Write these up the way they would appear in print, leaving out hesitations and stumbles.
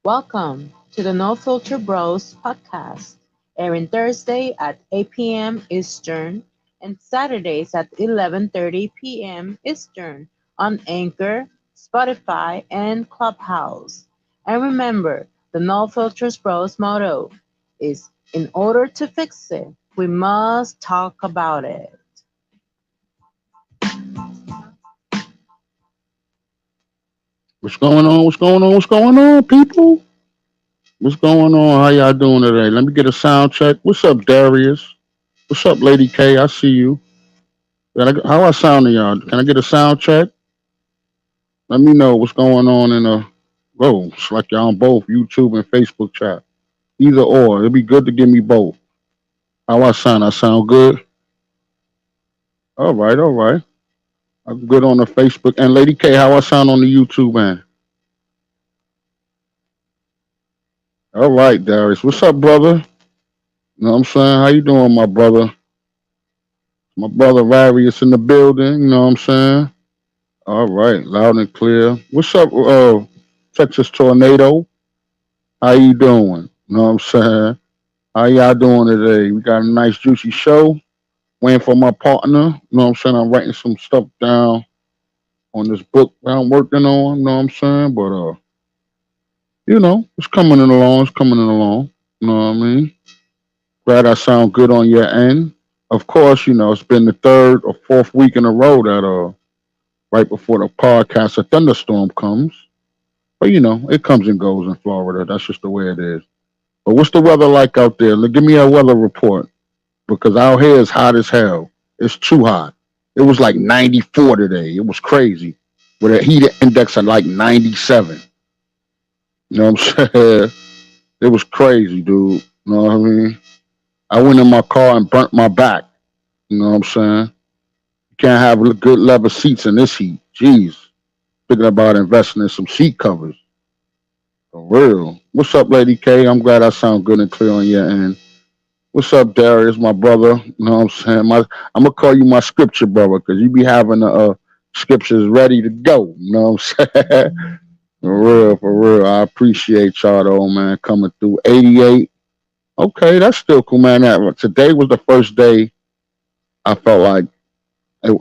Welcome to the No Filter Bros podcast, airing Thursday at 8 p.m. Eastern and Saturdays at 11:30 p.m. Eastern on Anchor, Spotify, and Clubhouse. And remember, the No Filters Bros motto is in order to fix it, we must talk about it. What's going on? What's going on? What's going on, people? What's going on? How y'all doing today? Let me get a sound check. What's up, Darius? What's up, Lady K? I see you. How I sound to y'all? Can I get a sound check? Let me know what's going on in the. Whoa, it's like y'all on both YouTube and Facebook chat. Either or. It'd be good to give me both. How I sound? I sound good? All right, all right. I'm good on the Facebook. And Lady K, how I sound on the YouTube, man? All right, Darius. What's up, brother? You know what I'm saying? How you doing, my brother? My brother Various in the building, you know what I'm saying? All right, loud and clear. What's up, Texas Tornado? How you doing? You know what I'm saying? How y'all doing today? We got a nice juicy show. Waiting for my partner. You know what I'm saying? I'm writing some stuff down on this book that I'm working on, you know what I'm saying? But it's coming in along, it's coming in along. You know what I mean? Glad I sound good on your end. Of course, it's been the third or fourth week in a row that right before the podcast, a thunderstorm comes. But it comes and goes in Florida. That's just the way it is. But what's the weather like out there? Give me a weather report because out here is hot as hell. It's too hot. It was like 94 today. It was crazy with a heat index of like 97. You know what I'm saying? It was crazy, dude. You know what I mean? I went in my car and burnt my back. You know what I'm saying? You can't have good leather seats in this heat. Jeez. Thinking about investing in some seat covers. For real. What's up, Lady K? I'm glad I sound good and clear on your end. What's up, Darius, my brother? You know what I'm saying? I'm going to call you my scripture brother because you be having the scriptures ready to go. You know what I'm saying? For real, for real. I appreciate y'all, though, man, coming through. 88. Okay, that's still cool, man. Today was the first day I felt like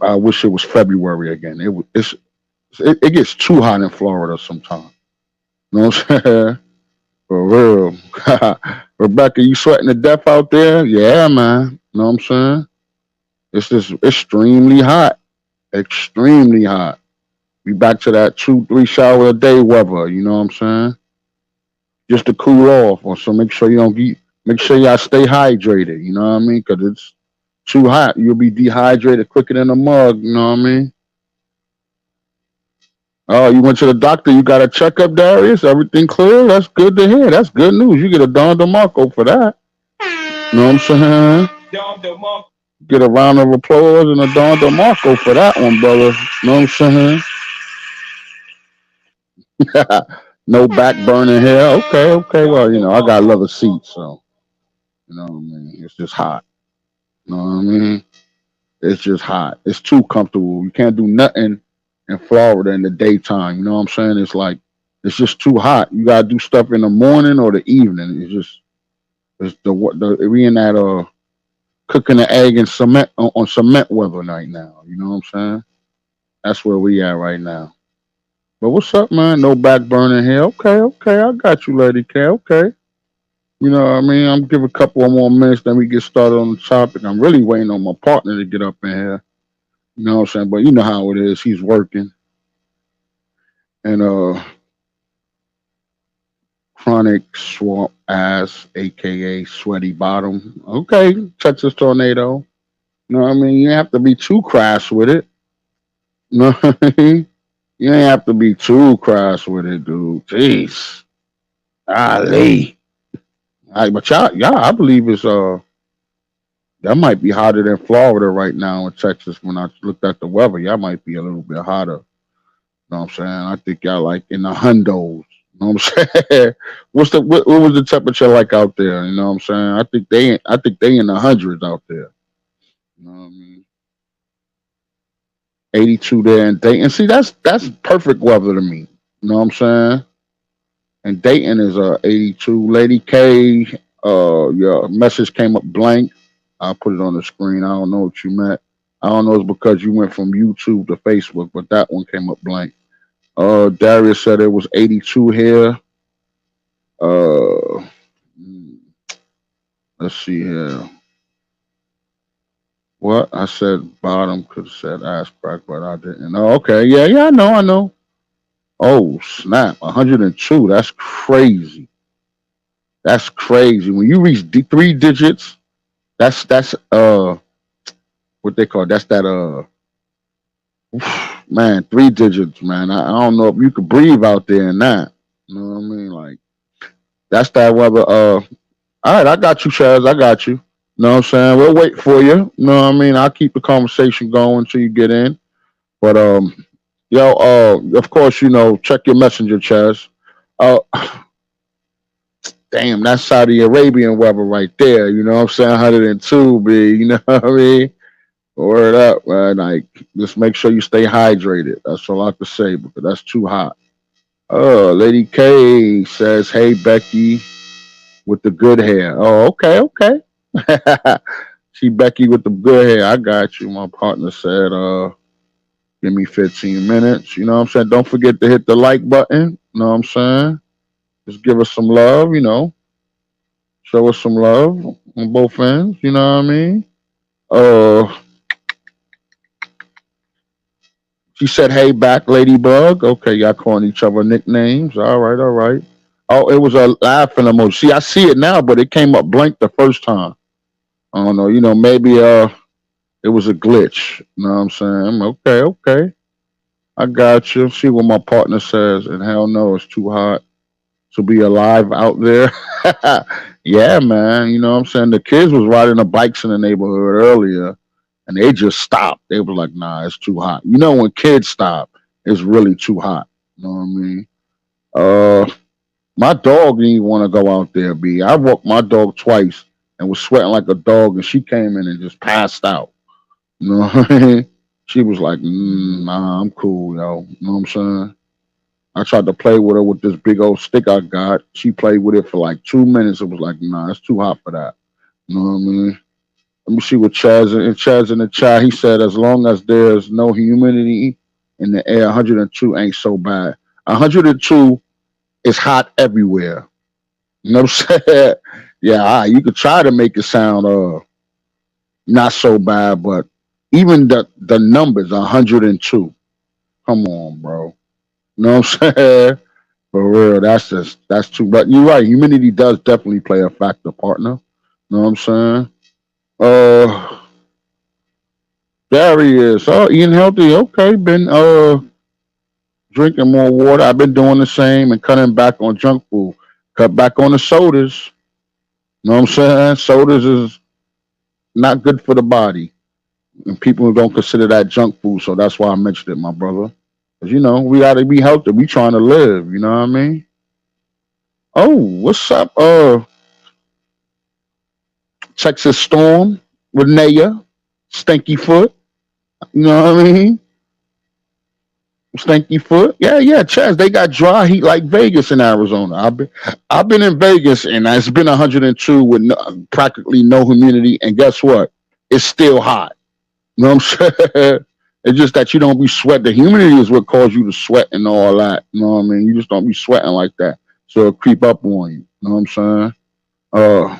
I wish it was February again. It gets too hot in Florida sometimes. You know what I'm saying? For real. Rebecca, you sweating to death out there? Yeah, man. You know what I'm saying? It's just extremely hot. Extremely hot. We back to that 2, 3 shower a day weather, you know what I'm saying? Just to cool off. Or so make sure y'all stay hydrated, you know what I mean? Cause it's too hot. You'll be dehydrated quicker than a mug, you know what I mean? Oh, you went to the doctor. You got a checkup, Darius. Everything clear? That's good to hear. That's good news. You get a Don DeMarco for that. You know what I'm saying? Get a round of applause and a Don DeMarco for that one, brother. You know what I'm saying? No back burning here. Okay, okay. Well, I got leather seats, so you know what I mean. It's just hot. You know what I mean? It's just hot. It's too comfortable. You can't do nothing in Florida in the daytime. You know what I'm saying? It's just too hot. You gotta do stuff in the morning or the evening. It's the we in that cooking the egg and cement on cement weather right now. You know what I'm saying? That's where we at right now. But what's up, man? No back burning here. Okay, okay, I got you, Lady K. Okay. You know what I mean? I'm give a couple of more minutes, then we get started on the topic. I'm really waiting on my partner to get up in here. You know what I'm saying? But you know how it is. He's working. And chronic swamp ass, aka sweaty bottom. Okay, Texas tornado. You know what I mean? You have to be too crass with it. You know what I mean? You ain't have to be too crass with it, dude. Jeez. Ali. But y'all, I believe it's that might be hotter than Florida right now in Texas. When I looked at the weather, y'all might be a little bit hotter. You know what I'm saying? I think y'all like in the hundos. You know what I'm saying? What was the temperature like out there? You know what I'm saying? I think they in the hundreds out there. You know what I mean? 82 there in Dayton. See, that's perfect weather to me. You know what I'm saying? And Dayton is 82. Lady K, your message came up blank. I'll put it on the screen. I don't know what you meant. I don't know if it's because you went from YouTube to Facebook, but that one came up blank. Darius said it was 82 here. Uh, hmm, let's see here. What I said bottom could have said ass crack, but I didn't. Oh, okay. Yeah, yeah, I know. Oh, snap. 102. That's crazy. That's crazy. When you reach three digits, that's what they call that's that man, three digits, man. I don't know if you could breathe out there in that. You know what I mean? Like that's that weather. All right, I got you, Chaz. I got you. You know what I'm saying? We'll wait for you. You know what I mean? I'll keep the conversation going until you get in. But yo, of course, check your messenger, Chaz. Uh, damn, that's Saudi Arabian weather right there. You know what I'm saying? 102, B. You know what I mean? Word up, man. Like, just make sure you stay hydrated. That's all I have to say because that's too hot. Lady K says, "Hey Becky with the good hair." Oh, okay, okay. She Becky with the good hair. I got you. My partner said, give me 15 minutes. You know what I'm saying? Don't forget to hit the like button. You know what I'm saying? Just give us some love, show us some love on both ends. You know what I mean? Uh, she said, "Hey, back, Ladybug." Okay, y'all calling each other nicknames. All right, all right. Oh, it was a laughing emoji. See, I see it now, but it came up blank the first time. I don't know. Maybe it was a glitch. You know what I'm saying? Okay, okay. I got you. See what my partner says, and hell no, it's too hot to be alive out there. Yeah, man. You know what I'm saying? The kids was riding the bikes in the neighborhood earlier, and they just stopped. They were like, "Nah, it's too hot." When kids stop, it's really too hot. You know what I mean? Uh, my dog didn't want to go out there. B. I walked my dog twice and was sweating like a dog, and she came in and just passed out. You know what I mean? She was like, "Nah, I'm cool, yo." You know what I'm saying? I tried to play with her with this big old stick I got. She played with it for like 2 minutes. It was like, "Nah, it's too hot for that." You know what I mean? Let me see what Chaz in the chat. He said, "As long as there's no humidity in the air, 102 ain't so bad. 102 is hot everywhere." You know what I'm saying? Yeah, you could try to make it sound not so bad, but even the numbers 102. Come on, bro. You know what I'm saying? For real, that's too. But you're right. Humidity does definitely play a factor, partner. You know what I'm saying? Uh, there he is. Oh, eating healthy. Okay, been drinking more water. I've been doing the same and cutting back on junk food. Cut back on the sodas. You know what I'm saying? Sodas is not good for the body, and people don't consider that junk food. So that's why I mentioned it, my brother. Because we got to be healthy. We trying to live. You know what I mean? Oh, what's up? Texas Storm, Renea, Stinky Foot. You know what I mean? Stinky Foot. Yeah, yeah. Chaz, they got dry heat like Vegas in Arizona. I've been in Vegas and it's been 102 with practically no humidity. And guess what? It's still hot. You know what I'm saying? It's just that you don't be sweating. The humidity is what causes you to sweat and all that. You know what I mean? You just don't be sweating like that. So it'll creep up on you. You know what I'm saying? Uh,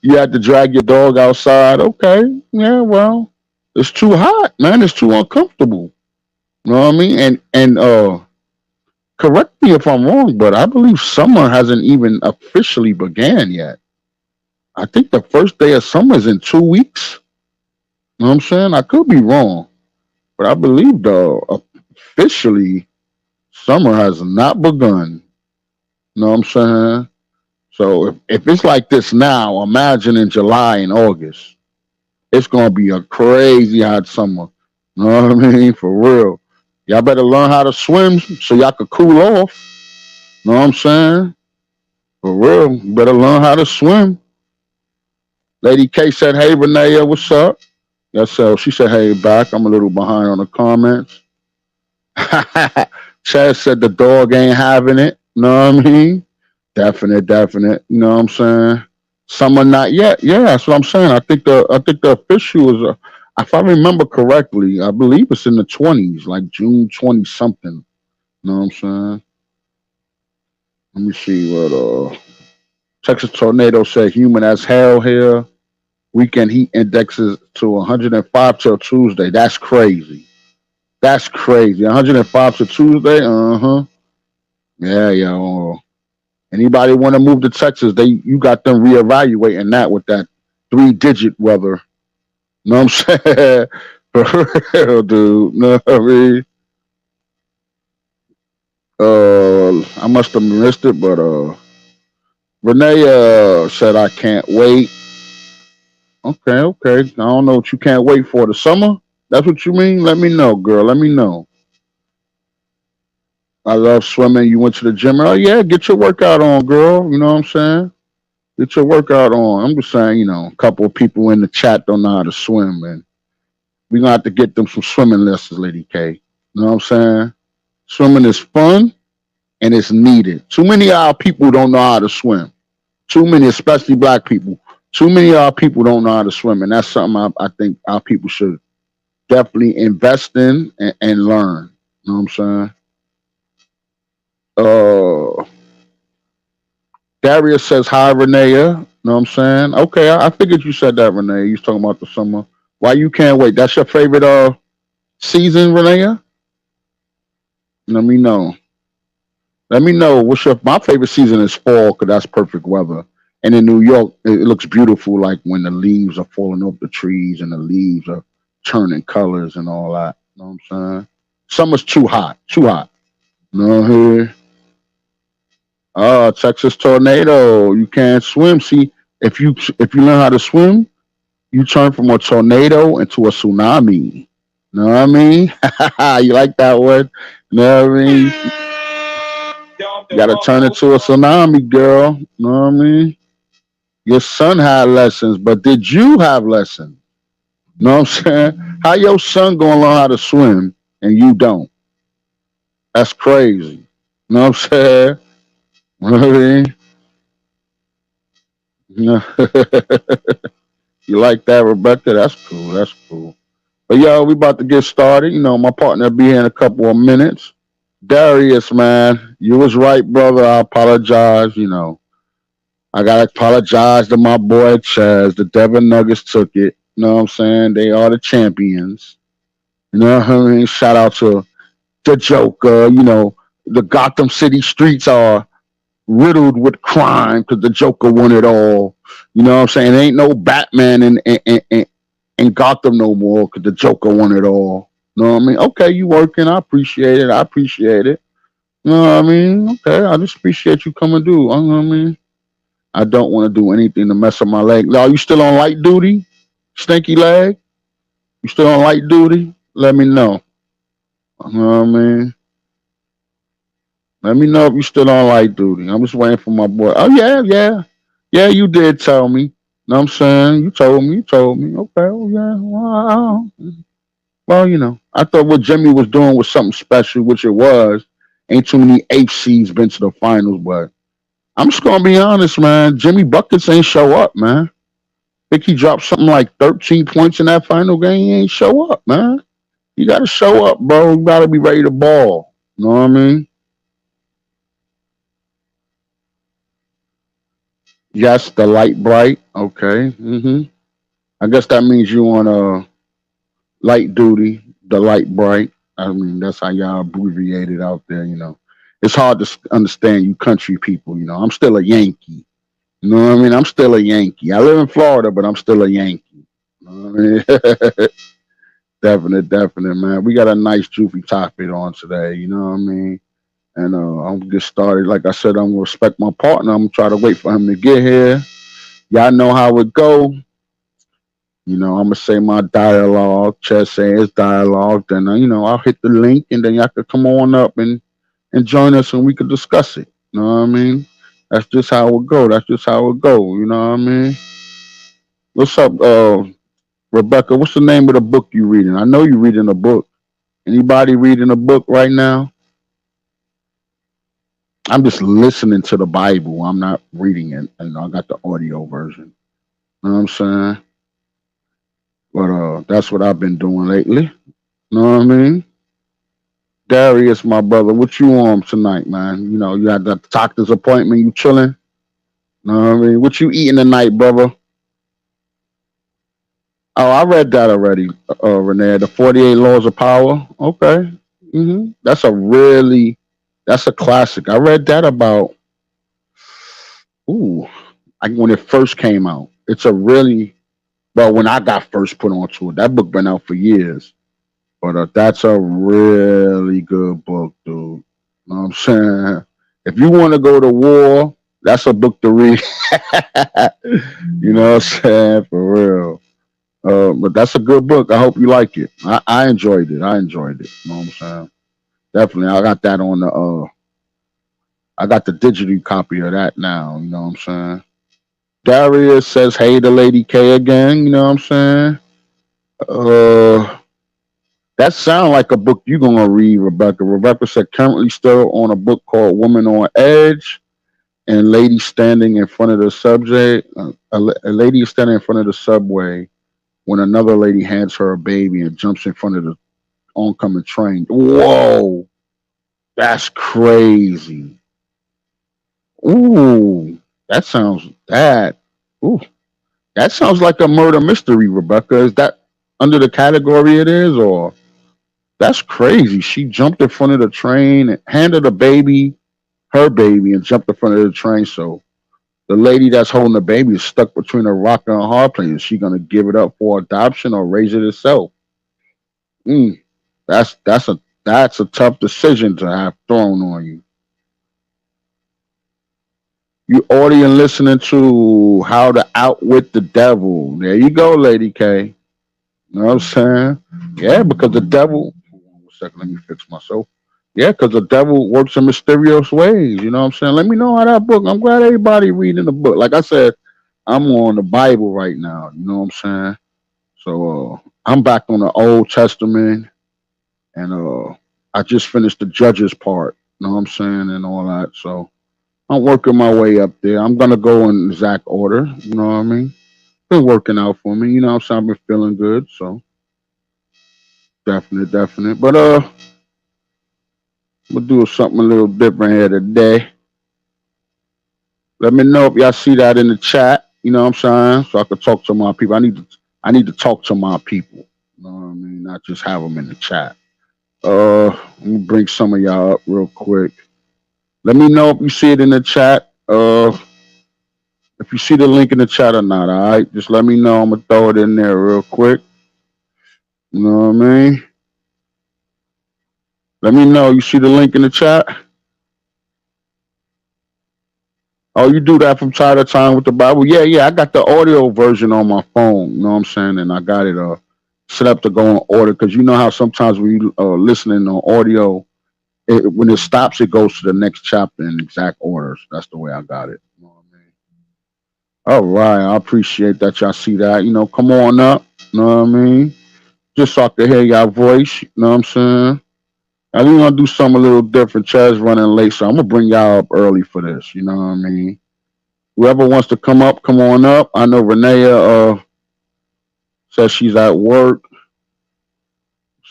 you had to drag your dog outside. Okay. Yeah, well, it's too hot, man. It's too uncomfortable. You know what I mean? And correct me if I'm wrong, but I believe summer hasn't even officially began yet. I think the first day of summer is in 2 weeks. You know what I'm saying? I could be wrong, but I believe though officially summer has not begun. You know what I'm saying? So if it's like this now, imagine in July and August. It's gonna be a crazy hot summer. You know what I mean? For real. Y'all better learn how to swim so y'all could cool off. You know what I'm saying? For real. You better learn how to swim. Lady K said, "Hey Renee, what's up?" Yes, so she said, "Hey back. I'm a little behind on the comments." Chad said the dog ain't having it. Know what I mean? Definite. You know what I'm saying? Some are not yet. Yeah, that's what I'm saying. I think the official is if I remember correctly, I believe it's in the 20s, like June 20 something. You know what I'm saying? Let me see what Texas Tornado said humid as hell here. Weekend heat indexes to 105 till Tuesday. That's crazy. That's crazy. 105 to Tuesday. Uh huh. Yeah, yo. Anybody want to move to Texas? You got them reevaluating that with that 3-digit weather. Know what I'm saying? For real, dude. Know what I mean? I must have missed it, but Renee said I can't wait. Okay. I don't know what you can't wait for the summer. That's what you mean? Let me know, girl. Let me know. I love swimming. You went to the gym. Oh yeah, get your workout on, girl. You know what I'm saying? Get your workout on. I'm just saying, a couple of people in the chat don't know how to swim, and we're gonna have to get them some swimming lessons, Lady K. You know what I'm saying? Swimming is fun and it's needed. Too many of our people don't know how to swim. Too many, especially black people. Too many of our people don't know how to swim, and that's something I think our people should definitely invest in and learn. You know what I'm saying? Uh, Darius says hi, Renee. Know what I'm saying? Okay, I figured you said that, Renee. You was talking about the summer. Why you can't wait? That's your favorite season, Renee? Let me know. Let me know. My favorite season is fall because that's perfect weather. And in New York, it looks beautiful, like when the leaves are falling off the trees and the leaves are turning colors and all that. You know what I'm saying? Summer's too hot. Too hot. You know what I mean? Oh, Texas tornado. You can't swim. See, if you learn how to swim, you turn from a tornado into a tsunami. Know what I mean? You like that word? Know what I mean? You gotta turn into a tsunami, girl. Know what I mean? Your son had lessons, but did you have lessons? Know what I'm saying? How your son gonna learn how to swim and you don't? That's crazy. Know what I'm saying? Know what I mean? You you like that, Rebecca? That's cool. That's cool. But yo, we about to get started. My partner will be here in a couple of minutes. Darius, man, you was right, brother. I apologize. I gotta apologize to my boy Chaz. The Denver Nuggets took it. You know what I'm saying? They are the champions. You know what I mean? Shout out to the Joker. The Gotham City streets are riddled with crime because the Joker won it all. You know what I'm saying? There ain't no Batman in Gotham no more because the Joker won it all. You know what I mean? Okay, you working. I appreciate it. You know what I mean? Okay, I just appreciate you coming through. You know what I mean? I don't want to do anything to mess up my leg. Are you still on light duty? Stinky leg? You still on light duty? Let me know. You know what I mean? Let me know if you still on light duty. I'm just waiting for my boy. Oh yeah. Yeah, you did tell me. Know what I'm saying? You told me. Okay, oh yeah. Well, I thought what Jimmy was doing was something special, which it was. Ain't too many HCs been to the finals, but I'm just gonna be honest, man. Jimmy Buckets ain't show up, man. Think he dropped something like 13 points in that final game. He ain't show up, man. You gotta show up, bro. You gotta be ready to ball. You know what I mean? Yes, the light bright. Okay. I guess that means you on light duty, the light bright. I mean, that's how y'all abbreviate it out there. It's hard to understand you country people. I'm still a Yankee. You know what I mean? I'm still a Yankee. I live in Florida, but I'm still a Yankee. You know what I mean? Definite, man. We got a nice, juicy topic on today. You know what I mean? And I'm gonna get started. Like I said, I'm gonna respect my partner. I'm gonna try to wait for him to get here. Y'all know how it go. I'm gonna say my dialogue. Chess say his dialogue. Then I'll hit the link, and then y'all could come on up and join us, and we could discuss it. You know what I mean? That's just how it go. That's just how it go. You know what I mean? What's up, Rebecca? What's the name of the book you reading? I know you reading a book. Anybody reading a book right now? I'm just listening to the Bible. I'm not reading it, and I got the audio version. You know what I'm saying? But that's what I've been doing lately. You know what I mean? Darius, my brother, what you on tonight, man? You know, you had that doctor's appointment. You chilling? You know what I mean? What you eating tonight, brother? Oh, I read that already, Renee. The 48 Laws of Power. Okay. That's that's a classic. I read that about, ooh, when it first came out. It's a really, well, when I got first put onto it, that book been out for years. But that's a really good book, dude. You know what I'm saying? If you want to go to war, that's a book to read. You know what I'm saying? For real. But that's a good book. I hope you like it. I enjoyed it. I enjoyed it. You know what I'm saying? Definitely. I got that on the I got the digital copy of that now. You know what I'm saying? Darius says, "Hey to Lady K again." You know what I'm saying? Uh, that sounds like a book you're gonna read, Rebecca. Rebecca said, "Currently still on a book called Woman on Edge." And lady standing in front of the subject, a lady is standing in front of the subway when another lady hands her a baby and jumps in front of the oncoming train. Whoa, that's crazy. Ooh, that sounds that. Ooh, that sounds like a murder mystery, Rebecca. Is that under the category it is, or that's crazy? She jumped in front of the train and handed a baby, her baby, and jumped in front of the train. So the lady that's holding the baby is stuck between a rock and a hard place. Is she gonna give it up for adoption or raise it herself? Mm, that's a tough decision to have thrown on you. You already listening to How to Outwit the Devil. There you go, Lady K. You know what I'm saying? Yeah, because the devil. Hold on 1 second, let me fix myself. Yeah, because the devil works in mysterious ways. You know what I'm saying? Let me know how that book. I'm glad everybody reading the book. Like I said, I'm on the Bible right now. You know what I'm saying? So I'm back on the Old Testament, and I just finished the Judges part. You know what I'm saying, and all that. So I'm working my way up there. I'm gonna go in exact order. You know what I mean? Been working out for me. You know what I'm saying? I've been feeling good. So definite, definite. But we'll do something a little different here today. Let me know if y'all see that in the chat. You know what I'm saying? So I could talk to my people. I need to talk to my people. You know what I mean? Not just have them in the chat. Let me bring some of y'all up real quick. Let me know if you see it in the chat. If you see the link in the chat or not, all right? Just let me know. I'm gonna throw it in there real quick. You know what I mean? Let me know. You see the link in the chat? Oh, you do that from time to time with the Bible? Yeah, yeah. I got the audio version on my phone. You know what I'm saying? And I got it set up to go in order because you know how sometimes when you listening on audio, when it stops, it goes to the next chapter in exact order. So that's the way I got it. You know what I mean? All right, I appreciate that y'all see that. You know, come on up. You know what I mean? Just so I can hear y'all voice. You know what I'm saying? I think gonna do something a little different. Chad's running late, so I'm gonna bring y'all up early for this. You know what I mean? Whoever wants to come up, come on up. I know Renee says she's at work,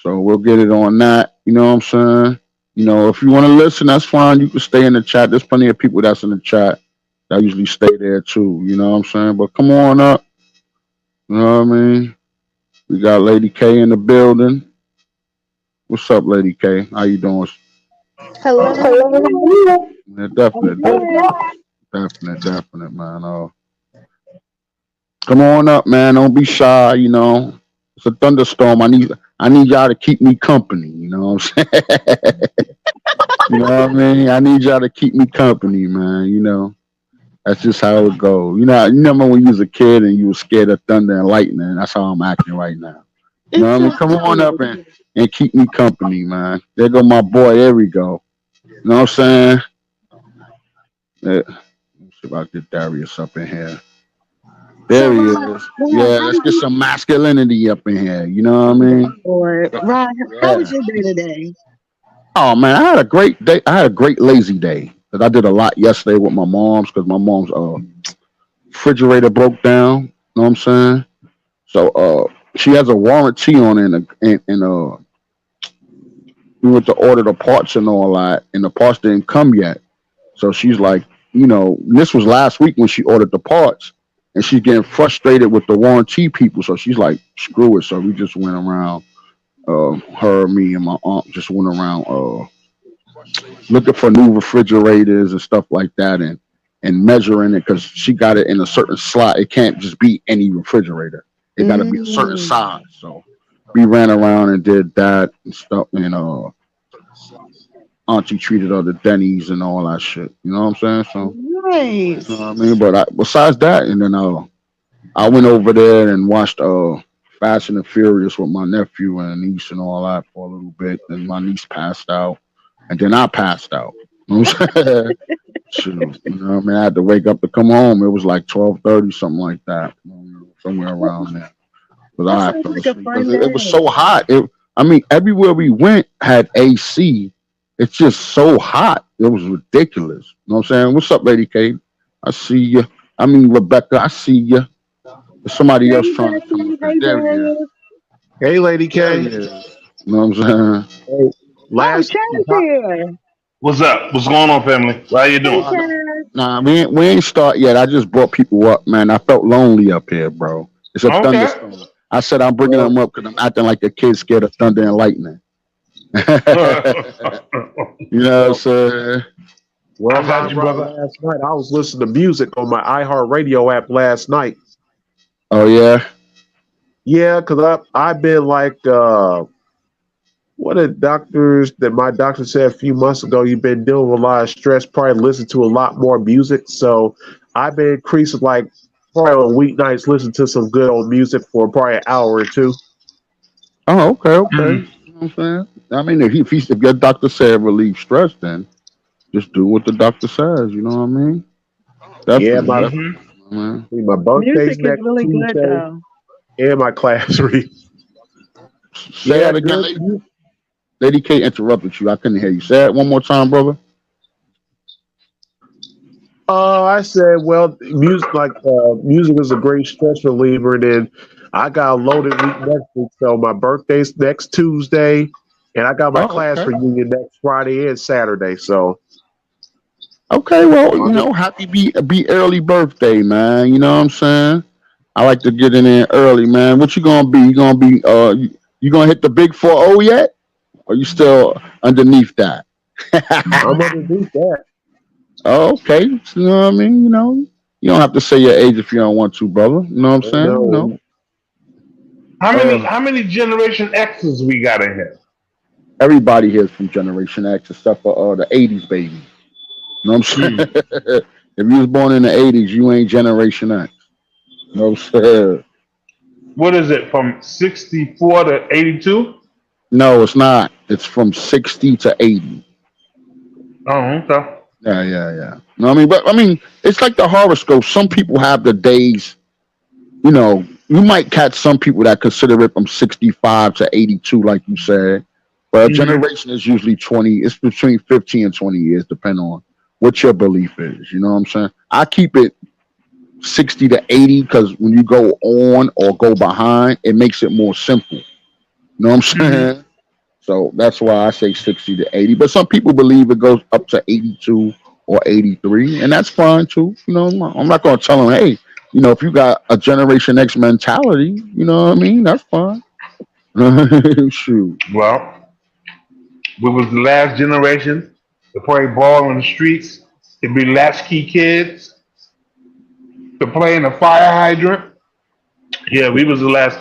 so we'll get it on that. You know what I'm saying? You know, if you want to listen, that's fine. You can stay in the chat. There's plenty of people that's in the chat that usually stay there too. You know what I'm saying? But come on up. You know what I mean? We got Lady K in the building. What's up, Lady K? How you doing? Hello, hello. Yeah, I'm definite, good. definite, man. Come on up, man. Don't be shy. You know, it's a thunderstorm. I need y'all to keep me company. You know what I'm saying? You know what I mean? I need y'all to keep me company, man. You know, that's just how it goes. You remember when you was a kid and you was scared of thunder and lightning? That's how I'm acting right now. You know what I mean? Come on up and keep me company, man. There go my boy. There we go. You know what I'm saying? Let's see if I get Darius up in here. So, There he is. Yeah, How let's was get some masculinity up in here. You know what I mean? Lord? Rod, how was Yeah. your day today? Oh man, I had a great day. I had a great lazy day. because I did a lot yesterday with my mom's because my mom's refrigerator broke down. You know what I'm saying? So she has a warranty on it, and we went to order the parts and all that, and the parts didn't come yet. So she's like, this was last week when she ordered the parts, and she's getting frustrated with the warranty people. So she's like, screw it. So we just went around, her, me, and my aunt just went around looking for new refrigerators and stuff like that, and measuring it because she got it in a certain slot. It can't just be any refrigerator. It got to be a certain size. So we ran around and did that and stuff, and auntie treated her to Denny's and all that shit. You know what I'm saying? So, Nice. you know what I mean? But besides that, and then I went over there and watched Fast and the Furious with my nephew and niece and all that for a little bit. And my niece passed out, and then I passed out. You know what I'm saying? Shoot, you know what I mean? I had to wake up to come home. It was like 12:30, something like that, somewhere around there. But I That fell sounds like a asleep fun 'cause it was day. so hot. Everywhere we went had AC. It's just so hot. It was ridiculous. You know what I'm saying? What's up, Lady K? I see you. Rebecca, I see you. There's somebody else Hey, trying to come Becky. up here. Hey, There he is. Darius. Hey, Lady There he K. is. You know what I'm saying? Hey, Oh, last Chad's here. What's up? What's going on, family? How you Hey, doing? Chad. Nah, we ain't start yet. I just brought people up, man. I felt lonely up here, bro. It's a Okay. thunderstorm. I said I'm bringing them up because I'm acting like a kid scared of thunder and lightning. You know what I'm well, saying? well, I got you, brother. last night I was listening to music on my iHeartRadio app last night. Oh yeah. Yeah, because I've been like, what are doctors that my doctor said a few months ago? You've been dealing with a lot of stress, probably listen to a lot more music. So I've been increasing like probably on weeknights, listen to some good old music for probably an hour or two. Oh, okay, okay. Mhm. You know what I'm saying? I mean, if your doctor said relieve stress, then just do what the doctor says. You know what I mean? Yeah, Definitely, my Mhm. definitely, man. my birthday's Music is next really good, Tuesday, though. and my class read. Say Yeah, that again, good. Lady K interrupted you. I couldn't hear you. Say it one more time, brother. I said, well, music is a great stress reliever. And then I got a loaded week next week. So my birthday's next Tuesday, and I got my Oh, class okay. reunion next Friday and Saturday. So Okay, well, I'm just, happy be early birthday, man. You know what I'm saying? I like to get in there early, man. What you gonna be? You gonna hit the big 4-0 yet? Or you still underneath that? I'm underneath that. Oh, okay. So, you know what I mean? You don't have to say your age if you don't want to, brother. You know what I'm I saying? know. How many Uh, how many Generation X's we got in here? Everybody here is from Generation X except for the '80s baby. You know what I'm saying? Hmm. If you was born in the '80s, you ain't Generation X. You know what I'm saying? What is it from 64 to 82? No, it's not. It's from 60 to 80. Oh, okay. Yeah, yeah, yeah. No, but it's like the horoscope. Some people have the days. You might catch some people that consider it from 65 to 82, like you said. But a Hmm. generation is usually 20. It's between 15 and 20 years, depending on what your belief is. You know what I'm saying? I keep it 60 to 80 because when you go on or go behind, it makes it more simple. You know what I'm Hmm. saying? So that's why I say 60 to 80. But some people believe it goes up to 82 or 83, and that's fine too. I'm not going to tell them, hey, if you got a Generation X mentality, you know what I mean? That's fine. Shoot. Well, we was the last generation to play ball in the streets, to be latchkey kids, to play in a fire hydrant. Yeah, we was the last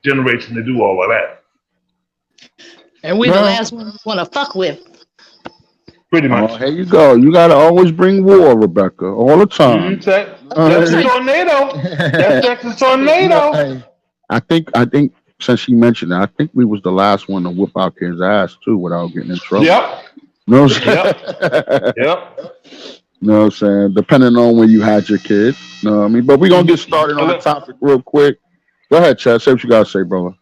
generation to do all of that. And we the Well, last one you want to fuck with. Pretty oh, much. here you go. You got to always bring war, Rebecca, all the Mm-hmm. time. Texas tornado. That's Texas tornado. Hey, I think since you mentioned it, I think we was the last one to whip our kids' ass too without getting in trouble. Yep. You know what I'm Yep. saying? Yep. You know what I'm saying? Depending on when you had your kid. You know what I mean? But we're going to get started on the topic real quick. Go ahead, Chad. Say what you got to say, brother.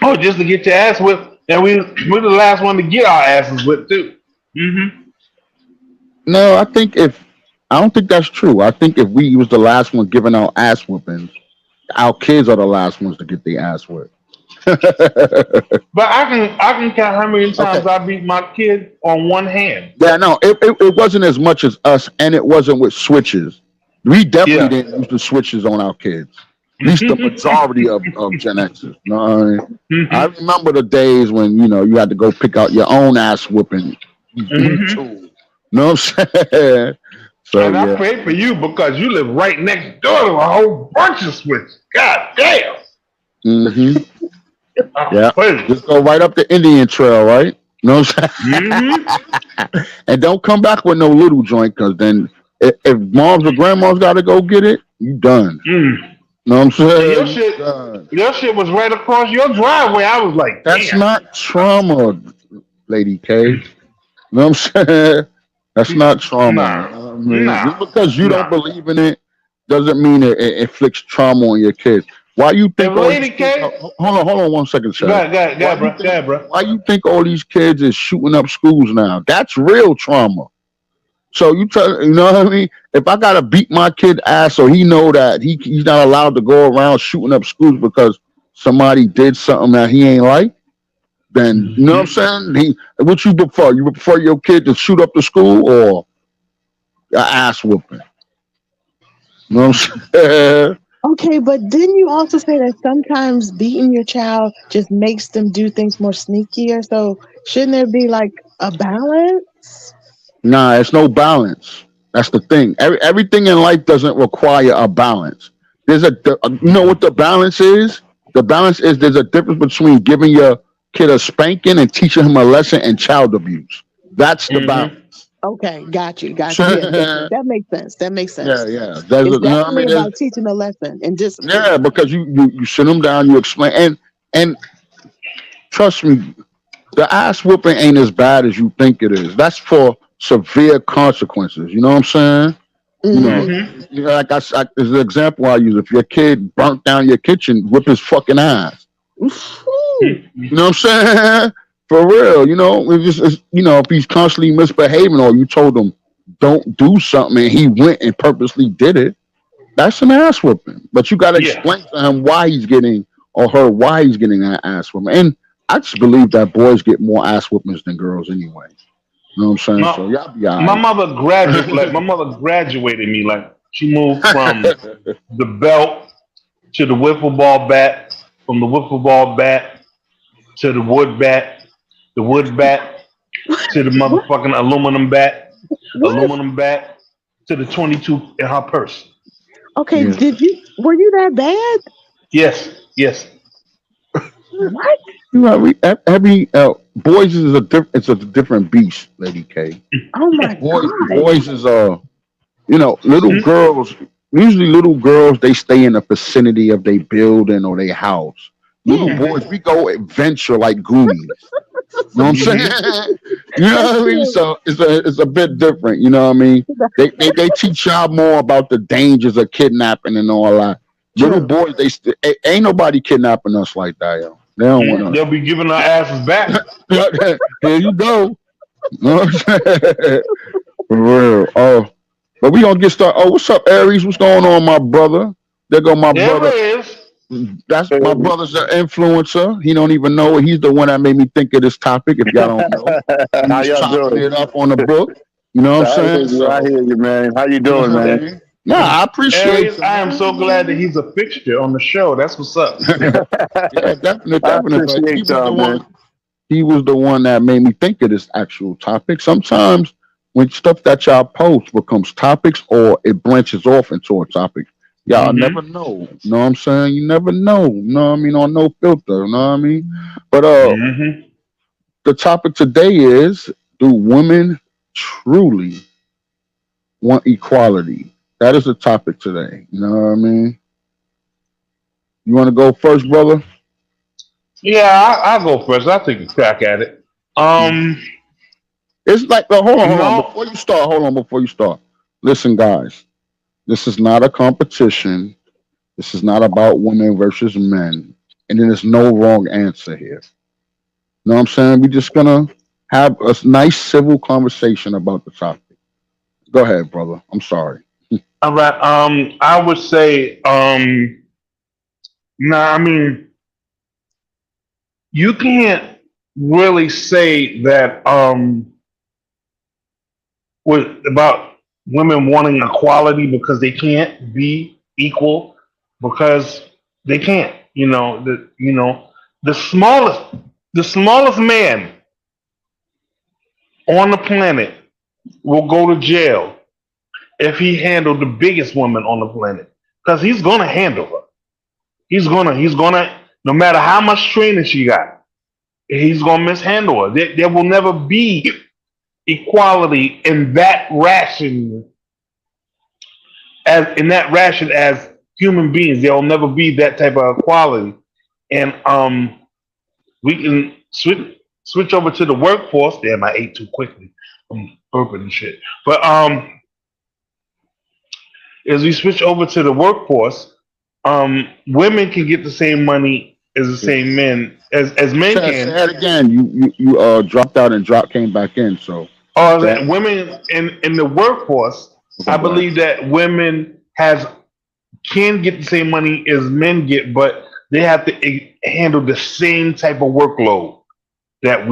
Oh, just to get your ass whipped, and we're the last one to get our asses whipped too. Mm-hmm. No, I don't think that's true. I think if we was the last one giving out ass whoopings, our kids are the last ones to get their ass whipped. But I can count how many times Okay. I beat my kid on one hand. Yeah, no, it wasn't as much as us, and it wasn't with switches. We definitely Yeah. didn't use the switches on our kids. At least the majority of Gen Xers. You know what I mean? I remember the days when you had to go pick out your own ass whooping. tool. You know what I'm saying? So And I yeah. pray for you because you live right next door to a whole bunch of switches. God damn. hmm I'm Yeah. crazy. Just go right up the Indian Trail, right? You know what I'm saying? Mm-hmm. And don't come back with no little joint, because then if moms or grandmas got to go get it, you done. Mm. You know what I'm saying? Your You shit, done. your shit was right across your driveway. I was like, That's damn. not trauma, Lady K. You know what I'm saying? That's not trauma. Nah. You know what I mean? Nah. Just because you don't Nah. believe in it doesn't mean it inflicts trauma on your kids. Why you think If all Lady these kids, K, hold on 1 second, go Chad. ahead, Why you bro. Go ahead, bro. Why you think all these kids is shooting up schools now? That's real trauma. So you know what I mean? If I gotta beat my kid ass so he know that he's not allowed to go around shooting up schools because somebody did something that he ain't like, then you know what I'm saying? What you prefer? You prefer your kid to shoot up the school or an ass whooping? You know what I'm saying? Okay, but didn't you also say that sometimes beating your child just makes them do things more sneakier? So shouldn't there be like a balance? Nah, it's no balance. That's the thing. Everything in life doesn't require a balance. You know what the balance is? The balance is there's a difference between giving your kid a spanking and teaching him a lesson and child abuse. That's the balance. Okay, got you. Yeah, that makes sense. That makes sense. Yeah. It's You know what I definitely mean? about teaching a lesson and discipline. Yeah, because you sit them down, you explain, and trust me, the ass whooping ain't as bad as you think it is. That's for severe consequences. You know what I'm saying? You know, Mhm. like as an example I use, if your kid burnt down your kitchen, whip his fucking ass. Ooh. You know what I'm saying? For real, if he's constantly misbehaving or you told him don't do something and he went and purposely did it, that's an ass whooping. But you got to Yeah. explain to him why he's getting that ass whooping. And I just believe that boys get more ass whoopings than girls anyway. You know what I'm saying? No, So y'all be all my right. mother graduated me. Like she moved from the belt to the wiffle ball bat, from the wiffle ball bat to the wood bat to the motherfucking aluminum bat to the 22 in her purse. Okay, Yeah. were you that bad? Yes. What? You know, boys is it's a different beast, Lady K. Oh my God. Boys is little girls. Usually, little girls they stay in the vicinity of their building or their house. Little boys, we go adventure like Goonies. You know what I'm saying? You know what I mean? So it's a bit different. You know what I mean? They teach y'all more about the dangers of kidnapping and all that. Little boys, ain't nobody kidnapping us like that, yo. They don't want us. They'll be giving our asses back. Here you go. You know what I'm saying? For real. Oh, but we gonna get started. Oh, what's up, Aries? What's going on, my brother? There go my There brother. it is. That's my brother's an influencer. He don't even know it. He's the one that made me think of this topic. If y'all don't know, How he's y'all chopping doing? it up on the book. You know what I'm saying? I hear you, man. How you doing, man? Nah, I appreciate Aries, it. I am so glad that he's a fixture on the show. That's what's up. Yeah, definitely. I But appreciate he was y'all, the man. one. He was the one that made me think of this actual topic. Sometimes when stuff that y'all post becomes topics or it branches off into a topic, y'all never know. You know what I'm saying? You never know. You know what I mean? On No Filter. You know what I mean? But the topic today is, do women truly want equality? That is the topic today. You know what I mean? You want to go first, brother? Yeah, I'll go first. I'll take a crack at it. It's like, hold on. No. Before you start. Listen, guys, this is not a competition. This is not about women versus men. And there's no wrong answer here. You know what I'm saying? We're just going to have a nice civil conversation about the topic. Go ahead, brother. I'm sorry. All right. I would say, nah. I mean, you can't really say that with about women wanting equality because they can't be equal because they can't. The smallest man on the planet will go to jail if he handled the biggest woman on the planet because he's gonna handle her. He's gonna no matter how much training she got, he's gonna mishandle her. There will never be equality in that ration as human beings. There will never be that type of equality. And we can switch over to the workforce. Damn, I ate too quickly. I'm burping and shit. But as we switch over to the workforce, women can get the same money as the same men as men Say can. that again. You dropped out and came back in. So that Women in the workforce, okay, I go ahead. believe that women can get the same money as men get, but they have to handle the same type of workload that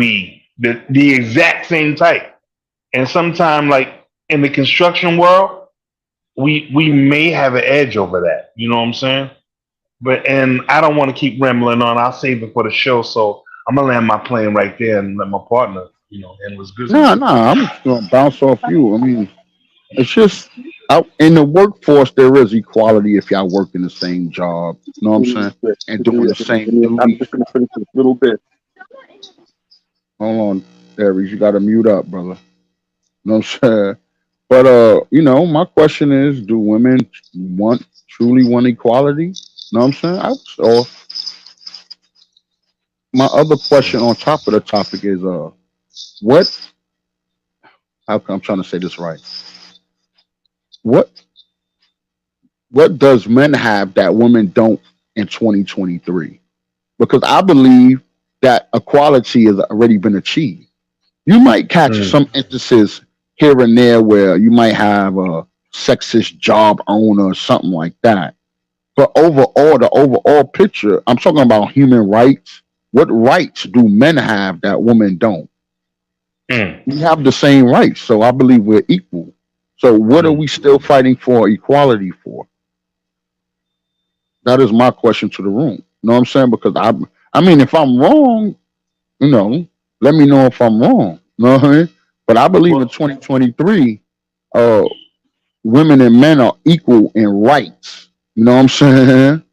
the exact same type. And sometimes, like in the construction world, we may have an edge over that. You know what I'm saying? And I don't want to keep rambling on. I'll save it for the show. So I'm gonna land my plane right there and let my partner, handle his business. No, I'm just gonna bounce off you. I mean, it's just out in the workforce there is equality if y'all work in the same job. You know what I'm saying? And doing the same I'm duties. just gonna finish this little bit. Hold on, Aries, you gotta mute up, brother. You know what I'm saying? But my question is, do women truly want equality? You know what I'm saying? Or my other question on top of the topic is what how come I'm trying to say this right? What what does men have that women don't in 2023? Because I believe that equality has already been achieved. You might catch Mm. some instances here and there where you might have a sexist job owner or something like that. But overall, the overall picture, I'm talking about human rights. What rights do men have that women don't? Mm. We have the same rights, so I believe we're equal. So what are Mm. we still fighting for equality for? That is my question to the room. You know what I'm saying? Because I mean, if I'm wrong, let me know if I'm wrong. You know what I mean? But I believe in Well, 2023, uh, women and men are equal in rights. You know what I'm saying?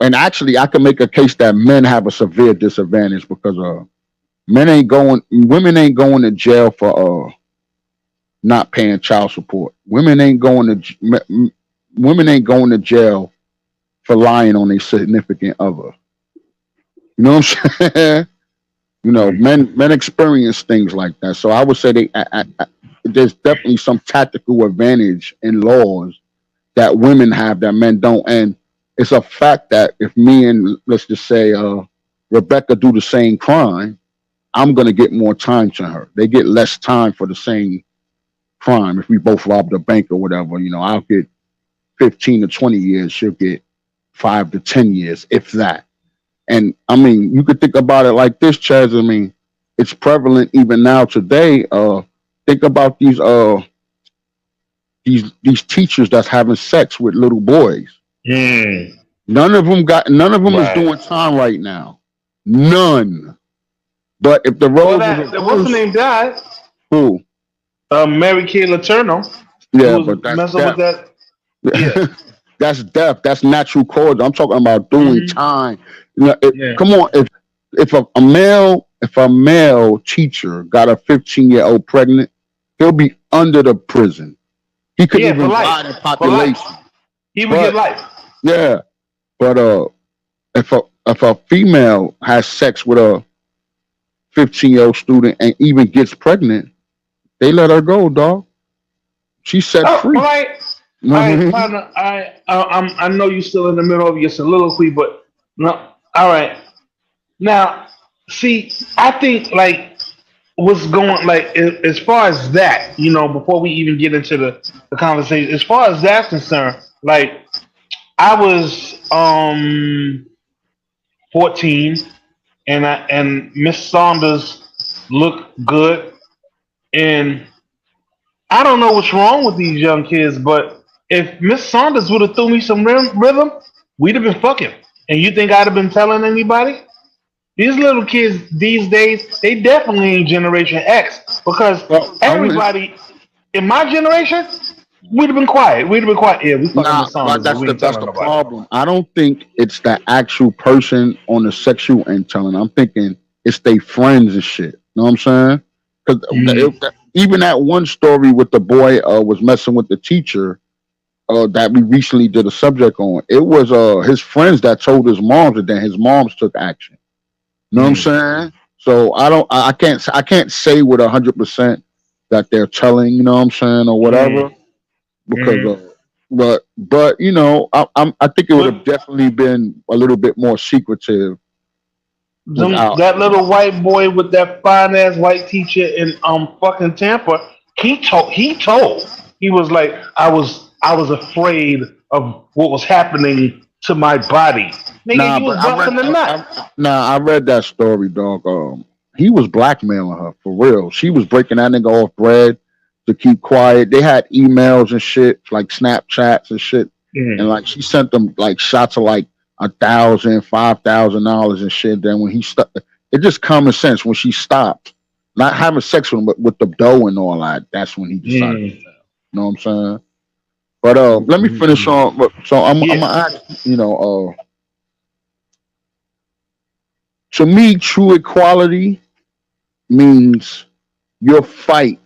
And actually, I can make a case that men have a severe disadvantage because women ain't going to jail for not paying child support. Women ain't going to jail for lying on a significant other. You know what I'm saying? mm. Men experience things like that. So I would say there's definitely some tactical advantage in laws that women have that men don't. And it's a fact that if me and let's just say Rebecca do the same crime, I'm gonna get more time to her. They get less time for the same crime. If we both robbed a bank or whatever, I'll get 15 to 20 years. She'll get 5 to 10 years, if that. And I mean, you could think about it like this, Chaz. I mean, it's prevalent even now today. Think about these teachers that's having sex with little boys. Mm. None of them is Right. doing time right now. None. But if the Well, roles were what's the reversed, name died? who? Mary Kay Letourneau, who Yeah, was but that's messing with death. that. Yeah. That's death. That's natural cause. I'm talking about doing Hmm. time. Yeah. Come on. If a male teacher got a 15-year-old pregnant, he'll be under the prison. He could Yeah, for even life. guide the For life. population. He would get But life. yeah, but if a female has sex with a 15-year-old student and even gets pregnant, they let her go, dog. She's set Oh, all free. right. You know All what I right, mean? partner. I know you're still in the middle of your soliloquy, but no. All right. Now, see, I think like what's going like as far as that, before we even get into the conversation, as far as that's concerned, like I was 14 and Miss Saunders looked good, and I don't know what's wrong with these young kids, but if Miss Saunders would have threw me some rhythm, we'd have been fucking. And you think I'd have been telling anybody? These little kids these days, they definitely ain't Generation X, because Well, everybody in my generation, we'd have been quiet. We'd have been quiet. Yeah, we fucking nah, Miss Saunders, but but we ain't that's telling the nobody. problem. I don't think it's the actual person on the sexual end telling. I'm thinking it's they friends and shit. You know what I'm saying? Because even that one story with the boy was messing with the teacher that we recently did a subject on. It was his friends that told his moms, and then his moms took action. You know what I'm saying? So I can't say with 100% that they're telling. You know what I'm saying, or whatever. Because but I think it would have definitely been a little bit more secretive without. That little white boy with that fine ass white teacher in fucking Tampa, he was like, I was afraid of what was happening to my body. Nigga, Nah, he was but busting the nut. I read that story, dog. He was blackmailing her for real. She was breaking that nigga off bread to keep quiet. They had emails and shit, like Snapchats and shit, and like she sent them like shots of like $1,000, $5,000 and shit. Then when he stopped, it just common sense. When she stopped, not having sex with him, but with the dough and all that, that's when he decided. You know what I'm saying? But let me finish on. So I'm gonna ask, to me, true equality means you'll fight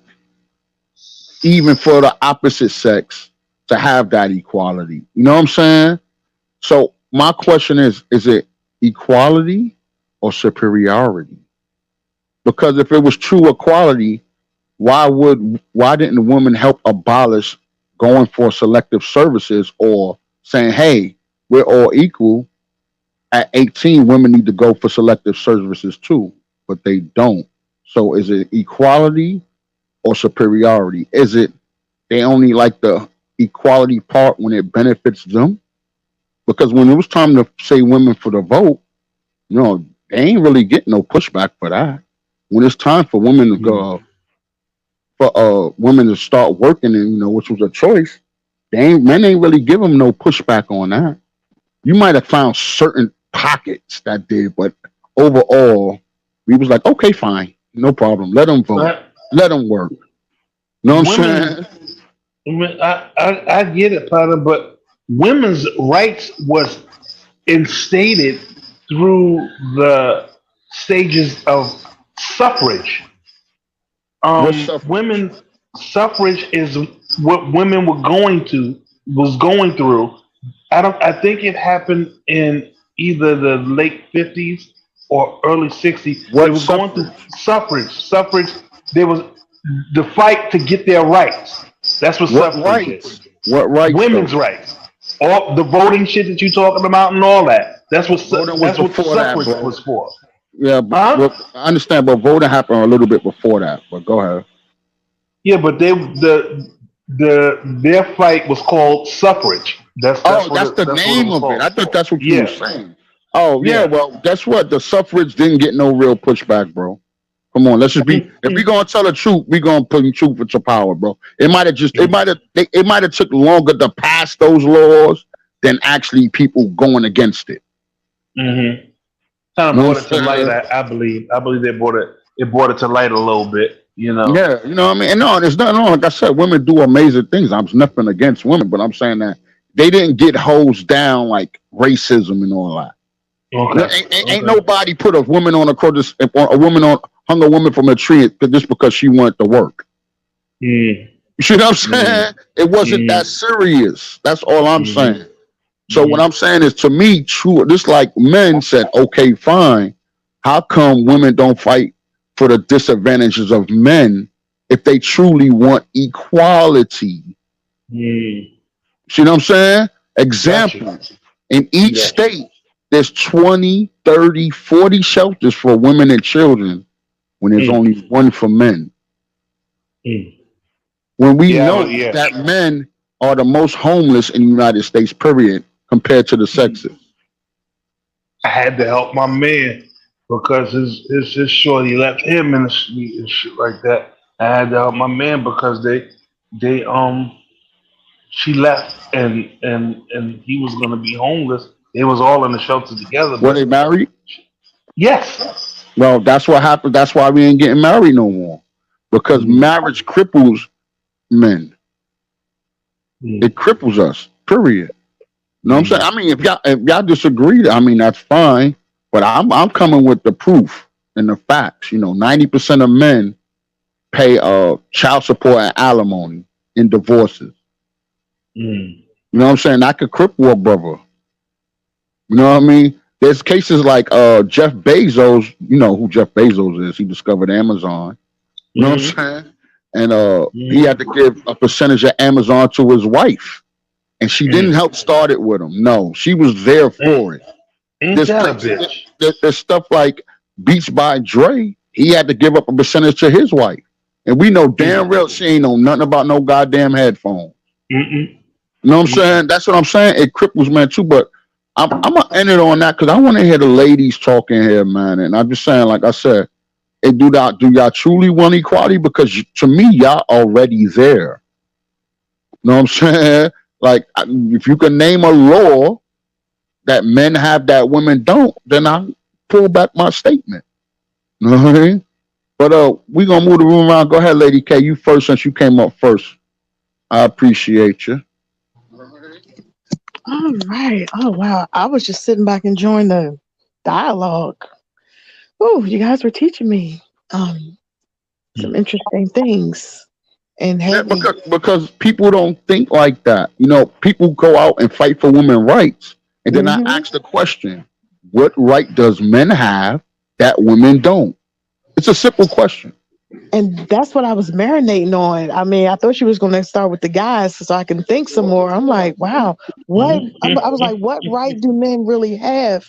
even for the opposite sex to have that equality. You know what I'm saying? So my question is it equality or superiority? Because if it was true equality, why didn't the women help abolish going for selective services, or saying, hey, we're all equal? At 18, women need to go for selective services too, but they don't. So is it equality or superiority? Is it they only like the equality part when it benefits them? Because when it was time to say women for the vote, they ain't really getting no pushback for that. When it's time for women to go, for women to start working, and which was a choice, men ain't really give them no pushback on that. You might have found certain pockets that did, but overall, we was like, okay, fine, no problem. Let them vote. Let them work. You know what I'm saying? I get it, Potter, but women's rights was instated through the stages of suffrage. Women's suffrage is what women was going through. I think it happened in either the late 50s or early 60s. They was going through suffrage. There was the fight to get their rights. That's what suffrage is. What rights? Women's rights. All the voting shit that you talking about and all that. That's what suffrage was for. Yeah, but I understand, but voting happened a little bit before that. But go ahead. Yeah, but their fight was called suffrage. That's the name of it. I thought that's what you were saying. Oh yeah, well, guess what? The suffrage didn't get no real pushback, bro. Come on, let's just be. If we gonna tell the truth, we gonna put truth into power, bro. It might have took longer to pass those laws than actually people going against it. Mm-hmm. Kind of brought it to light. I believe they brought it to light a little bit. Yeah, you know what I mean? And no, there's nothing wrong. Like I said, women do amazing things. I'm nothing against women, but I'm saying that they didn't get hosed down like racism and all that. Okay. Ain't nobody put a woman on hung a woman from a tree just because she wanted to work. You see what I'm saying? It wasn't that serious. That's all I'm saying. So what I'm saying is, to me, true. Just like men said, okay, fine. How come women don't fight for the disadvantages of men if they truly want equality? See what I'm saying? Example, in each state, there's 20, 30, 40 shelters for women and children when there's Mm, only one for men. mm. When we Yeah, know yeah. that men are the most homeless in the United States, period, compared to the sexes. I had to help my man because his shorty left him in the street and shit like that. I had to help my man because they she left and he was gonna be homeless. They was all in the shelter together, Were they but married? yes. Well, that's what happened. That's why we ain't getting married no more. Because Mm, marriage cripples men. mm, It cripples us, period. You know what I'm saying? mm, I mean, if y'all disagree, I mean that's fine. But I'm coming with the proof and the facts. 90% of men pay child support and alimony in divorces. mm, You know what I'm saying? That could cripple a brother. You know what I mean? There's cases like Jeff Bezos. You know who Jeff Bezos is? He discovered Amazon. You know what mm, I'm saying? And he mm, had to give a percentage of Amazon to his wife, and she didn't mm. help start it with him. No, she was there for it. Ain't There's that a places, bitch? there's stuff like Beats by Dre. He had to give up a percentage to his wife, and we know Mm, damn real she ain't know nothing about no goddamn headphones. mm, You know what I'm mm, saying? That's what I'm saying. It cripples men too, but I'm gonna end it on that because I want to hear the ladies talking here, man. And I'm just saying, like I said, do y'all truly want equality? Because to me, y'all already there. You know what I'm saying? Like, if you can name a law that men have that women don't, then I pull back my statement. You know what I mean? But we gonna move the room around. Go ahead, Lady K. You first since you came up first. I appreciate you. All right. Oh wow. I was just sitting back enjoying the dialogue. Oh, you guys were teaching me some interesting things and Yeah, had me. because people don't think like that. People go out and fight for women's rights, and then I Hmm. ask the question: what right does men have that women don't? It's a simple question. And that's what I was marinating on. I mean, I thought she was going to start with the guys so I can think some more. I'm like, wow, what? I was like, what right do men really have?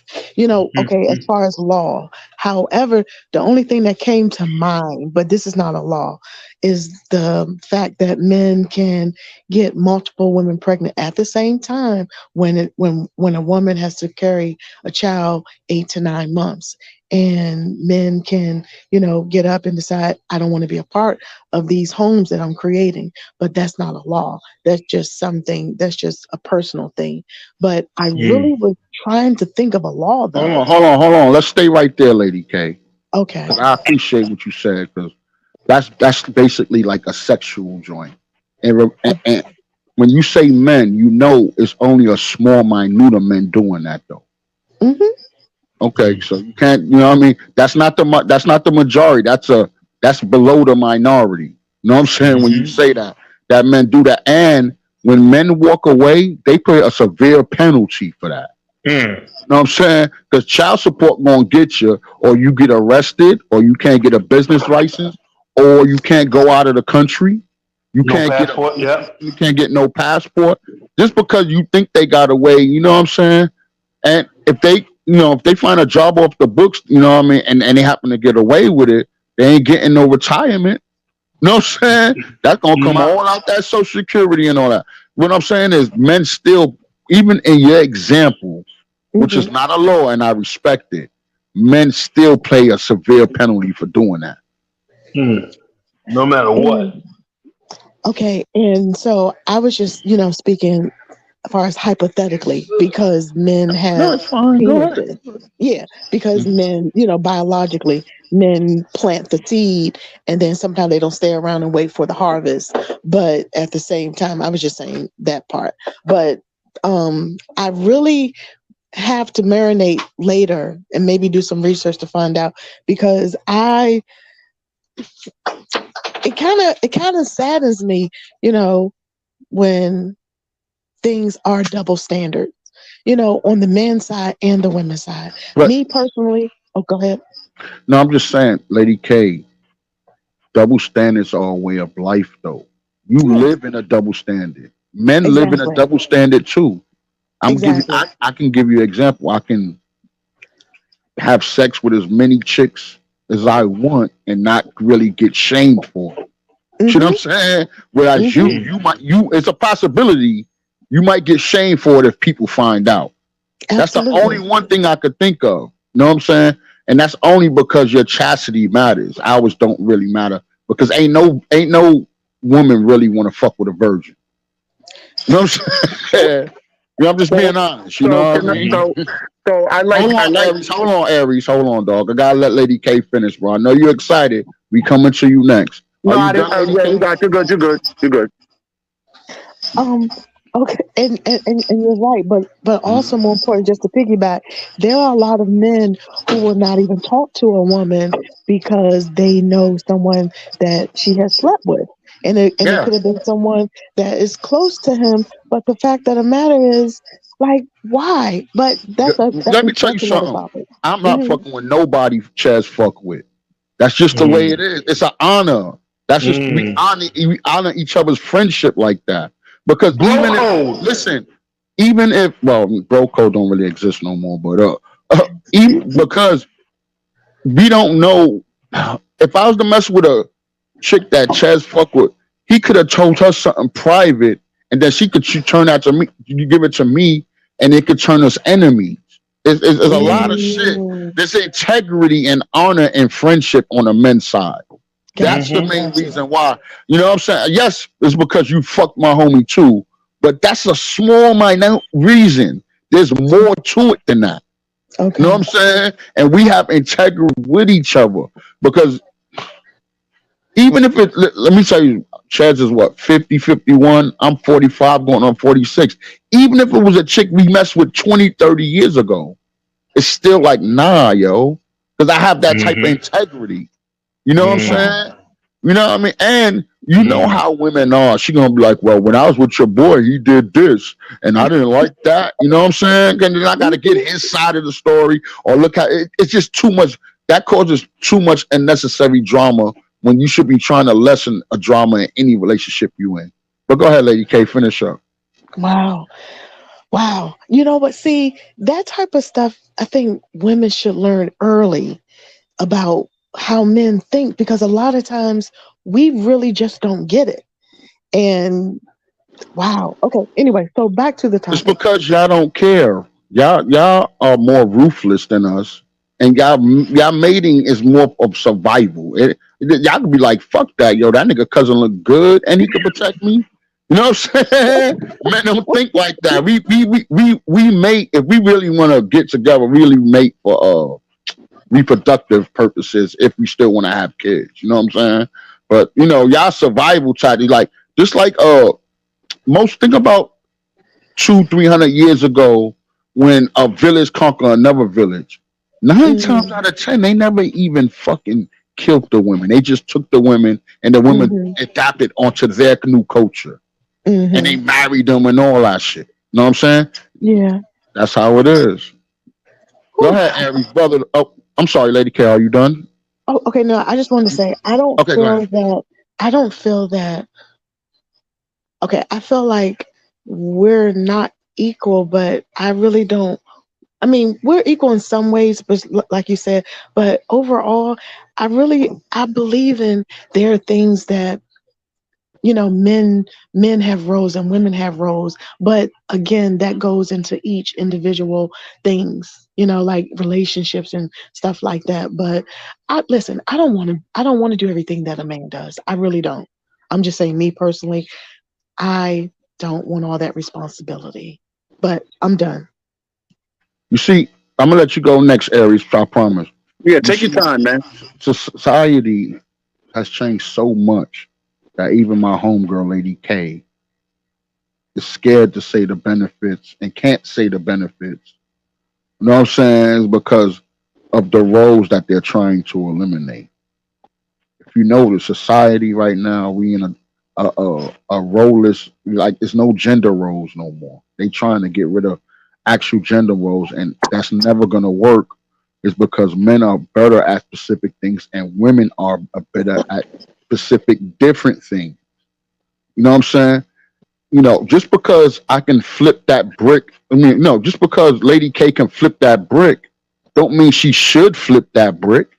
Okay, as far as law. However, the only thing that came to mind, but this is not a law, is the fact that men can get multiple women pregnant at the same time when a woman has to carry a child 8 to 9 months, and men can get up and decide, I don't want to be a part of these homes that I'm creating. But that's not a law. That's just something, that's just a personal thing. But I mm, really was trying to think of a law Hold though. on, hold on, hold on. Let's stay right there, Lady K. Okay. 'Cause I appreciate what you said because that's basically like a sexual joint. And when you say men, it's only a small minute of men doing that though. Mm-hmm. Okay, so you can't, what I mean? That's not the majority. That's below the minority. You know what I'm saying? When you mm, say that men do that, and when men walk away, they pay a severe penalty for that. mm. You know what I'm saying? Because child support gonna get you, or you get arrested, or you can't get a business license, or you can't go out of the country. You No can't get a, passport. Yeah. you can't get no passport just because you think they got away. You know what I'm saying? And if they find a job off the books, you know what I mean, and they happen to get away with it, they ain't getting no retirement. You know what I'm saying? That's gonna come My, all out that social security and all that. What I'm saying is men still, even in your example, which is Mm-hmm. not a law and I respect it, men still pay a severe penalty for doing that. mm. No matter what. And okay, and so I was just speaking as far as hypothetically, because men No, have it's fine. Go ahead. penises. Yeah, because Mhm. men, biologically, men plant the seed and then sometimes they don't stay around and wait for the harvest. But at the same time, I was just saying that part. But I really have to marinate later and maybe do some research to find out, because it kind of saddens me, when things are double standards, on the men's side and the women's side. But Me personally, oh, go ahead. no, I'm just saying, Lady K, double standards are a way of life, though. You Yeah, live in a double standard. Men live in a exactly. double standard too. Exactly. I can give you an example. I can have sex with as many chicks as I want and not really get shamed for it. You know what Mm-hmm. I'm saying? Whereas Mm-hmm. it's a possibility you might get shamed for it if people find out. That's the only Absolutely. one thing I could think of. You know what I'm saying? And that's only because your chastity matters. Ours don't really matter because ain't no woman really want to fuck with a virgin. You know what I'm saying? You know, I'm just So, being honest. You so know what I can I, mean? so I Hold like, on, Aries. Hold on, Aries. Hold on, dog. I gotta let Lady K finish, bro. I know you're excited. We coming to you next. no, Are you I didn't, done, Lady yeah, you K? got, you're good. Um, okay, and you're right, but also Mhm. more important, just to piggyback, there are a lot of men who will not even talk to a woman because they know someone that she has slept with. And it Yeah. could have been someone that is close to him, but the fact of the matter is, like, why? But that's a that's Let me tell you that's another something. topic. I'm not Hmm. fucking with nobody Chaz fuck with. That's just the way it is. It's an honor. That's just we honor each other's friendship like that. Because Bro code. even if bro code don't really exist no more, but even because we don't know if I was to mess with a chick that Chaz fuck with, he could have told her something private, and then she turn out to me. You give it to me, and it could turn us enemies. It's a lot of shit. Mm, There's integrity and honor and friendship on the men's side. That's the gotcha, main gotcha. reason why. You know what I'm saying? Yes, it's because you fucked my homie too, but that's a small, minute reason. There's more to it than that. You know what Okay. I'm saying? And we have integrity with each other because even if let me tell you, Chaz is what, 50, 51. I'm 45 going on 46. Even if it was a chick we messed with 20, 30 years ago, it's still like, nah, yo. Because I have that type of integrity. You know what I'm Wow. saying? You know what I mean? And you know how women are. She gonna be like, well, when I was with your boy, he did this, and I didn't like that. You know what I'm saying? And then I gotta get his side of the story, or look how it's just too much. That causes too much unnecessary drama when you should be trying to lessen a drama in any relationship you in. But go ahead, Lady K, finish up. Wow. Wow. You know what? See, that type of stuff, I think women should learn early about how men think because a lot of times we really just don't get it. And wow. Okay. Anyway, so back to the It's topic. because y'all don't care. Y'all are more ruthless than us, and y'all mating is more of survival. Y'all could be like, fuck that, yo. That nigga cousin look good, and he could protect me. You know what I'm saying? Men don't think like that. We mate if we really want to get together. Really mate for reproductive purposes if we still want to have kids. You know what I'm saying? But you know, y'all survival tactics like just like most think about 200-300 years ago when a village conquered another village. Nine times Mm-hmm. out of 10, they never even fucking killed the women. They just took the women and the women Mm-hmm. adapted onto their new culture and they Mm-hmm. married them and all that shit. You know what I'm saying? Yeah. That's how it is. Go Whew. ahead, Aries, brother. Oh, I'm sorry, Lady K. Are you done? Oh, okay. No, I just wanted to say Okay, go ahead. I don't feel that okay, I feel like we're not equal, but I really don't. I mean, we're equal in some ways, but like you said, but overall, I believe in there are things that men have roles and women have roles, but again, that goes into each individual things, like relationships and stuff like that. But listen, I don't want to do everything that a man does. I really don't. I'm just saying, me personally, I don't want all that responsibility. But I'm done. You see, I'm gonna let you go next, Aries. I promise. Yeah, You take your see, time, man. society has changed so much that even my homegirl, Lady K, is scared to say the benefits and can't say the benefits. You know what I'm saying? It's because of the roles that they're trying to eliminate. If you notice, society right now, we in a roleless, like there's no gender roles no more. They trying to get rid of actual gender roles, and that's never gonna work. Is because men are better at specific things and women are better at specific different things. You know what I'm saying? Just because I can flip that brick, I mean, no, just because Lady K can flip that brick, don't mean she should flip that brick.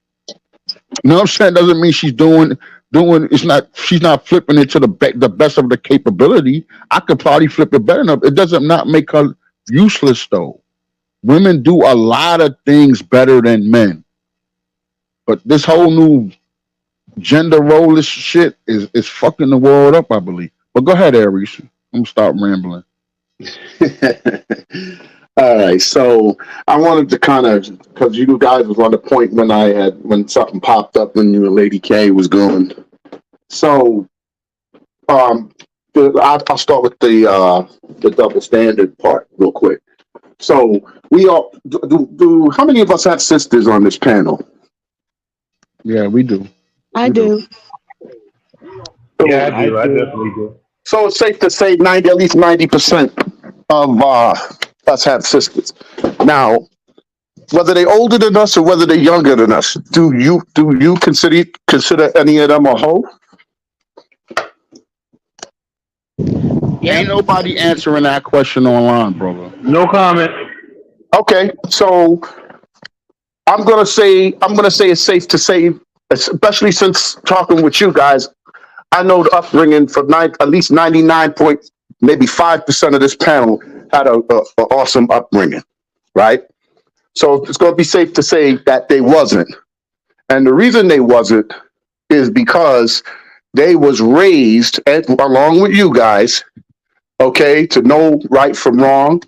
You know what I'm saying? Doesn't mean she's doing it's not she's not flipping it to the best of the capability. I could probably flip it better enough. It doesn't not make her useless though. Women do a lot of things better than men. But this whole new gender role shit is fucking the world up, I believe. But go ahead, Aries. I'm gonna stop rambling. All right, so I wanted to kind of, because you guys was on the point when something popped up when you and Lady K was going. So, I'll start with the double standard part real quick. So we all do. How many of us have sisters on this panel? Yeah, we do. I do. Yeah, I do. I definitely do. So it's safe to say at least 90% of us have sisters. Now, whether they're older than us or whether they're younger than us, do you consider any of them a hoe? Ain't nobody answering that question online, brother. No comment. Okay, so I'm gonna say it's safe to say, especially since talking with you guys, I know the upbringing for at least 99.5% of this panel had a awesome upbringing, right? So it's going to be safe to say that they wasn't, and the reason they wasn't is because they was raised along with you guys, okay, to know right from wrong,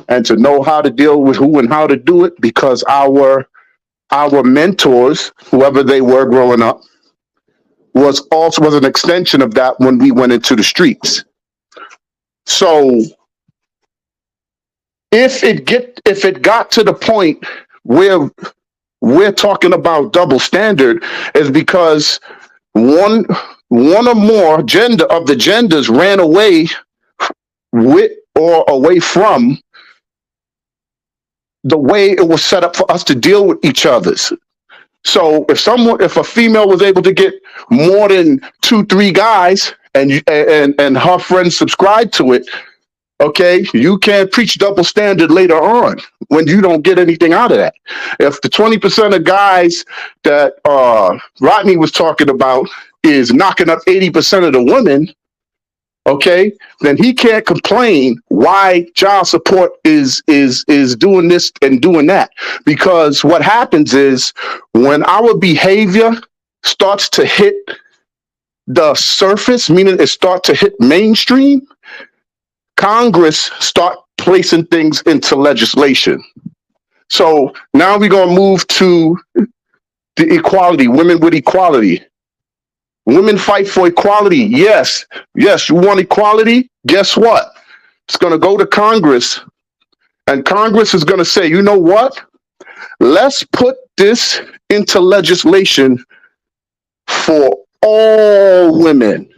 and to know how to deal with who and how to do it, because our mentors, whoever they were growing up, was an extension of that when we went into the streets. So if it got to the point where we're talking about double standard, is because one or more genders ran away with or away from the way it was set up for us to deal with each other's. So if a female was able to get more than 2-3 guys and her friends subscribe to it, okay, you can't preach double standard later on when you don't get anything out of that. If the 20% of guys that Rodney was talking about is knocking up 80% of the women, okay, then he can't complain why child support is doing this and doing that. Because what happens is when our behavior starts to hit the surface, meaning it starts to hit mainstream, Congress start placing things into legislation. So now we're going to move to the equality, women with equality. Women fight for equality. Yes, you want equality? Guess what? It's going to go to Congress, and Congress is going to say, you know what? Let's put this into legislation for all women.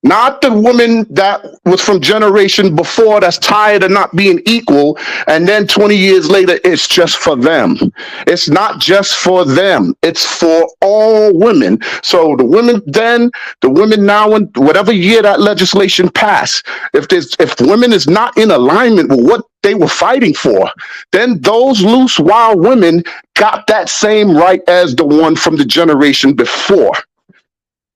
Not the woman that was from generation before that's tired of not being equal, and then 20 years later, it's just for them. It's not just for them. It's for all women. So the women now, and whatever year that legislation passed, if women is not in alignment with what they were fighting for, then those loose, wild women got that same right as the one from the generation before.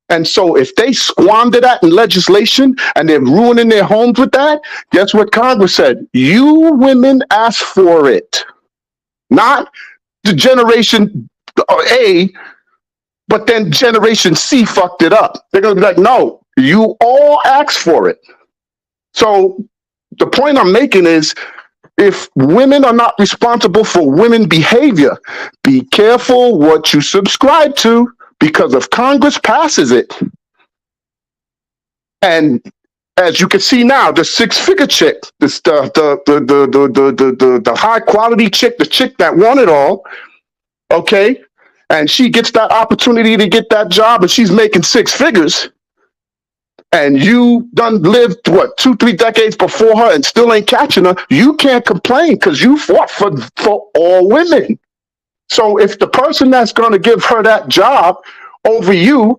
And so if they squander that in legislation and they're ruining their homes with that, guess what Congress said? You women asked for it. Not the generation A, but then generation C fucked it up. They're going to be like, no, you all asked for it. So the point I'm making is, if women are not responsible for women behavior, be careful what you subscribe to. Because if Congress passes it, and as you can see now, the 6-figure chick, the high quality chick, the chick that won it all, okay, and she gets that opportunity to get that job, and she's making 6 figures, and you done lived 2-3 decades before her and still ain't catching her, you can't complain because you fought for all women. So if the person that's going to give her that job over you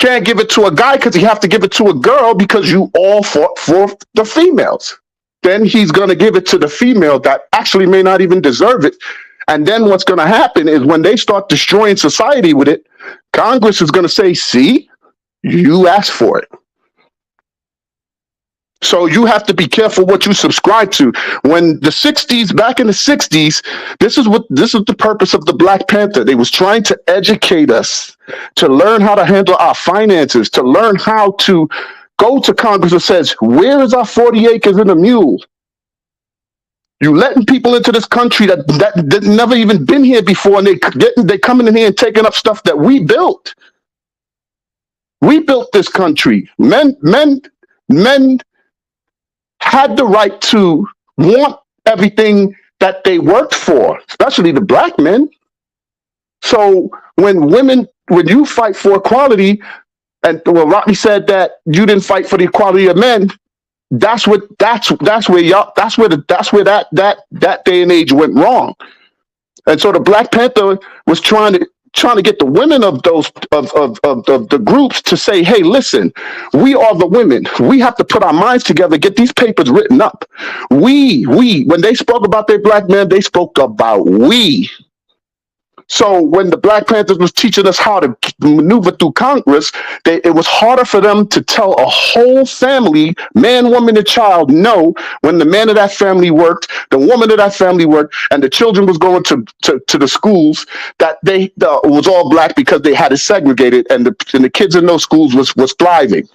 can't give it to a guy because he have to give it to a girl because you all fought for the females, then he's going to give it to the female that actually may not even deserve it. And then what's going to happen is when they start destroying society with it, Congress is going to say, see, you asked for it. So you have to be careful what you subscribe to. When back in the 60s, this is the purpose of the Black Panther. They was trying to educate us to learn how to handle our finances, to learn how to go to Congress and says, where is our 40 acres and a mule? You letting people into this country that never even been here before, and they coming in here and taking up stuff that we built. We built this country. Men had the right to want everything that they worked for, especially the black men. So when you fight for equality, and Rodney said that you didn't fight for the equality of men, that's where that day and age went wrong. And so the Black Panther was trying to get the women of those of the groups to say, hey, listen, we are the women. We have to put our minds together, get these papers written up. When they spoke about their black men, they spoke about we. So when the Black Panthers was teaching us how to maneuver through Congress, it was harder for them to tell a whole family, man, woman, and child, no, when the man of that family worked, the woman of that family worked, and the children was going to the schools, that they was all black because they had it segregated, and the kids in those schools was thriving.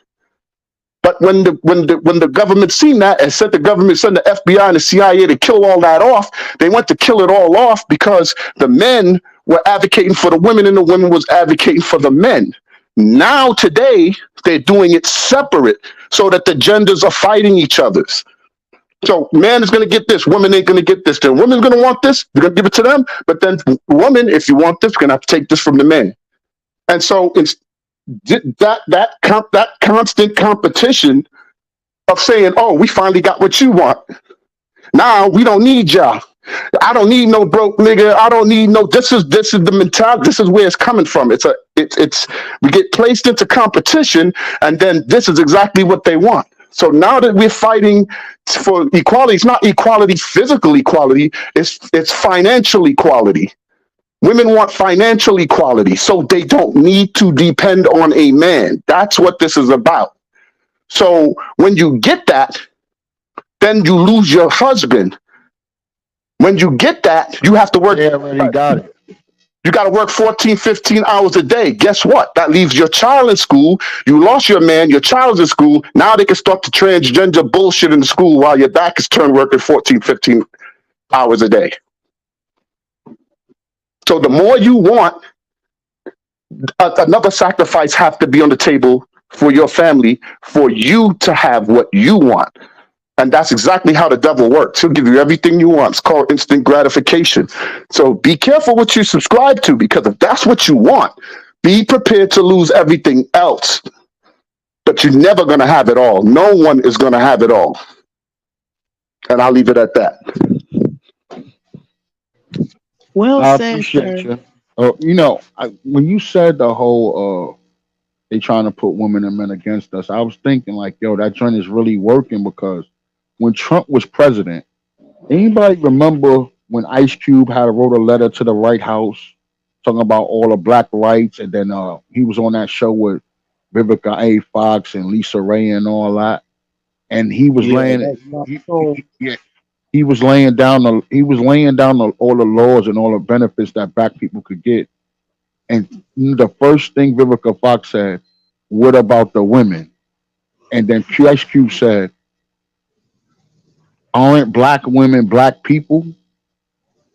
But when the government seen that and sent the FBI and the CIA to kill all that off, they went to kill it all off because the men were advocating for the women and the women was advocating for the men. Now today they're doing it separate so that the genders are fighting each other's. So man is going to get this, woman ain't going to get this. Then woman's going to want this, they're going to give it to them. But then woman, if you want this, you're going to have to take this from the men. And so it's that constant competition of saying, oh, we finally got what you want. Now we don't need y'all. I don't need no broke nigga. I don't need no. This is the mentality. This is where it's coming from. It's we get placed into competition, and then this is exactly what they want. So now that we're fighting for equality, it's not equality, physical equality. It's financial equality. Women want financial equality, so they don't need to depend on a man. That's what this is about. So when you get that, then you lose your husband. When you get that, you have to work. They already got it. You got to work 14, 15 hours a day. Guess what? That leaves your child in school. You lost your man. Your child's in school. Now they can start the transgender bullshit in the school while your back is turned working 14, 15 hours a day. So the more you want, another sacrifice have to be on the table for your family, for you to have what you want. And that's exactly how the devil works. He'll give you everything you want. It's called instant gratification. So be careful what you subscribe to, because if that's what you want, be prepared to lose everything else. But you're never going to have it all. No one is going to have it all. And I'll leave it at that. Well I said, appreciate sir. you. When you said the whole they trying to put women and men against us, I was thinking like, yo, that joint is really working, because when Trump was president, anybody remember when Ice Cube wrote a letter to the White House talking about all the black rights, and then he was on that show with Vivica A. Fox and Lisa Ray and all that, and he was he was laying down all the laws and all the benefits that black people could get. And the first thing Vivica Fox said, what about the women? And then Ice Cube said, aren't black women black people?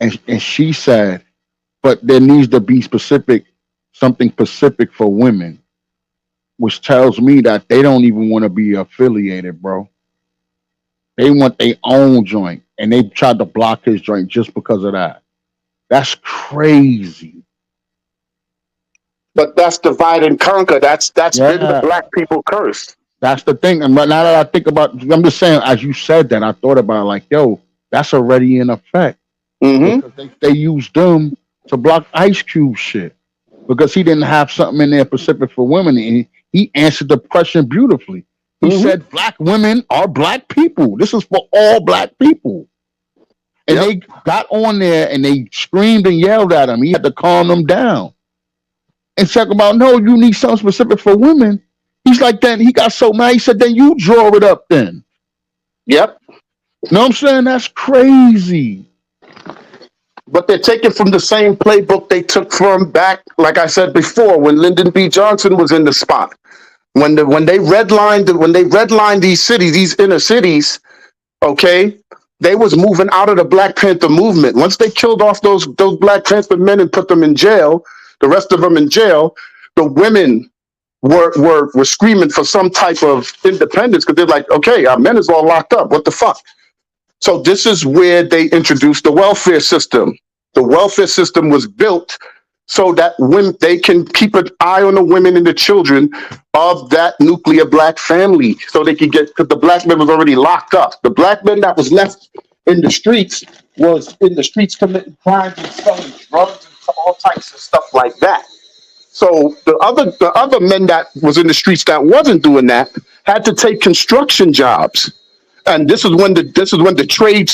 And she said, but there needs to be something specific for women, which tells me that they don't even want to be affiliated, bro. They want their own joint, and they tried to block his joint just because of that. That's crazy. But that's divide and conquer. That's been the black people curse. That's the thing. And now that I think about, I'm just saying, as you said that, I thought about it like, yo, that's already in effect. Mm-hmm. Because they used them to block Ice Cube shit, because he didn't have something in there specific for women. And he answered the question beautifully. He said black women are black people. This is for all black people. And Yep. they got on there and they screamed and yelled at him. He had to calm them down and talk about, no, you need something specific for women. He's like, then he got so mad. He said, then you draw it up then. Yep. You know what I'm saying? That's crazy. But they're taking from the same playbook they took from back, like I said before, when Lyndon B. Johnson was in the spot. When they redlined these cities, these inner cities, okay, they was moving out of the Black Panther movement. Once they killed off those Black Panther men and put them in jail, the rest of them in jail, the women were screaming for some type of independence because they're like, okay, our men is all locked up. What the fuck? So this is where they introduced the welfare system. The welfare system was built so that when they can keep an eye on the women and the children of that nuclear black family, so they could get, because the black men was already locked up. The black men that was left in the streets was in the streets committing crimes and selling drugs and all types of stuff like that. So the other men that was in the streets that wasn't doing that had to take construction jobs. And this is when the trade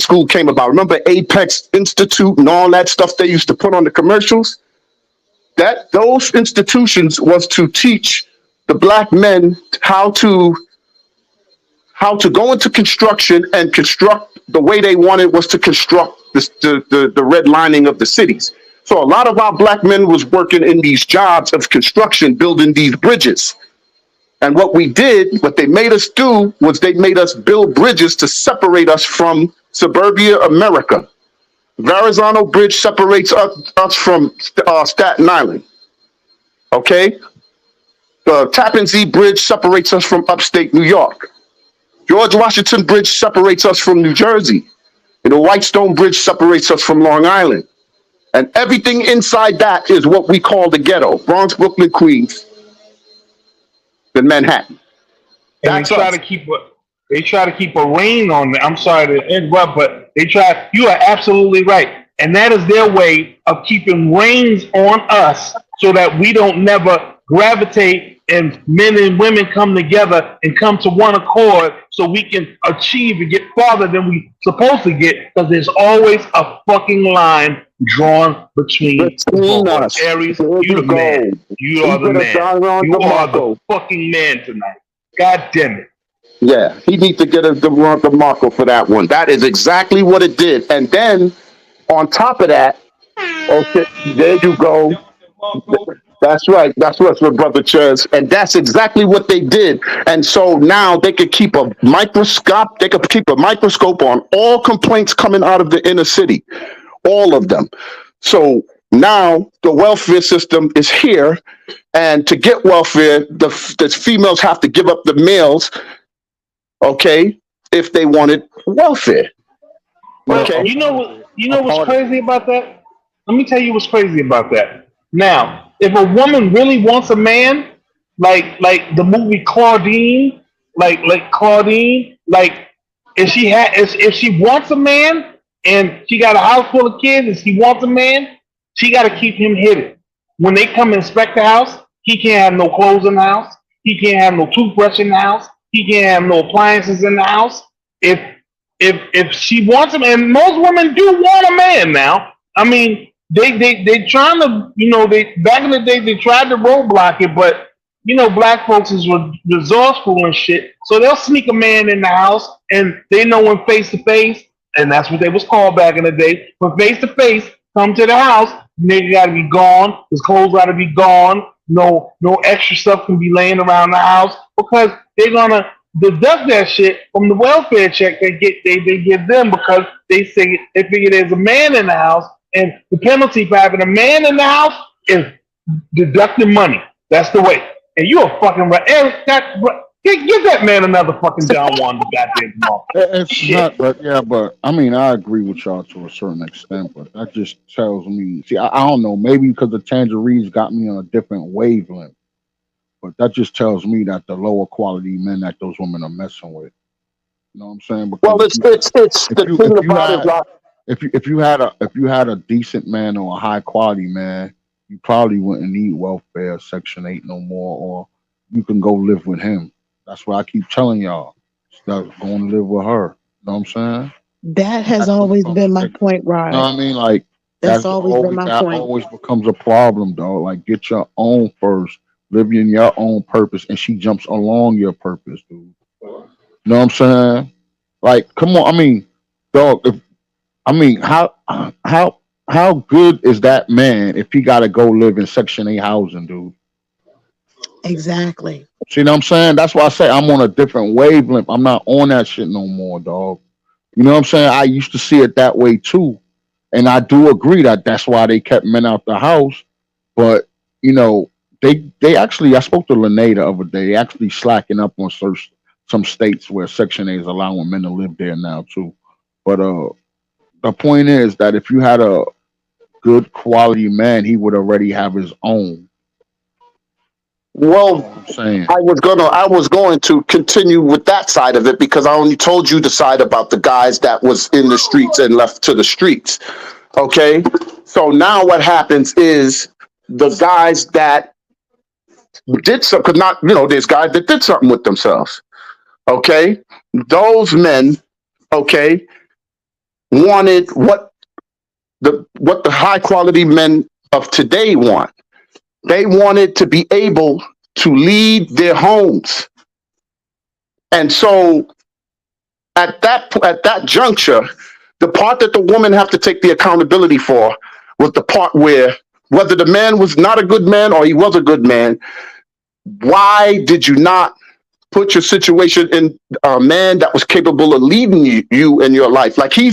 school came about. Remember Apex Institute and all that stuff they used to put on the commercials? That those institutions was to teach the black men how to go into construction and construct the way they wanted was to construct the redlining of the cities. So a lot of our black men was working in these jobs of construction, building these bridges. And what they made us do was they made us build bridges to separate us from suburbia America. Verrazano Bridge separates us from Staten Island. Okay? The Tappan Zee Bridge separates us from upstate New York. George Washington Bridge separates us from New Jersey. And the Whitestone Bridge separates us from Long Island. And everything inside that is what we call the ghetto. Bronx, Brooklyn, Queens, and Manhattan. And That's they try us. to keep a rein on it. I'm sorry to interrupt, but you are absolutely right. And that is their way of keeping reins on us so that we don't never gravitate and men and women come together and come to one accord so we can achieve and get farther than we supposed to get, because there's always a fucking line drawn between us. Aries, There you the go. man. You are the man. You are the fucking man tonight. God damn it. Yeah, he needs to get the Marco for that one. That is exactly what it did. And then on top of that, okay, there you go. That's right. That's what's with Brother Chaz. And that's exactly what they did. And so now they could keep a microscope. They could keep a microscope on all complaints coming out of the inner city, all of them. So now the welfare system is here. And to get welfare, the females have to give up the males, okay, if they wanted welfare. Okay. You know what's crazy about that? Let me tell you what's crazy about that. Now, if a woman really wants a man, like the movie Claudine, like if she wants a man and she got a house full of kids and she wants a man, she got to keep him hidden. When they come inspect the house, he can't have no clothes in the house. He can't have no toothbrush in the house. He can't have no appliances in the house. If she wants him, and most women do want a man now. I mean, they trying to, they back in the day they tried to roadblock it, but black folks is resourceful and shit, so they'll sneak a man in the house, and they know when face to face, and that's what they was called back in the day. When face to face come to the house, nigga got to be gone. His clothes got to be gone. No extra stuff can be laying around the house, because they're gonna deduct that shit from the welfare check they give them, because they figure there's a man in the house, and the penalty for having a man in the house is deducting money. That's the way. And you are fucking right. Eric, give that man another fucking John Juan the goddamn ball. It's not, but I mean, I agree with y'all to a certain extent, but that just tells me, see, I don't know, maybe because the tangerines got me on a different wavelength, but that just tells me that the lower quality men that those women are messing with. You know what I'm saying? Because Well, it's the thing about it, like, if you had a decent man or a high quality man, you probably wouldn't need welfare, Section 8 no more, or you can go live with him. That's why I keep telling y'all, start going to live with her. You know what I'm saying? That has That's what always becomes been my tricky. point, You know Rod. what I mean? Like That's always been my that point. always becomes a problem, dog. Like get your own first, live in your own purpose, and she jumps along your purpose, dude. You know what I'm saying? Like, come on. I mean, dog. If I mean, how good is that man if he got to go live in Section 8 housing, dude? Exactly. See what I'm saying? That's why I say I'm on a different wavelength. I'm not on that shit no more, dog. You know what I'm saying? I used to see it that way too. And I do agree that that's why they kept men out the house. But, you know, they actually, I spoke to Lene the other day, they actually slacking up on some states where Section 8 is allowing men to live there now too. But the point is that if you had a good quality man, he would already have his own. You know what Well, I'm saying? I was going to continue with that side of it because I only told you the side about the guys that was in the streets and left to the streets. Okay. So now what happens is the guys that did something, because not, there's guys that did something with themselves. Okay. Those men, okay, wanted what the high quality men of today want. They wanted to be able to lead their homes. And so at that juncture, the part that the woman have to take the accountability for was the part where whether the man was not a good man or he was a good man, why did you not put your situation in a man that was capable of leading you in your life like he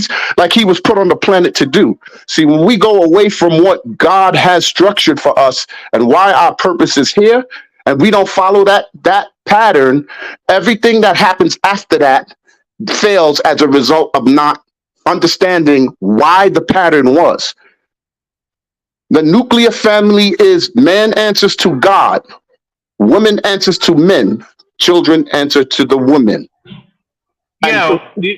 was put on the planet to do? See, when we go away from what God has structured for us and why our purpose is here, and we don't follow that pattern, everything that happens after that fails as a result of not understanding why the pattern was. The nuclear family is man answers to God, woman answers to men, children answer to the women. Yeah, go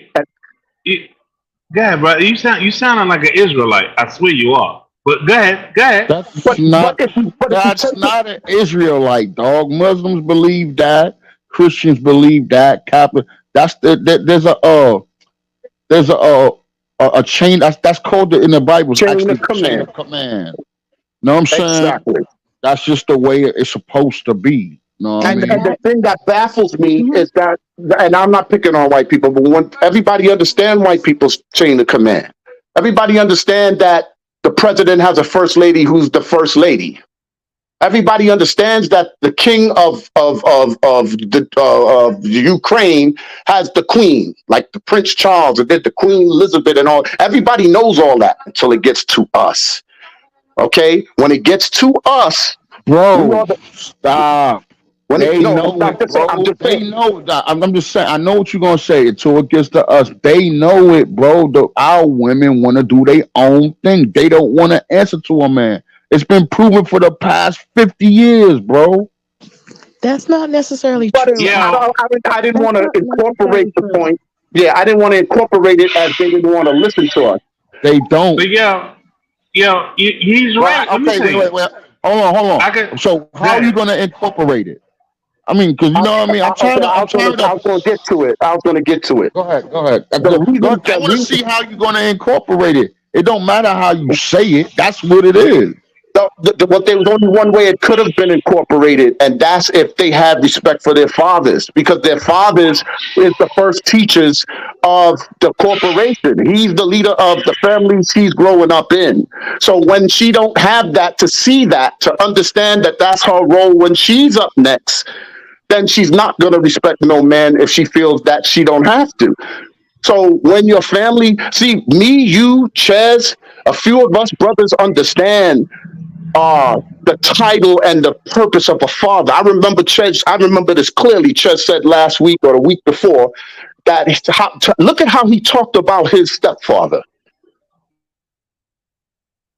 ahead, bro. You sounding like an Israelite. I swear you are. But go ahead, go ahead. That's not an Israelite, dog. Muslims believe that. Christians believe that. Catholic. There's a chain that's called in the Bible. It's Chain actually of command. chain of command. Know what I'm saying? Exactly. That's just the way it's supposed to be. Know what I And mean? the thing that baffles me is that, and I'm not picking on white people, but when everybody understand white people's chain of command, everybody understand that the president has a first lady who's the first lady. Everybody understands that the king of Ukraine has the queen, like the Prince Charles, and then the Queen Elizabeth, and all. Everybody knows all that until it gets to us. Okay, when it gets to us, bro, stop. They know it, bro. They know that. I'm just saying. I know what you're gonna say. Until it gets to us, they know it, bro. Our women want to do their own thing. They don't want to answer to a man. It's been proven for the past 50 years, bro. That's not necessarily true. Yeah, I didn't want to incorporate the point. Yeah, I didn't want to incorporate it as they didn't want to listen to us. They don't. But he's right. Okay, wait. Hold on. So how are you gonna incorporate it? I mean, because you know what I mean. I was going to get to it. I was going to get to it. Go ahead. I want to see how you're going to incorporate it. It don't matter how you say it. That's what it is. What there was only one way it could have been incorporated, and that's if they had respect for their fathers, because their fathers is the first teachers of the corporation. He's the leader of the families he's growing up in. So when she don't have that, to see that, to understand that that's her role when she's up next, then she's not going to respect no man if she feels that she don't have to. So when your family, see me, you, Ches, a few of us brothers understand the title and the purpose of a father. I remember this clearly. Ches said last week or the week before that look at how he talked about his stepfather.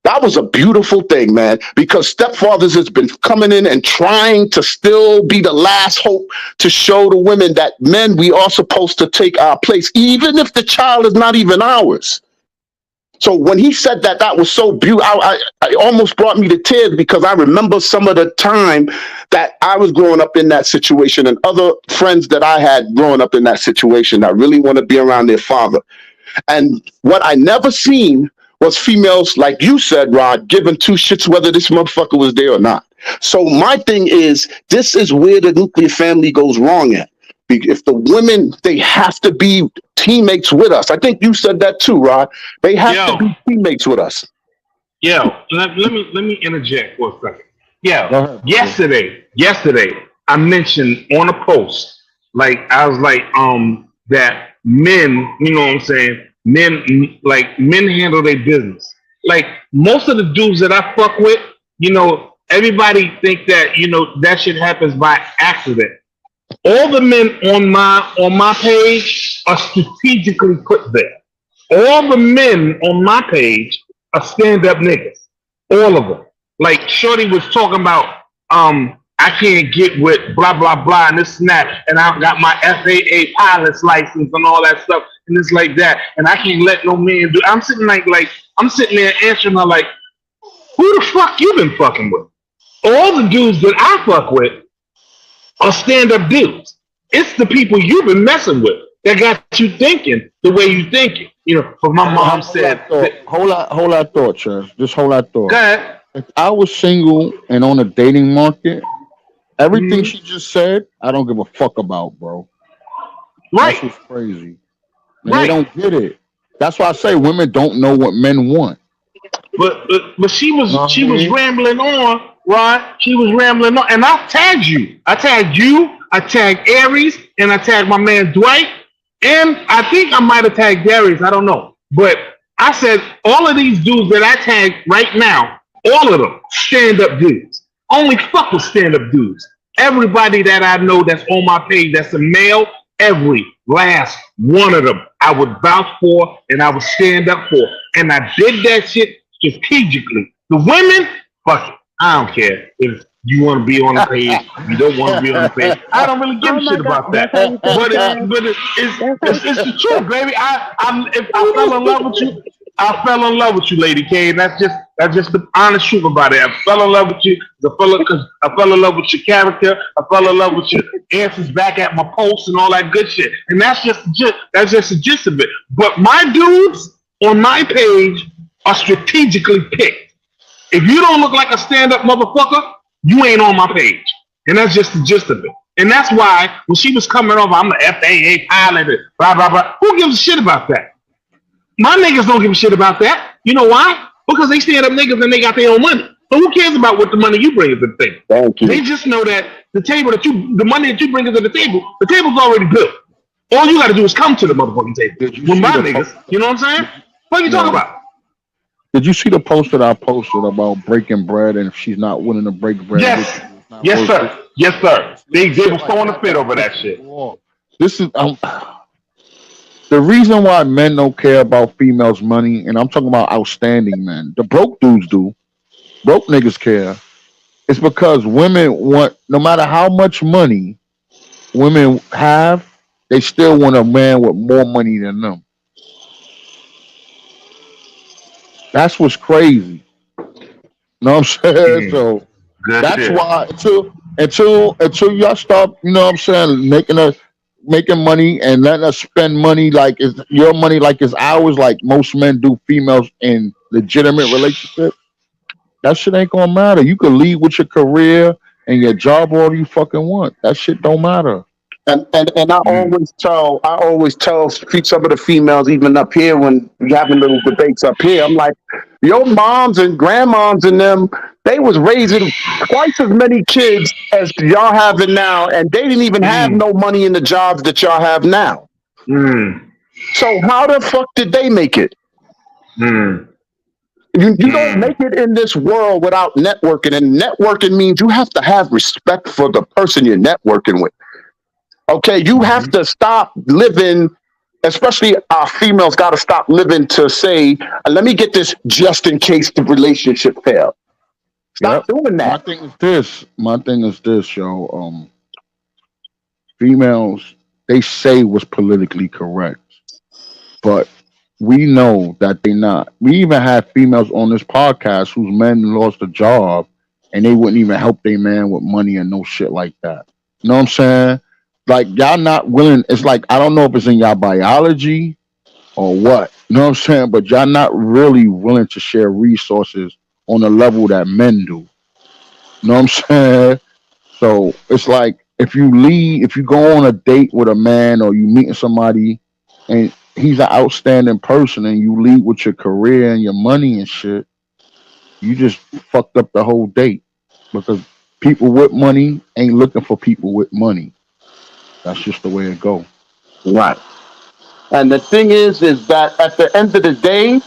That was a beautiful thing, man, because stepfathers has been coming in and trying to still be the last hope to show the women that men, we are supposed to take our place, even if the child is not even ours. So when he said that, that was so beautiful. I almost brought me to tears because I remember some of the time that I was growing up in that situation and other friends that I had growing up in that situation that really want to be around their father. And what I never seen was females, like you said, Rod, giving two shits whether this motherfucker was there or not. So my thing is, this is where the nuclear family goes wrong at. If the women, they have to be teammates with us. I think you said that too, Rod. They have to be teammates with us. Let me interject for a second. Go ahead. Yesterday, I mentioned on a post, like I was like, that men, you know what I'm saying? Men handle their business. Like most of the dudes that I fuck with, you know, everybody think that, you know, that shit happens by accident. All the men on my page are strategically put there. All the men on my page are stand-up niggas. All of them. Like Shorty was talking about, I can't get with blah blah blah and this and that, and I've got my FAA pilot's license and all that stuff, and it's like that, and I can't let no man do. I'm sitting there answering her like, who the fuck you been fucking with? All the dudes that I fuck with are stand-up dudes. It's the people you've been messing with that got you thinking the way you thinking. You know, but my mom said, hold that thought, Chaz. Just hold that thought. go ahead. If I was single and on a dating market, everything she just said, I don't give a fuck about, bro. Right. That's what's crazy. And Right. they don't get it. That's why I say women don't know what men want. But she was rambling on, Rod. She was rambling on, and I tagged you. I tagged Aries, and I tagged my man Dwight, and I think I might have tagged Darius. I don't know, but I said all of these dudes that I tagged right now, all of them stand-up dudes. Only fuck with stand-up dudes. Everybody that I know that's on my page that's a male, every last one of them I would vouch for and I would stand up for, and I did that shit strategically. The women, fuck it. I don't care if you want to be on the page, you don't want to be on the page. I don't really give a shit about that. But it's the truth, baby. If I fell in love with you, I fell in love with you, Lady K, and that's just the honest truth about it. I fell in love with you because I fell in love with your character. I fell in love with your answers back at my posts and all that good shit. And that's just the gist of it. But my dudes on my page are strategically picked. If you don't look like a stand-up motherfucker, you ain't on my page. And that's just the gist of it. And that's why when she was coming over, I'm the FAA pilot, and blah, blah, blah. Who gives a shit about that? My niggas don't give a shit about that. You know why? Because they stand up niggas and they got their own money. So who cares about what the money you bring to the table? Thank you. They just know that the money that you bring to the table's already built. All you got to do is come to the motherfucking table. With my niggas, you know what I'm saying? What are you talking about? Did you see the post that I posted about breaking bread, and if she's not willing to break bread? Yes, sir. Yes, sir. They were throwing a fit over that shit. This is the reason why men don't care about females' money, and I'm talking about outstanding men. The broke dudes do. Broke niggas care. It's because women want, no matter how much money women have, they still want a man with more money than them. That's what's crazy. Know what I'm saying? So Good that's shit. why until y'all stop, you know what I'm saying, making money and letting us spend money like it's your money, like it's ours, like most men do females in legitimate relationships, that shit ain't gonna matter. You can lead with your career and your job all you fucking want. That shit don't matter. And I always tell some of the females, even up here when we having little debates up here, I'm like, your moms and grandmoms and them, they was raising twice as many kids as y'all having now, and they didn't even have no money in the jobs that y'all have now. So how the fuck did they make it? You don't make it in this world without networking, and networking means you have to have respect for the person you're networking with. Okay, you have to stop living, especially our females got to stop living to say, let me get this just in case the relationship fails. Stop doing that. My thing is this, yo. Females, they say what's politically correct, but we know that they're not. We even have females on this podcast whose men lost a job and they wouldn't even help their man with money and no shit like that. You know what I'm saying? Like, y'all not willing. It's like, I don't know if it's in y'all biology or what? You know what I'm saying? But y'all not really willing to share resources on the level that men do. You know what I'm saying? So it's like if you go on a date with a man or you meeting somebody and he's an outstanding person and you lead with your career and your money and shit, you just fucked up the whole date because people with money ain't looking for people with money. That's just the way it go. Right. And the thing is that at the end of the day,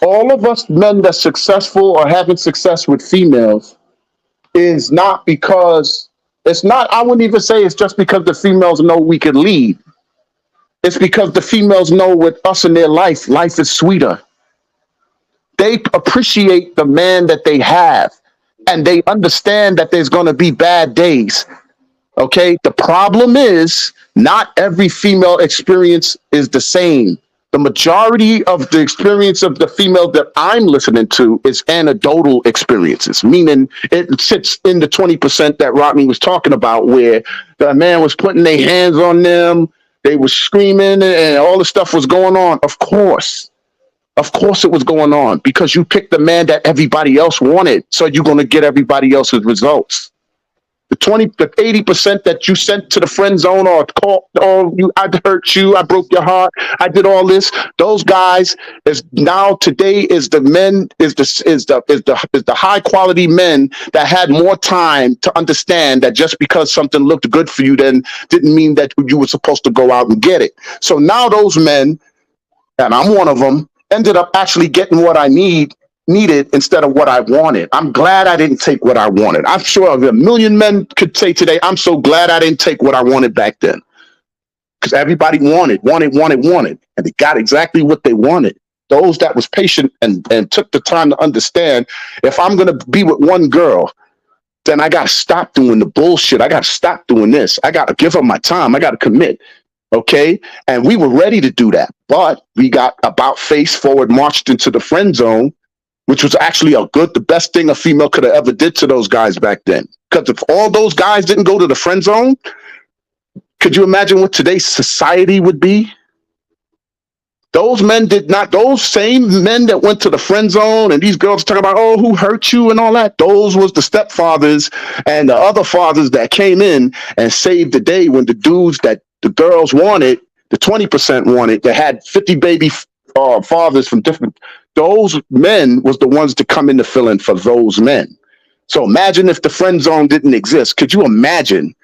all of us men that's successful or having success with females is not because it's not, I wouldn't even say it's just because the females know we can lead. It's because the females know with us in their life is sweeter. They appreciate the man that they have and they understand that there's going to be bad days. Okay. The problem is not every female experience is the same. The majority of the experience of the female that I'm listening to is anecdotal experiences, meaning it sits in the 20% that Rodney was talking about, where the man was putting their hands on them, they were screaming, and all the stuff was going on. Of course it was going on because you picked the man that everybody else wanted. So you're going to get everybody else's results. The 80% that you sent to the friend zone or called, oh, I hurt you, I broke your heart, I did all this. Those guys is now today is the men is the high quality men that had more time to understand that just because something looked good for you then didn't mean that you were supposed to go out and get it. So now those men, and I'm one of them, ended up actually getting what I needed instead of what I wanted. I'm glad I didn't take what I wanted. I'm sure a million men could say today, I'm so glad I didn't take what I wanted back then. Because everybody wanted, and they got exactly what they wanted. Those that was patient and took the time to understand, if I'm going to be with one girl, then I got to stop doing the bullshit. I got to stop doing this. I got to give her my time. I got to commit. Okay. And we were ready to do that, but we got about face forward, marched into the friend zone, which was actually the best thing a female could have ever did to those guys back then. Because if all those guys didn't go to the friend zone, could you imagine what today's society would be? Those men did not, those same men that went to the friend zone and these girls talking about, oh, who hurt you and all that. Those was the stepfathers and the other fathers that came in and saved the day when the dudes that the girls wanted, the 20% wanted, that had 50 baby fathers from different, those men was the ones to come in to fill in for those men. So imagine if the friend zone didn't exist. Could you imagine?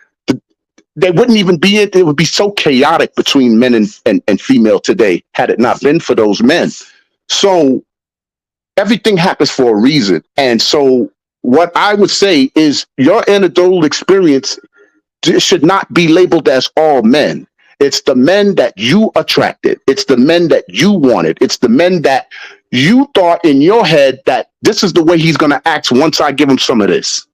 They wouldn't even be it. It would be so chaotic between men and female today had it not been for those men. So everything happens for a reason. And so what I would say is your anecdotal experience should not be labeled as all men. It's the men that you attracted. It's the men that you wanted. It's the men that you thought in your head that this is the way he's going to act once I give him some of this.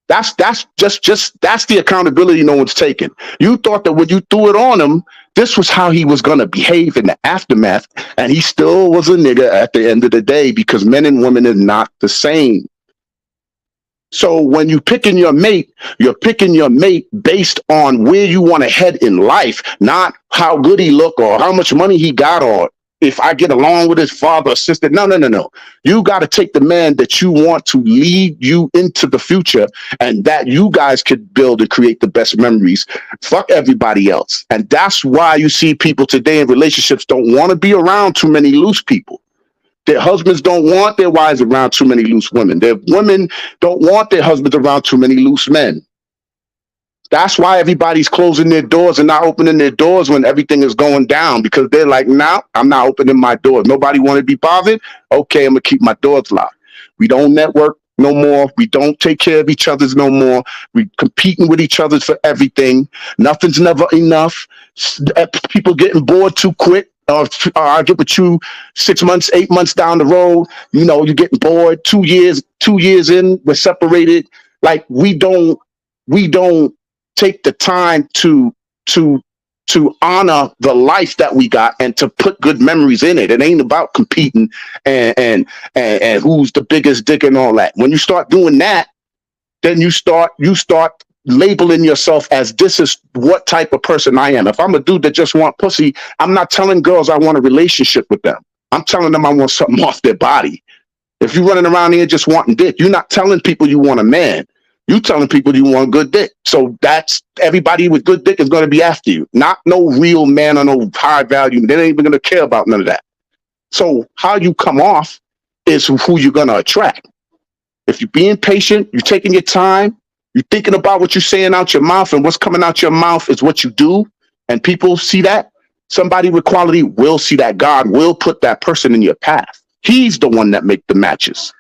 That's the accountability no one's taken. You thought that when you threw it on him, this was how he was going to behave in the aftermath. And he still was a nigga at the end of the day because men and women are not the same. So when you're picking your mate based on where you want to head in life, not how good he look or how much money he got or if I get along with his father or sister. No. You got to take the man that you want to lead you into the future and that you guys could build and create the best memories. Fuck everybody else. And that's why you see people today in relationships don't want to be around too many loose people. Their husbands don't want their wives around too many loose women. Their women don't want their husbands around too many loose men. That's why everybody's closing their doors and not opening their doors when everything is going down, because they're like, no, I'm not opening my doors. Nobody want to be bothered? Okay, I'm going to keep my doors locked. We don't network no more. We don't take care of each other's no more. We competing with each other for everything. Nothing's never enough. People getting bored too quick. I'll get with you 6 months, 8 months down the road. You know, you're getting bored. 2 years in, we're separated. Like we don't take the time to honor the life that we got and to put good memories in it. It ain't about competing and who's the biggest dick and all that. When you start doing that, then you start labeling yourself as this is what type of person I am. If I'm a dude that just want pussy, I'm not telling girls I want a relationship with them. I'm telling them I want something off their body. If you're running around here just wanting dick, you're not telling people you want a man. You telling people you want good dick. So that's everybody with good dick is going to be after you. Not no real man or no high value. They ain't even going to care about none of that. So how you come off is who you're going to attract. If you're being patient, you're taking your time, you're thinking about what you're saying out your mouth, and what's coming out your mouth is what you do, and people see that, somebody with quality will see that. God will put that person in your path. He's the one that make the matches.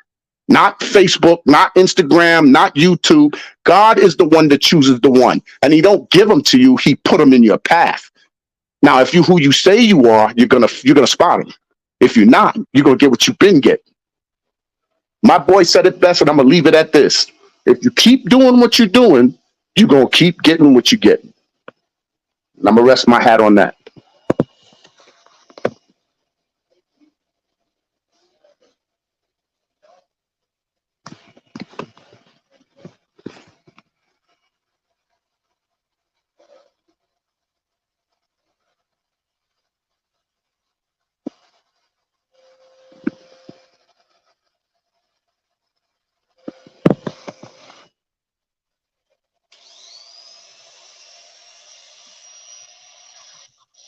Not Facebook, not Instagram, not YouTube. God is the one that chooses the one. And he don't give them to you, he put them in your path. Now, if you who you say you are, you're gonna spot them. If you're not, you're gonna get what you've been getting. My boy said it best, and I'm gonna leave it at this. If you keep doing what you're doing, you're gonna keep getting what you're getting. And I'm gonna rest my hat on that.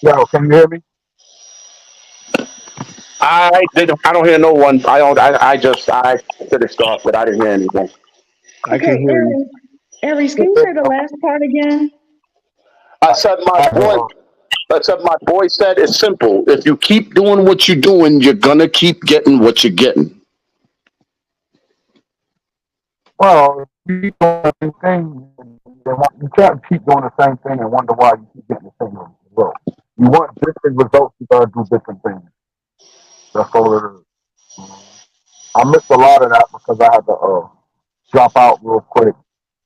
Yo, can you hear me? I don't hear no one. I did it start, but I didn't hear anything. I can Okay, hear you. Aries, can you say the last part again? I said my boy said it's simple. If you keep doing what you're doing, you're gonna keep getting what you're getting. Well, you keep doing the same thing. You can't keep doing the same thing and wonder why you keep getting the same result. You want different results, you gotta do different things. That's all it is. I missed a lot of that because I had to drop out real quick.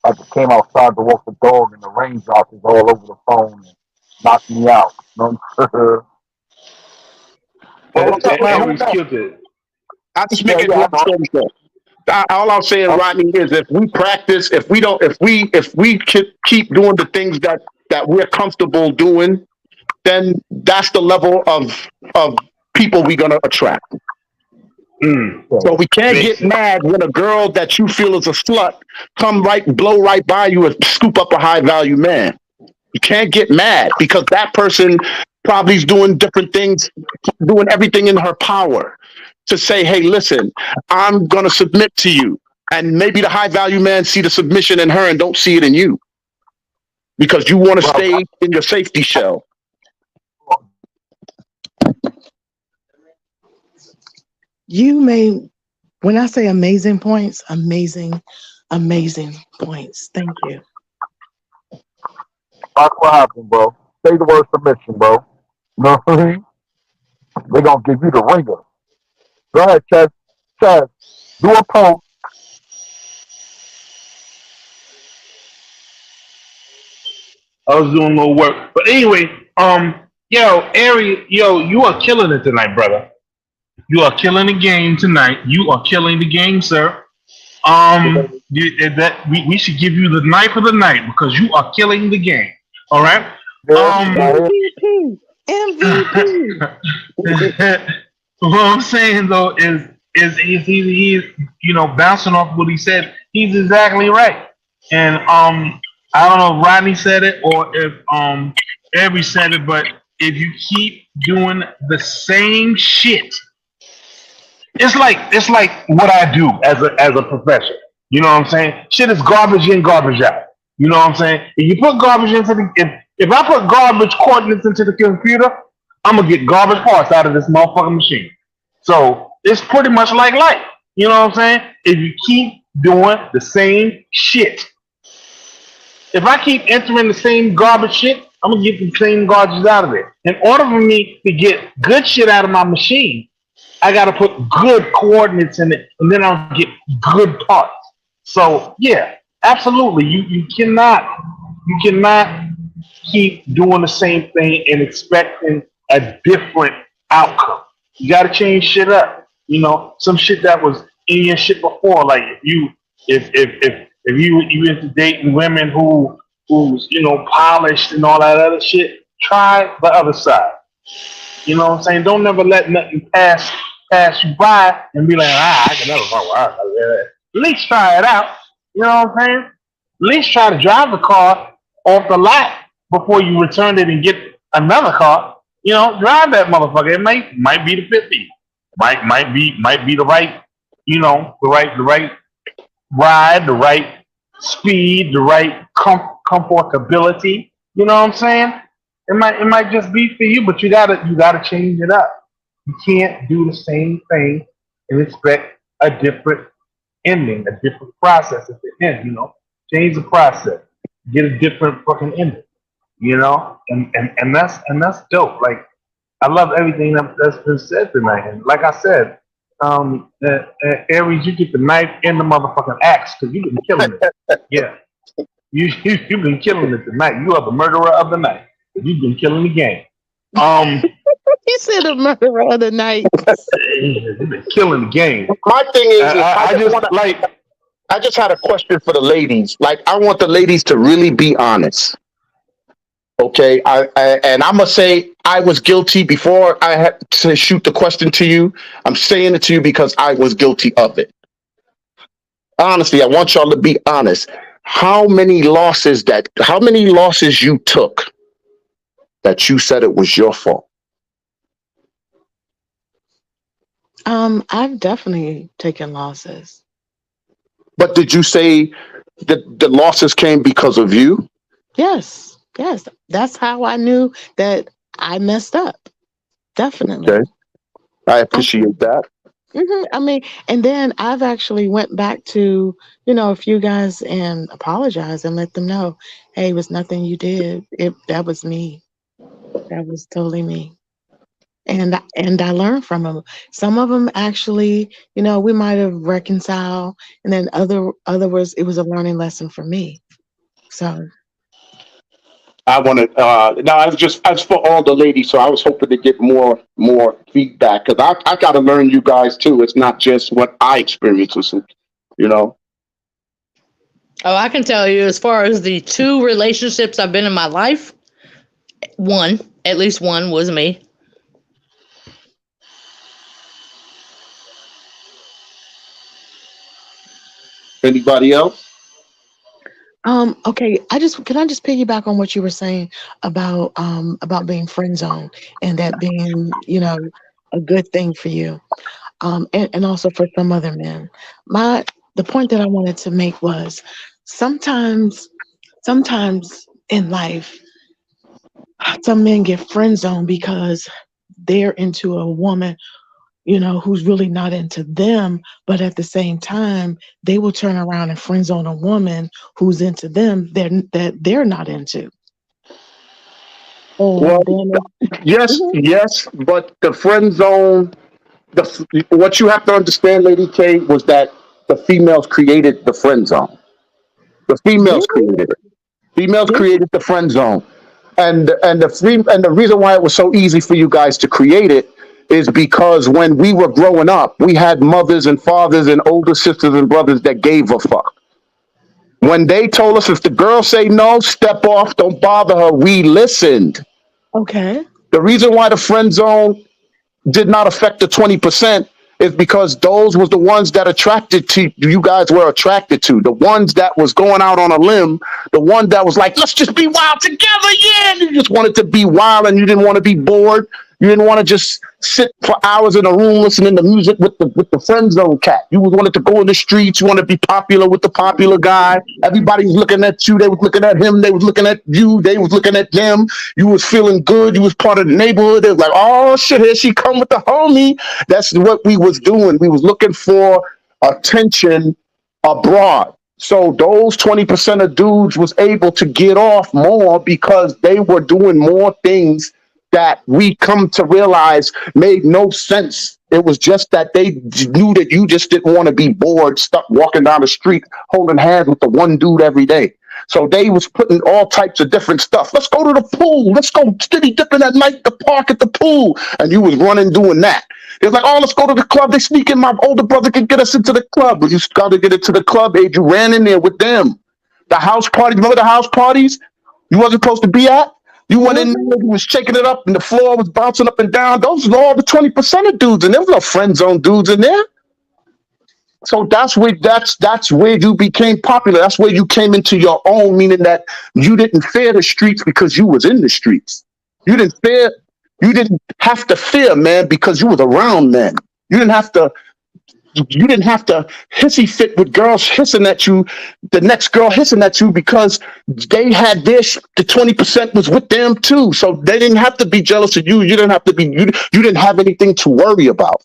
I just came outside to walk the dog, and the raindrops is all over the phone and knocked me out. Well, what's up, man? Who's that? It. I just make Yeah, it yeah, long I know. story short. All I'm saying, Rodney, is if we practice, if we keep doing the things that we're comfortable doing, then that's the level of people we're gonna attract. So we can't get mad when a girl that you feel is a slut blow right by you and scoop up a high value man. You can't get mad because that person probably is doing different things, doing everything in her power to say, hey, listen, I'm going to submit to you. And maybe the high value man see the submission in her and don't see it in you because you want to stay in your safety shell. You made, when I say amazing points, amazing points. Thank you. That's what happened, bro. Say the word submission, bro. You know what I mean? They're gonna give you the ringer. Go ahead, Chaz. Do a post. I was doing a little work. But anyway, Ari, you are killing it tonight, brother. You are killing the game tonight. You are killing the game, sir. We should give you the knife of the night because you are killing the game. All right. MVP. What I'm saying though is he's bouncing off what he said. He's exactly right. And I don't know if Rodney said it or if Avery said it, but if you keep doing the same shit, it's like what I do as a profession. You know what I'm saying? Shit is garbage in, garbage out. You know what I'm saying? If you put garbage into if I put garbage coordinates into the computer, I'm gonna get garbage parts out of this motherfucking machine. So it's pretty much like life. You know what I'm saying? If you keep doing the same shit. If I keep entering the same garbage shit, I'm gonna get the same garbage out of it. In order for me to get good shit out of my machine, I gotta put good coordinates in it, and then I'll get good parts. So yeah, absolutely. You cannot keep doing the same thing and expecting a different outcome. You gotta change shit up. You know, some shit that was in your shit before, like if If you into dating women who's polished and all that other shit, try the other side. You know what I'm saying? Don't never let nothing pass you by and be like, I can never fuck with her. At least try it out. You know what I'm saying? At least try to drive the car off the lot before you return it and get another car. Drive that motherfucker. It might be the fit for you. Might be the right, the right ride, the right speed, the right comfortability. You know what I'm saying? It might just be for you, but you gotta change it up. You can't do the same thing and expect a different ending, a different process at the end. Change the process, get a different fucking ending. And that's dope. Like, I love everything that's been said tonight. And like I said, Aries, you get the knife and the motherfucking axe because you've been killing it. Yeah, you've been killing it tonight. You are the murderer of the night. You've been killing the game. He said the murderer of the night. You've been killing the game. My thing is, I just had a question for the ladies. Like, I want the ladies to really be honest. Okay, and I'm gonna say I was guilty before I had to shoot the question to you. I'm saying it to you because I was guilty of it. Honestly, I want y'all to be honest. How many losses you took that you said it was your fault? I've definitely taken losses. But did you say that the losses came because of you? Yes. That's how I knew that I messed up. Definitely. Okay. I appreciate that. I mean, and then I've actually went back to, a few guys and apologized and let them know, hey, it was nothing you did. That was me. That was totally me. And I learned from them. Some of them actually, we might have reconciled, and then others, it was a learning lesson for me. So I want to. No, I was for all the ladies, so I was hoping to get more feedback because I got to learn you guys too. It's not just what I experience, Oh, I can tell you, as far as the 2 relationships I've been in my life, at least one was me. Anybody else? Okay, can I just piggyback on what you were saying about being friend zone and that being, a good thing for you. And also for some other men. The point that I wanted to make was sometimes in life, some men get friend zoned because they're into a woman, who's really not into them, but at the same time, they will turn around and friend zone a woman who's into them that they're not into. Well, yes, but the friend zone, what you have to understand, Lady K, was that the females created the friend zone. The females created it. Females created the friend zone, and the reason why it was so easy for you guys to create it is because when we were growing up, we had mothers and fathers and older sisters and brothers that gave a fuck. When they told us if the girl say no, step off, don't bother her, we listened. Okay. The reason why the friend zone did not affect the 20% is because those was the ones that you guys were attracted to. The ones that was going out on a limb, the one that was like, let's just be wild together, yeah. You just wanted to be wild and you didn't want to be bored. You didn't want to just sit for hours in a room listening to music with the friend zone cat. You wanted to go in the streets. You wanted to be popular with the popular guy. Everybody was looking at you. They was looking at him. They was looking at you. They was looking at them. You was feeling good. You was part of the neighborhood. They was like, oh shit, here she come with the homie. That's what we was doing. We was looking for attention abroad. So those 20% of dudes was able to get off more because they were doing more things that we come to realize made no sense. It was just that they knew that you just didn't want to be bored, stuck walking down the street, holding hands with the one dude every day. So they was putting all types of different stuff. Let's go to the pool. Let's go steady dipping at night, the park at the pool. And you was running doing that. It's like, oh, let's go to the club. They sneak in. My older brother can get us into the club. But you got to get into the club age. You ran in there with them. The house parties. Remember the house parties you wasn't supposed to be at? You went in there, you was shaking it up, and the floor was bouncing up and down. Those were all the 20% of dudes, and there was no friend zone dudes in there. So that's where you became popular. That's where you came into your own, meaning that you didn't fear the streets because you was in the streets. You didn't have to fear, man, because you was around men. You didn't have to hissy fit with girls hissing at you, the next girl hissing at you because they had this, the 20% was with them too. So they didn't have to be jealous of you. You didn't have to be, you didn't have anything to worry about.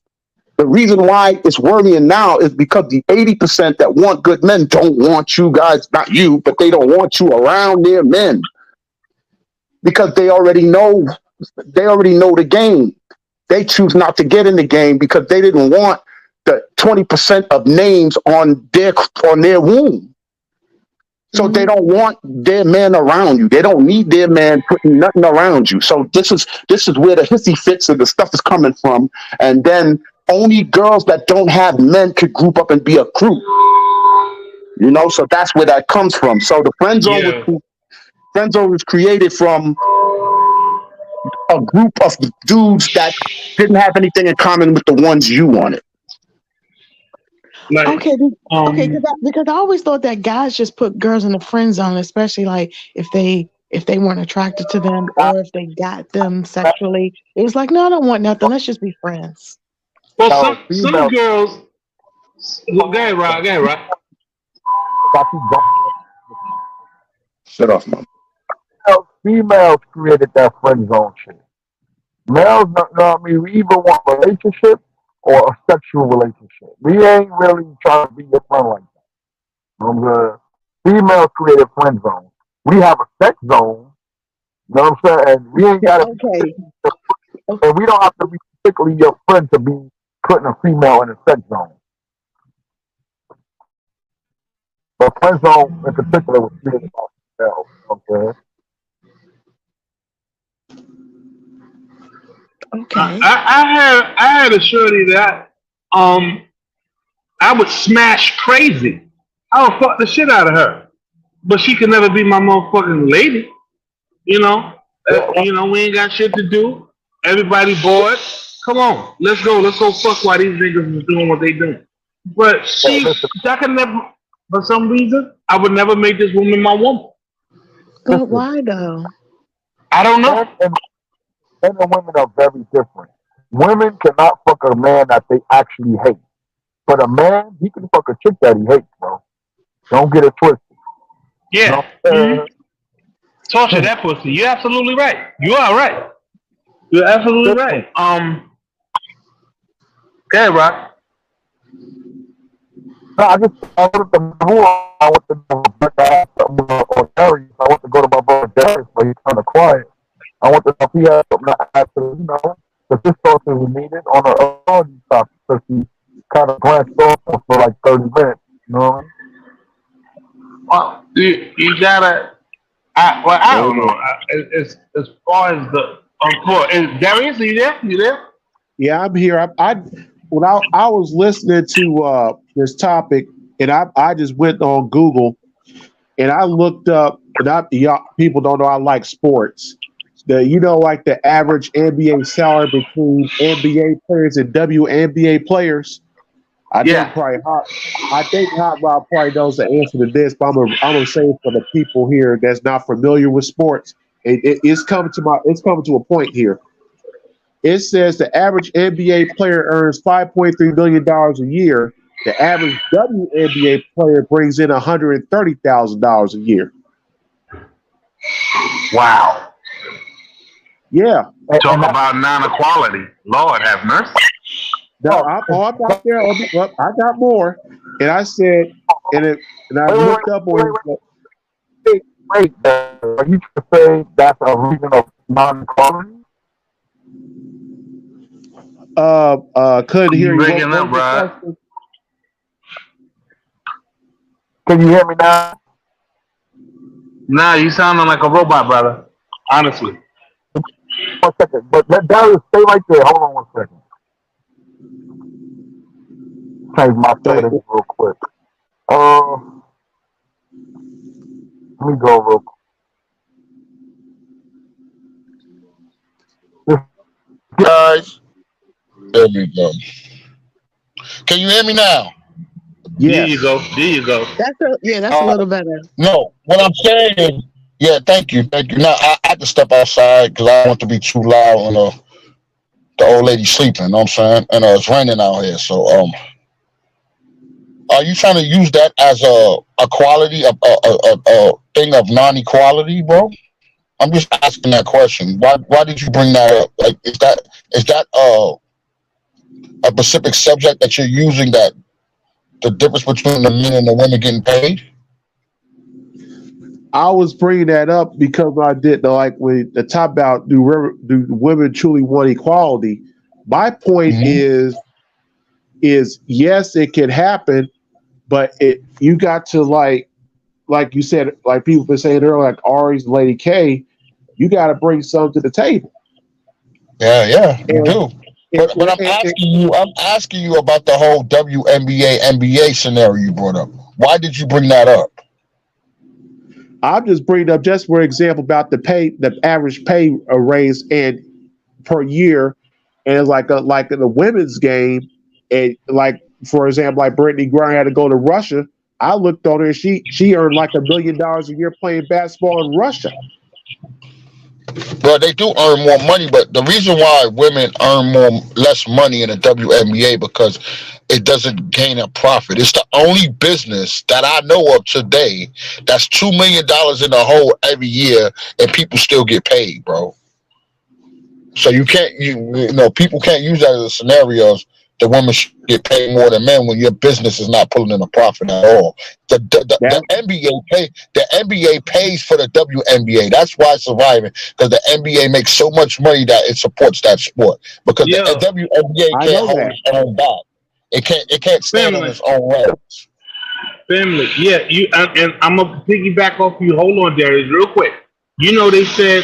The reason why it's worrying now is because the 80% that want good men don't want you guys, not you, but they don't want you around their men because they already know the game. They choose not to get in the game because they didn't want the 20% of names on their womb. So they don't want their man around you. They don't need their man putting nothing around you. So this is where the hissy fits and the stuff is coming from. And then only girls that don't have men could group up and be a group. You know, so that's where that comes from. So the friend zone was created from a group of dudes that didn't have anything in common with the ones you wanted. Like, because I always thought that guys just put girls in the friend zone, especially like if they weren't attracted to them or if they got them sexually. It was like, no, I don't want nothing. Let's just be friends. well, some girls. Well, go ahead, Rob. Shut off, man. Females created that friend zone shit. Males, we either want a relationship or a sexual relationship. We ain't really trying to be your friend like that. Females created friend zone. We have a sex zone. You know what I'm saying? And we ain't got to. Okay. And we don't have to be particularly your friend to be putting a female in a sex zone. But friend zone in particular was created by females. Okay. Okay. I had a shorty that I would smash crazy. I would fuck the shit out of her, but she could never be my motherfucking lady. You know, we ain't got shit to do. Everybody bored. Come on, let's go fuck while these niggas is doing what they doing. But I could never, for some reason, I would never make this woman my woman. But why though? I don't know. Men and women are very different. Women cannot fuck a man that they actually hate. But a man, he can fuck a chick that he hates, bro. Don't get it twisted. Yeah. Torture that pussy. You're absolutely right. You are right. You're absolutely right. Okay, Rock. No, I wanted to move on. I want to go to my brother Darius, but he's kind of quiet. I want to know if he has something to add to, because his thoughts is needed on a authority topic, because he kind of glanced off for like 30 minutes, you know? Well, you gotta, I don't know. As far as the, is Darius, are you there? You there? Yeah, I'm here. When I was listening to this topic, and I just went on Google, and I looked up, and y'all people don't know I like sports. Like the average NBA salary between NBA players and WNBA players. I think Hot Rod probably knows the answer to this, but I'm gonna say it for the people here that's not familiar with sports. It's coming to a point here. It says the average NBA player earns $5.3 million a year. The average WNBA player brings in $130,000 a year. Wow. Yeah. Talk about non-equality. Lord have mercy. No, I'm out there. I got more. And I said, and I looked up on. Wait, are you trying to say that's a reason of non-equality? Couldn't hear you. Breaking up, bro. Can you hear me now? Nah, you sounding like a robot, brother. Honestly. 1 second, but let Darius stay right there. Hold on 1 second. change my But settings real quick. Let me go real quick. Guys, there we go. Can you hear me now? There yes, you go. There you go. That's a little better. No, what I'm saying is, yeah, thank you. Now I had to step outside because I don't want to be too loud on the old lady sleeping. You know what I'm saying? And it's raining out here, so are you trying to use that as a quality, a thing of non-equality, bro? I'm just asking that question. Why did you bring that up? Like, is that a specific subject that you're using, that the difference between the men and the women getting paid? I was bringing that up because I did when the top about do women truly want equality? My point Mm-hmm. is yes, it can happen, but you got to like you said, like people been saying earlier, like Ari's Lady K, you got to bring something to the table. Yeah, you And, do. But I'm asking you about the whole WNBA NBA scenario you brought up. Why did you bring that up? I'm just bringing up just for example about the average pay raise and per year, and like in the women's game, and like for example, like Brittany Griner had to go to Russia. I looked on her; she earned like $1 million a year playing basketball in Russia. Well, they do earn more money, but the reason why women earn less money in the WNBA because it doesn't gain a profit. It's the only business that I know of today that's $2 million in the hole every year, and people still get paid, bro. So you can't, people can't use that as a scenario that women should get paid more than men when your business is not pulling in a profit at all. The NBA pays for the WNBA. That's why it's surviving, because the NBA makes so much money that it supports that sport. Because the WNBA can't hold its own back. It can't stand on its own legs. Family, yeah, and I'm gonna piggyback off you. Hold on, Darius, real quick. They said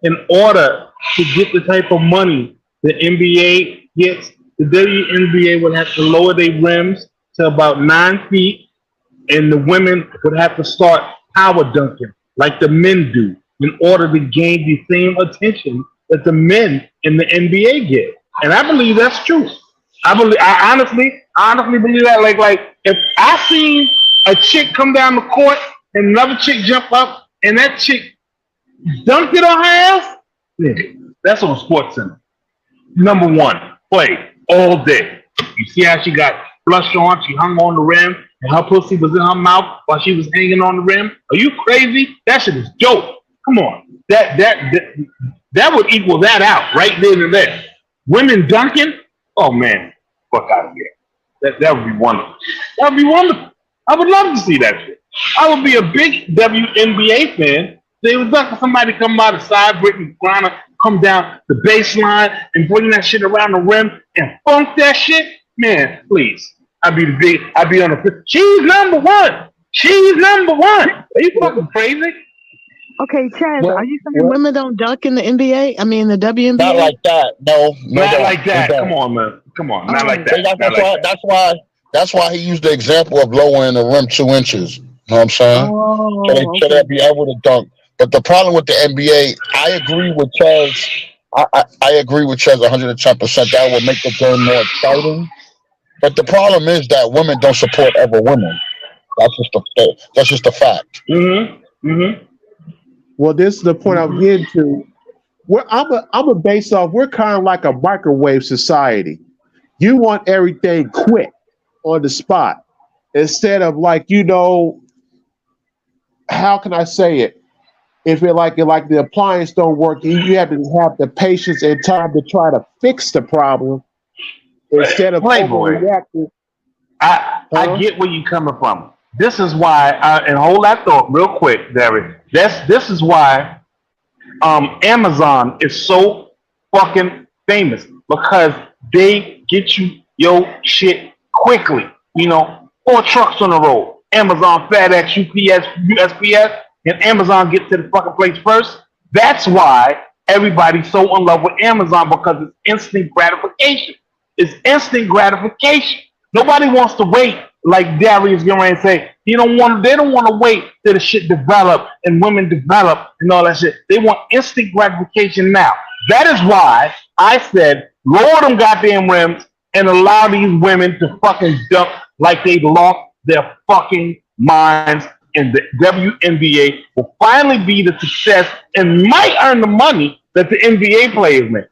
in order to get the type of money the NBA gets, the WNBA would have to lower their rims to about 9 feet, and the women would have to start power dunking like the men do in order to gain the same attention that the men in the NBA get. And I believe that's true. I honestly believe that. Like if I seen a chick come down the court and another chick jump up and that chick dunked it on her ass, yeah, that's on SportsCenter. Number one, play all day. You see how she got blush on? She hung on the rim, and her pussy was in her mouth while she was hanging on the rim. Are you crazy? That shit is dope. Come on, that would equal that out right then and there. Women dunking? Oh man, fuck out of here. That would be wonderful. That would be wonderful. I would love to see that shit. I would be a big WNBA fan. They was like somebody come by the side, Brittany Griner, come down the baseline and bring that shit around the rim and funk that shit. Man, please. I'd be on the. She's number one. She's number one. Are you fucking crazy? Okay, Chaz, are you saying women don't dunk in the NBA? I mean, the WNBA? Not like that. No, not like that. Come on, man. Come on. Not like that. That's why he used the example of lowering the rim 2 inches. You know what I'm saying? So they'll be able to dunk. But the problem with the NBA, I agree with Chaz. I agree with Chaz 110%. That will make the game more exciting. But the problem is that women don't support other women. That's just a fact. Mm-hmm. Mm-hmm. Well, this is the point I'm getting to. I'm a base off. We're kind of like a microwave society. You want everything quick on the spot instead of how can I say it? If it like the appliance don't work, you have to have the patience and time to try to fix the problem instead of overreacting. I get where you're coming from. This is why, and hold that thought real quick, Derek. This is why Amazon is so fucking famous, because they get you your shit quickly. 4 trucks on the road. Amazon, FedEx, UPS, USPS, and Amazon gets to the fucking place first. That's why everybody's so in love with Amazon, because it's instant gratification. is instant gratification. Nobody wants to wait, like Darius getting ready to say. They don't want to wait till the shit develop and women develop and all that shit. They want instant gratification now. That is why I said lower them goddamn rims and allow these women to fucking dunk like they lost their fucking minds, and the WNBA will finally be the success and might earn the money that the NBA players make.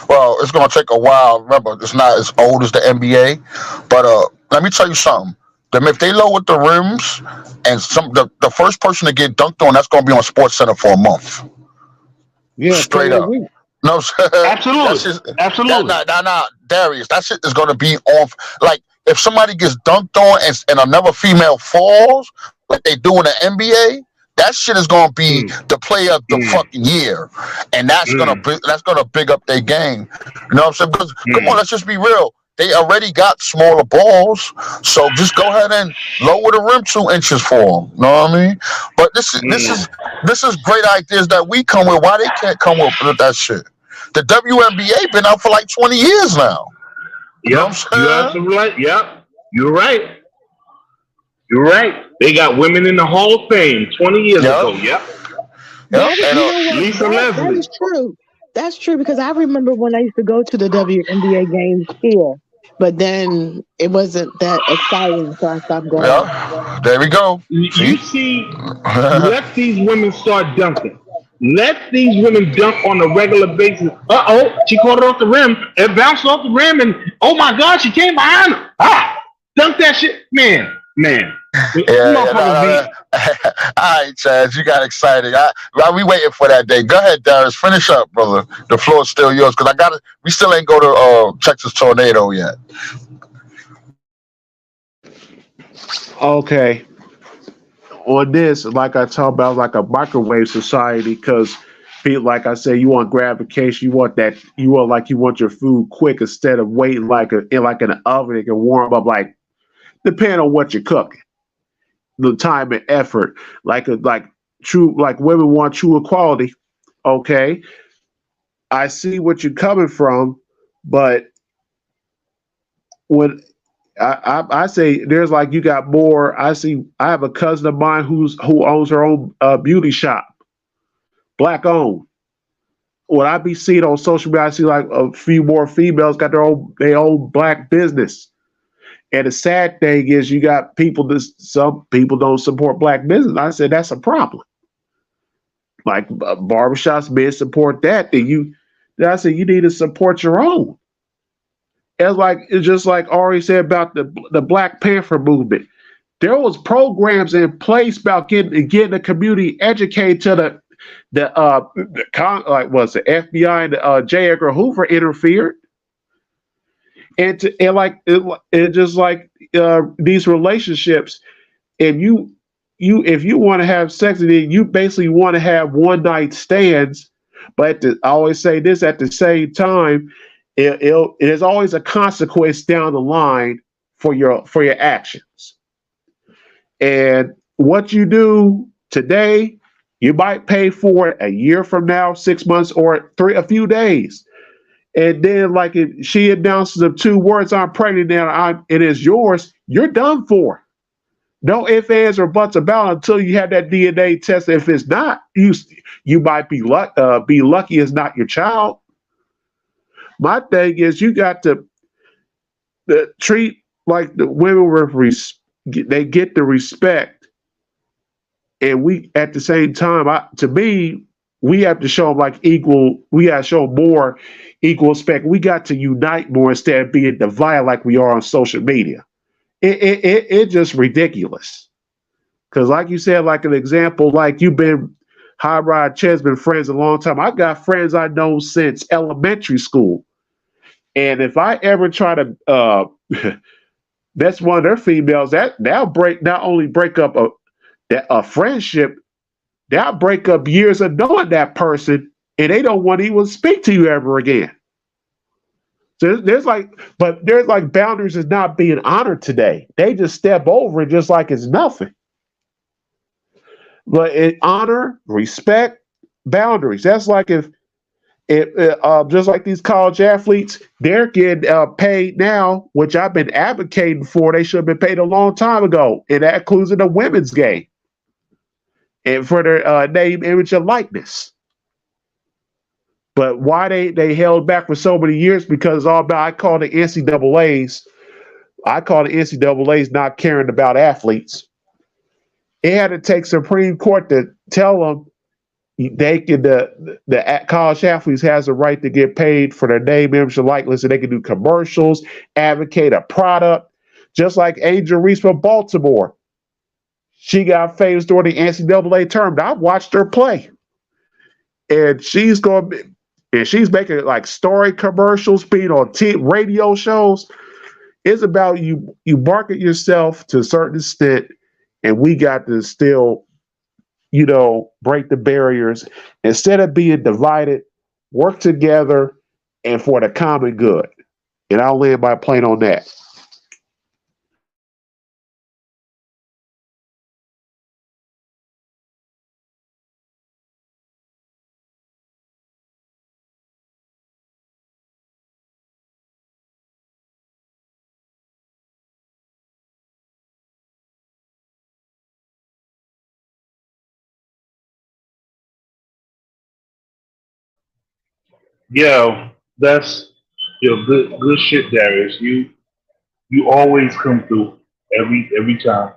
Well, it's gonna take a while. Remember, it's not as old as the NBA, but let me tell you something. If they lower the rims, and the first person to get dunked on, that's gonna be on Sports Center for a month. Yeah, Straight up. No, Absolutely. Absolutely. Nah, Darius, that shit is gonna be off. Like if somebody gets dunked on and another female falls, like they do in the NBA, that shit is gonna be the play of the fucking year, and that's gonna big up their game. You know what I'm saying? Because come on, let's just be real. They already got smaller balls, so just go ahead and lower the rim 2 inches for them. You know what I mean? But this is great ideas that we come with. Why they can't come up with that shit? The WNBA been out for like 20 years now. You know what I'm saying? Yep. You're right. You're right. They got women in the Hall of Fame 20 years ago. Yep. Lisa Leslie. That is true. That's true because I remember when I used to go to the WNBA games here, but then it wasn't that exciting, so I stopped going. Yeah, there we go. You see, let these women start dunking. Let these women dunk on a regular basis. She caught it off the rim. It bounced off the rim, and oh my God, she came behind her. Dunk that shit, man. All right, Chaz, you got excited. We waiting for that day. Go ahead, Darius. Finish up, brother. The floor is still yours because we still ain't go to Texas Tornado yet. Okay. On this, like I talk about, like a microwave society, because like I say, you want gratification. You want your food quick instead of waiting like in an oven. It can warm up like depending on what you're cooking. The time and effort, like women want true equality. Okay, I see what you're coming from, but when I say there's like you got more. I have a cousin of mine who owns her own beauty shop, black owned. When I be seeing on social media, I see like a few more females got their own black business. And the sad thing is, you got some people don't support black business. I said that's a problem. Like barbershops, men support that. Then I said you need to support your own. It's just like Ari said about the Black Panther movement. There was programs in place about getting the community educated to the FBI and J. Edgar Hoover interfered. And just like these relationships, if you want to have sex, then you basically want to have one night stands. But I always say this at the same time, there's always a consequence down the line for your actions. And what you do today, you might pay for it a year from now, 6 months, or a few days. And then, like, if she announces the 2 words, "I'm pregnant now, it is yours," you're done for. No ifs, ands, or buts about it until you have that DNA test. If it's not, you might be lucky it's not your child. My thing is, you got to treat like the women they get the respect, and we at the same time. To me, we have to show them like equal. We got to show more equal respect. We got to unite more instead of being divided like we are on social media. It's just ridiculous. Because like you said, like an example, like you've been High Rod Chez been friends a long time. I got friends I know since elementary school, and if I ever try to, that's one of their females that'll not only break up a friendship, that'll break up years of knowing that person. And they don't want to even speak to you ever again. So there's like boundaries is not being honored today. They just step over it just like it's nothing. But honor, respect, boundaries. That's like if Just like these college athletes, they're getting paid now, which I've been advocating for. They should have been paid a long time ago, and that includes in the women's game and for their name, image, and likeness. But why they held back for so many years? Because it's all about, I call the NCAAs not caring about athletes. It had to take Supreme Court to tell them they can the college athletes has a right to get paid for their name, image, and likeness, and they can do commercials, advocate a product, just like Angel Reese from Baltimore. She got famous during the NCAA tournament. I watched her play, and she's making like story commercials, being on radio shows. It's about you market yourself to a certain extent, and we got to still, break the barriers. Instead of being divided, work together and for the common good. And I'll land by playing on that. Yo, that's good shit, Darius. You always come through every time.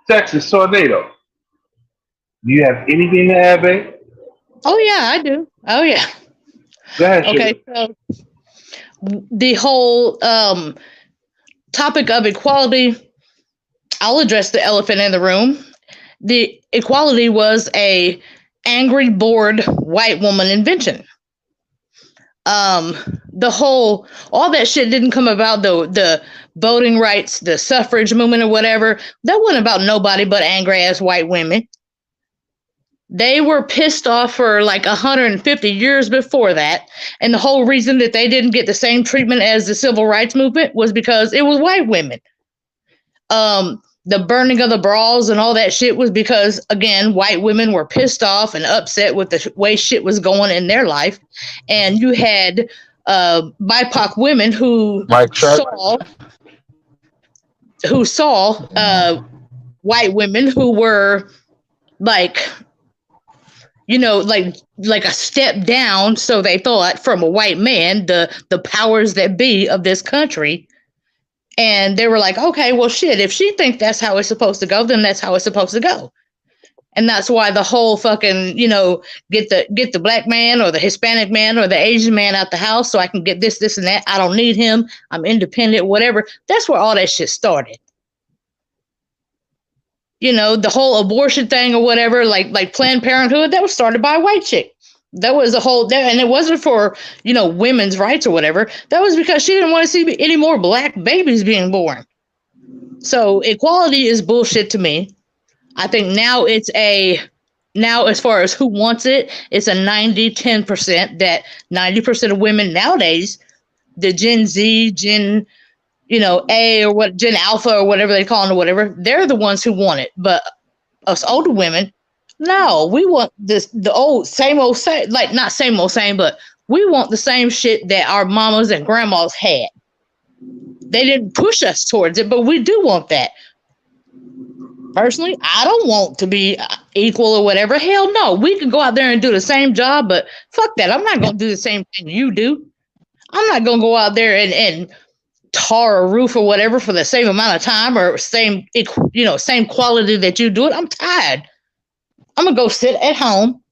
Texas tornado. Do you have anything to add, babe? Oh yeah, I do. Oh yeah. Go ahead, Okay, so the whole topic of equality, I'll address the elephant in the room. The equality was a angry, bored white woman invention. All that shit didn't come about the voting rights, the suffrage movement or whatever. That wasn't about nobody but angry ass white women. They were pissed off for like 150 years before that. And the whole reason that they didn't get the same treatment as the civil rights movement was because it was white women. The burning of the bras and all that shit was because, again, white women were pissed off and upset with the way shit was going in their life. And you had BIPOC women who saw white women who were like, like a step down, so they thought, from a white man, the powers that be of this country. And they were like, okay, well, shit, if she thinks that's how it's supposed to go, then that's how it's supposed to go. And that's why the whole fucking, get the black man or the Hispanic man or the Asian man out the house so I can get this, and that. I don't need him. I'm independent, whatever. That's where all that shit started. The whole abortion thing or whatever, like Planned Parenthood, that was started by a white chick. That was a whole, and it wasn't for, women's rights or whatever. That was because she didn't want to see any more black babies being born. So equality is bullshit to me. I think now as far as who wants it, it's a 90-10%, that 90% of women nowadays, the Gen Z, Gen, A or what, Gen Alpha or whatever they call it or whatever, they're the ones who want it. But us older women, no, we want the old, same, like not same old same, but we want the same shit that our mamas and grandmas had. They didn't push us towards it, but we do want that. Personally, I don't want to be equal or whatever. Hell no, we can go out there and do the same job, but fuck that. I'm not going to do the same thing you do. I'm not going to go out there and tar a roof or whatever for the same amount of time or same quality that you do it. I'm tired. I'm going to go sit at home,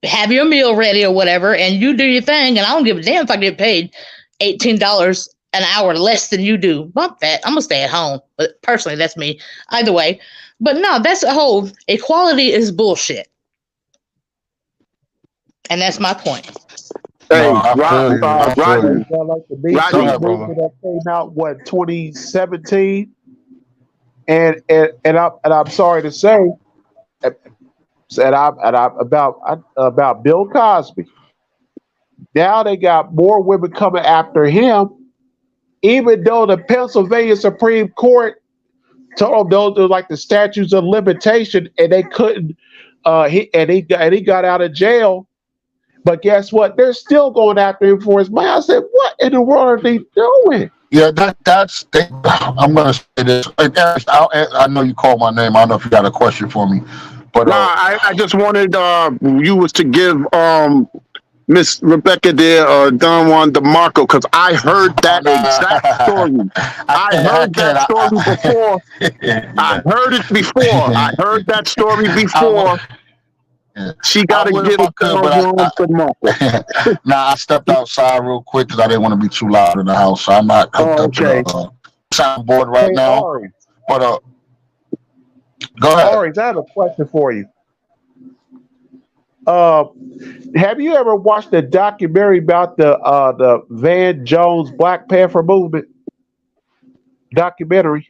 have your meal ready or whatever, and you do your thing, and I don't give a damn if I get paid $18 an hour less than you do. Bump that. I'm going to stay at home. But personally, that's me. Either way. But no, that's a whole, equality is bullshit. And that's my point. Hey, Rodney, Rodney, that came out 2017, and I'm sorry to say, about Bill Cosby. Now they got more women coming after him, even though the Pennsylvania Supreme Court told them those are like the statutes of limitation, and they couldn't He got out of jail. But guess what? They're still going after him for his money. I said, what in the world are they doing? Yeah, I'm gonna say this. And Eric, I know you called my name. I don't know if you got a question for me, but Nah, I just wanted you was to give Miss Rebecca there Don Juan DeMarco, because I heard that exact story. I heard that story before. I heard it before. I heard that story before. She got to get it Don Juan DeMarco. Nah, I stepped outside real quick because I didn't want to be too loud in the house, so I'm not hooked up to the soundboard right now. Ari, But go ahead. Ari, I have a question for you. Have you ever watched a documentary about the Van Jones Black Panther movement documentary?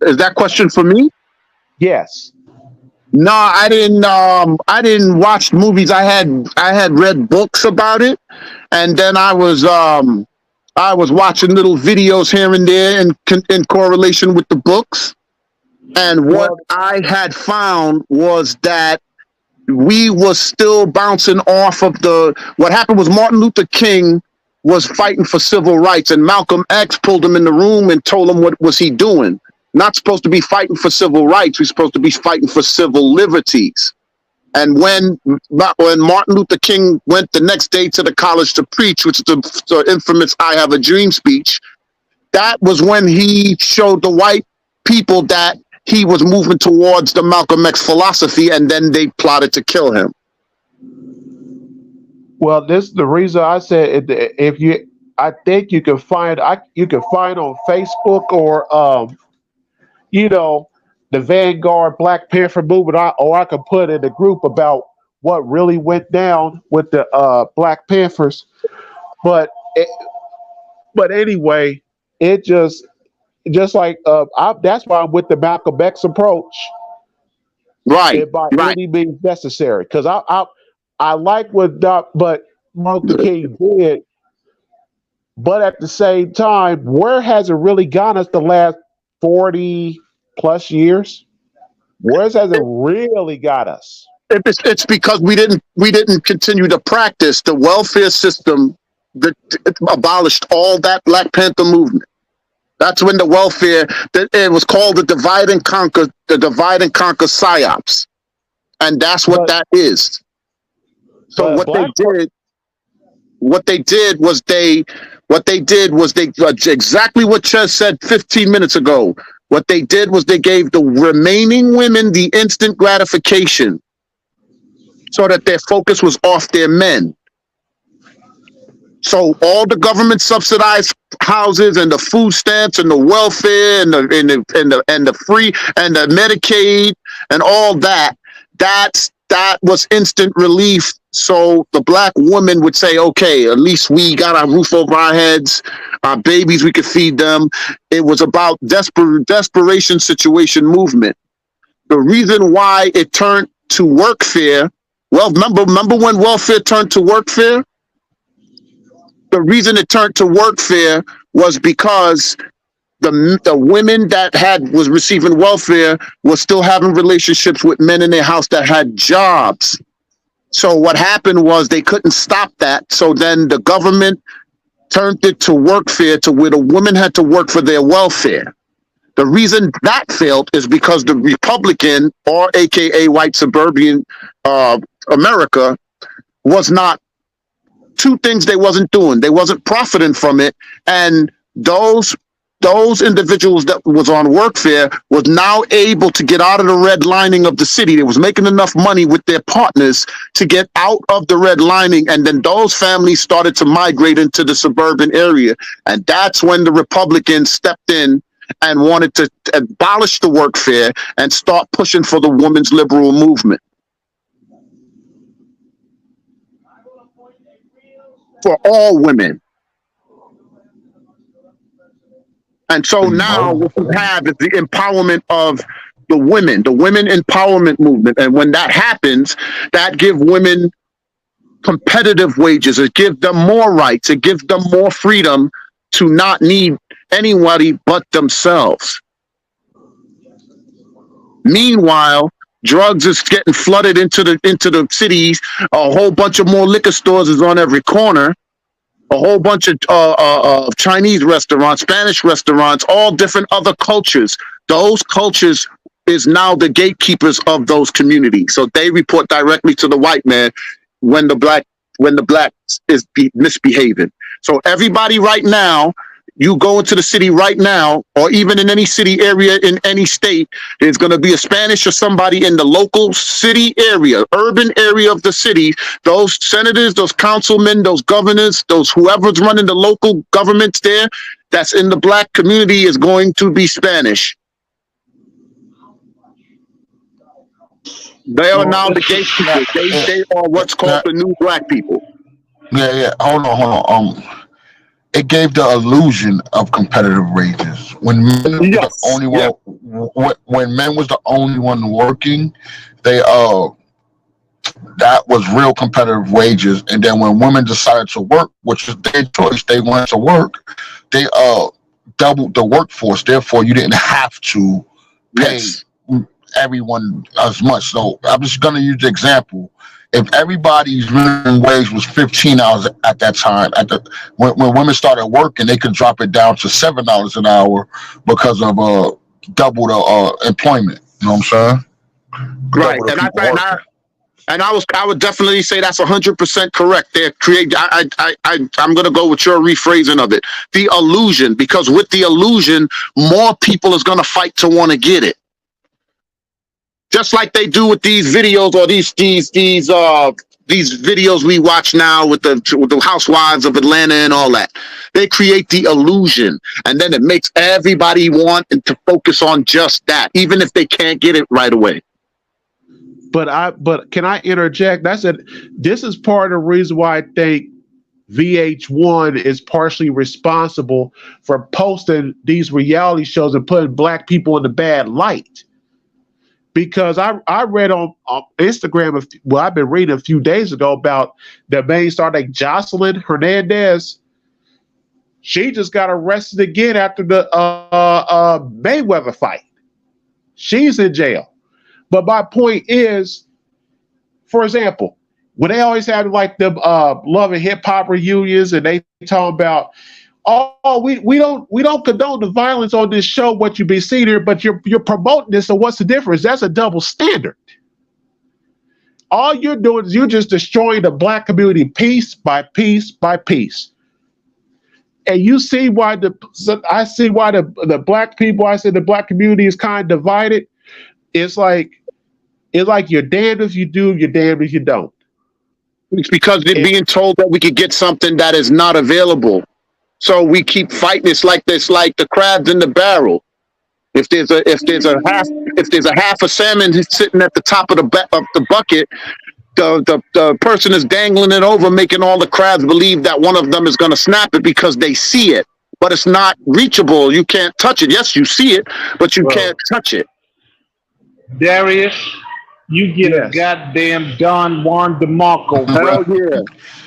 Is that question for me? Yes. No, I didn't. I didn't watch movies. I had read books about it, and then I was watching little videos here and there in correlation with the books. And what I had found was that we was still bouncing off of what happened was Martin Luther King was fighting for civil rights, and Malcolm X pulled him in the room and told him what was he doing. Not supposed to be fighting for civil rights. We're supposed to be fighting for civil liberties. And when Martin Luther King went the next day to the college to preach, which is the infamous "I Have a Dream" speech, that was when he showed the white people that he was moving towards the Malcolm X philosophy, and then they plotted to kill him. Well, this is the reason I said I think you can find on Facebook or the Vanguard Black Panther movement, or I could put in a group about what really went down with the Black Panthers. But anyway, it just like that's why I'm with the Malcolm X approach. Right. By any means necessary, because I like what Martin Luther King did, but at the same time, where has it really gone us the last 40 plus years? Where has it really got us? It's because we didn't continue to practice the welfare system that abolished all that Black Panther movement. That's when the welfare, it was called the divide and conquer psyops, and that's what that is. So what they did was exactly what Ches said 15 minutes ago. What they did was they gave the remaining women the instant gratification so that their focus was off their men. So all the government subsidized houses and the food stamps and the welfare and the free and the Medicaid and all that was instant relief. So the Black woman would say, okay, at least we got our roof over our heads, our babies, we could feed them. It was about desperation situation movement. The reason why it turned to workfare, well, remember when welfare turned to workfare? The reason it turned to workfare was because the women that was receiving welfare was still having relationships with men in their house that had jobs. So what happened was they couldn't stop that. So then the government turned it to workfare, to where the women had to work for their welfare. The reason that failed is because the Republican, or AKA white suburban America, was not two things they wasn't doing. They wasn't profiting from it. And those individuals that was on workfare was now able to get out of the red lining of the city. They was making enough money with their partners to get out of the red lining. And then those families started to migrate into the suburban area. And that's when the Republicans stepped in and wanted to abolish the workfare and start pushing for the women's liberal movement. For all women. And so now what we have is the empowerment of the women empowerment movement. And when that happens, that gives women competitive wages. It gives them more rights. It gives them more freedom to not need anybody but themselves. Meanwhile, drugs is getting flooded into the cities. A whole bunch of more liquor stores is on every corner. A whole bunch of Chinese restaurants, Spanish restaurants, all different other cultures. Those cultures is now the gatekeepers of those communities. So they report directly to the white man when the black is misbehaving. So everybody right now, you go into the city right now, or even in any city area in any state, there's going to be a Spanish or somebody in the local city area, urban area of the city. Those senators, those councilmen, those governors, those whoever's running the local governments there, that's in the black community is going to be Spanish. They are now the gatekeepers. They are what's called the new black people. Yeah. Hold on. It gave the illusion of competitive wages when men was the only one. When men was the only one working, that was real competitive wages. And then when women decided to work, which is their choice, they wanted to work. They doubled the workforce. Therefore, you didn't have to pay everyone as much. So I'm just going to use the example. If everybody's minimum wage was $15 at that time, when women started working, they could drop it down to $7 an hour because of double the employment. You know what I'm saying? Right, and I would definitely say that's 100% correct. They're I'm going to go with your rephrasing of it. The illusion, because with the illusion, more people is going to fight to want to get it. Just like they do with these videos or these videos we watch now with the housewives of Atlanta and all that. They create the illusion, and then it makes everybody want to focus on just that, even if they can't get it right away. But can I interject? This is part of the reason why I think VH1 is partially responsible for posting these reality shows and putting black people in the bad light. Because I read on Instagram, I've been reading a few days ago about the main star like Jocelyn Hernandez. She just got arrested again after the Mayweather fight. She's in jail. But my point is, for example, when they always have like the Love and Hip Hop reunions, and they talk about, we don't condone the violence on this show, what you be seeing here, but you're promoting this, so what's the difference? That's a double standard. All you're doing is you're just destroying the black community piece by piece by piece. And you see why the black people, I said the black community is kind of divided. It's like you're damned if you do, you're damned if you don't. It's because they're being told that we could get something that is not available. So we keep fighting. It's like the crabs in the barrel. If there's a half a salmon sitting at the top of the bucket, the person is dangling it over, making all the crabs believe that one of them is going to snap it because they see it, but it's not reachable. You can't touch it. Yes, you see it, but you can't touch it. Darius, you get a goddamn Don Juan DeMarco, bro. Hell yeah.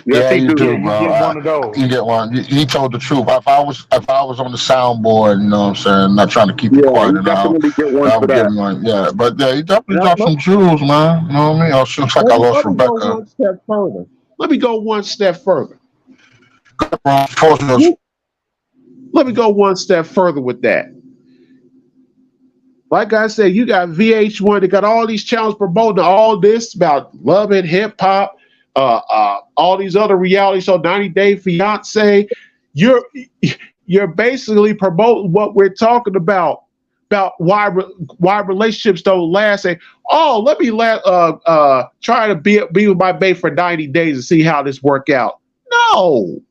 Yeah, you do, You bro. get one of those. You get one. He told the truth. If I was on the soundboard, you know what I'm saying, not trying to keep it quiet and all, I would give him one. Yeah, but yeah, he definitely dropped some jewels, man. You know what I mean? I was like I lost Rebecca. Let me go one step further. Let me go one step further with that. Like I said, you got VH1. They got all these channels promoting all this about love and hip hop. All these other reality shows, 90 Day Fiance. You're basically promoting what we're talking about why relationships don't last. Say, let me try to be with my babe for 90 days and see how this work out. No.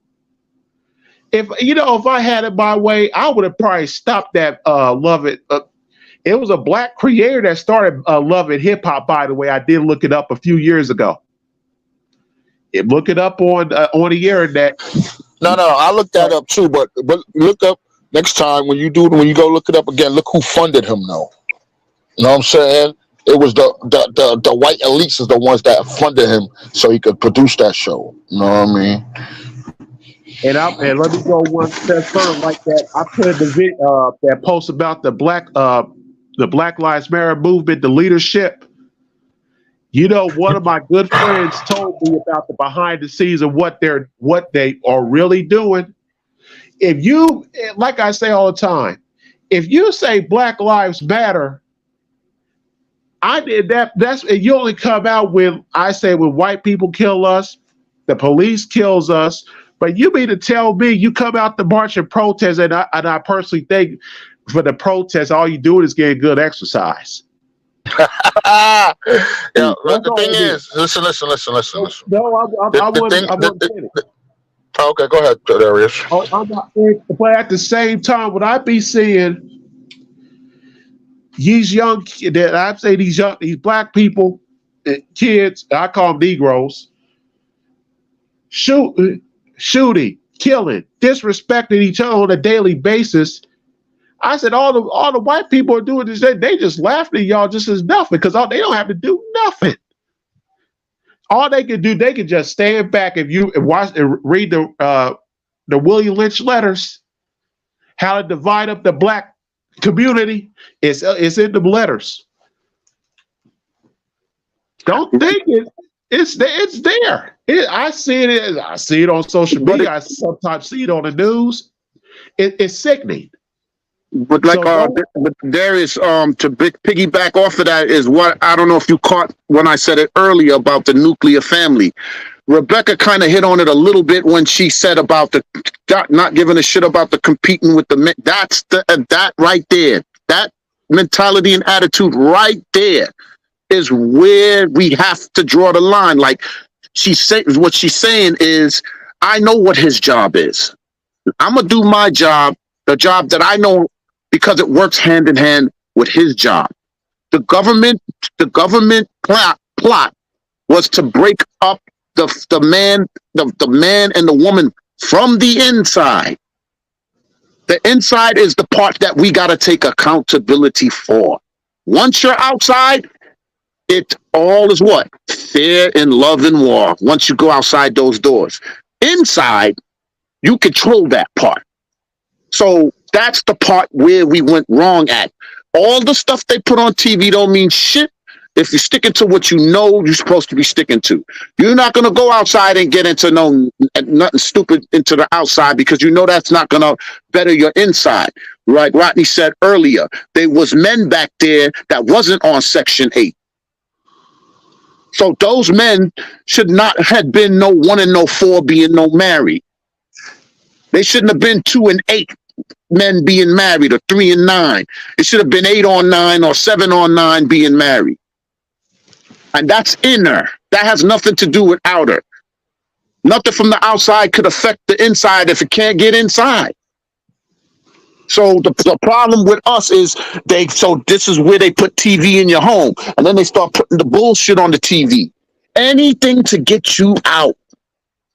If I had it my way, I would have probably stopped that Love It. It was a black creator that started Love and Hip Hop, by the way. I did look it up a few years ago. Look it up on the internet. No, I looked that up too. But look up next time when you go look it up again. Look who funded him, though. You know what I'm saying? It was the white elites is the ones that funded him so he could produce that show. You know what I mean? And let me go one step further like that. I put in the video that post about the black the Black Lives Matter movement, the leadership. You know, one of my good friends told me about the behind the scenes of what they are really doing. If you, like I say all the time, if you say Black Lives Matter, that's you only come out when white people kill us, the police kills us. But you mean to tell me you come out to march and protest, and I personally think for the protest, all you do is get good exercise. Yeah, the thing is, listen. No, I wouldn't say it. Okay, go ahead, Darius. I'm not, but at the same time, when I be seeing these young, that I say these black people, kids, I call them Negroes, shooting, killing, disrespecting each other on a daily basis. I said all the white people are doing this. They just laughing at y'all just as nothing because they don't have to do nothing. All they can do, they can just stand back and watch and read the William Lynch letters, how to divide up the black community. It's in the letters. Don't think it's there. I see it. I see it on social media. I sometimes see it on the news. It's sickening. But like but Darius, to piggyback off of that is what I don't know if you caught when I said it earlier about the nuclear family. Rebecca kind of hit on it a little bit when she said about the not giving a shit about the competing with the men. That's that right there. That mentality and attitude right there is where we have to draw the line. Like what she's saying is, I know what his job is. I'm gonna do my job, the job that I know, because it works hand in hand with his job. The government plot was to break up the man and the woman from the inside. The inside is the part that we got to take accountability for. Once you're outside, it all is what? Fear and love and war. Once you go outside those doors. Inside, you control that part. So that's the part where we went wrong at. All the stuff they put on TV don't mean shit if you're sticking to what you know you're supposed to be sticking to. You're not going to go outside and get into nothing stupid into the outside because you know that's not going to better your inside. Like Rodney said earlier, there was men back there that wasn't on Section 8. So those men should not have been no 1 and no 4 being no married. They shouldn't have been 2 and 8 men being married, or 3 and 9. It should have been 8 on 9 or 7 on 9 being married. And that's inner. That has nothing to do with outer. Nothing from the outside could affect the inside if it can't get inside. So the problem with us is this is where they put TV in your home, and then they start putting the bullshit on the TV. Anything to get you out.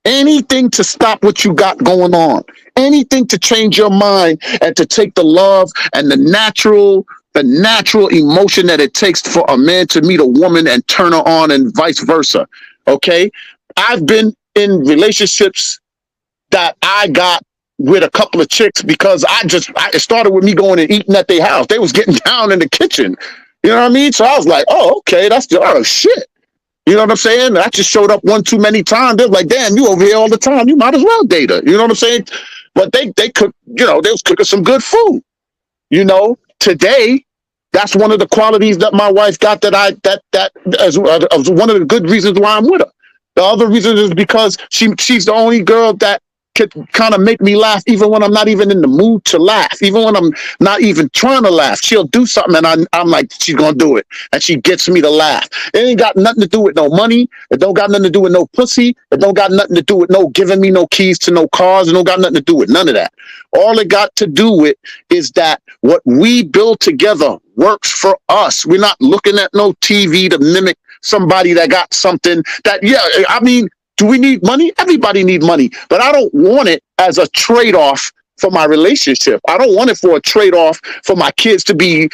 Anything to stop what you got going on. Anything to change your mind and to take the love and the natural emotion that it takes for a man to meet a woman and turn her on and vice versa. Okay? I've been in relationships that I got with a couple of chicks because it started with me going and eating at their house. They was getting down in the kitchen. You know what I mean? So I was like, oh, okay, shit. You know what I'm saying? I just showed up one too many times. They're like, damn, you over here all the time. You might as well date her. You know what I'm saying? But they cook, they was cooking some good food. Today, that's one of the qualities that my wife got that is one of the good reasons why I'm with her. The other reason is because she's the only girl that could kind of make me laugh even when I'm not even in the mood to laugh. Even when I'm not even trying to laugh, she'll do something and I'm like, she's going to do it. And she gets me to laugh. It ain't got nothing to do with no money. It don't got nothing to do with no pussy. It don't got nothing to do with no giving me no keys to no cars. It don't got nothing to do with none of that. All it got to do with is that what we build together works for us. We're not looking at no TV to mimic somebody that got something that, do we need money? Everybody need money, but I don't want it as a trade-off for my relationship. I don't want it for a trade-off for my kids to be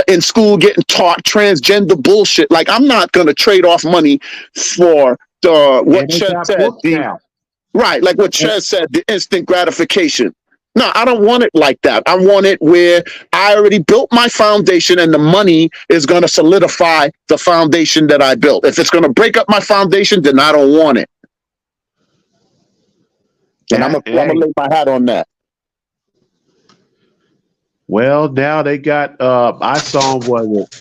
in school getting taught transgender bullshit. Like, I'm not going to trade off money for what Chez said. Right, like what Chez said, the instant gratification. No, I don't want it like that. I want it where I already built my foundation and the money is going to solidify the foundation that I built. If it's going to break up my foundation, then I don't want it. And I'm gonna lay my hat on that. Well, now they got I saw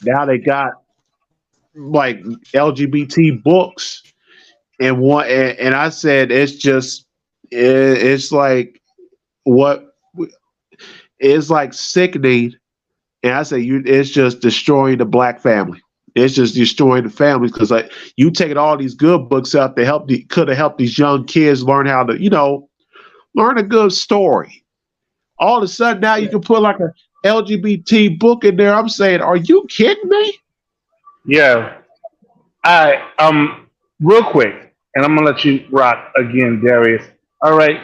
now they got like LGBT books and one and I said it's like what it's like sickening, and I say it's just destroying the black family. It's just destroying the families because like you taking all these good books out to could have helped these young kids learn how to learn a good story. All of a sudden now you can put like a LGBT book in there. I'm saying, are you kidding me? Yeah. Real quick, and I'm gonna let you rock again, Darius. All right.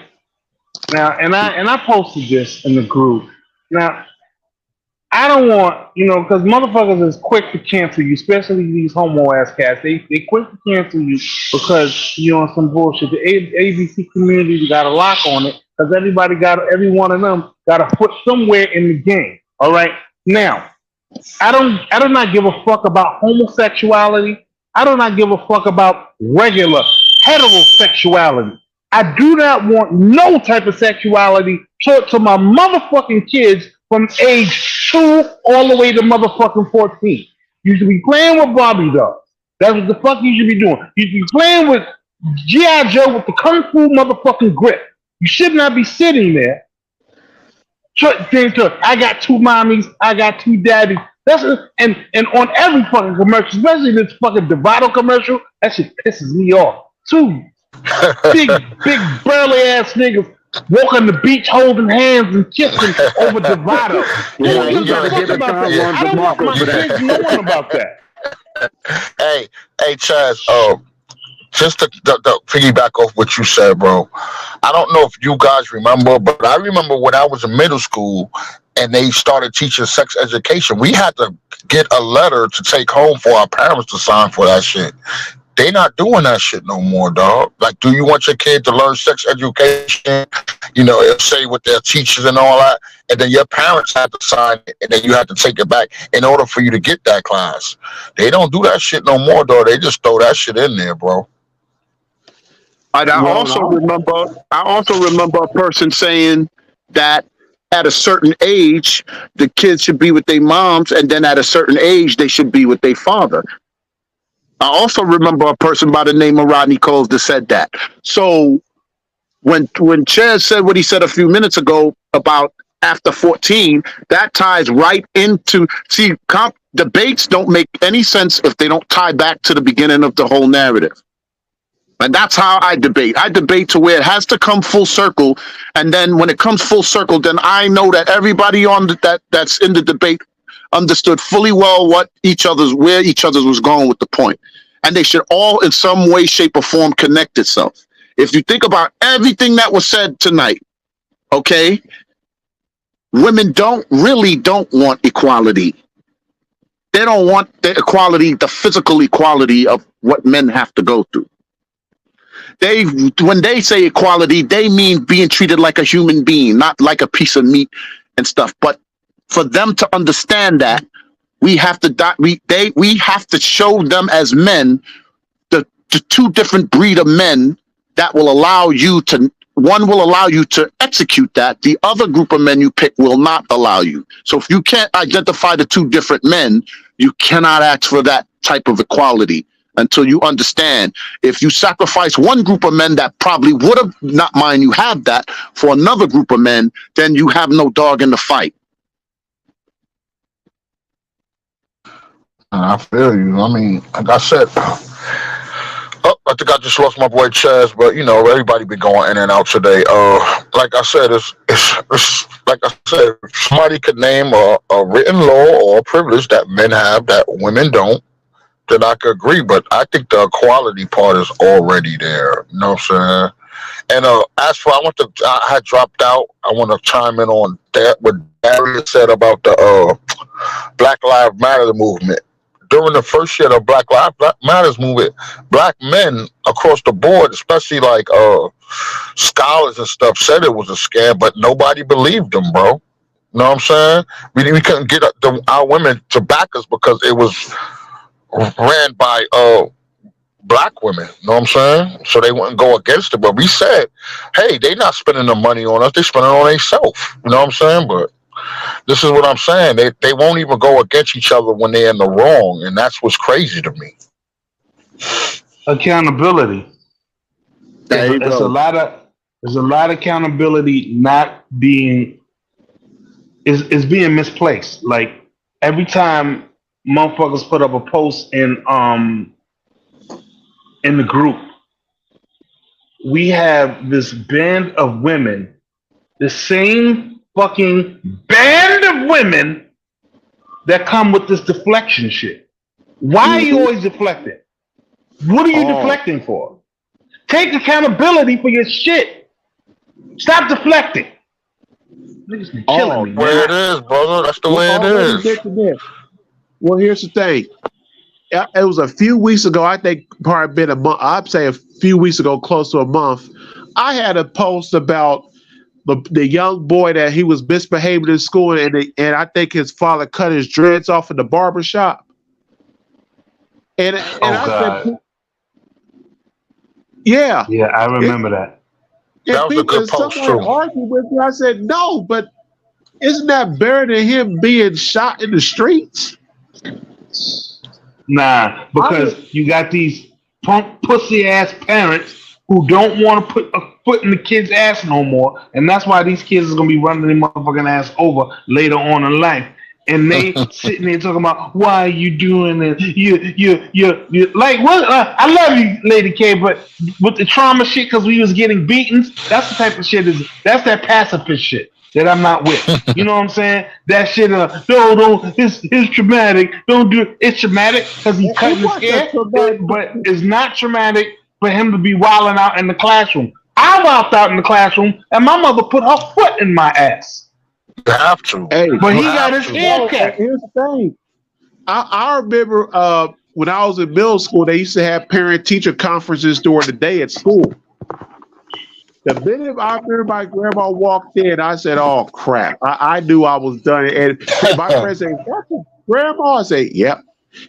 Now, and I posted this in the group. Now, I don't want, because motherfuckers is quick to cancel you, especially these homo ass cats. They quick to cancel you because you're on some bullshit. The ABC community got a lock on it because every one of them got a foot somewhere in the game. All right. Now, I do not give a fuck about homosexuality. I do not give a fuck about regular heterosexuality. I do not want no type of sexuality taught to my motherfucking kids from age 2 all the way to motherfucking 14. You should be playing with Barbie dolls. That's what the fuck you should be doing. You should be playing with G.I. Joe with the Kung Fu motherfucking grip. You should not be sitting there. I got 2 mommies, I got 2 daddies. And on every fucking commercial, especially this fucking Devado commercial, that shit pisses me off. 2 big burly ass niggas walk on the beach holding hands and kissing over Devado. Yeah, you gotta get a about that. I don't want my kids knowing about that. Hey, Chaz, just to piggyback off what you said, bro. I don't know if you guys remember, but I remember when I was in middle school and they started teaching sex education, we had to get a letter to take home for our parents to sign for that shit. They not doing that shit no more, dog. Like, do you want your kid to learn sex education? Say with their teachers and all that, and then your parents have to sign it, and then you have to take it back in order for you to get that class. They don't do that shit no more, dog. They just throw that shit in there, bro. I also remember a person saying that at a certain age, the kids should be with their moms, and then at a certain age, they should be with their father. I also remember a person by the name of Rodney Coles that said that. So when Chaz said what he said a few minutes ago about after 14, that ties right into, debates don't make any sense if they don't tie back to the beginning of the whole narrative. And that's how I debate. I debate to where it has to come full circle. And then when it comes full circle, then I know that everybody on that's in the debate understood fully well where each other's was going with the point. And they should all in some way, shape, or form connect itself. If you think about everything that was said tonight, okay, women don't want equality. They don't want the equality, the physical equality of what men have to go through. When they say equality, they mean being treated like a human being, not like a piece of meat and stuff. But for them to understand that, we have to show them as men the 2 different breed of men that will allow you to. One will allow you to execute that. The other group of men you pick will not allow you. So if you can't identify the 2 different men, you cannot ask for that type of equality until you understand. If you sacrifice one group of men that probably would have not mind you have that for another group of men, then you have no dog in the fight. I feel you. I mean, like I said, I think I just lost my boy Chaz, but everybody been going in and out today. Like I said, it's like I said, somebody could name a written law or a privilege that men have that women don't, then I could agree. But I think the equality part is already there. You know what I'm saying? And as for I had dropped out. I want to chime in on that what Darius said about the Black Lives Matter movement. during the first year of Black Lives Matters movement, black men across the board, especially like scholars and stuff, said it was a scam, but nobody believed them, bro. You know what I'm saying? We couldn't get our women to back us because it was ran by black women. You know what I'm saying? So they wouldn't go against it. But we said, hey, they not spending the money on us. They spending it on themselves. You know what I'm saying? But this is what I'm saying. They won't even go against each other when they're in the wrong. And that's what's crazy to me. Accountability. There you There's go. a lot of accountability not being is being misplaced. Like every time motherfuckers put up a post in the group, we have this band of women, the same fucking band of women that come with this deflection shit. Why are you always deflecting? What are you deflecting for? Take accountability for your shit. Stop deflecting. Niggas be killing me, Where it is, brother. That's the way it is. Well, here's the thing. It was a few weeks ago. I think probably been a month. I'd say a few weeks ago, close to a month. I had a post about the young boy that he was misbehaving in school, and I think his father cut his dreads off in the barber shop. And I said, yeah, I remember that. That was a good post, too. Argued with me. I said, no, but isn't that better than him being shot in the streets? Nah, because you got these punk pussy ass parents who don't want to put a foot in the kid's ass no more, and that's why these kids is gonna be running their motherfucking ass over later on in life. And they sitting there talking about why are you doing it? You like what? I love you, Lady K, but with the trauma shit, because we was getting beaten, that's the type of shit that's that pacifist shit that I'm not with. You know what I'm saying? That shit. It's traumatic. Don't do it. It's traumatic because he's cutting his hair, but it's not traumatic for him to be wilding out in the classroom. I wilded out in the classroom, and my mother put her foot in my ass. You have to. Hey, but he got his hair cut. Here's the thing. I remember when I was in middle school, they used to have parent-teacher conferences during the day at school. The minute I remember my grandma walked in, I said, "Oh crap!" I knew I was done. And my friend said, "That's your grandma." I say, "Yep."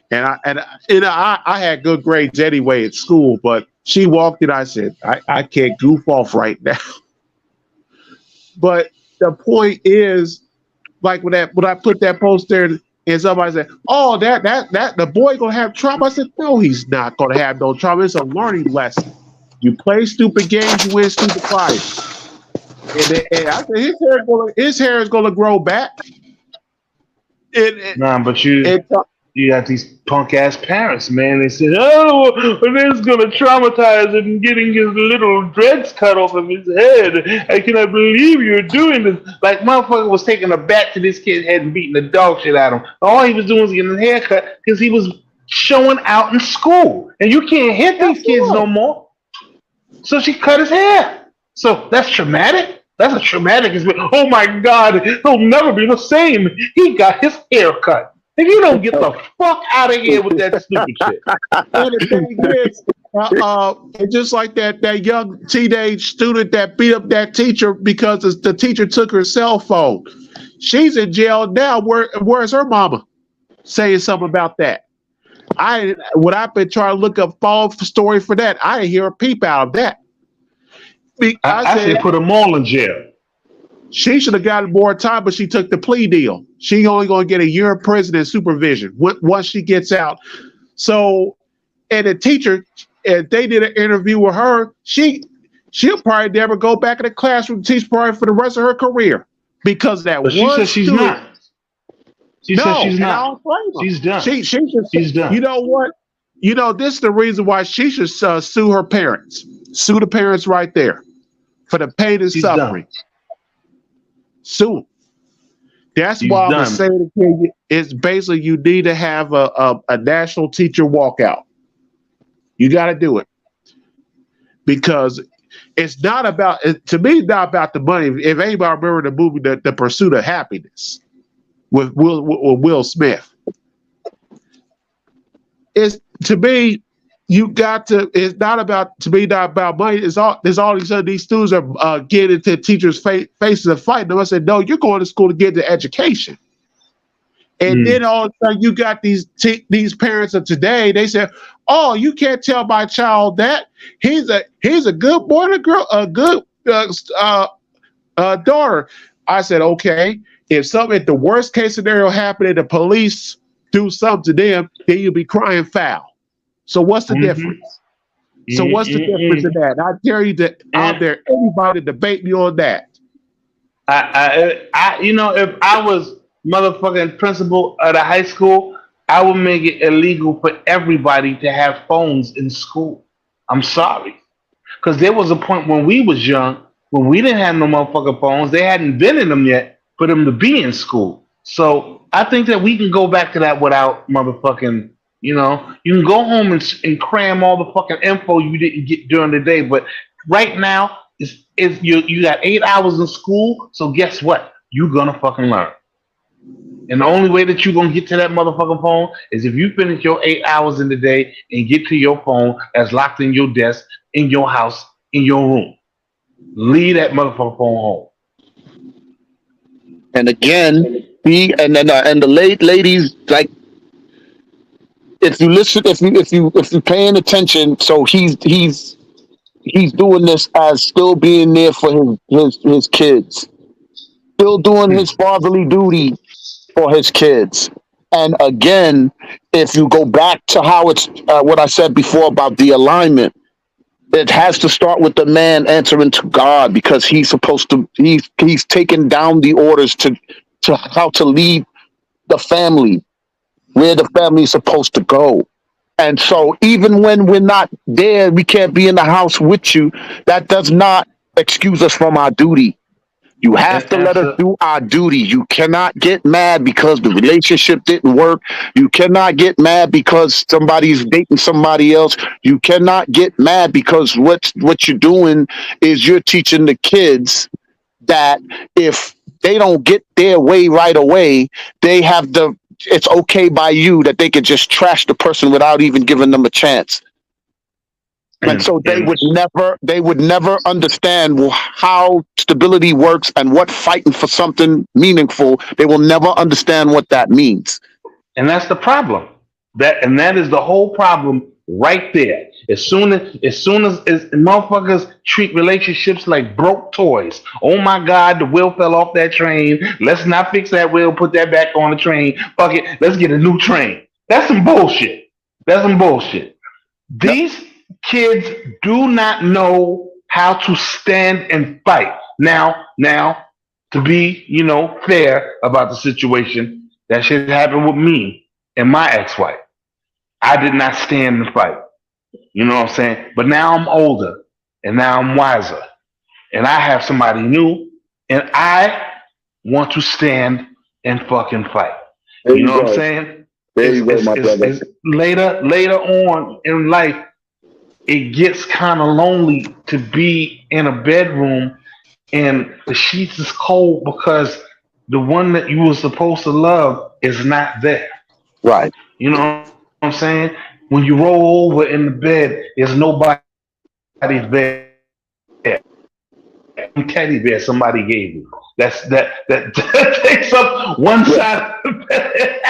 And I had good grades anyway at school, but she walked in. I said, "I can't goof off right now." But the point is, like when I put that post there, and somebody said, "Oh, that the boy gonna have trauma," I said, "No, he's not gonna have no trauma. It's a learning lesson. You play stupid games, you win stupid prizes." And I said, his hair is gonna grow back. But you got these punk ass parents, man. They said, "Oh, this is gonna traumatize him, getting his little dreads cut off of his head. I cannot believe you're doing this." Like motherfucker was taking a bat to this kid's head and beating the dog shit out of him. All he was doing was getting his hair cut because he was showing out in school, and you can't hit these kids no more. So she cut his hair. So that's traumatic. That's a traumatic experience. Oh my God, he'll never be the same. He got his hair cut. If you don't get the fuck out of here with that stupid shit. And the thing is, just like that young teenage student that beat up that teacher because the teacher took her cell phone. She's in jail now. Where's her mama? Saying something about that. When I've been trying to look up fall story for that, I didn't hear a peep out of that. I said put them all in jail. She should have gotten more time, but she took the plea deal. She only going to get a year in prison and supervision once she gets out. So, and the teacher, if they did an interview with her, she'll probably never go back in the classroom and teach probably for the rest of her career because that. But she said she's not. She said she's not. She's done. She's done. You know what? You know, this is the reason why she should sue her parents. Sue the parents right there for the pain and suffering. Sue. That's why I'm saying it's basically you need to have a national teacher walkout. You got to do it because it's not about. To me, it's not about the money. If anybody remember the movie, the Pursuit of Happiness with Will Smith, it's to me, you got to. It's not about to be not about money. It's all. There's all these other these students are getting into teachers' faces and fighting them. I said, no, you're going to school to get the education. And then all of a sudden, you got these parents of today. They said, "Oh, you can't tell my child that he's a good boy and a girl, a good daughter." I said, "Okay, if the worst case scenario happened and the police do something to them, then you'll be crying foul. So what's the difference? So what's the difference in that?" I dare you to out there, anybody debate me on that. If I was motherfucking principal at a high school, I would make it illegal for everybody to have phones in school. I'm sorry. Because there was a point when we was young, when we didn't have no motherfucking phones, they hadn't invented them yet for them to be in school. So I think that we can go back to that without motherfucking, you can go home and cram all the fucking info you didn't get during the day. But right now, you got 8 hours in school, so guess what? You're gonna fucking learn. And the only way that you're going to get to that motherfucking phone is if you finish your 8 hours in the day and get to your phone that's locked in your desk, in your house, in your room. Leave that motherfucking phone home. And again, and the ladies, like, if you listen, if you're paying attention, so he's doing this as still being there for his kids, still doing his fatherly duty for his kids. And again, if you go back to how it's what I said before about the alignment, it has to start with the man answering to God, because he's taken down the orders to how to lead the family, where the family is supposed to go. And so even when we're not there, we can't be in the house with you, that does not excuse us from our duty. You have to let us do our duty. You cannot get mad because the relationship didn't work. You cannot get mad because somebody's dating somebody else. You cannot get mad because what you're doing is you're teaching the kids that if they don't get their way right away, it's okay by you that they could just trash the person without even giving them a chance. And so they would never understand how stability works and what fighting for something meaningful. They will never understand what that means. And that's the problem. That is the whole problem right there. As soon as motherfuckers treat relationships like broke toys. Oh my God, the wheel fell off that train. Let's not fix that wheel, put that back on the train. Fuck it, let's get a new train. That's some bullshit. These kids do not know how to stand and fight. Now, to be, fair about the situation, that shit happened with me and my ex-wife. I did not stand and fight. You know what I'm saying? But now I'm older and now I'm wiser. And I have somebody new and I want to stand and fucking fight. You know what I'm saying? There you go, my brother. Later on in life, it gets kind of lonely to be in a bedroom and the sheets is cold because the one that you were supposed to love is not there. Right. You know what I'm saying? When you roll over in the bed, there's nobody's bed. Teddy bear somebody gave you. That takes up one side of the bed.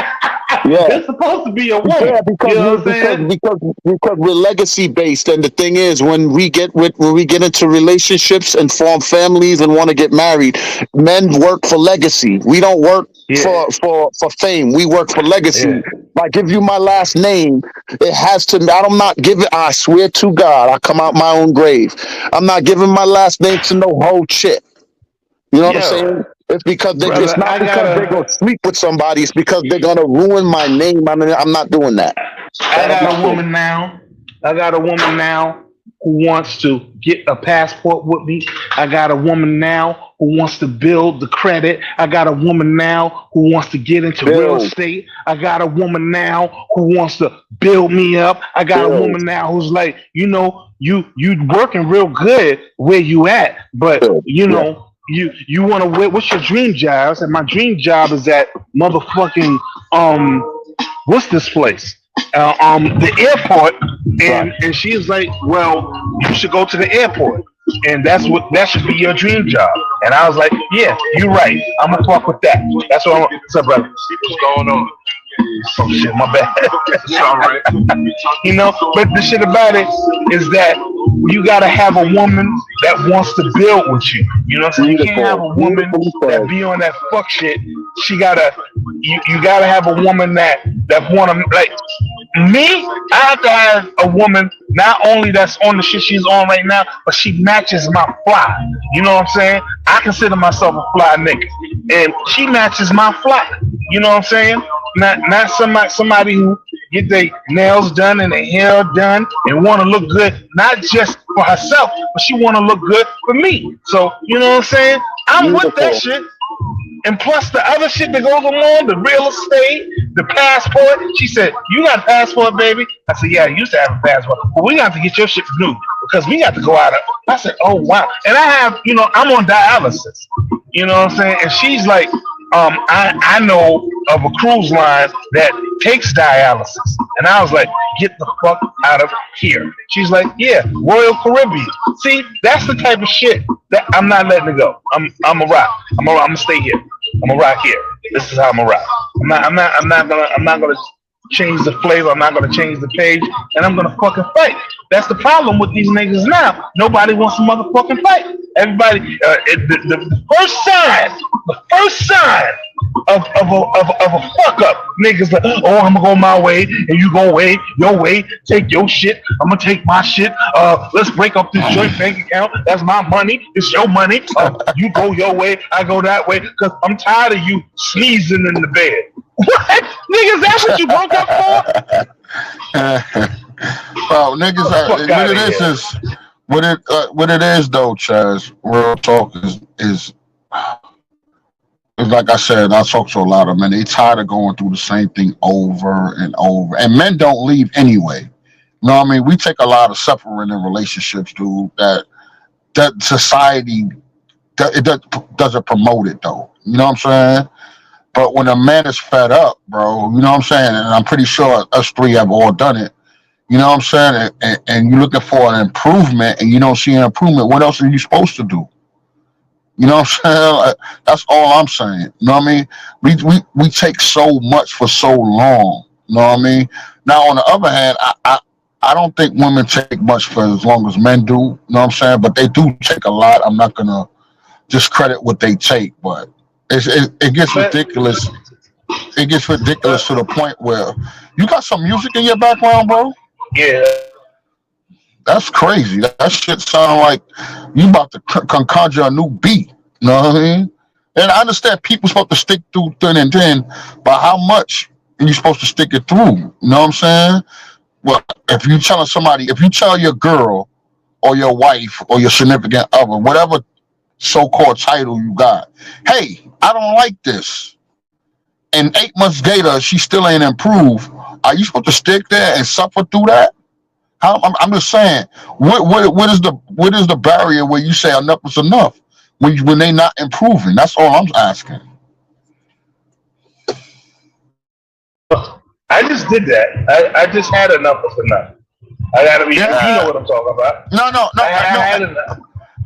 Yeah. It's supposed to be a woman. Yeah, because we're legacy based, and the thing is, when we get into relationships and form families and want to get married, men work for legacy. We don't work for fame. We work for legacy. Yeah. If I give you my last name, it has to. I'm not giving. I swear to God, I come out my own grave. I'm not giving my last name to no whole chick. You know what I'm saying? It's because it's not because they're gonna sleep with somebody. It's because they're gonna ruin my name. I'm not doing that. I got a woman now who wants to get a passport with me. I got a woman now who wants to build the credit. I got a woman now who wants to get into real estate. I got a woman now who wants to build me up. I got a woman now who's like, you working real good where you at, but you want to, what's your dream job? I said, my dream job is at motherfucking, what's this place? the airport, and she's like, "Well, you should go to the airport, and that should be your dream job." And I was like, "Yeah, you're right. I'm gonna fuck with that. That's what I'm." What's up, brother? What's going on? Oh shit, my bad. It's all right. But the shit about it is that you gotta have a woman that wants to build with you. You know what I'm saying? You can't have a woman that be on that fuck shit. You gotta have a woman that wanna, like me. I have to have a woman not only that's on the shit she's on right now, but she matches my fly. You know what I'm saying? I consider myself a fly nigga, and she matches my fly. You know what I'm saying? Not somebody who get their nails done and their hair done and want to look good, not just for herself, but she want to look good for me. So, you know what I'm saying? I'm with that shit. And plus the other shit that goes along, the real estate, the passport. She said, "You got a passport, baby?" I said, "Yeah, I used to have a passport. But we got to get your shit new because we got to go out of." I said, "Oh, wow." And I have, I'm on dialysis. You know what I'm saying? And she's like, I know of a cruise line that takes dialysis. And I was like, "Get the fuck out of here." She's like, "Yeah, Royal Caribbean." See, that's the type of shit that I'm not letting it go. I'm a rock. I'm gonna stay here. I'm gonna rock here. This is how I'm gonna rock. I'm not gonna change the flavor. I'm not gonna change the page, and I'm gonna fucking fight. That's the problem with these niggas now. Nobody wants to motherfucking fight. Everybody, the first sign of a fuck up, niggas like, "Oh, I'm gonna go my way, and you go your way. Take your shit. I'm gonna take my shit. Let's break up this joint bank account. That's my money. It's your money. You go your way, I go that way. Cause I'm tired of you sneezing in the bed." What, niggas? That's what you broke up for? Well, niggas, what it is though, Chaz. Real talk is like I said. I talk to a lot of men. They tired of going through the same thing over and over, and men don't leave anyway. You know what I mean? We take a lot of suffering in relationships, dude. That society doesn't promote it though. You know what I'm saying? But when a man is fed up, bro, you know what I'm saying? And I'm pretty sure us three have all done it. You know what I'm saying? And you're looking for an improvement and you don't see an improvement. What else are you supposed to do? You know what I'm saying? Like, that's all I'm saying. You know what I mean? We take so much for so long. You know what I mean? Now, on the other hand, I don't think women take much for as long as men do. You know what I'm saying? But they do take a lot. I'm not going to discredit what they take, but it gets ridiculous. It gets ridiculous to the point where you got some music in your background, bro. Yeah. That's crazy. That shit sound like you about to conjure a new beat. You know what I mean? And I understand people supposed to stick through thin and thin, but how much are you supposed to stick it through? You know what I'm saying? Well, if you tell your girl or your wife or your significant other, whatever so-called title you got, "Hey, I don't like this," and 8 months later she still ain't improved, are you supposed to stick there and suffer through that? I'm just saying, what is the barrier where you say enough is enough when they not improving? That's all I'm asking. I just did that. I just had enough is enough. I gotta be. Yeah. You know what I'm talking about.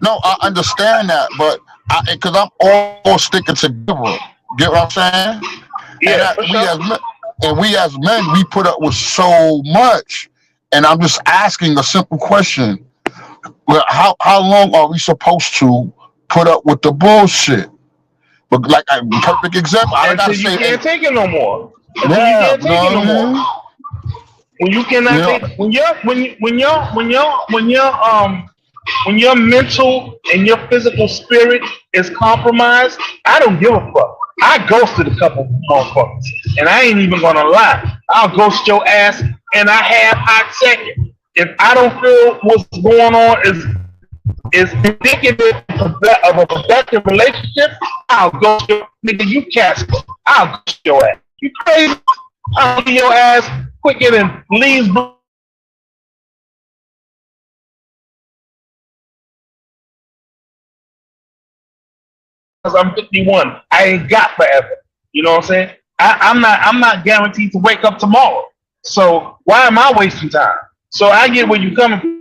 No, I understand that, but because I'm all sticking together. Get what I'm saying? Yeah. We as men, we put up with so much, and I'm just asking a simple question: how long are we supposed to put up with the bullshit? But like a perfect example, until you can't take it no more. You can't take it no more. When you cannot take, when your mental and your physical spirit is compromised, I don't give a fuck. I ghosted a couple of motherfuckers, and I ain't even gonna lie. I'll ghost your ass in a half-hot second. If I don't feel what's going on is indicative of a productive relationship, I'll ghost your nigga. You Casper. I'll ghost your ass. You crazy? I'll leave your ass quicker than leaves. I'm 51. I ain't got forever. You know what I'm saying? I'm not guaranteed to wake up tomorrow. So why am I wasting time? So I get where you coming from.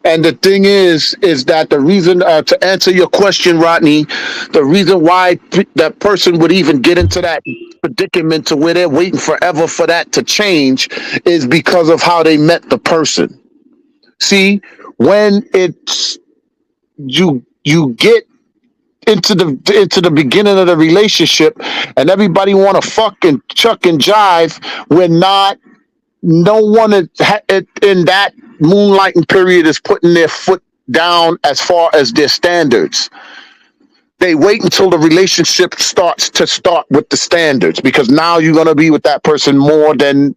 And the thing is that the reason, to answer your question, Rodney, the reason why that person would even get into that predicament to where they're waiting forever for that to change is because of how they met the person. See, when it's you get into the beginning of the relationship and everybody want to fuck and chuck and jive, we're not. No one in that moonlighting period is putting their foot down as far as their standards. They wait until the relationship starts with the standards, because now you're going to be with that person more than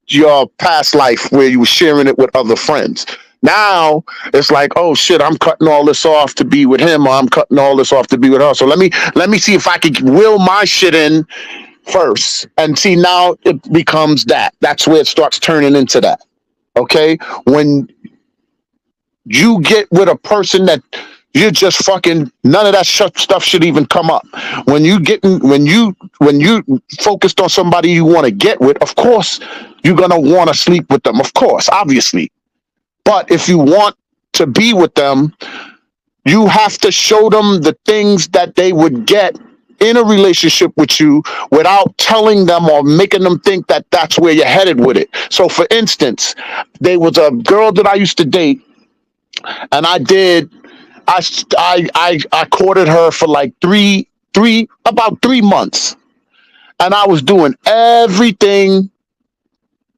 your past life where you were sharing it with other friends. Now it's like, oh shit, I'm cutting all this off to be with him, or I'm cutting all this off to be with her. So let me see if I can will my shit in first, and see, now it becomes that. That's where it starts turning into that. Okay, when you get with a person that you're just fucking, none of that stuff should even come up. When you focused on somebody you want to get with, of course you're gonna want to sleep with them, of course, obviously. But if you want to be with them, you have to show them the things that they would get in a relationship with you without telling them or making them think that that's where you're headed with it. So for instance, there was a girl that I used to date, and I courted her for like about 3 months, and I was doing everything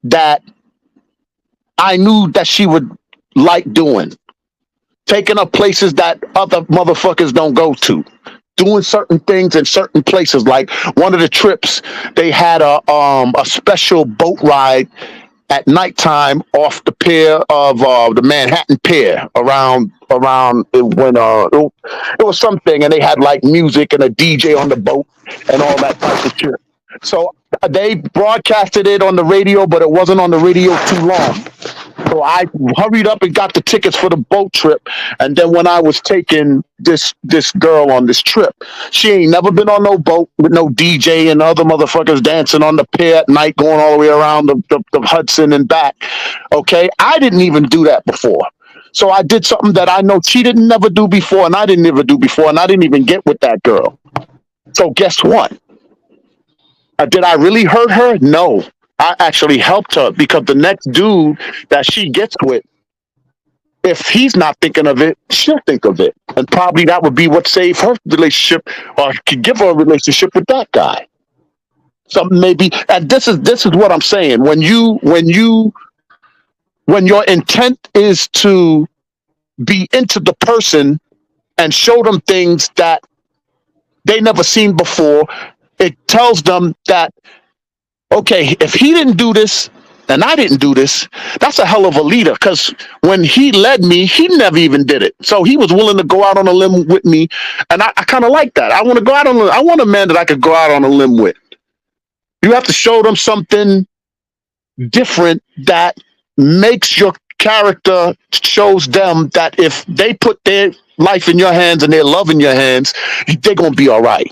that I knew that she would like doing, taking her places that other motherfuckers don't go to, doing certain things in certain places. Like one of the trips, they had a special boat ride at nighttime off the pier of the Manhattan Pier around when it was something, and they had like music and a DJ on the boat and all that type of shit. So they broadcasted it on the radio, but it wasn't on the radio too long. So I hurried up and got the tickets for the boat trip. And then when I was taking this girl on this trip, she ain't never been on no boat with no DJ and other motherfuckers dancing on the pier at night, going all the way around the Hudson and back. Okay, I didn't even do that before. So I did something that I know she didn't never do before, and I didn't ever do before, and I didn't even get with that girl. So guess what? Did I really hurt her? No. I actually helped her, because the next dude that she gets with, if he's not thinking of it, she'll think of it. And probably that would be what saved her relationship, or could give her a relationship with that guy. Something maybe, and this is what I'm saying. When your intent is to be into the person and show them things that they never seen before, it tells them that, okay, if he didn't do this and I didn't do this, that's a hell of a leader. Because when he led me, he never even did it. So he was willing to go out on a limb with me, and I kind of like that. I want to go out on. I want a man that I could go out on a limb with. You have to show them something different that makes your character, shows them that if they put their life in your hands and their love in your hands, they're gonna be all right.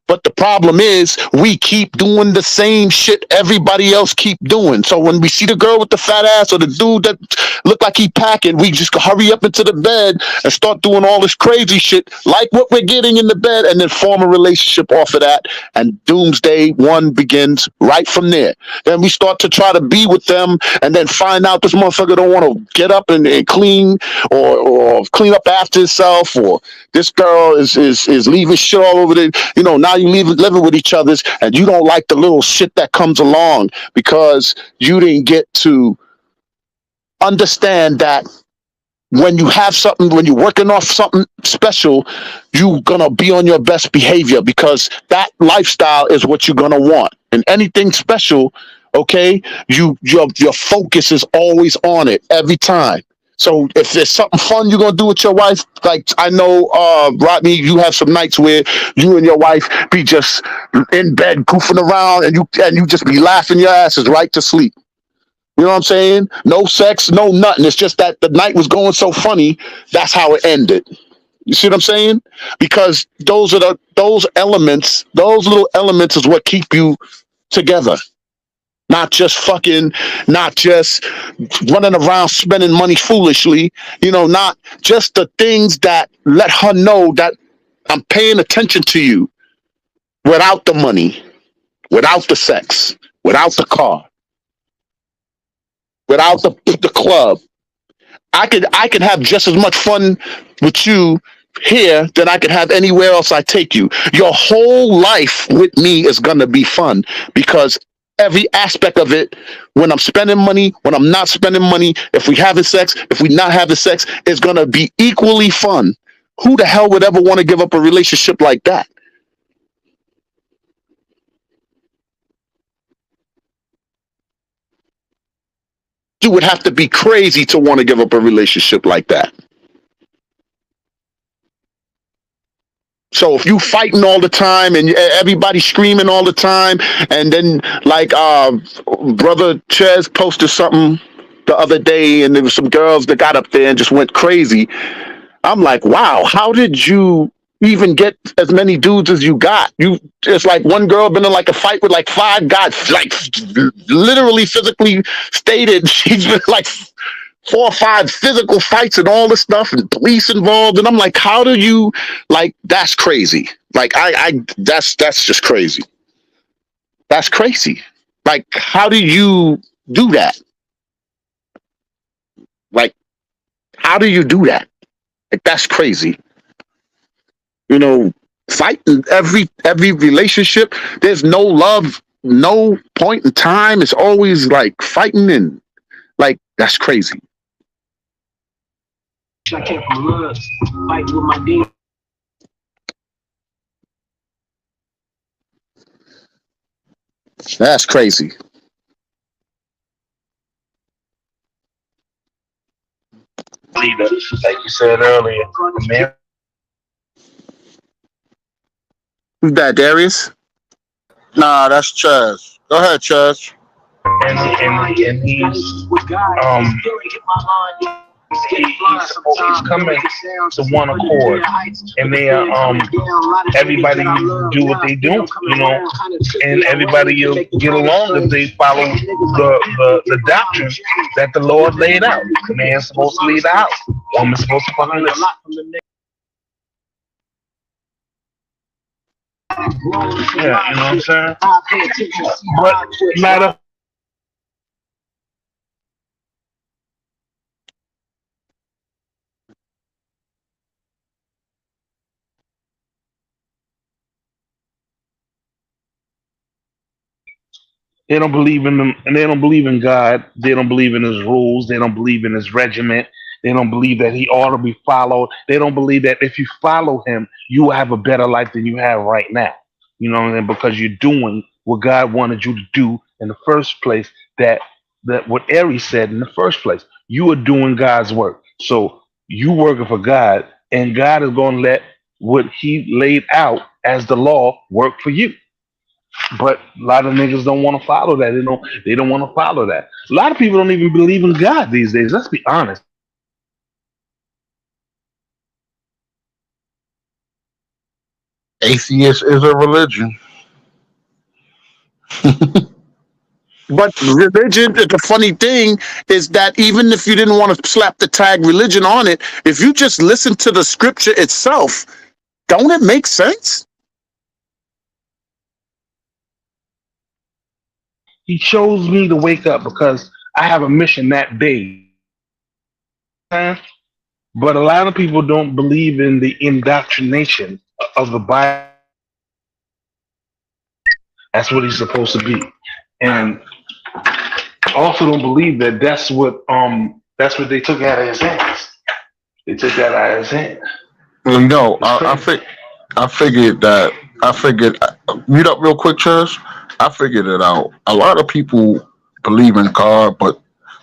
But the problem is, we keep doing the same shit everybody else keep doing. So when we see the girl with the fat ass, or the dude that look like he packing, we just hurry up into the bed and start doing all this crazy shit, like what we're getting in the bed, and then form a relationship off of that. And doomsday one begins right from there. Then we start to try to be with them, and then find out this motherfucker don't want to get up and clean or clean up after himself, or this girl is leaving shit all over the, now you living with each other, and you don't like the little shit that comes along because you didn't get to understand that when you have something, when you're working off something special, you're gonna be on your best behavior, because that lifestyle is what you're gonna want. And anything special, okay, your focus is always on it every time. So if there's something fun you're gonna do with your wife, like I know, Rodney, you have some nights where you and your wife be just in bed goofing around, and you just be laughing your asses right to sleep. You know what I'm saying? No sex, no nothing. It's just that the night was going so funny. That's how it ended. You see what I'm saying? Because those little elements is what keep you together. not just running around spending money foolishly, not just the things that let her know that I'm paying attention to you without the money, without the sex, without the car, without the club. I could have just as much fun with you here than I could have anywhere else I take you. Your whole life with me is gonna be fun because every aspect of it, when I'm spending money, when I'm not spending money, if we having sex, if we not having sex, is gonna be equally fun. Who the hell would ever want to give up a relationship like that? You would have to be crazy to want to give up a relationship like that. So if you fighting all the time and everybody screaming all the time, and then like brother Ches posted something the other day, and there was some girls that got up there and just went crazy. I'm like, wow, how did you even get as many dudes as you got? It's like one girl been in like a fight with like 5 guys, like literally physically stated she's been like 4 or 5 physical fights and all this stuff and police involved. And I'm like, how do you, like, that's crazy. Like, that's just crazy. That's crazy. Like, how do you do that? Like, how do you do that? Like, that's crazy. Fighting every relationship, there's no love, no point in time. It's always like fighting, and like, that's crazy. I came from Luz, fighting with my demons. That's crazy. Leader, like you said earlier, man. Who's that, Darius? Nah, that's Chaz. Go ahead, Chaz. And he's coming to one accord, and they everybody do what they do, and everybody will get along if they follow the doctrine that the Lord laid out. The man's supposed to lead the house, woman's supposed to follow this. Yeah, you know what I'm saying? But matter. They don't believe in them, and they don't believe in God. They don't believe in His rules. They don't believe in His regiment. They don't believe that He ought to be followed. They don't believe that if you follow Him, you will have a better life than you have right now. You know what I mean? Because you're doing what God wanted you to do in the first place. That what Aries said in the first place. You are doing God's work. So you working for God, and God is going to let what He laid out as the law work for you. But a lot of niggas don't want to follow that. They don't want to follow that. A lot of people don't even believe in God these days. Let's be honest. Atheist is a religion. But religion, the funny thing is that even if you didn't want to slap the tag religion on it, if you just listen to the scripture itself, don't it make sense? He chose me to wake up because I have a mission that day. But a lot of people don't believe in the indoctrination of the Bible. That's what he's supposed to be. And also don't believe that that's what they took out of his hands. They took that out of his hands. Well, I figured mute up real quick, Chaz. I figured it out. A lot of people believe in God, but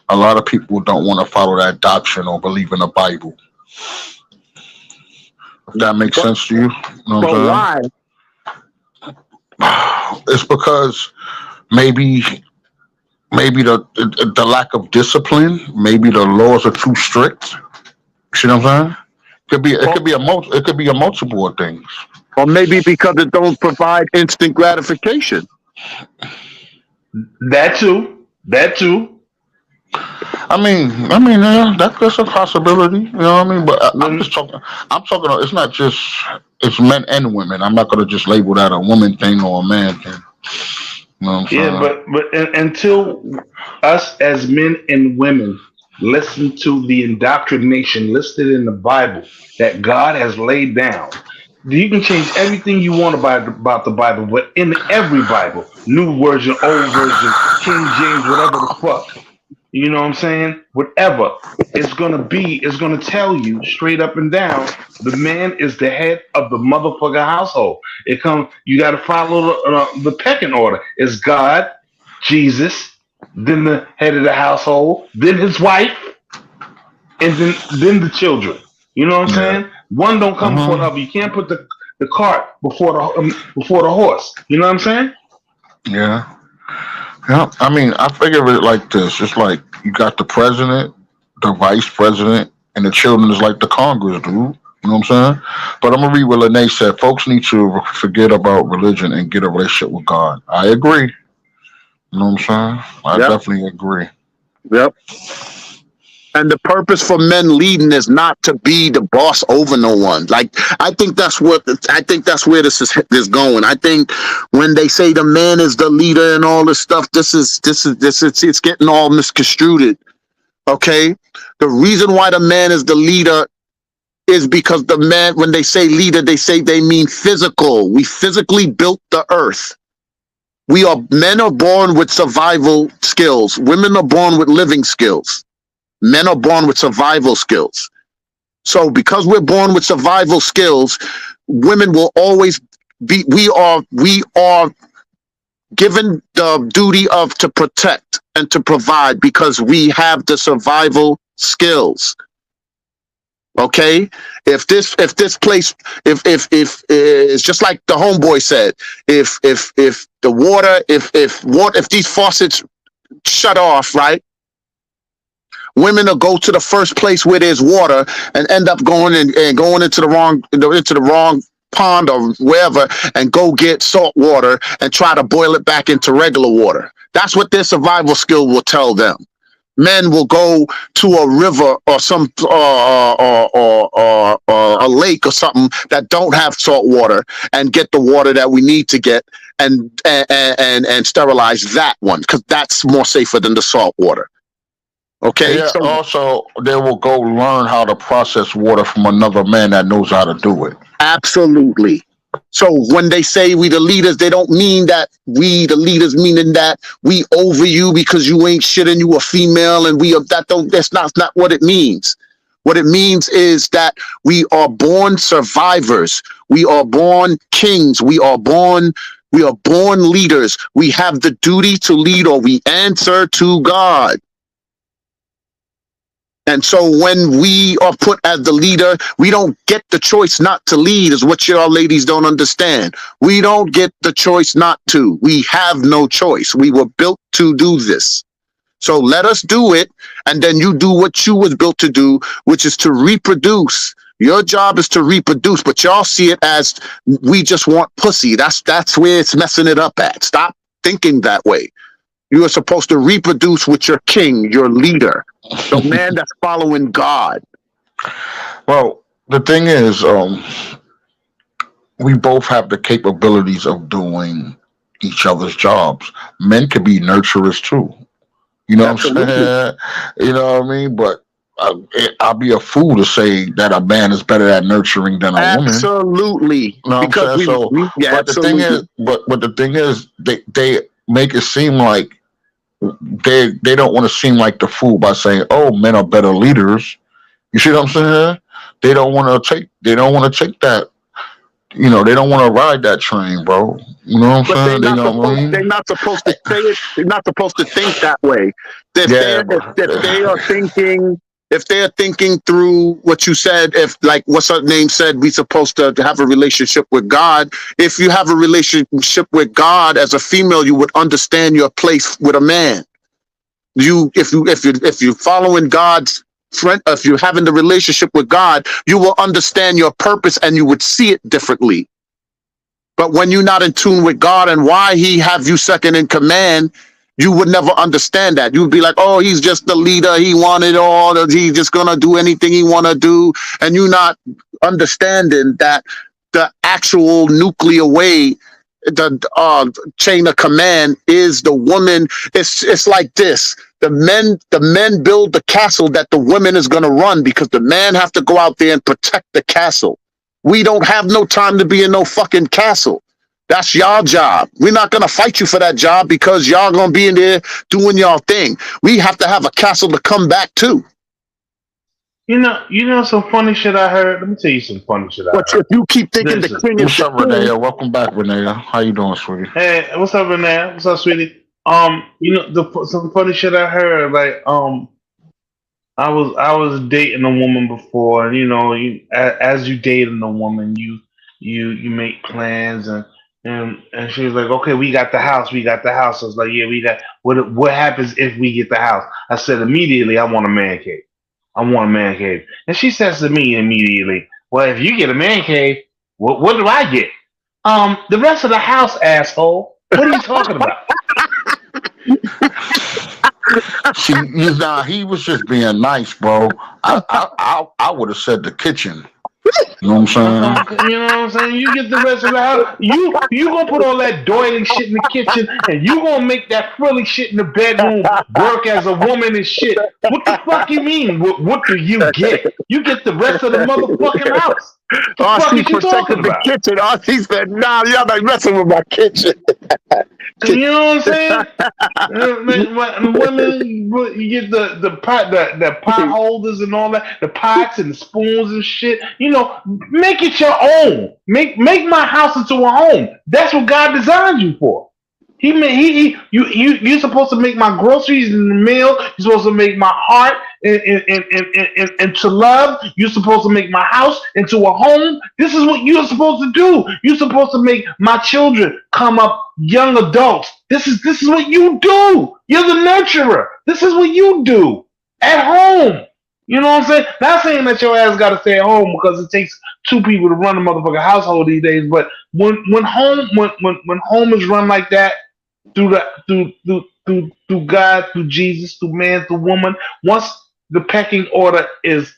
a lot of people don't want to follow that doctrine or believe in the Bible. If that makes sense to you? But why? It's because maybe the lack of discipline, maybe the laws are too strict. See what I'm saying? It could be a multiple of things. Or maybe because it don't provide instant gratification. That too. That too. Yeah, that's a possibility. You know what I mean? But I'm Then just talking. I'm talking. It's not just. It's men and women. I'm not gonna just label that a woman thing or a man thing. You know what yeah, I'm saying? until us as men and women listen to the indoctrination listed in the Bible that God has laid down, you can change everything you want about the Bible, but in every Bible, new version, old version, King James, whatever the fuck, you know what I'm saying? Whatever it's gonna tell you straight up and down. The man is the head of the motherfucker household. You got to follow the pecking order. It's God, Jesus, then the head of the household, then his wife, and then the children. You know what I'm Yeah. saying? One don't come before the Uh-huh. other. You can't put the cart before the horse. You know what I'm saying? Yeah. Yeah. I figure it like this. It's like you got the president, the vice president, and the children is like the Congress, dude. You know what I'm saying? But I'm gonna read what Lene said. Folks need to forget about religion and get a relationship with God. I agree. You know what I'm saying? I Yep. definitely agree. Yep. And the purpose for men leading is not to be the boss over no one. Like I think that's where this is going. I think when they say the man is the leader and all this stuff, this is it's getting all misconstrued. Okay, the reason why the man is the leader is because the man, when they say leader, they mean physical. We physically built the earth. Men are born with survival skills. Women are born with living skills. Men are born with survival skills. So because we're born with survival skills, women will always we are given the duty of to protect and to provide because we have the survival skills. Okay, if it's just like the homeboy said, if these faucets shut off, right? Women will go to the first place where there's water and end up going into the wrong pond or wherever and go get salt water and try to boil it back into regular water. That's what their survival skill will tell them. Men will go to a river or some or a lake or something that don't have salt water and get the water that we need to get and sterilize that one because that's more safer than the salt water. Okay. Yeah. So Also, they will go learn how to process water from another man that knows how to do it. absolutely. So when they say we the leaders, they don't mean that we the leaders, meaning that we over you because you ain't shit and you a female and that's not what it means. What it means is that we are born survivors. We are born kings. We are born leaders. We have the duty to lead or we answer to God. And so when we are put as the leader, we don't get the choice not to lead is what y'all ladies don't understand. We don't get the choice not to. We have no choice. We were built to do this. So let us do it. And then you do what you was built to do, which is to reproduce. Your job is to reproduce, but y'all see it as we just want pussy. That's where it's messing it up at. Stop thinking that way. You are supposed to reproduce with your king, your leader, the man that's following God. Well, the thing is, we both have the capabilities of doing each other's jobs. Men can be nurturers too. You know what I'm Absolutely. saying? You know what I mean? But I'll be a fool to say that a man is better at nurturing than a woman. Absolutely. You know what I'm Because saying? So, yeah, but the thing absolutely. is, but the thing is, they make it seem like they don't want to seem like the fool by saying, "Oh, men are better leaders." You see what I'm saying? They don't want to take that. You know, they don't want to ride that train, bro. You know what But I'm saying? They know what I they're mean? not supposed to say it. They're not supposed to think that way. Yeah, If they are thinking through what you said, if like what's her name said, we supposed to have a relationship with God. If you have a relationship with God as a female, you would understand your place with a man. If you're following God's friend, if you're having the relationship with God, you will understand your purpose and you would see it differently. But when you're not in tune with God and why He have you second in command, you would never understand that. You'd be like, oh, he's just the leader. He wanted all. He's just going to do anything he want to do. And you're not understanding that the actual nuclear way, the chain of command is the woman. It's like this. The men build the castle that the women is going to run, because the man have to go out there and protect the castle. We don't have no time to be in no fucking castle. That's y'all job. We're not going to fight you for that job because y'all going to be in there doing y'all thing. We have to have a castle to come back to. You know some funny shit I heard? Let me tell you some funny shit I But heard. if you keep thinking the Listen. king is What's up, Renee? Welcome back, Renee. How you doing, sweetie? Hey, what's up, Renee? What's up, sweetie? Some funny shit I heard, like, I was dating a woman before, and as you dating a woman, you make plans, and she was like, okay, we got the house. I was like, yeah, we got. What happens if we get the house? I said immediately, I want a man cave. And she says to me immediately, well, if you get a man cave, what do I get? The rest of the house, asshole. What are you talking about? He was just being nice, bro. I would have said the kitchen. You know what I'm saying? You know what I'm saying? You get the rest of the house. You gonna put all that doily shit in the kitchen, and you gonna make that frilly shit in the bedroom work as a woman and shit. What the fuck you mean? What do you get? You get the rest of the motherfucking house. What the fuck is you talking about? Kitchen. RC said, nah, y'all not messing with my kitchen. You know what I'm saying? Women, you get the pot holders and all that, the pots and the spoons and shit. Make it your own. Make my house into a home. That's what God designed you for. You're supposed to make my groceries in the mail. You're supposed to make my heart into love. You're supposed to make my house into a home. This is what you're supposed to do. You're supposed to make my children come up young adults. This is what you do. You're the nurturer. This is what you do at home. You know what I'm saying? Not saying that your ass got to stay at home because it takes two people to run a motherfucking household these days. But when home is run like that, through God, through Jesus, through man, through woman, once the pecking order is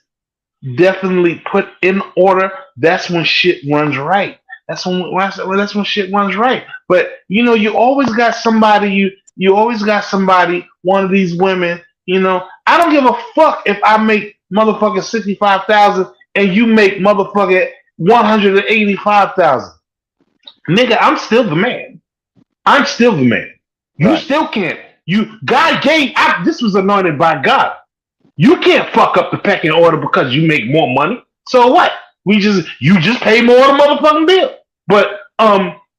definitely put in order, that's when shit runs right. That's when shit runs right. But you always got somebody. You always got somebody. One of these women. I don't give a fuck if I make motherfucking 65,000 and you make motherfucking 185,000. Nigga, I'm still the man. You still can't. This was anointed by God. You can't fuck up the pecking order because you make more money. So what? You just pay more of the motherfucking bill. But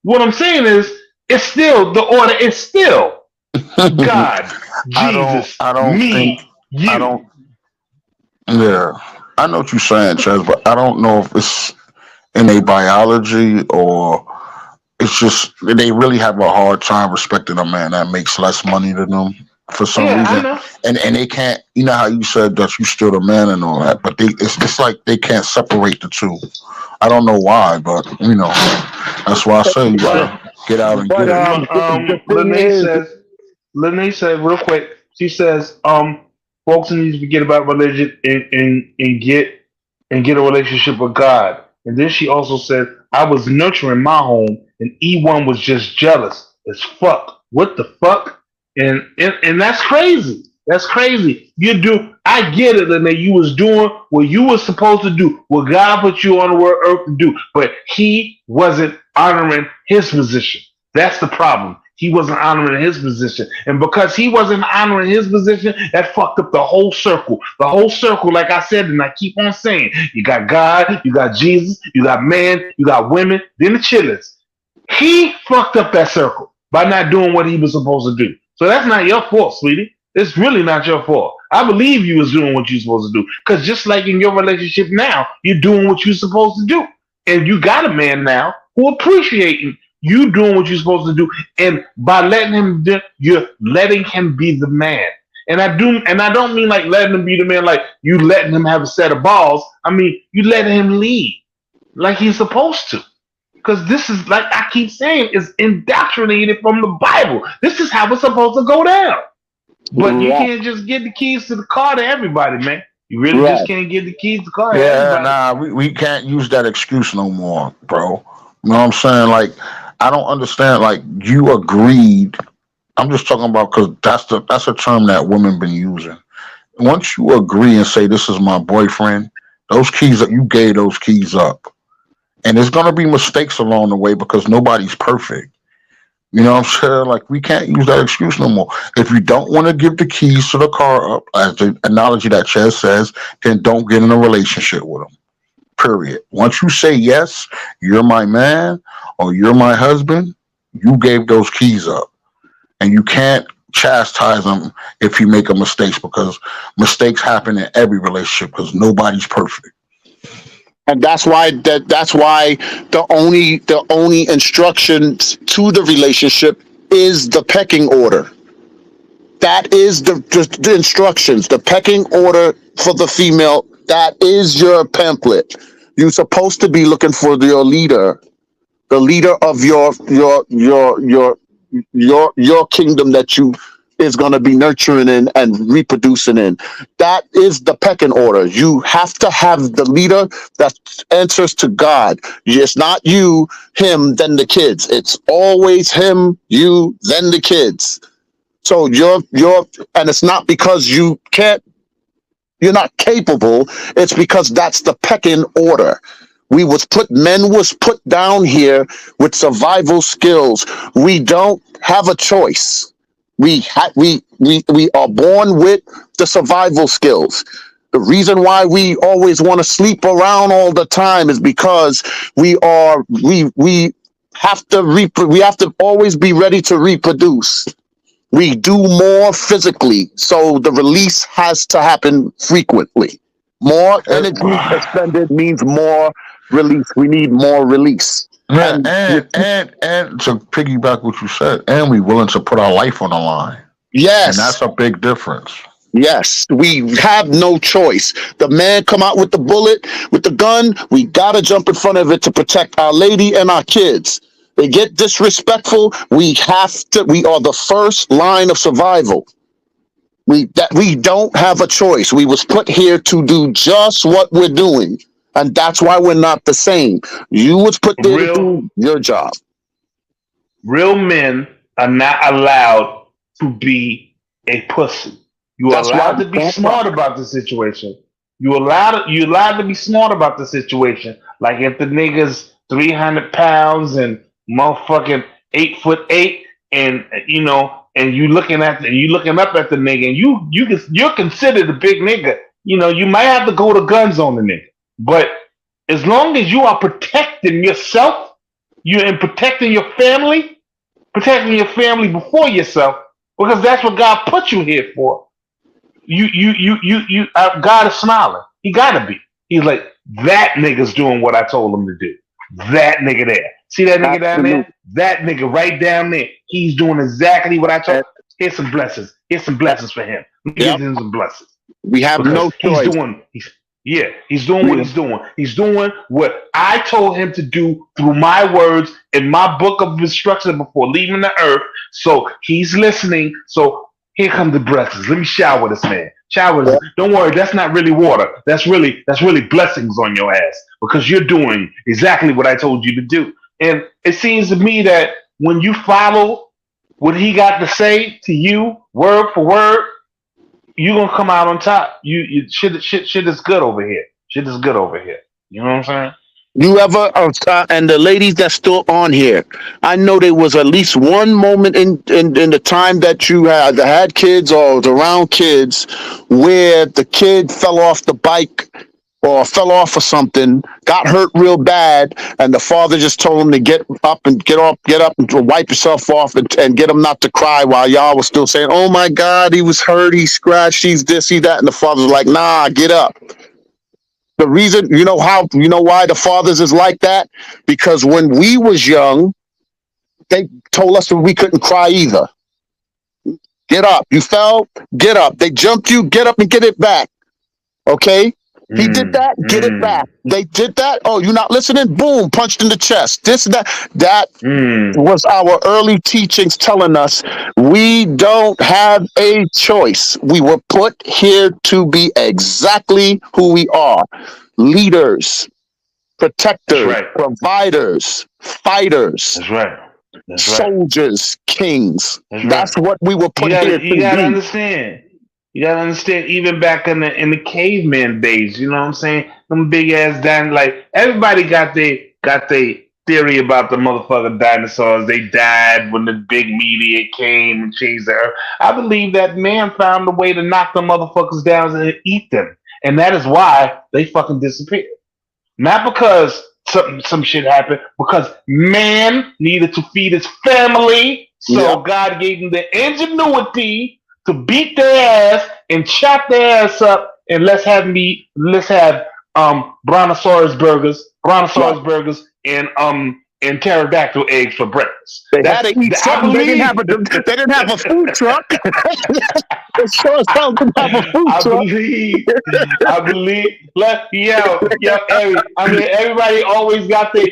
what I'm saying is, it's still the order is still God, Jesus, you. Yeah, I know what you're saying, Chaz, but I don't know if it's in a biology or it's just they really have a hard time respecting a man that makes less money than them for some reason, and they can't. You know how you said that you still the man and all that, but it's like they can't separate the two. I don't know why, but that's why I say you gotta get out and get it. Lene says real quick. She says, folks need to forget about religion and get a relationship with God. And then she also said, I was nurturing my home, and E1 was just jealous as fuck. What the fuck? And that's crazy. That's crazy. I get it, Lene. You was doing what you were supposed to do, what God put you on the earth to do, but he wasn't honoring his position. That's the problem. He wasn't honoring his position. And because he wasn't honoring his position, that fucked up the whole circle. The whole circle, like I said, and I keep on saying, you got God, you got Jesus, you got man, you got women, then the chillers. He fucked up that circle by not doing what he was supposed to do. So that's not your fault, sweetie. It's really not your fault. I believe you was doing what you're supposed to do. Because just like in your relationship now, you're doing what you're supposed to do. And you got a man now who appreciating you doing what you're supposed to do, and by letting him do, you're letting him be the man. And I don't mean like letting him be the man, like you letting him have a set of balls. I mean you letting him lead like he's supposed to. Because this is, like I keep saying, is indoctrinated from the Bible. This is how it's supposed to go down. But you Right. can't just give the keys to the car to everybody, man. You really Right. just can't give the keys to the car to Yeah, everybody. nah, we can't use that excuse no more, bro. You know what I'm saying? Like, I don't understand. Like, you agreed. I'm just talking about because that's a term that women been using. Once you agree and say this is my boyfriend, those keys that you gave those keys up, and there's gonna be mistakes along the way because nobody's perfect. You know what I'm saying? Like, we can't use that excuse no more. If you don't want to give the keys to the car up, as the analogy that Ches says, then don't get in a relationship with them. Period. Once you say yes, you're my man or you're my husband, you gave those keys up. And you can't chastise them if you make a mistake because mistakes happen in every relationship because nobody's perfect. And that's why the only instructions to the relationship is the pecking order. That is the instructions, the pecking order for the female. That is your pamphlet. You're supposed to be looking for your leader, the leader of your kingdom that you is going to be nurturing in and reproducing in. That is the pecking order. You have to have the leader that answers to God. It's not you, him, then the kids. It's always him, you, then the kids. So and it's not because you're not capable. It's because that's the pecking order. Men was put down here with survival skills. We don't have a choice. We are born with the survival skills. The reason why we always want to sleep around all the time is because we have to always be ready to reproduce. We do more physically, so the release has to happen frequently. More energy expended means more release. We need more release. Yeah, And and to piggyback what you said, and we willing to put our life on the line. And that's yes, a big difference. yes, we have no choice. The man come out with the bullet, with the gun, we gotta jump in front of it to protect our lady and our kids. They get disrespectful, we are the first line of survival. We don't have a choice. We was put here to do just what we're doing. And that's why we're not the same. You was put there to do your job. Real men are not allowed to be a pussy. You are That's why allowed we to be can't smart about the situation. You allowed to be smart about the situation. Like if the nigga's 300 pounds and motherfucking 8'8", and and you looking up at the nigga, and you're considered a big nigga. You might have to go to guns on the nigga, but as long as you are protecting yourself, protecting your family before yourself, because that's what God put you here for. God is smiling. He gotta be. He's like, that nigga's doing what I told him to do. That nigga there. See that nigga down there? That nigga right down there. He's doing exactly what I told him. Here's some blessings. Here's some blessings for him. Give him some blessings. We have no choice. He's doing what he's doing. He's doing what I told him to do through my words in my book of instruction before leaving the earth. So he's listening. So here come the blessings. Let me shower this man. Shower this. Don't worry, that's not really water. That's really blessings on your ass because you're doing exactly what I told you to do. And it seems to me that when you follow what he got to say to you, word for word, you're gonna come out on top. Shit is good over here. Shit is good over here. You know what I'm saying? You ever and the ladies that's still on here, I know there was at least one moment in the time that you had kids or was around kids where the kid fell off the bike or fell off or something, got hurt real bad, and the father just told him to get up and wipe yourself off and get him not to cry while y'all was still saying, "Oh my God, he was hurt, he scratched, he's this, he's that," and the father was like, "Nah, get up." The reason, why the fathers is like that? Because when we was young, they told us that we couldn't cry either. Get up. You fell, get up. They jumped you, get up and get it back. Okay? He did Mm, that, get it mm, back. They did that. Oh, you not listening? Boom, punched in the chest. This, that. That mm. was our early teachings telling us we don't have a choice. We were put here to be exactly who we are: leaders, That's protectors, right. providers, fighters, That's right. That's right. soldiers, kings. That's right. That's what we were put here You to gotta be. understand. You gotta understand. Even back in the caveman days, you know what I'm saying? Them big ass like everybody got they theory about the motherfucking dinosaurs. They died when the big meteor came and changed the earth. I believe that man found a way to knock the motherfuckers down and eat them, and that is why they fucking disappeared. Not because some shit happened, because man needed to feed his family, Yep. so God gave him the ingenuity to beat their ass and chop their ass up, and let's have Right. brontosaurus burgers and pterodactyl eggs for breakfast. They had That's to eat I something. They didn't have believe. a. They didn't have a food truck. They sure as hell didn't have a food I truck. believe, I believe. I mean, everybody always got their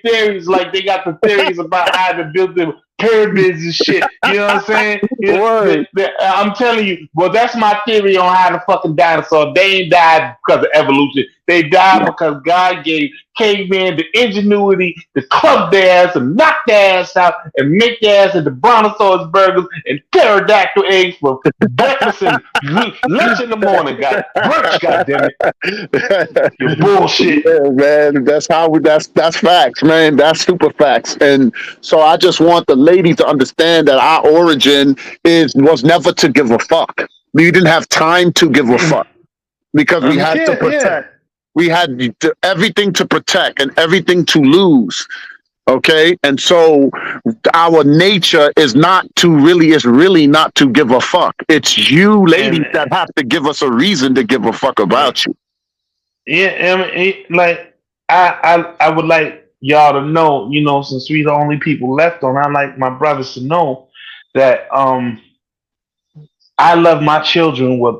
theories. Like they got the theories about how to build the pyramids and shit. You know what I'm saying? Word. I'm telling you. Well, that's my theory on how the fucking dinosaur. They ain't died because of evolution. They died because God gave caveman the ingenuity to club their ass and knock their ass out and make their ass into brontosaurus burgers and pterodactyl eggs for breakfast and lunch in the morning, guys. Brunch, goddammit. You bullshit. Yeah, man, that's how we. That's facts, man. That's super facts. And so I just want the ladies to understand that our origin was never to give a fuck. We didn't have time to give a fuck because we had to protect. We had everything to protect and everything to lose. Okay, and so our nature is really not to give a fuck. It's you ladies And that have to give us a reason to give a fuck about you. yeah, I mean, like I would like y'all to know, you know, since we the only people left on, I like my brothers to know that I love my children with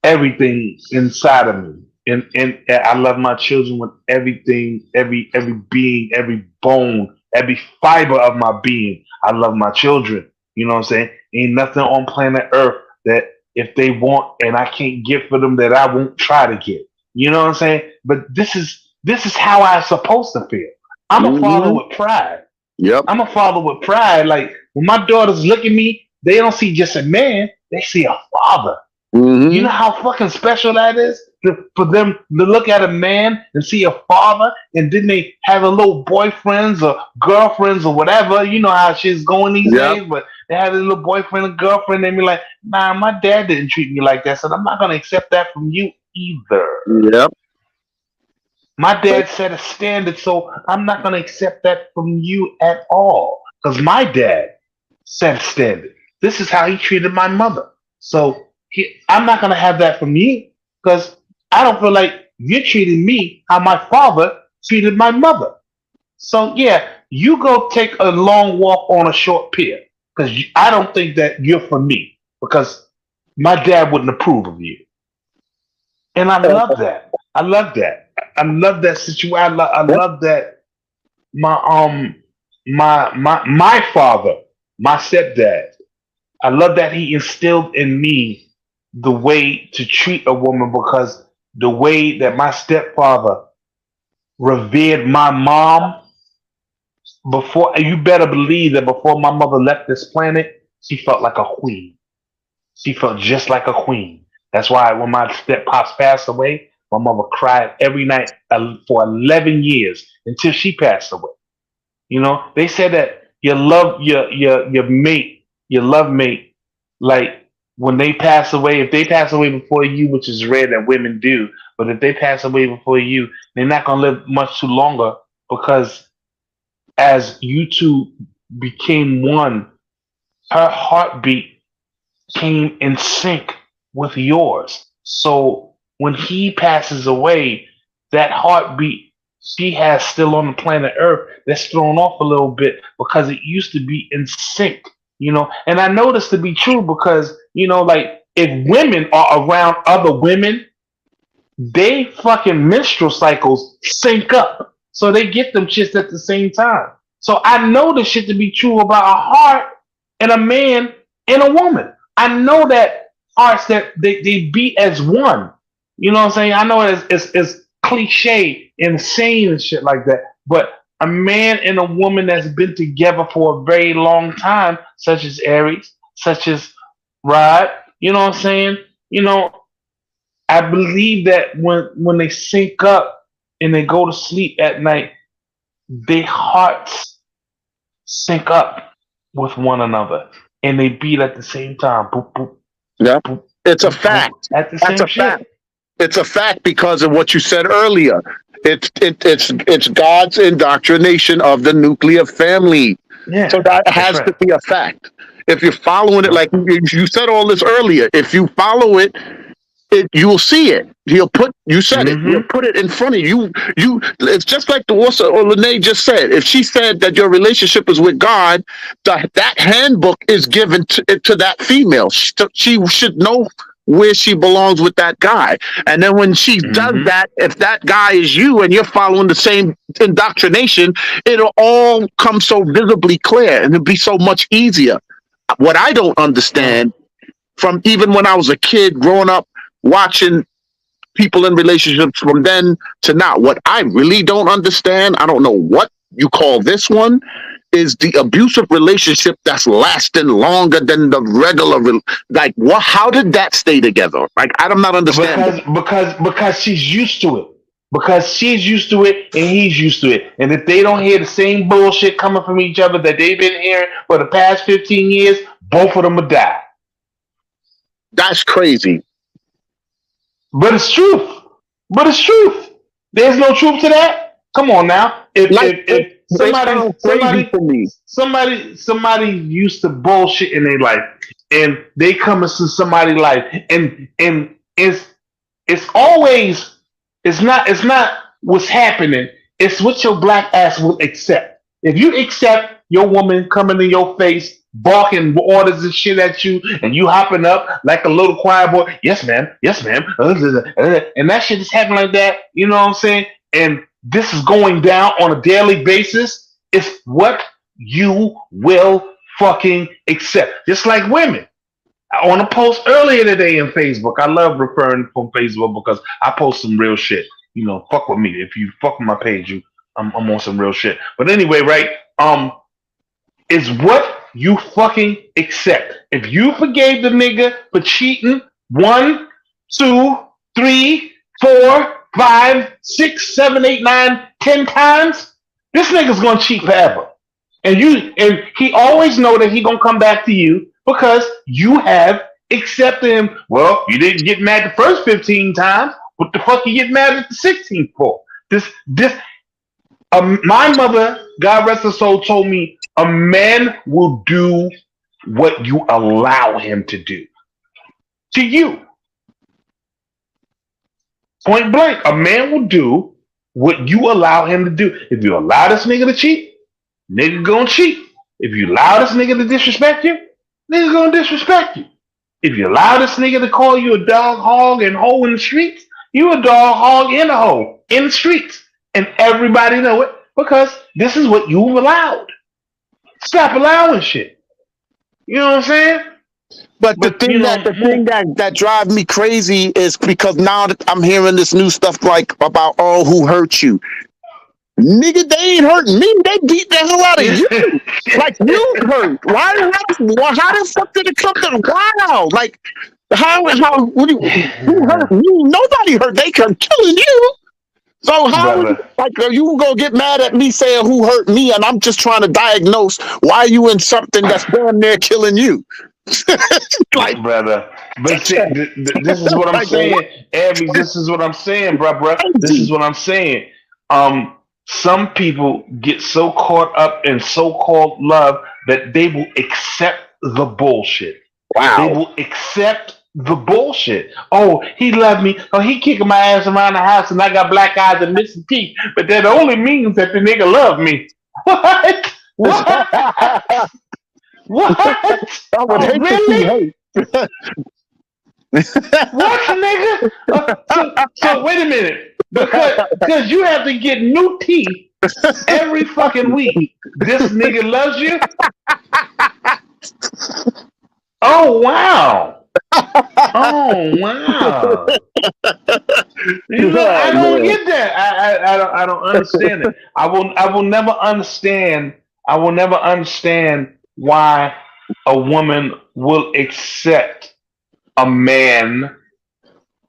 everything inside of me. And I love my children with everything, every being, every bone, every fiber of my being. I love my children. You know what I'm saying? Ain't nothing on planet Earth that if they want and I can't get for them that I won't try to get. You know what I'm saying? But this is how I'm supposed to feel. I'm a father Mm-hmm. with pride. Yep. I'm a father with pride. Like when my daughters look at me, they don't see just a man, they see a father. Mm-hmm. You know how fucking special that is for them to look at a man and see a father, and then they have a little boyfriends or girlfriends or whatever. You know how shit's going these Yep. days, but they have a little boyfriend or girlfriend, and be like, "Nah, my dad didn't treat me like that, so I'm not gonna accept that from you either." Yep. My dad set a standard, so I'm not gonna accept that from you at all, because my dad set a standard. This is how he treated my mother, so I'm not gonna have that from you because I don't feel like you're treating me how my father treated my mother. So yeah, you go take a long walk on a short pier because I don't think that you're for me because my dad wouldn't approve of you, and I love that. I love that. I love that situation. I love that my my father, my stepdad. I love that he instilled in me the way to treat a woman because the way that my stepfather revered my mom before, you better believe that before my mother left this planet, she felt like a queen. She felt just like a queen. That's why when my step pops passed away, my mother cried every night for 11 years until she passed away. You know, they said that your love, your mate, your love mate, like when they pass away, if they pass away before you, which is rare that women do, but if they pass away before you, they're not gonna live much too longer because as you two became one, her heartbeat came in sync with yours. So when he passes away, that heartbeat she has still on the planet Earth that's thrown off a little bit because it used to be in sync, you know. And I know this to be true because, you know, like if women are around other women, they fucking menstrual cycles sync up. So they get them shits at the same time. So I know the shit to be true about a heart and a man and a woman. I know that hearts that they beat as one. You know what I'm saying? I know it's cliche, insane and shit like that. But a man and a woman that's been together for a very long time, such as Aries, such as Rod, you know what I'm saying? You know, I believe that when they sync up and they go to sleep at night, their hearts sync up with one another and they beat at the same time. Boop, boop, Yeah, boop, it's a boop, boop, fact. at the That's same a fact. shit. It's a fact because of what you said earlier. It's God's indoctrination of the nuclear family. Yeah, So that that's has to right. be a fact. If you're following it, like you said all this earlier, if you follow it, you will see it. You said it. He'll Mm-hmm. put it in front of you. It's just like the what Lene just said. If she said that your relationship is with God, that handbook is given to that female. She should know where she belongs with that guy. And then when she does Mm-hmm. that, if that guy is you and you're following the same indoctrination, it'll all come so visibly clear and it'll be so much easier. What I don't understand from even when I was a kid growing up watching people in relationships from then to now, what I really don't understand, I don't know what you call this one, is the abusive relationship that's lasting longer than the regular. Like, what? How did that stay together? Like, I'm not understanding. Because she's used to it. Because she's used to it and he's used to it. And if they don't hear the same bullshit coming from each other that they've been hearing for the past 15 years, both of them will die. That's crazy. But it's truth. But it's truth. There's no truth to that. Come on now. If somebody used to bullshit in their life and they come into somebody's life and it's always it's not what's happening, it's what your black ass will accept. If you accept your woman coming in your face barking orders and shit at you and you hopping up like a little choir boy, yes ma'am, and that shit is happening like that, you know what I'm saying? And this is going down on a daily basis, it's what you will fucking accept. Just like women. On a post earlier today in Facebook, I love referring from Facebook because I post some real shit. You know, fuck with me. If you fuck with my page, I'm on some real shit. But anyway, right? Is what you fucking accept. If you forgave the nigga for cheating 1, 2, 3, 4, 5, 6, 7, 8, 9, 10 times, this nigga's gonna cheat forever. And he always know that he gonna come back to you because you have accepted him. Well, you didn't get mad the first 15 times. What the fuck you get mad at the 16th for? My mother, God rest her soul, told me a man will do what you allow him to do. To you. Point blank, a man will do what you allow him to do. If you allow this nigga to cheat, nigga gonna cheat. If you allow this nigga to disrespect you, nigga gonna disrespect you. If you allow this nigga to call you a dog, hog, and hoe in the streets, you a dog, hog, and a hoe in the streets. And everybody know it because this is what you've allowed. Stop allowing shit. You know what I'm saying? But the thing that drives me crazy is because now that I'm hearing this new stuff like about who hurt you. Nigga, they ain't hurting me. They beat the hell out of you. Like you hurt. How the fuck did it come to wow? Like who hurt me? Nobody hurt. They come killing you. So are you gonna get mad at me saying who hurt me and I'm just trying to diagnose why you in something that's damn near killing you? Like, brother, but see, this is what I'm saying, Abby. This is what I'm saying, bro. This is what I'm saying. Some people get so caught up in so-called love that they will accept the bullshit. Wow. They will accept the bullshit. Oh, he loved me. Oh, he kicking my ass around the house and I got black eyes and missing teeth. But that only means that the nigga loved me. What? What? I would hate to see hate. What, nigga? So wait a minute, because you have to get new teeth every fucking week. This nigga loves you. Oh wow. Oh wow! You know, I don't get that. I don't understand it. I will never understand. I will never understand why a woman will accept a man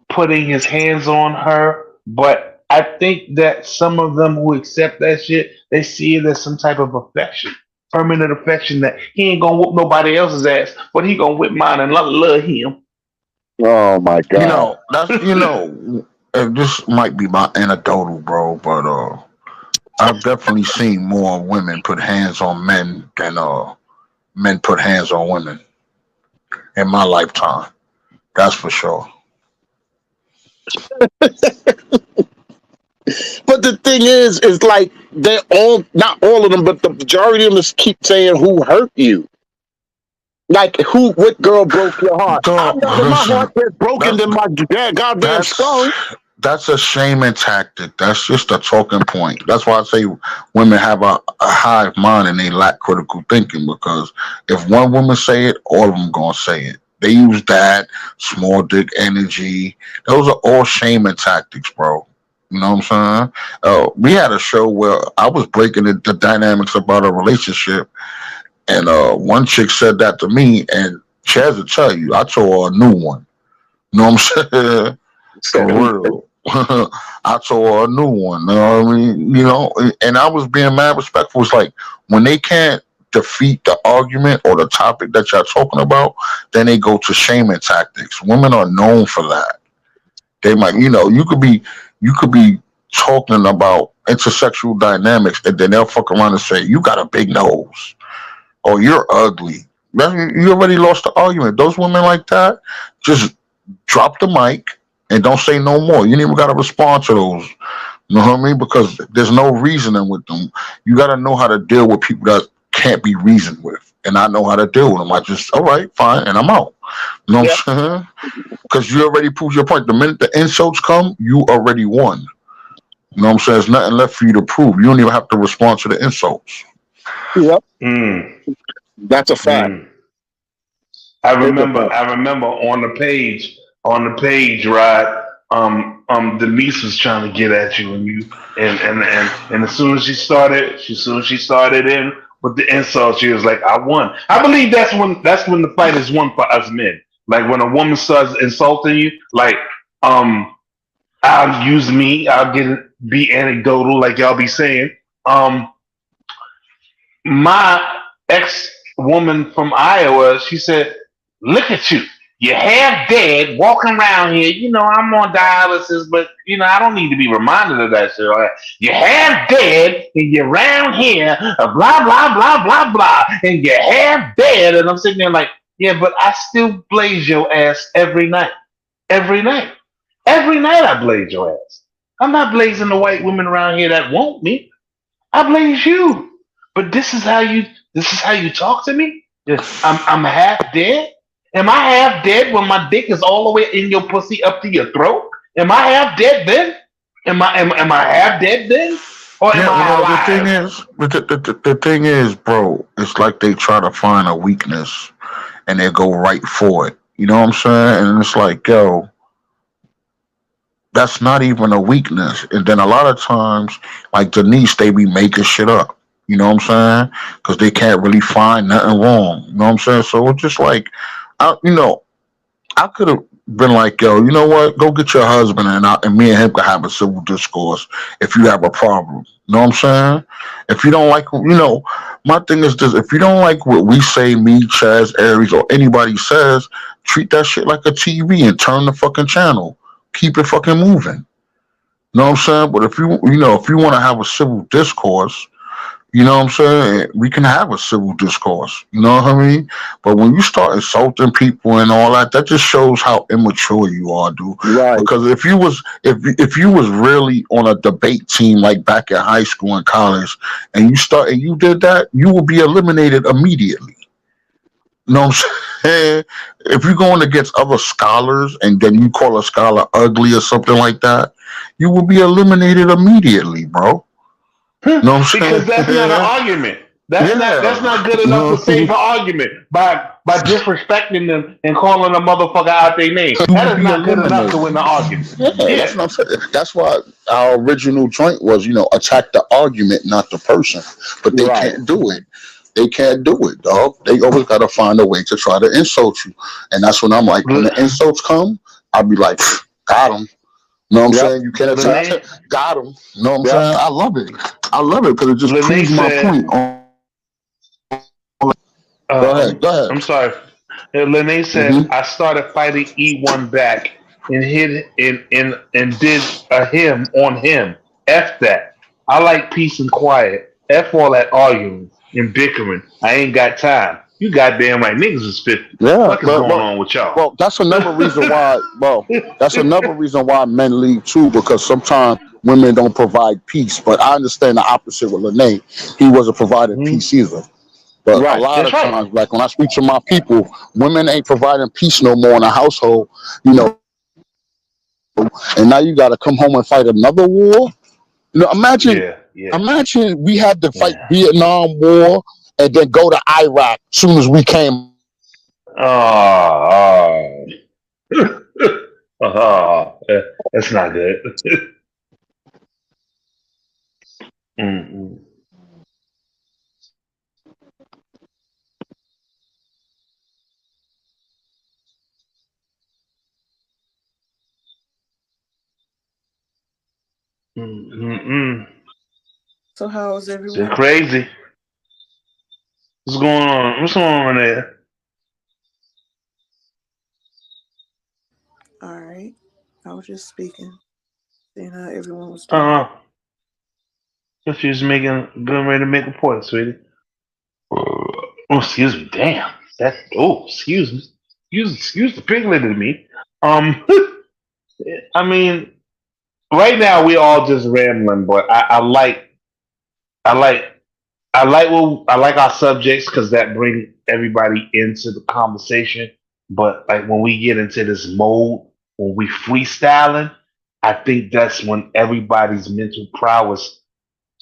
putting his hands on her. But I think that some of them who accept that shit, they see it as some type of affection. Permanent affection that he ain't gonna whoop nobody else's ass, but he gonna whip mine and love him. Oh my god. And this might be my anecdotal, bro, but I've definitely seen more women put hands on men than men put hands on women in my lifetime. That's for sure. But the thing is like they're all, not all of them, but the majority of them just keep saying who hurt you. Like what girl broke your heart? Dog, My listen, heart gets broken than my goddamn skull. that's a shaming tactic. That's just a talking point. That's why I say women have a hive mind and they lack critical thinking, because if one woman say it, all of them gonna say it. They use that small dick energy. Those are all shaming tactics, bro. You know what I'm saying? We had a show where I was breaking the dynamics about a relationship, and one chick said that to me, and she has to tell you, I told her a new one. You know what I'm saying? For real. I told her a new one. You know what I mean? You know, and I was being mad respectful. It's like when they can't defeat the argument or the topic that y'all talking about, then they go to shaming tactics. Women are known for that. They might, you could be talking about intersexual dynamics, and then they'll fuck around and say, you got a big nose, or you're ugly. You already lost the argument. Those women like that, just drop the mic and don't say no more. You ain't even got to respond to those. You know what I mean? Because there's no reasoning with them. You got to know how to deal with people that can't be reasoned with. And I know how to deal with them. I just, all right, fine, and I'm out. You know what I'm saying? Because you already proved your point. The minute the insults come, you already won. You know what I'm saying? There's nothing left for you to prove. You don't even have to respond to the insults. Yep. That's a fact. I remember on the page, right? Denise was trying to get at you, and as soon as she started in with the insult, she was like, "I won." I believe that's when the fight is won for us men. Like when a woman starts insulting you, like I'll use me. I'll be anecdotal, like y'all be saying. My ex-woman from Iowa, she said, "Look at you. You're half dead, walking around here. I'm on dialysis, but I don't need to be reminded of that shit. Right? You're half dead, and you're around here, blah blah blah blah blah, and you're half dead." And I'm sitting there like, yeah, but I still blaze your ass every night. Every night I blaze your ass. I'm not blazing the white women around here that want me. I blaze you. But this is how you talk to me? I'm half dead? Am I half dead when my dick is all the way in your pussy up to your throat? Am I half dead then? Am I half dead then? Or am I alive? The thing is, bro, it's like they try to find a weakness and they go right for it. You know what I'm saying? And it's like, yo, that's not even a weakness. And then a lot of times, like Denise, they be making shit up. You know what I'm saying? Because they can't really find nothing wrong. You know what I'm saying? So it's just like, I could have been like, yo, you know what? Go get your husband and me and him could have a civil discourse if you have a problem. You know what I'm saying? If you don't like, my thing is this: if you don't like what we say, me, Chaz, Aries, or anybody says, treat that shit like a TV and turn the fucking channel. Keep it fucking moving. You know what I'm saying? But if you want to have a civil discourse, you know what I'm saying? We can have a civil discourse. You know what I mean? But when you start insulting people and all that, that just shows how immature you are, dude. Right. Because if you was really on a debate team like back in high school and college, and you did that, you would be eliminated immediately. You know what I'm And if you're going against other scholars and then you call a scholar ugly or something like that, you will be eliminated immediately, bro. You know what I'm Because that's not an saying? argument. That's Yeah. not good You enough know, to save an argument by disrespecting them and calling a motherfucker out their name. you That will is be not good enough to eliminated. win the argument. Yeah, Yeah. that's what I'm saying. That's why our original joint was, attack the argument, not the person. But they Right. can't do it. They can't do it, dog. They always got to find a way to try to insult you. And that's when I'm like, when the insults come, I'll be like, got him. You know what I'm Yep. saying? You can't attack Lene, it. Got him. You know what I'm Yep. saying? I love it. I love it because it just Lene proves my said, point. Go ahead. Go ahead. I'm sorry. Lene said, Mm-hmm. I started fighting E1 back and hit and did a him on him. F that. I like peace and quiet. F all that arguing and bickering. I ain't got time. You goddamn right. Niggas is 50. Yeah, What is going on with y'all? well, that's another reason why. Well, that's another reason why men leave too, because sometimes women don't provide peace. But I understand the opposite with Lene. He wasn't providing Mhm. peace either. But a Right. lot That's of right. times, like when I speak to my people, women ain't providing peace no more in the household. You know, and now you got to come home and fight another war. Imagine Yeah. Imagine we had to fight Yeah. Vietnam War and then go to Iraq soon as we came. Oh, that's not good. Mm-mm. Mm-mm. So how is They're everyone? crazy. What's going on? What's going on there? All right. I was just speaking, seeing how everyone was doing. Uh-huh. If she was getting ready to make a point, sweetie. Oh, excuse me. Damn. Excuse me. Excuse the piglet in me. I mean, right now we're all just rambling, but I like I like our subjects because that bring everybody into the conversation. But like when we get into this mode, when we freestyling, I think that's when everybody's mental prowess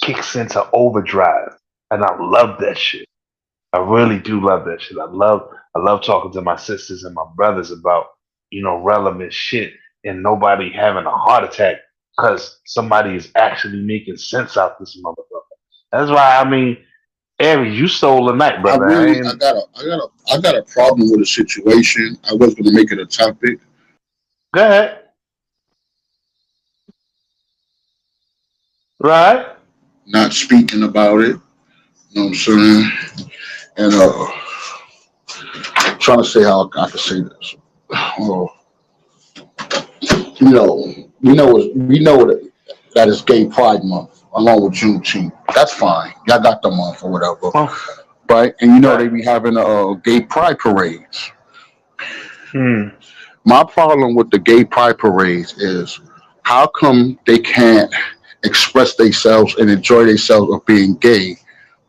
kicks into overdrive, and I love that shit. I really do love that shit. I love talking to my sisters and my brothers about relevant shit and nobody having a heart attack because somebody is actually making sense out this motherfucker. That's why I mean, Aries, you stole the night, I brother. really, I got a problem with the situation. I was going to make it a topic. Go ahead. Right? Not speaking about it. You know what I'm saying? And trying to say how I can say this. Well, we know that it's Gay Pride Month along with Juneteenth. That's fine. Y'all got the month or whatever, Oh, right? And right. they be having gay pride parades. Hmm. My problem with the gay pride parades is how come they can't express themselves and enjoy themselves of being gay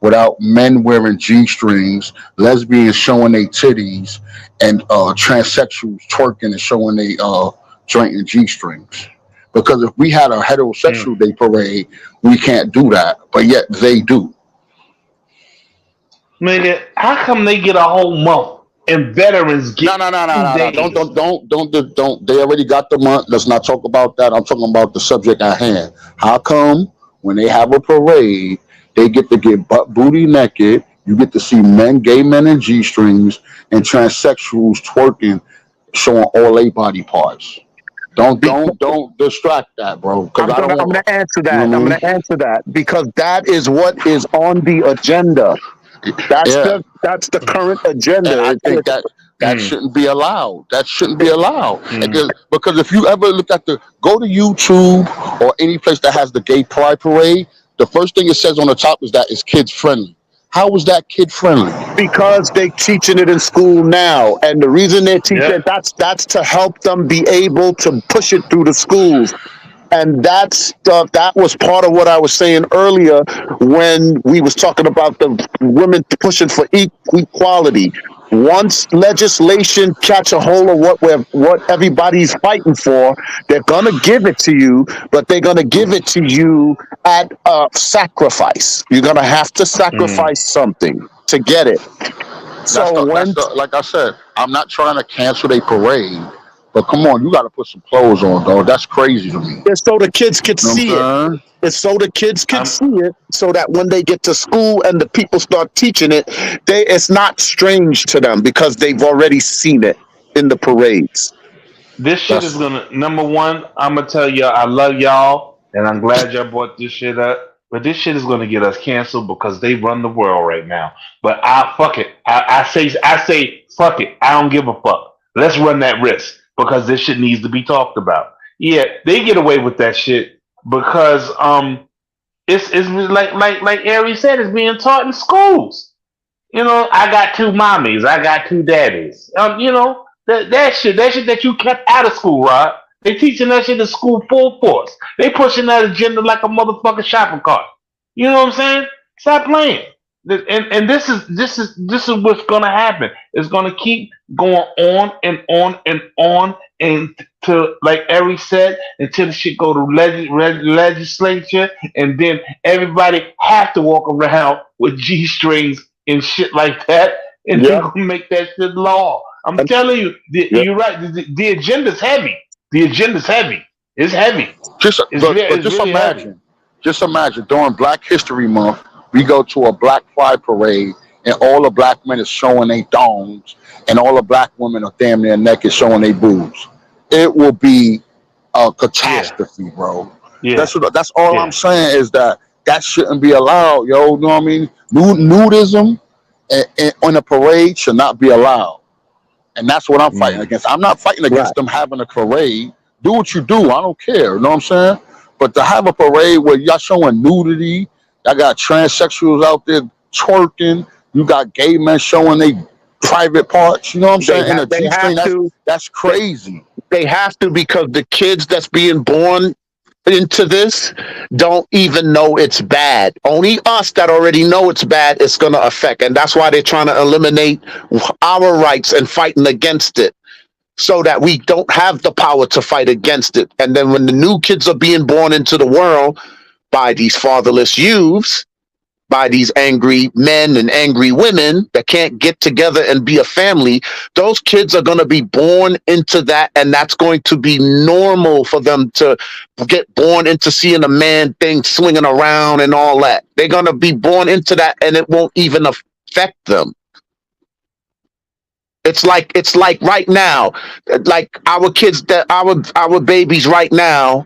without men wearing G-strings, lesbians showing their titties, and transsexuals twerking and showing their joint and G-strings? Because if we had a heterosexual day parade, we can't do that, but yet they do. Nigga, how come they get a whole month and veterans No, get no, no, no, 2 no, no. days? Don't. They already got the month. Let's not talk about that. I'm talking about the subject at hand. How come when they have a parade, they get to get butt booty naked? You get to see gay men in G-strings, and transsexuals twerking, showing all their body parts. Don't distract that, bro. Because I don't I'm want. gonna answer You that. know I'm what gonna answer that because that is what is on the agenda. I mean? Yeah. That's the current And agenda. I think that Mm, shouldn't be allowed. That shouldn't be allowed. mm. Because if you ever look at go to YouTube or any place that has the gay pride parade, the first thing it says on the top is that it's kids friendly. How is that kid friendly? Because they teaching it in school now, and the reason they teach it, Yep. that's to help them be able to push it through the schools. And that was part of what I was saying earlier when we was talking about the women pushing for equality. once legislation catch a hold of what everybody's fighting for, they're gonna give it to you, but they're gonna give it to you at a sacrifice. You're gonna have to sacrifice something to get it. Like I said, I'm not trying to cancel their parade, but come on, you got to put some clothes on, dog. That's crazy to me. It's so the kids could see it. Saying? It's so the kids could see it, so that when they get to school and the people start teaching it, it's not strange to them because they've already seen it in the parades. This shit is gonna, number one, I'm gonna tell y'all, I love y'all, and I'm glad y'all brought this shit up. But this shit is gonna get us canceled because they run the world right now. But fuck it. I say fuck it. I don't give a fuck. Let's run that risk because this shit needs to be talked about. Yeah, they get away with that shit because it's like Ari said, it's being taught in schools. You know, I got two mommies, I got two daddies. You know, that shit that you kept out of school, Rod. They teaching that shit in school full force. They pushing that agenda like a motherfucking shopping cart. You know what I'm saying? Stop playing. And this is what's gonna happen. It's gonna keep going on and on and on, and to, like Ari said, until the shit go to legislature, and then everybody have to walk around with G strings and shit like that, and they're gonna make that shit law. I'm telling you, you're right. The agenda's heavy. The agenda's heavy. It's heavy. Just imagine during Black History Month, we go to a Black Pride parade, and all the black men is showing their thongs, and all the black women are damn near naked showing their boobs. It will be a catastrophe, bro. Yeah. That's all I'm saying is that shouldn't be allowed, yo. You know what I mean? Nudism on a parade should not be allowed. And that's what I'm fighting against. I'm not fighting against them having a parade. Do what you do. I don't care. You know what I'm saying? But to have a parade where y'all showing nudity, y'all got transsexuals out there twerking, you got gay men showing their private parts, you know what I'm saying? That's crazy. They have to, because the kids that's being born into this don't even know it's bad. Only us that already know it's bad it's going to affect, and that's why they're trying to eliminate our rights and fighting against it, so that we don't have the power to fight against it. And then when the new kids are being born into the world by these fatherless youths, by these angry men and angry women that can't get together and be a family, those kids are going to be born into that, and that's going to be normal for them to get born into seeing a man thing swinging around and all that. They're going to be born into that, and it won't even affect them. It's like right now, like our kids, that our babies right now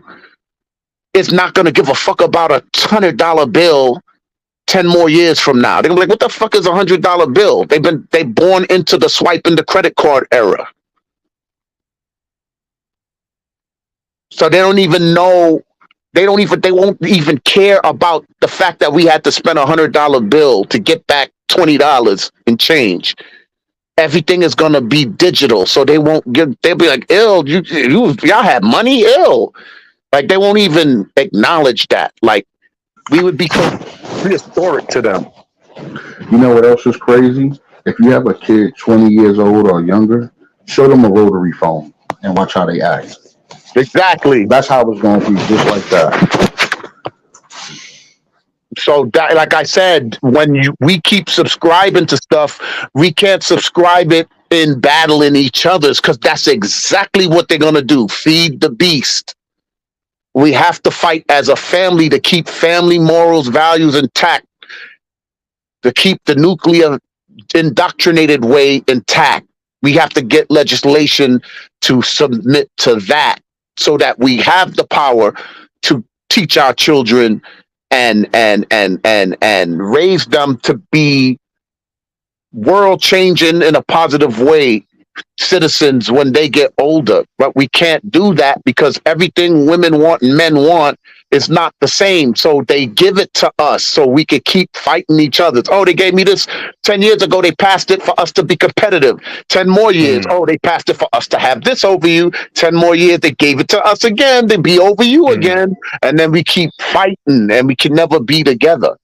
is not going to give a fuck about a $100 bill 10 more years from now. They're gonna be like, what the fuck is a $100 bill? They born into the swiping the credit card era. So they don't even know, they won't even care about the fact that we had to spend a $100 bill to get back $20 and change. Everything is gonna be digital, so they'll be like, ill, y'all had money, ill. Like, they won't even acknowledge that. Like, we would become prehistoric to them. You know what else is crazy? If you have a kid 20 years old or younger, show them a rotary phone and watch how they act. Exactly. That's how it's going to be, just like that. So, that, like I said, when we keep subscribing to stuff, we can't subscribe it in battling each other's, because that's exactly what they're going to do. Feed the beast. We have to fight as a family to keep family morals, values intact, to keep the nuclear indoctrinated way intact. We have to get legislation to submit to that, so that we have the power to teach our children and raise them to be world changing in a positive way citizens when they get older. But we can't do that because everything women want and men want is not the same. So they give it to us so we can keep fighting each other. Oh, they gave me this 10 years ago. They passed it for us to be competitive. 10 more years. Oh, they passed it for us to have this over you. 10 more years. They gave it to us again. They be over you again. And then we keep fighting and we can never be together.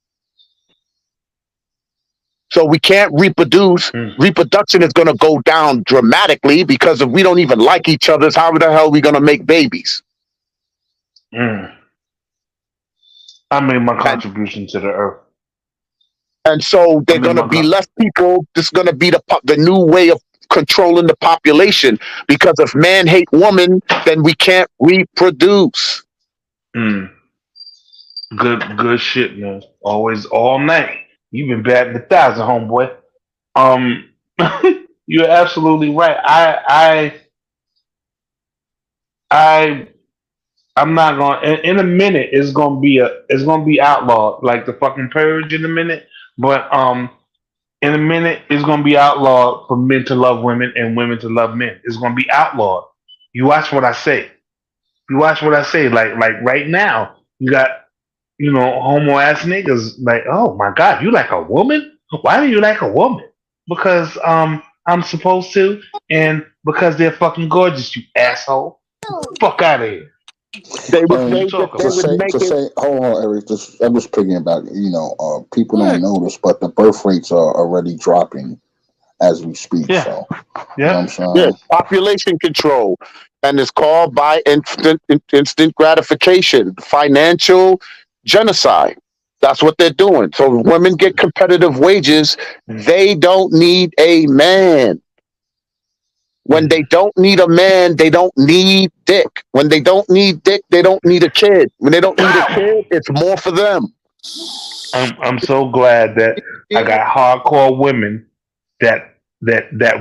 So we can't reproduce. Reproduction is going to go down dramatically because if we don't even like each other, how the hell are we going to make babies? I made my contribution to the earth. And so they're going to be less people. This is going to be the new way of controlling the population, because if man hate woman, then we can't reproduce. Good shit, man. Always, all night. You've been batting 1,000, homeboy. You're absolutely right. I'm not gonna. In a minute, it's gonna be outlawed, like the fucking purge. In a minute, but in a minute, it's gonna be outlawed for men to love women and women to love men. It's gonna be outlawed. You watch what I say. Like right now, you got homo ass niggas like, oh my god, you like a woman? Why do you like a woman? Because I'm supposed to, and because they're fucking gorgeous. You asshole. Fuck out of here. They would And make to it. say, hold on, Eric. I'm just piggybacking. People don't know this, but the birth rates are already dropping as we speak. Yeah. So, Yeah. you know what I'm saying? Yeah, population control, and it's called by instant gratification, financial genocide. That's what they're doing. So women get competitive wages. They don't need a man. When they don't need a man, they don't need dick. When they don't need dick, they don't need a kid. When they don't need a kid, it's more for them. I'm so glad that I got hardcore women that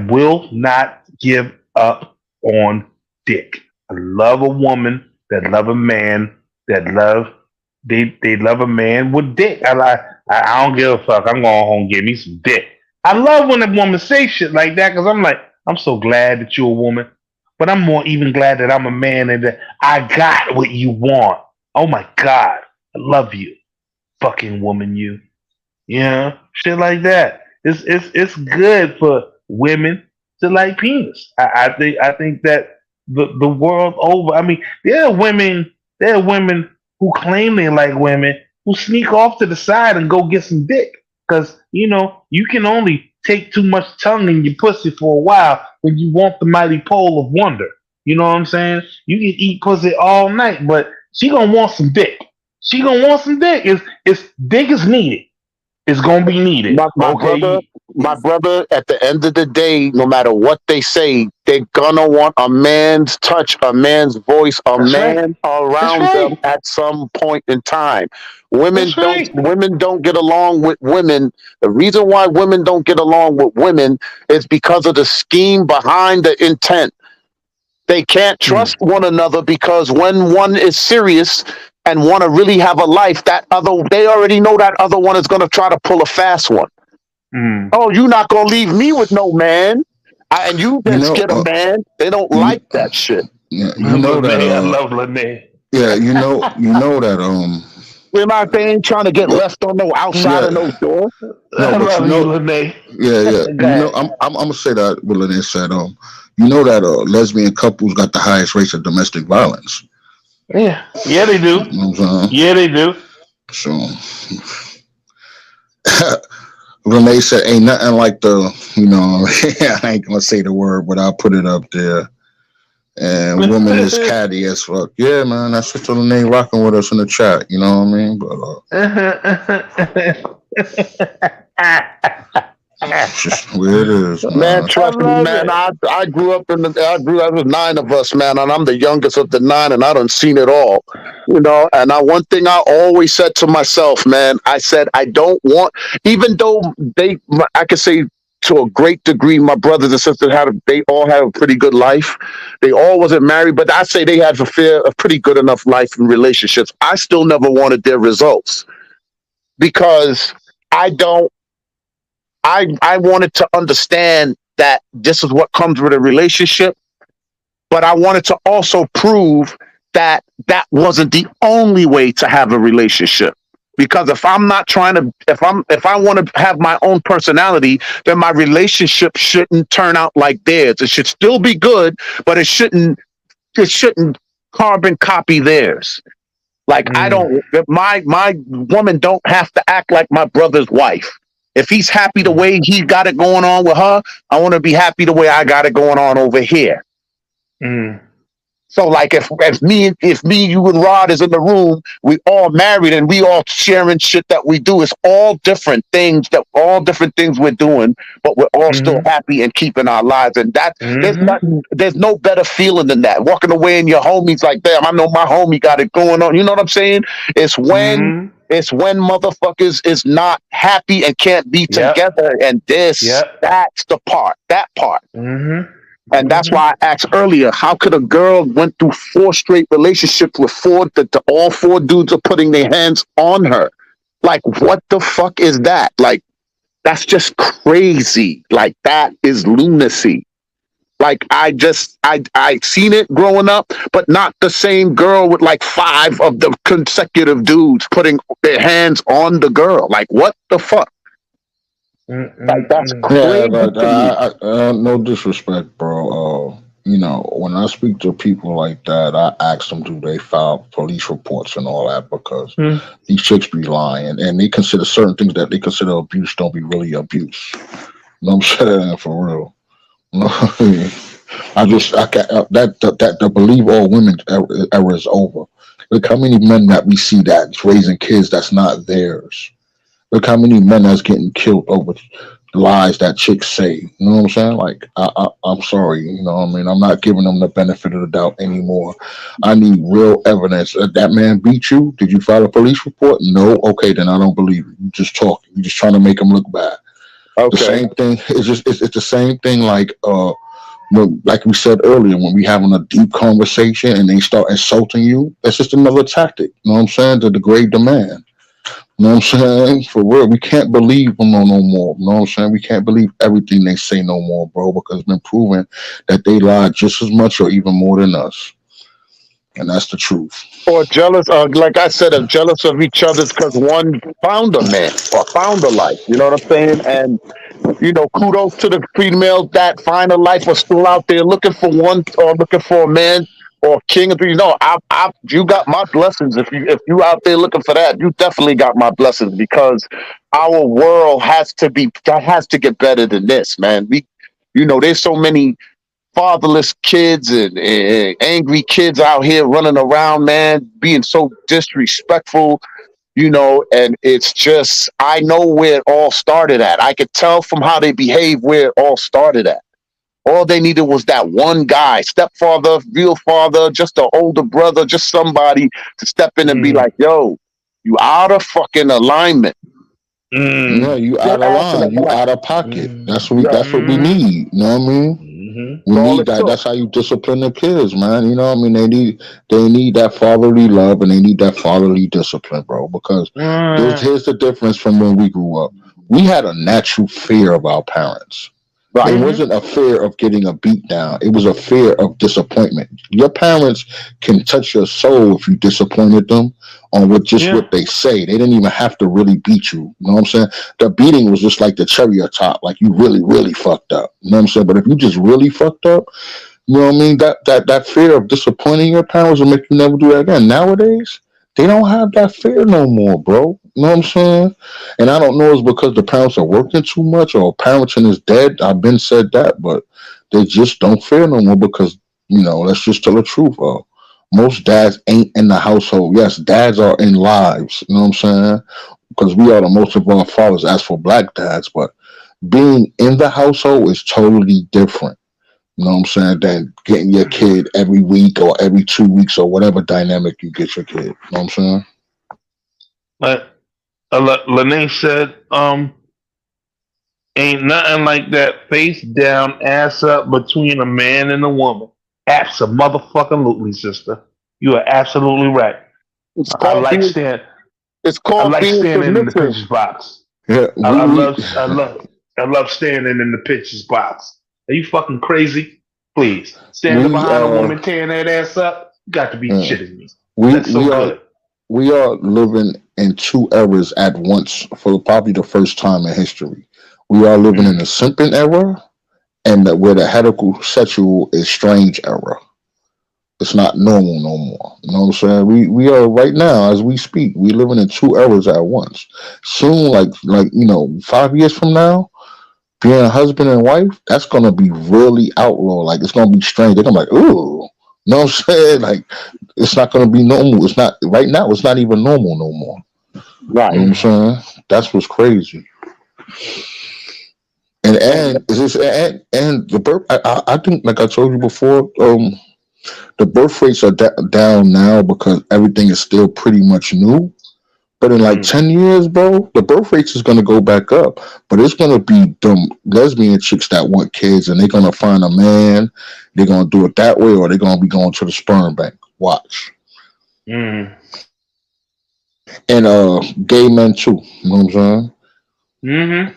will not give up on dick. I love a woman that love a man that they love a man with dick. I don't give a fuck. I'm going home and get me some dick. I love when a woman say shit like that, because I'm like, I'm so glad that you're a woman, but I'm more even glad that I'm a man and that I got what you want. Oh my God, I love you, fucking woman, you. Yeah, shit like that. It's good for women to like penis. I think that the world over. I mean, there are women who claim they like women who sneak off to the side and go get some dick, because you can only take too much tongue in your pussy for a while when you want the mighty pole of wonder. You know what I'm saying? You can eat pussy all night, but she gonna want some dick. She gonna want some dick. It's dick is needed. It's gonna be needed. My brother, at the end of the day, no matter what they say, they're gonna want a man's touch, a man's voice, man around them at some point in time. Women don't get along with women. The reason why women don't get along with women is because of the scheme behind the intent. They can't trust one another, because when one is serious and want to really have a life, they already know that other one is going to try to pull a fast one. Oh, you're not going to leave me with no man. And you just get a man. They don't like that shit. Yeah, you know that. I love Lene. Yeah, you know that. They ain't trying to get left on no outside of no door. No, but you know, Lene. yeah. I'm gonna say that what Lene said. You know that lesbian couples got the highest rates of domestic violence. Yeah, they do. You know what I'm saying? Yeah, they do. So Renee said, "Ain't nothing like I ain't gonna say the word, but I'll put it up there." And woman is catty as fuck. Yeah, man, that's Sister Renee rocking with us in the chat. You know what I mean? But it's just the way it is, man. Trust me, man. I grew up there was 9 of us, man, and I'm the youngest of the 9, and I done seen it all. And one thing I always said to myself, man, I said I don't want, even though I could say to a great degree, my brothers and sisters they all had a pretty good life. They all wasn't married, but I say they had a pretty good enough life in relationships. I still never wanted their results, because I wanted to understand that this is what comes with a relationship, but I wanted to also prove that wasn't the only way to have a relationship. Because if I want to have my own personality, then my relationship shouldn't turn out like theirs. It should still be good, but it shouldn't carbon copy theirs. Like my woman don't have to act like my brother's wife. If he's happy the way he got it going on with her, I want to be happy the way I got it going on over here. Mm. So like if me, you and Rod is in the room, we all married and we all sharing shit that we do. It's all different things we're doing, but we're all still happy and keeping our lives. And that there's no better feeling than that. Walking away and your homies like, damn, I know my homie got it going on. You know what I'm saying? It's when motherfuckers is not happy and can't be together. And that's the part. That part. And that's why I asked earlier, how could a girl went through 4 straight relationships with all 4 dudes are putting their hands on her? Like, what the fuck is that? Like, that's just crazy. Like, that is lunacy. Like, I seen it growing up, but not the same girl with like 5 of the consecutive dudes putting their hands on the girl. Like, what the fuck? Like, that's crazy. No disrespect, bro. You know, when I speak to people like that, I ask them, do they file police reports and all that, because these chicks be lying and they consider certain things that they consider abuse don't be really abuse. You know what I'm saying? For real. I can't, that believe all women era is over. Look how many men that we see that's raising kids that's not theirs. Look how many men that's getting killed over lies that chicks say. You know what I'm saying? Like, I'm sorry. You know what I mean? I'm not giving them the benefit of the doubt anymore. I need real evidence. That man beat you? Did you file a police report? No? Okay, then I don't believe you. You just talking. You're just trying to make him look bad. Okay. The same thing. It's the same thing like like we said earlier, when we having a deep conversation and they start insulting you, that's just another tactic. You know what I'm saying? To degrade the man. You know what I'm saying? For real, we can't believe them no more. You know what I'm saying? We can't believe everything they say no more, bro, because it's been proven that they lie just as much or even more than us. And that's the truth. Or jealous, like I said, are jealous of each other because one found a man or found a life. You know what I'm saying? And, you know, kudos to the females that find a life or still out there looking for one or looking for a man or king of things. No, you got my blessings. If you out there looking for that, you definitely got my blessings, because our world has to get better than this, man. There's so many fatherless kids and angry kids out here running around, man, being so disrespectful, and it's just, I know where it all started at. I could tell from how they behave where it all started at. All they needed was that one guy, stepfather, real father, just an older brother, just somebody to step in and be like, yo, you out of fucking alignment. Yeah, you out of line, you out of pocket. That's what we need. You know what I mean? We need that. That's how you discipline the kids, man. You know what I mean? They need that fatherly love and they need that fatherly discipline, bro. Because here's the difference from when we grew up. We had a natural fear of our parents. Right. It wasn't a fear of getting a beat down. It was a fear of disappointment. Your parents can touch your soul if you disappointed them on what they say. They didn't even have to really beat you. You know what I'm saying? The beating was just like the cherry on top, like you really, really fucked up. You know what I'm saying? But if you just really fucked up, you know what I mean? That fear of disappointing your parents will make you never do that again. Nowadays, they don't have that fear no more, bro. You know what I'm saying? And I don't know if it's because the parents are working too much or parenting is dead. I've been said that, but they just don't fear no more because, let's just tell the truth. Most dads ain't in the household. Yes, dads are in lives. You know what I'm saying? Because we are the most of our fathers as for black dads, but being in the household is totally different. You know what I'm saying? Than getting your kid every week or every 2 weeks or whatever dynamic you get your kid. You know what I'm saying? But Lene said, ain't nothing like that face down, ass up between a man and a woman. Absolutely, sister. You are absolutely right. I like standing in the pitcher's box. Yeah, I love standing in the pitcher's box. Are you fucking crazy? Please. Standing behind a woman tearing that ass up? You got to be shitting me. That's so good. We are living in 2 eras at once for probably the first time in history. We are living in the simping era and where the heterosexual is strange era. It's not normal no more. You know what I'm saying? We are right now as we speak. We living in two eras at once. Soon, like 5 years from now, being a husband and wife, that's gonna be really outlaw. Like it's gonna be strange. They're gonna be like, ooh. You know what I'm saying? Like it's not gonna be normal. It's not right now. It's not even normal no more. Right. You know what I'm saying? That's what's crazy. And is this and the birth? I think like I told you before. The birth rates are down now because everything is still pretty much new. But in like 10 years, bro, the birth rates is gonna go back up. But it's gonna be them lesbian chicks that want kids, and they're gonna find a man. They're gonna do it that way, or they're gonna be going to the sperm bank. Watch. Mm. And gay men too. You know what I'm saying? Mm-hmm.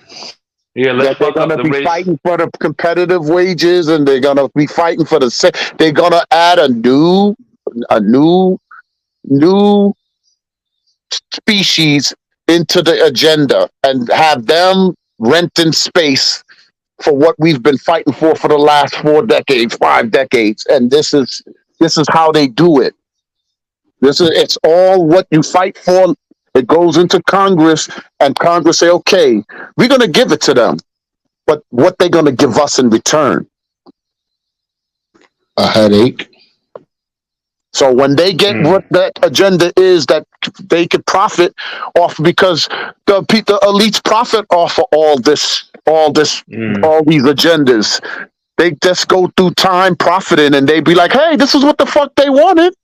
Yeah, let's They're fuck up gonna the be race. fighting for the competitive wages, and they're gonna be fighting for they're gonna add a new species into the agenda and have them renting space for what we've been fighting for the last 4 decades, 5 decades, and this is how they do it. It's all what you fight for. It goes into Congress, and Congress say, okay, we're gonna give it to them, but what they gonna give us in return? A headache. So when they get what that agenda is that they could profit off, because the elites profit off of all these agendas. They just go through time profiting, and they be like, hey, this is what the fuck they wanted.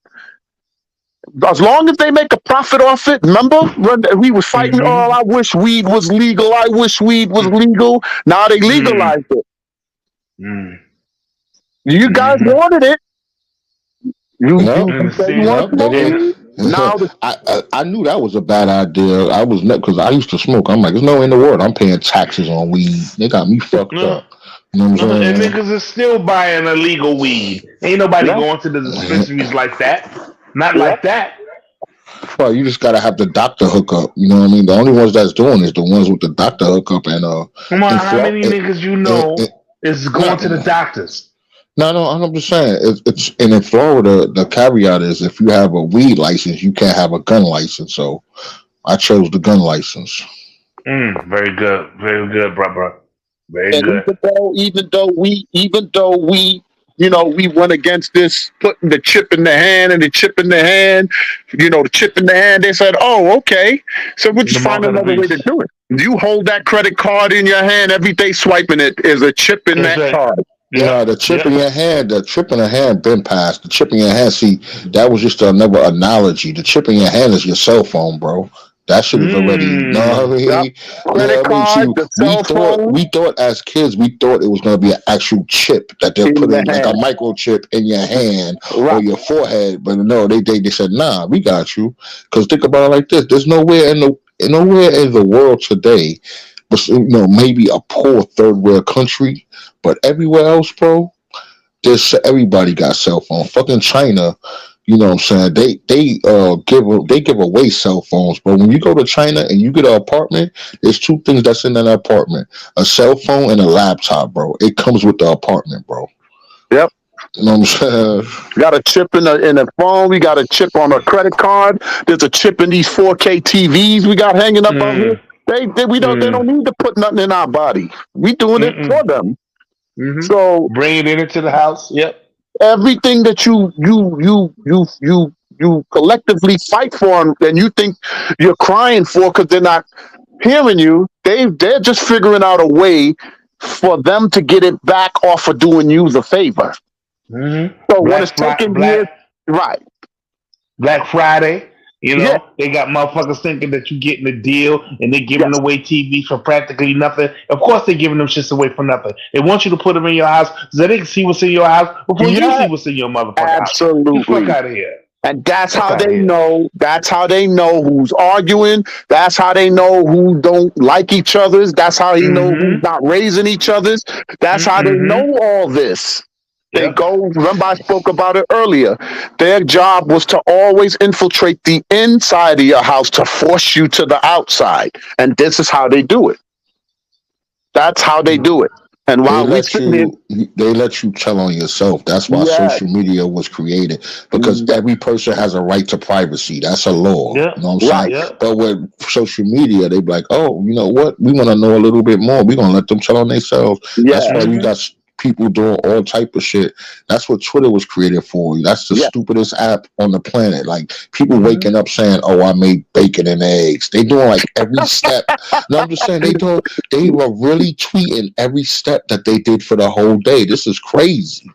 As long as they make a profit off it, remember when we was fighting, oh, I wish weed was legal. I wish weed was legal. Now they legalized it. You guys wanted it. You wanted now I knew that was a bad idea. I was because I used to smoke. I'm like, there's no way in the world I'm paying taxes on weed. They got me fucked up. You know what I'm saying? And niggas is still buying illegal weed. Ain't nobody going to the dispensaries like that. Not like that. Well, you just gotta have the doctor hookup. You know what I mean? The only ones that's doing is the ones with the doctor hookup. And come on, how many niggas you know is going to the doctors? No, I'm just saying it's and in Florida the caveat is if you have a weed license, you can't have a gun license. So I chose the gun license. Very good, brother. Very and good. Even though we we went against this, putting the chip in the hand and the chip in the hand, the chip in the hand. They said, "Oh, okay, so we'll just find another way to do it." You hold that credit card in your hand every day, swiping it is a chip in that card. Yeah, the chip in your hand, been passed. The chip in your hand, see, that was just another analogy. The chip in your hand is your cell phone, bro. That shit is already. Credit card, the cell phone. We thought as kids, we thought it was going to be an actual chip that they're putting like a microchip in your hand or your forehead. But no, they said, nah, we got you. Because think about it like this: there's nowhere in the world today, but maybe a poor third world country, but everywhere else, bro, everybody got cell phone. Fucking China. You know what I'm saying? They give away cell phones, but when you go to China and you get an apartment, there's two things that's in that apartment: a cell phone and a laptop, bro. It comes with the apartment, bro. Yep. You know what I'm saying? Got a chip in the phone. We got a chip on a credit card. There's a chip in these 4K TVs we got hanging up out here. They don't need to put nothing in our body. We doing it for them. So bring it into the house. Yep. Everything that you collectively fight for, and you think you're crying for because they're not hearing you, they're just figuring out a way for them to get it back off of doing you the favor. So when it's taking years, right? Black Friday, they got motherfuckers thinking that you're getting a deal and they're giving away TVs for practically nothing. Of course, they're giving them shits away for nothing. They want you to put them in your house so they can see what's in your house before you see what's in your motherfucking house. Absolutely. Get the fuck out of here. And that's how they know. That's how they know who's arguing. That's how they know who don't like each other's. That's how they know who's not raising each other's. That's how they know all this. They go, remember I spoke about it earlier. Their job was to always infiltrate the inside of your house to force you to the outside. And this is how they do it. That's how they do it. And They while we let sitting there, you tell on yourself. That's why yeah, social media was created, because every person has a right to privacy. That's a law. Yeah. You know what I'm saying? right, Yeah. But with social media, they be like, oh, you know what? We want to know a little bit more. We're gonna let them tell on themselves. That's yeah, why you Mm-hmm. got people doing all type of shit. That's what Twitter was created for. That's the yeah. stupidest app on the planet. Like people Mm-hmm. waking up saying, "Oh, I made bacon and eggs." They doing like every step. No, I'm just saying they were really tweeting every step that they did for the whole day. This is crazy.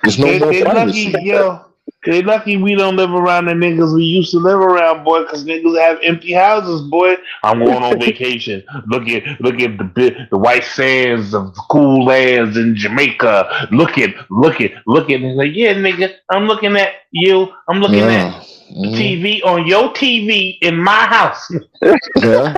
There's no more They lucky, privacy. yo. They lucky we don't live around the niggas we used to live around, boy, because niggas have empty houses, boy. I'm going on vacation. Look at the white sands of the cool lands in Jamaica. Look at. And it's like, yeah, nigga, I'm looking at you. I'm looking at the TV on your TV in my house. Yeah.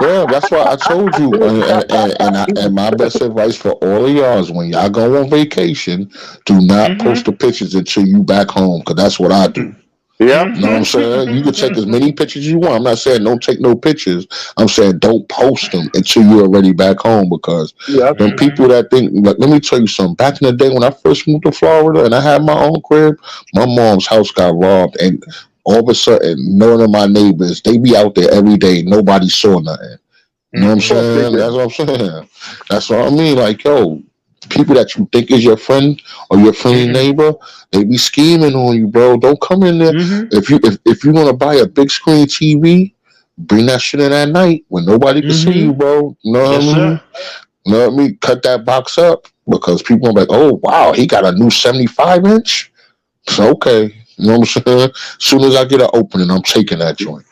Yeah, that's why I told you. And my best advice for all of y'all is when y'all go on vacation, do not post the pictures until you back home, because that's what I do. Yeah. You know what I'm saying? You can take as many pictures you want. I'm not saying don't take no pictures. I'm saying don't post them until you're already back home, because them people that think, like, let me tell you something. Back in the day when I first moved to Florida and I had my own crib, my mom's house got robbed, and all of a sudden, none of my neighbors, they be out there every day. Nobody saw nothing. You know what I'm saying? That's what I'm saying. That's what I mean. Like, yo, people that you think is your friend or your friendly neighbor, they be scheming on you, bro. Don't come in there. If you want to buy a big screen TV, bring that shit in at night when nobody can see you, bro. You know what I mean? You know what I mean? Cut that box up, because people are like, oh wow, he got a new 75-inch. It's okay. You know what I'm saying? As soon as I get an opening, I'm taking that joint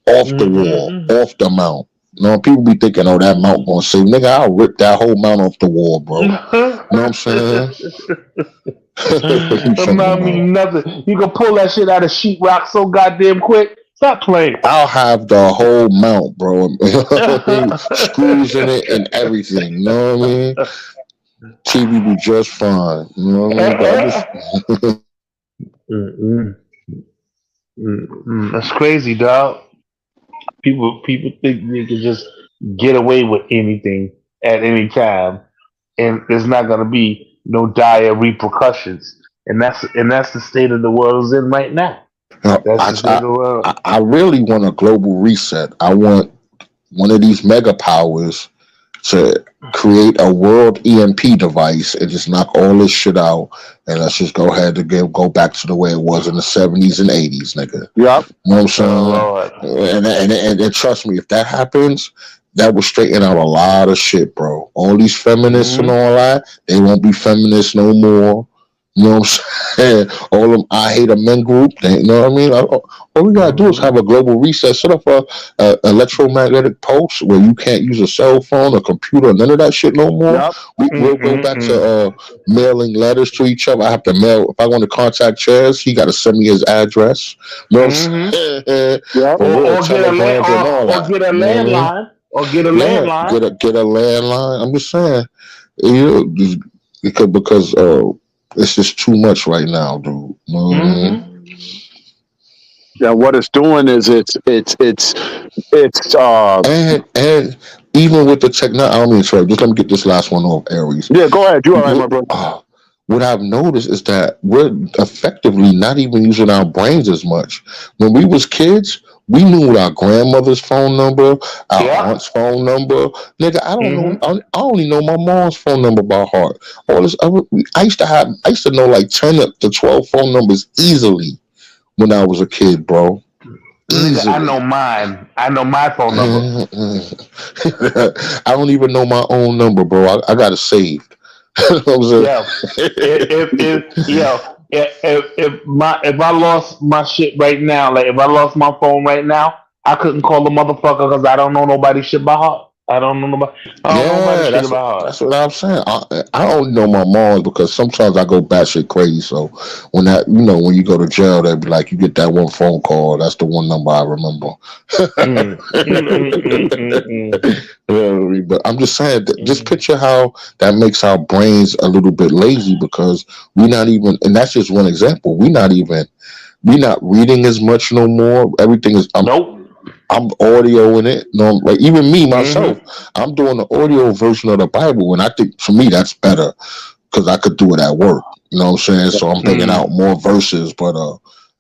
off the wall, off the mount. You know, people be thinking, oh, that mount gonna save. Nigga, I'll rip that whole mount off the wall, bro. You know what I'm saying? That not mean nothing. You can pull that shit out of sheetrock so goddamn quick. Stop playing. I'll have the whole mount, bro. Screws in it and everything. You know what I mean? TV be just fine. You know what I mean? But I just That's crazy, dog. People think they can just get away with anything at any time, and there's not gonna be no dire repercussions. And that's the state of the world is in right now. That's the state of the world. I really want a global reset. I want one of these mega powers to create a world EMP device and just knock all this shit out, and let's just go ahead and go back to the way it was in the 70s and 80s, nigga. Yep. You know what I'm saying? And trust me, if that happens, that will straighten out a lot of shit, bro. All these feminists and all that, they won't be feminists no more. You know what I'm saying? All them I hate a men group. You know what I mean? All we gotta do is have a global reset. Set up a electromagnetic pulse where you can't use a cell phone, a computer, none of that shit no more. Yep. We'll go back to mailing letters to each other. I have to mail. If I want to contact Chaz, he got to send me his address. You know what I'm saying? Yep. Or get a landline. Or get a landline. Get a landline. I'm just saying, you know, because it's just too much right now, dude. You know what I mean? Yeah, what it's doing is it's and even with the technology, I don't mean sorry, just let me get this last one off, Aries. Yeah, go ahead. You all right, my brother? What I've noticed is that we're effectively not even using our brains as much. When we was kids, we knew our grandmother's phone number, our aunt's phone number. Nigga, I don't know. I only know my mom's phone number by heart. All this other, I used to know like 10 to 12 phone numbers easily when I was a kid, bro. Nigga, I know mine. I know my phone number. I don't even know my own number, bro. I got it saved. If I lost my shit right now, like if I lost my phone right now, I couldn't call the motherfucker because I don't know nobody's shit by heart. I don't know nobody. That's what I'm saying. I only know my mom's because sometimes I go batshit crazy. So when when you go to jail, they be like, you get that one phone call. That's the one number I remember. But I'm just saying, just picture how that makes our brains a little bit lazy because we're not even, and that's just one example. We're not reading as much no more. Everything is. I'm audioing it. Like even me myself, Mm-hmm. I'm doing the audio version of the Bible, and I think for me that's better because I could do it at work. You know what I'm saying? So I'm bringing out more verses, but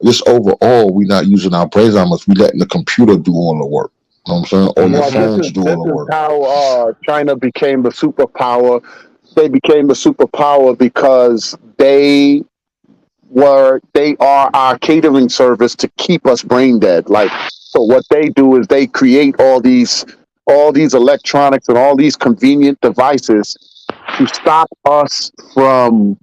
just overall, we not using our brains that much. We letting the computer do all the work. You know what I'm saying? Or your Well, phones do all the this is work. how China became the superpower. They became the superpower because they are our catering service to keep us brain dead. Like, so what they do is they create all these electronics and all these convenient devices to stop us from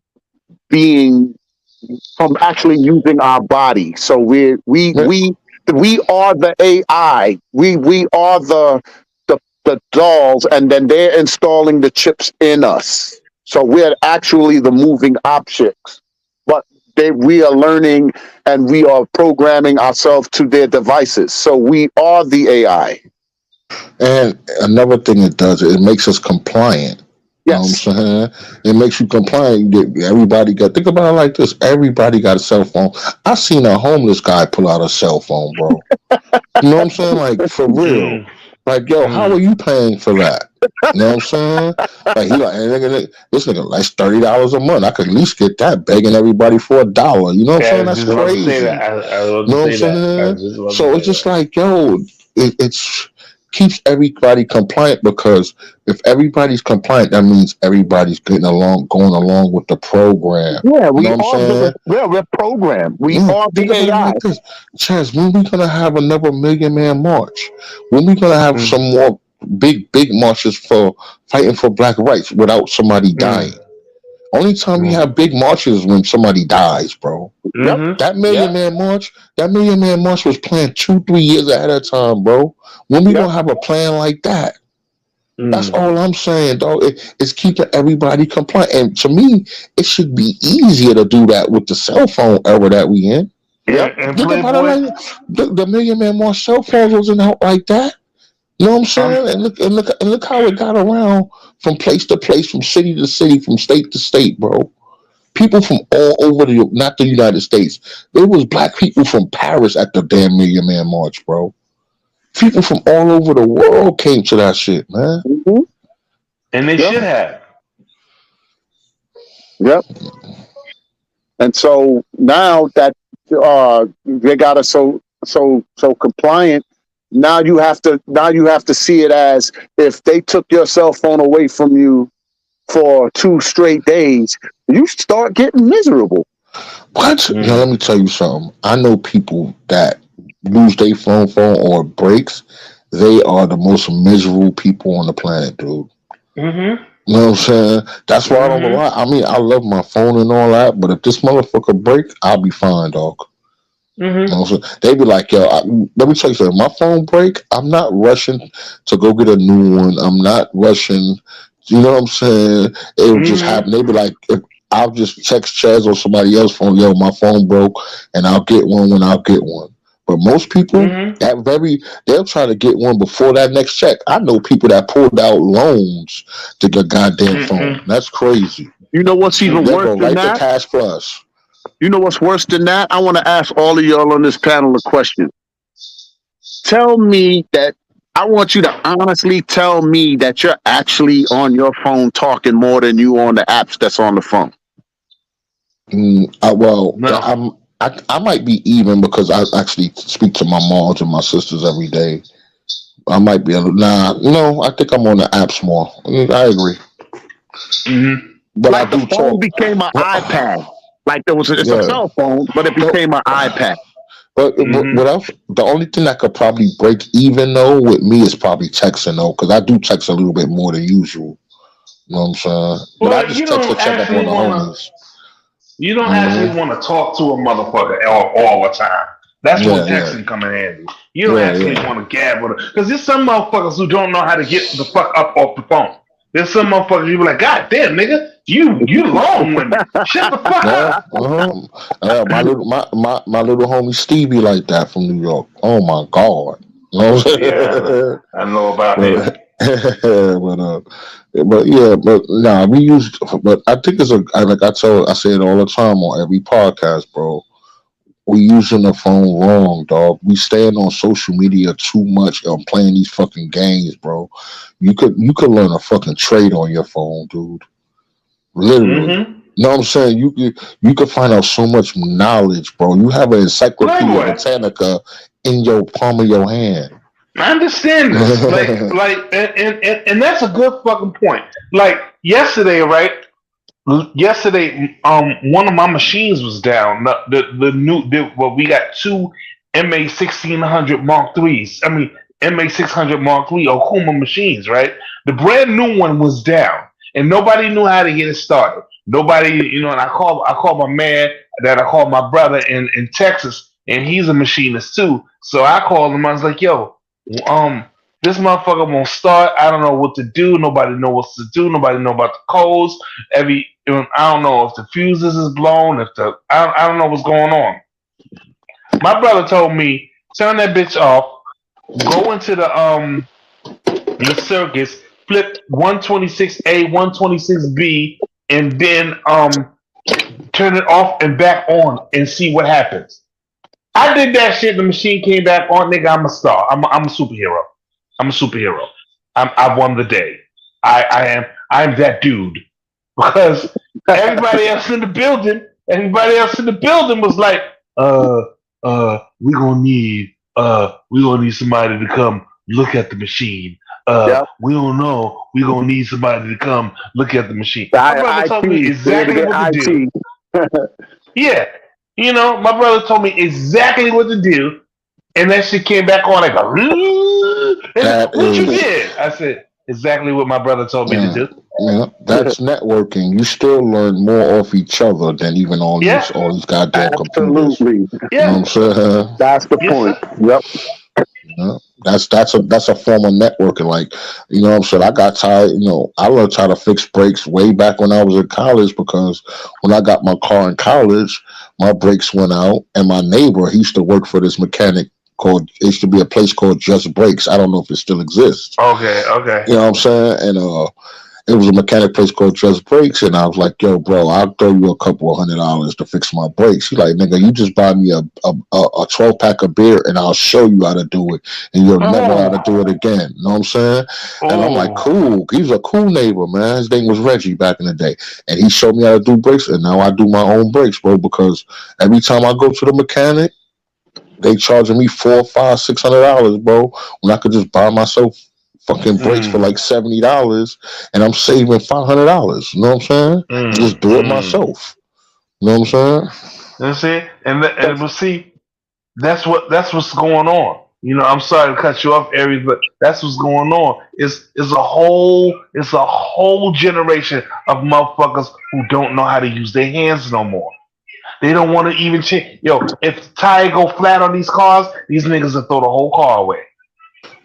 actually using our body. So we are the AI. We are the dolls, and then they're installing the chips in us. So we're actually the moving objects. But we are learning and we are programming ourselves to their devices. So we are the AI. And another thing it does, it makes us compliant. You know what I'm Yes. saying? It makes you compliant. Everybody got, think about it like this. Everybody got a cell phone. I seen a homeless guy pull out a cell phone, bro. You know what I'm saying? Like, for real. Like, yo, how are you paying for that? You know what I'm saying? Like, he like, this nigga likes $30 a month. I could at least get that, begging everybody for $1. You know what I'm saying? That's crazy. You know what I'm saying? So it's just like, yo, it's keeps everybody compliant, because if everybody's compliant, that means everybody's going along with the program. Yeah, you know what I'm saying? We're programmed. We Yeah, are think the about it AI. like this. Chaz, when we gonna have another Million Man March? When we gonna have some more big marches for fighting for black rights without somebody dying? Only time we have big marches is when somebody dies, bro. Yep. That Million Man March was planned 2-3 years ahead of time, bro. When we gonna have a plan like that? That's all I'm saying, dog. It's keeping everybody compliant. And to me, it should be easier to do that with the cell phone era that we in. Yep. And Think about it Playboy. like the Million Man March cell phones wasn't out like that. You know what I'm saying? And look how it got around from place to place, from city to city, from state to state, bro. People from all over not the United States. There was black people from Paris at the damn Million Man March, bro. People from all over the world came to that shit, man. Mm-hmm. And they should have. Yep. And so now that they got us so compliant, now you have to see it as, if they took your cell phone away from you for 2 straight days, you start getting miserable. What? Now let me tell you something. I know people that lose their phone or it breaks. They are the most miserable people on the planet, dude. Mm-hmm. You know what I'm saying? That's why I don't lie. I mean, I love my phone and all that, but if this motherfucker break, I'll be fine, dog. You know what I'm saying? They be like, yo, let me tell you something. My phone break, I'm not rushing to go get a new one. I'm not rushing. You know what I'm saying? It would just happen. They be like, I'll just text Chaz or somebody else's phone, yo, my phone broke, and I'll get one when I'll get one. But most people, they'll try to get one before that next check. I know people that pulled out loans to get goddamn phone. That's crazy. You know what's even They worse go than right that? to Cash Plus. You know what's worse than that? I want to ask all of y'all on this panel a question. Tell me that, I want you to honestly tell me that you're actually on your phone talking more than you on the apps that's on the phone. I might be even, because I actually speak to my moms and my sisters every day. I might be I think I'm on the apps more. I agree. But like I do the phone talk. became an iPad. Like it's a cell phone, but it became an iPad. But the only thing that could probably break even though with me is probably texting though, because I do text a little bit more than usual. You know what I'm saying? But I just text to check up on the homies. You don't actually want to talk to a motherfucker all the time. That's when texting come in handy. You don't actually want to gab with her. Because there's some motherfuckers who don't know how to get the fuck up off the phone. There's some motherfuckers you be like, God damn, nigga, you long with me. Shut the fuck up. My little homie Stevie like that from New York. Oh my God. You know what I'm saying? Yeah, I know about him. We used, but I think it's like I say it all the time on every podcast, bro. we using the phone wrong, dog. We staying on social media too much and playing these fucking games, bro. You could learn a fucking trade on your phone, dude. Literally. Mm-hmm. You know what I'm saying? You could find out so much knowledge, bro. You have an Encyclopedia Playboy. Britannica in your palm of your hand. I understand this. And that's a good fucking point. Like yesterday, right? Yesterday, one of my machines was down. We got two MA 1600 Mark threes. I mean MA 600 Mark III Okuma machines, right? The brand new one was down, and nobody knew how to get it started. Nobody, and I called my man that I called my brother in Texas, and he's a machinist too. So I called him. I was like, "Yo, this motherfucker won't start. I don't know what to do. Nobody know what to do. Nobody know about the codes. I don't know if the fuses is blown. I don't know what's going on." My brother told me, turn that bitch off. Go into the circuits, flip 126A, 126B, and then turn it off and back on and see what happens. I did that shit. The machine came back on, nigga. I'm a star. I'm a superhero. I'm a superhero. I won the day. I am that dude. Because everybody else in the building was like, we gonna need somebody to come look at the machine. We don't know. We gonna need somebody to come look at the machine. My brother told me exactly what to do. Yeah. My brother told me exactly what to do, and that shit came back on. I go, what you did? I said, exactly what my brother told me to do. Yeah, that's networking. You still learn more off each other than even all these goddamn computers. Absolutely. You know what I'm saying? That's the point. Yep. Yeah. That's a form of networking. Like, you know what I'm saying? I got tired, I learned how to fix brakes way back when I was in college, because when I got my car in college, my brakes went out, and my neighbor, he used to work for this mechanic it used to be a place called Just Brakes. I don't know if it still exists. Okay. You know what I'm saying? And it was a mechanic place called Just Brakes, and I was like, "Yo, bro, I'll throw you a couple of $100 to fix my brakes." He's like, "Nigga, you just buy me a 12-pack of beer, and I'll show you how to do it, and you'll never know how to do it again." You know what I'm saying? And I'm like, "Cool." He was a cool neighbor, man. His name was Reggie back in the day, and he showed me how to do brakes, and now I do my own brakes, bro. Because every time I go to the mechanic, they charging me $400, $500, $600, bro, when I could just buy myself fucking brakes for like $70, and I'm saving $500. You know what I'm saying? Just do it myself. You know what I'm saying? See, and we'll see. That's what's going on. I'm sorry to cut you off, Aries, but that's what's going on. It's a whole generation of motherfuckers who don't know how to use their hands no more. They don't want to even change. Yo, if the tire go flat on these cars, these niggas will throw the whole car away.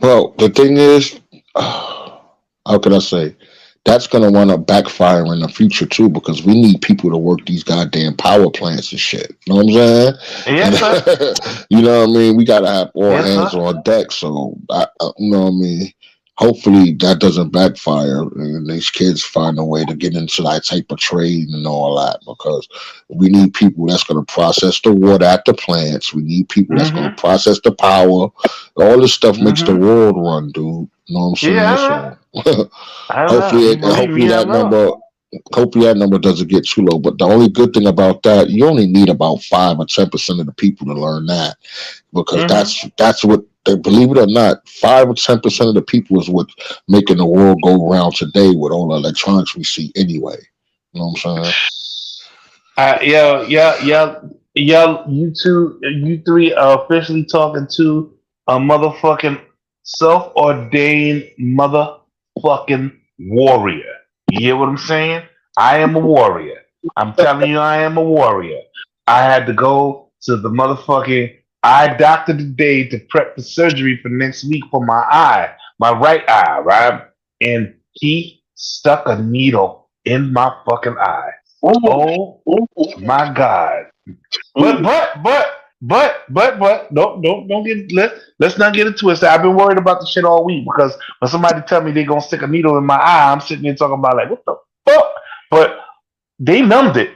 Well, the thing is, how can I say? That's going to wind up backfiring in the future, too, because we need people to work these goddamn power plants and shit. You know what I'm saying? Yes, sir. You know what I mean? We got to have all hands sir. on deck. So, you know what I mean? Hopefully that doesn't backfire and these kids find a way to get into that type of trade and all that, because we need people that's going to process the water at the plants. We need people that's going to process the power. All this stuff makes the world run, dude. You know what I'm saying? Yeah, So, hopefully that number doesn't get too low. But the only good thing about that, you only need about 5 or 10% of the people to learn that, because that's what. Believe it or not, 5 or 10% of the people is what's making the world go around today with all the electronics we see anyway. You know what I'm saying? You three are officially talking to a motherfucking self-ordained motherfucking warrior. You hear what I'm saying? I am a warrior. I'm telling you, I am a warrior. I had to go to the motherfucking eye doctor today to prep for surgery for next week for my right eye, right? And he stuck a needle in my fucking eye. Oh my God. But let's not get it twisted. I've been worried about the shit all week, because when somebody tell me they're gonna stick a needle in my eye, I'm sitting there talking about like, what the fuck? But they numbed it.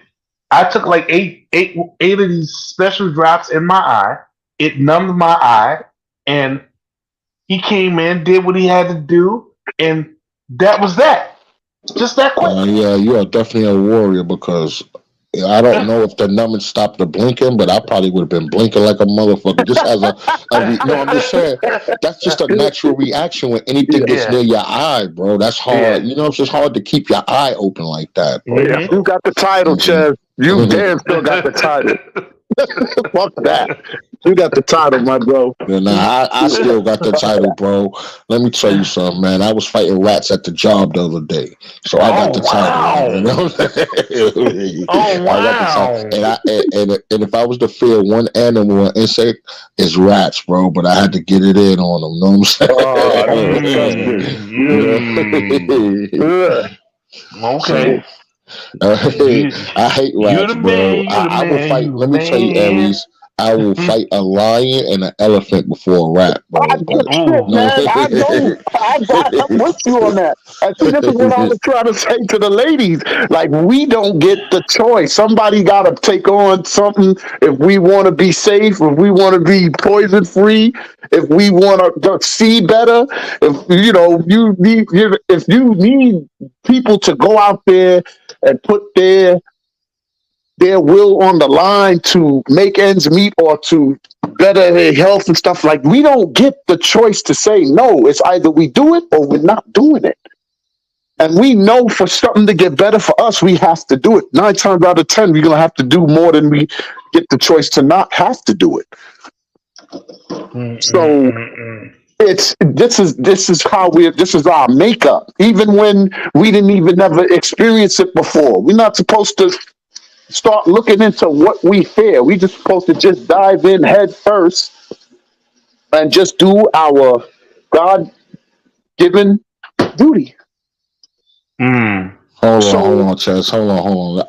I took like eight of these special drops in my eye. It numbed my eye, and he came in, did what he had to do, and that was that. Just that quick. Yeah, you are definitely a warrior because I don't know if the numbing stopped the blinking, but I probably would have been blinking like a motherfucker. Just as no, I'm just saying that's just a natural reaction when anything gets Yeah. near your eye, bro. That's hard. You know, it's just hard to keep your eye open like that, bro. Yeah, you got the title, Chev. You damn still got the title. Fuck that. You got the title, my bro. Yeah, nah, I still got the title, bro. Let me tell you something, man. I was fighting rats at the job the other day, so I got the title. You know what I'm saying? Oh I got the title. And if I was to fear one animal or insect, it's rats, bro. But I had to get it in on them. Know what I'm saying? Okay. I hate rats, bro. I will fight. Let me tell you, Aries. I will fight a lion and an elephant before a rat, bro. Shit, man. I'm with you on that. And see, this is what I was trying to say to the ladies. Like, we don't get the choice. Somebody got to take on something if we want to be safe, if we want to be poison free, if we want to see better. If if you need people to go out there and put their will on the line to make ends meet or to better their health and stuff, like, we don't get the choice to say no. It's either we do it or we're not doing it. And we know for something to get better for us, we have to do it. 9 times out of 10, we're going to have to do more than we get the choice to not have to do it. So this is our makeup. Even when we didn't even never experience it before, we're not supposed to start looking into what we fear. We just supposed to just dive in head first and just do our God-given duty. Hold on, Chess. Hold on.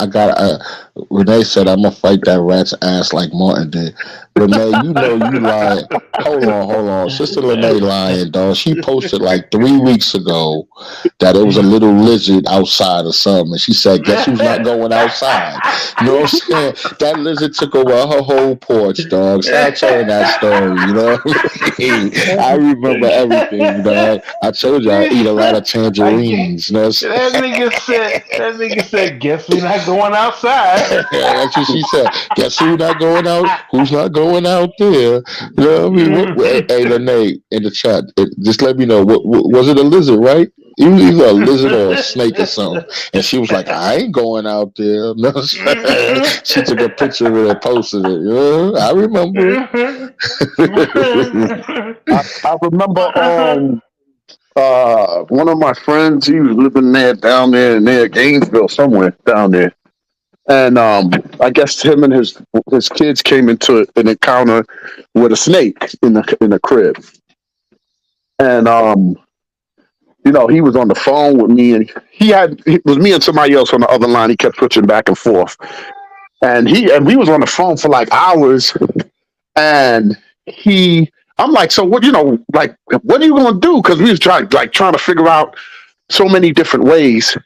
Renee said I'm gonna fight that rat's ass like Martin did. Renee, you know you lying. Hold on. Sister Renee lying, dog. She posted like 3 weeks ago that it was a little lizard outside or something. And she said, guess who's not going outside? You know what I'm saying? That lizard took over her whole porch, dog. Stop telling that story, you know what I mean? I remember everything, dog. I told you I eat a lot of tangerines. You know what I'm saying? That nigga said, guess we're not going outside. That's what she said. Guess who's not going out? Who's not going out there? You know what I mean? Hey, Lene, in the chat, just let me know. What was it? A lizard, right? Either a lizard or a snake or something. And she was like, I ain't going out there. No, she took a picture of it and posted it. You know? I remember. I remember one of my friends, he was living down there near Gainesville, somewhere down there. And I guess him and his kids came into an encounter with a snake in the crib. And he was on the phone with me, and it was me and somebody else on the other line. He kept switching back and forth. And we was on the phone for like hours. And I'm like, so what, what are you going to do? Because we was trying to figure out so many different ways.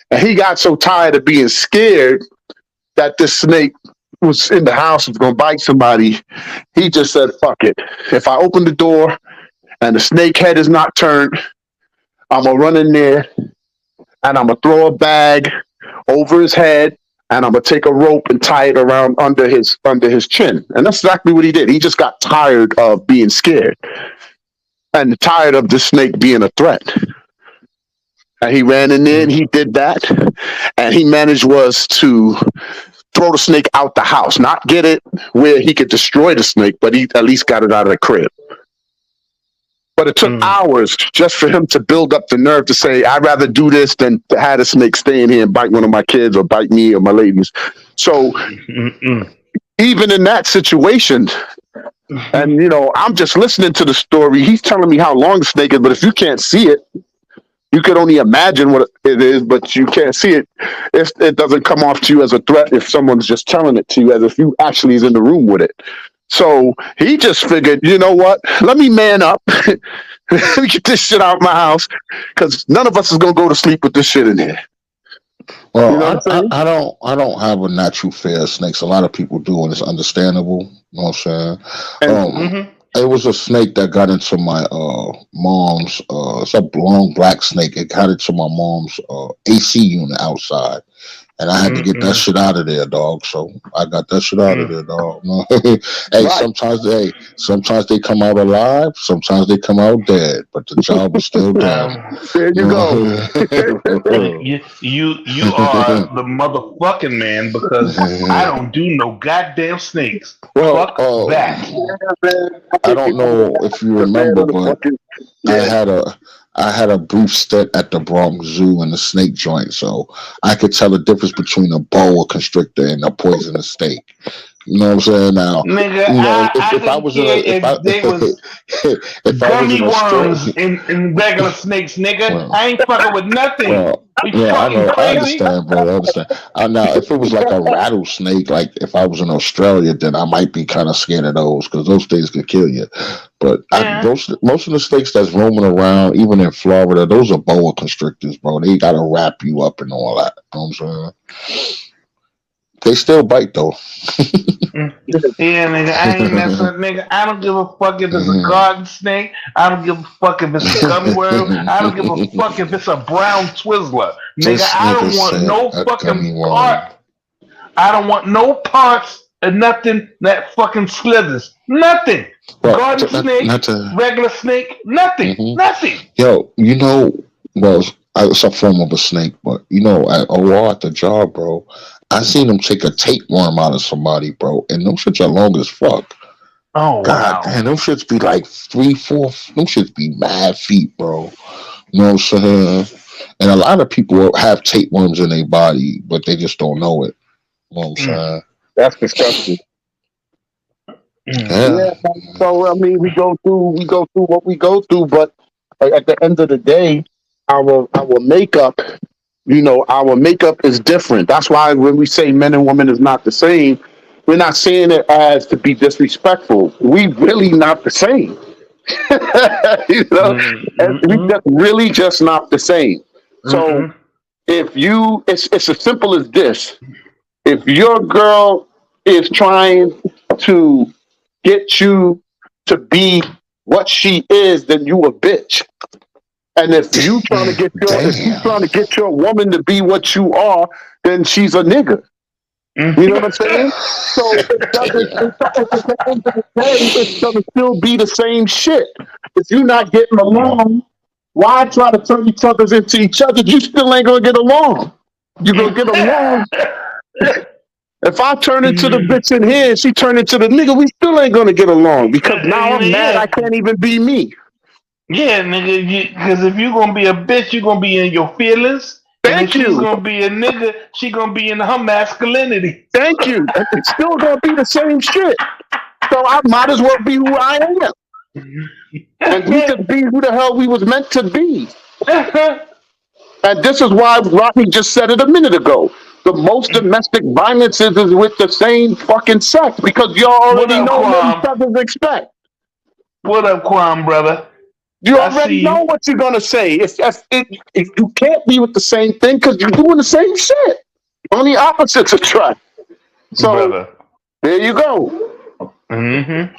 And he got so tired of being scared that this snake was in the house, was going to bite somebody. He just said, fuck it. If I open the door and the snake head is not turned, I'm going to run in there and I'm going to throw a bag over his head and I'm going to take a rope and tie it around under his chin. And that's exactly what he did. He just got tired of being scared and tired of the snake being a threat. And he ran in there and he did that. And he managed was to throw the snake out the house, not get it where he could destroy the snake, but he at least got it out of the crib. But it took hours just for him to build up the nerve to say, I'd rather do this than to have a snake stay in here and bite one of my kids or bite me or my ladies. So even in that situation, and I'm just listening to the story. He's telling me how long the snake is, but if you can't see it, you could only imagine what it is, but you can't see it. It doesn't come off to you as a threat if someone's just telling it to you as if you actually is in the room with it. So he just figured, you know what? Let me man up. Let me get this shit out of my house because none of us is going to go to sleep with this shit in here. Well, You know what I'm saying? I don't have a natural fear of snakes. A lot of people do, and it's understandable. You know what I'm saying? And It was a snake that got into my mom's. It's a long black snake. It got into my mom's AC unit outside, and I had to get that shit out of there, dog. So I got that shit out of there, dog. Hey, right. sometimes they come out alive, sometimes they come out dead, but the job is still done. There you go. You are the motherfucking man because I don't do no goddamn snakes. Well, Fuck that. I don't know if you remember, but I had a brief stint at the Bronx Zoo in the snake joint, so I could tell the difference between a boa constrictor and a poisonous snake. You know what I'm saying? Now, Nigga, you know, if I was gummy worms in regular snakes, nigga, I ain't fucking with nothing. I understand, bro. I understand. Now, if it was like a rattlesnake, like if I was in Australia, then I might be kind of scared of those because those things could kill you. But most of the snakes that's roaming around, even in Florida, those are boa constrictors, bro. They gotta wrap you up and all that. You know what I'm saying? They still bite though. Yeah, nigga, I ain't messing with nigga. I don't give a fuck if it's a garden snake. I don't give a fuck if it's a gummy worm. I don't give a fuck if it's a brown Twizzler. Nigga, I don't want no fucking part. I don't want no parts of nothing that fucking slithers. Nothing. Garden snake, regular snake, nothing. Nothing. Yo, you know, well, it's a form of a snake, but you know, at OR at the job, bro, I seen them take a tapeworm out of somebody, bro, and them shits are long as fuck. Oh, God, damn, them shits be like 3-4, them shits be mad feet, bro. You know what I'm saying? And a lot of people have tapeworms in their body, but they just don't know it. You know what I'm saying? That's disgusting. Yeah. So I mean, we go through what we go through, but at the end of the day, our makeup, you know, our makeup is different. That's why when we say men and women is not the same, we're not saying it as to be disrespectful. We really not the same. You know, we just really just not the same. So if you, it's as simple as this: if your girl is trying to get you to be what she is, then you a bitch. And if you trying to get your woman to be what you are, then she's a nigga. You know what I'm saying? So it doesn't. At the end of the day, it's gonna still be the same shit. If you're not getting along, why try to turn each other into each other? You still ain't gonna get along. You're gonna get along. If I turn into the bitch in here and she turn into the nigga, we still ain't gonna get along because now I'm mad I can't even be me. Yeah, nigga, because if you're gonna be a bitch, you're gonna be in your feelings. And if she's gonna be a nigga, she gonna be in her masculinity. Thank you. It's still gonna be the same shit. So I might as well be who I am. And we could be who the hell we was meant to be. And this is why Rodney just said it a minute ago. The most domestic violence is with the same fucking sex because y'all already know what each other expect. What up, Kwame, brother? You already know what you're gonna say. If you can't be with the same thing because you're doing the same shit. Only opposites attract. So there you go. I'm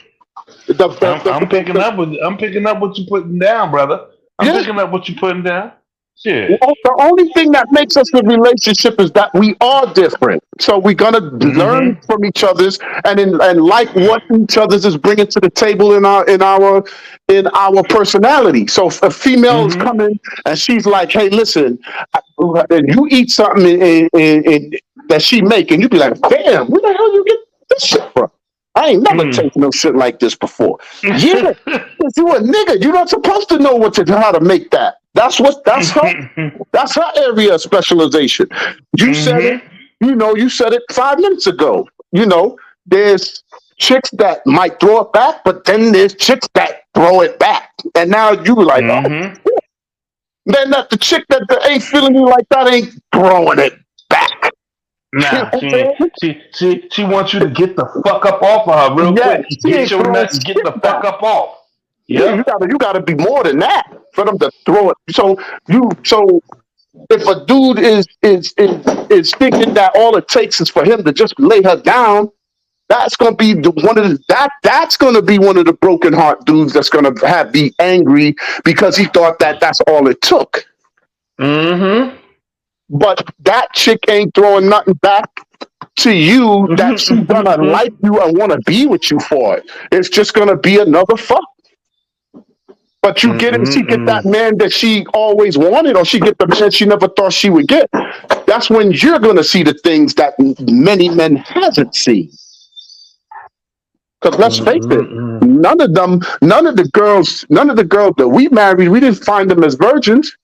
picking up what you're putting down, brother. I'm picking up what you're putting down. Shit. Well, the only thing that makes us a relationship is that we are different. So we're gonna learn from each other's and like what each other's is bringing to the table in our personality. So if a female is coming and she's like, "Hey, listen," and you eat something that she make, and you be like, "Damn, where the hell you get this shit from? I ain't never tasted no shit like this before." Yeah, because you a nigga, you're not supposed to know how to make that. That's her area of specialization. You said it, you said it 5 minutes ago. You know, there's chicks that might throw it back, but then there's chicks that throw it back. And now you like, oh, shit. Then that the chick that ain't feeling you like that ain't throwing it back. Nah, she wants you to get the fuck up off of her real quick. Get your nuts, get the fuck up off. Yeah, you gotta be more than that for them to throw it. So If a dude is thinking that all it takes is for him to just lay her down, that's gonna be that's gonna be one of the broken heart dudes that's gonna be angry because he thought that that's all it took. Mm-hmm. But that chick ain't throwing nothing back to you that she's gonna like you and want to be with you for it. It's just gonna be another fuck. But you get it, she get that man that she always wanted, or she get the man she never thought she would get. That's when you're gonna see the things that many men haven't seen. Because let's face it, none of the girls that we married, we didn't find them as virgins.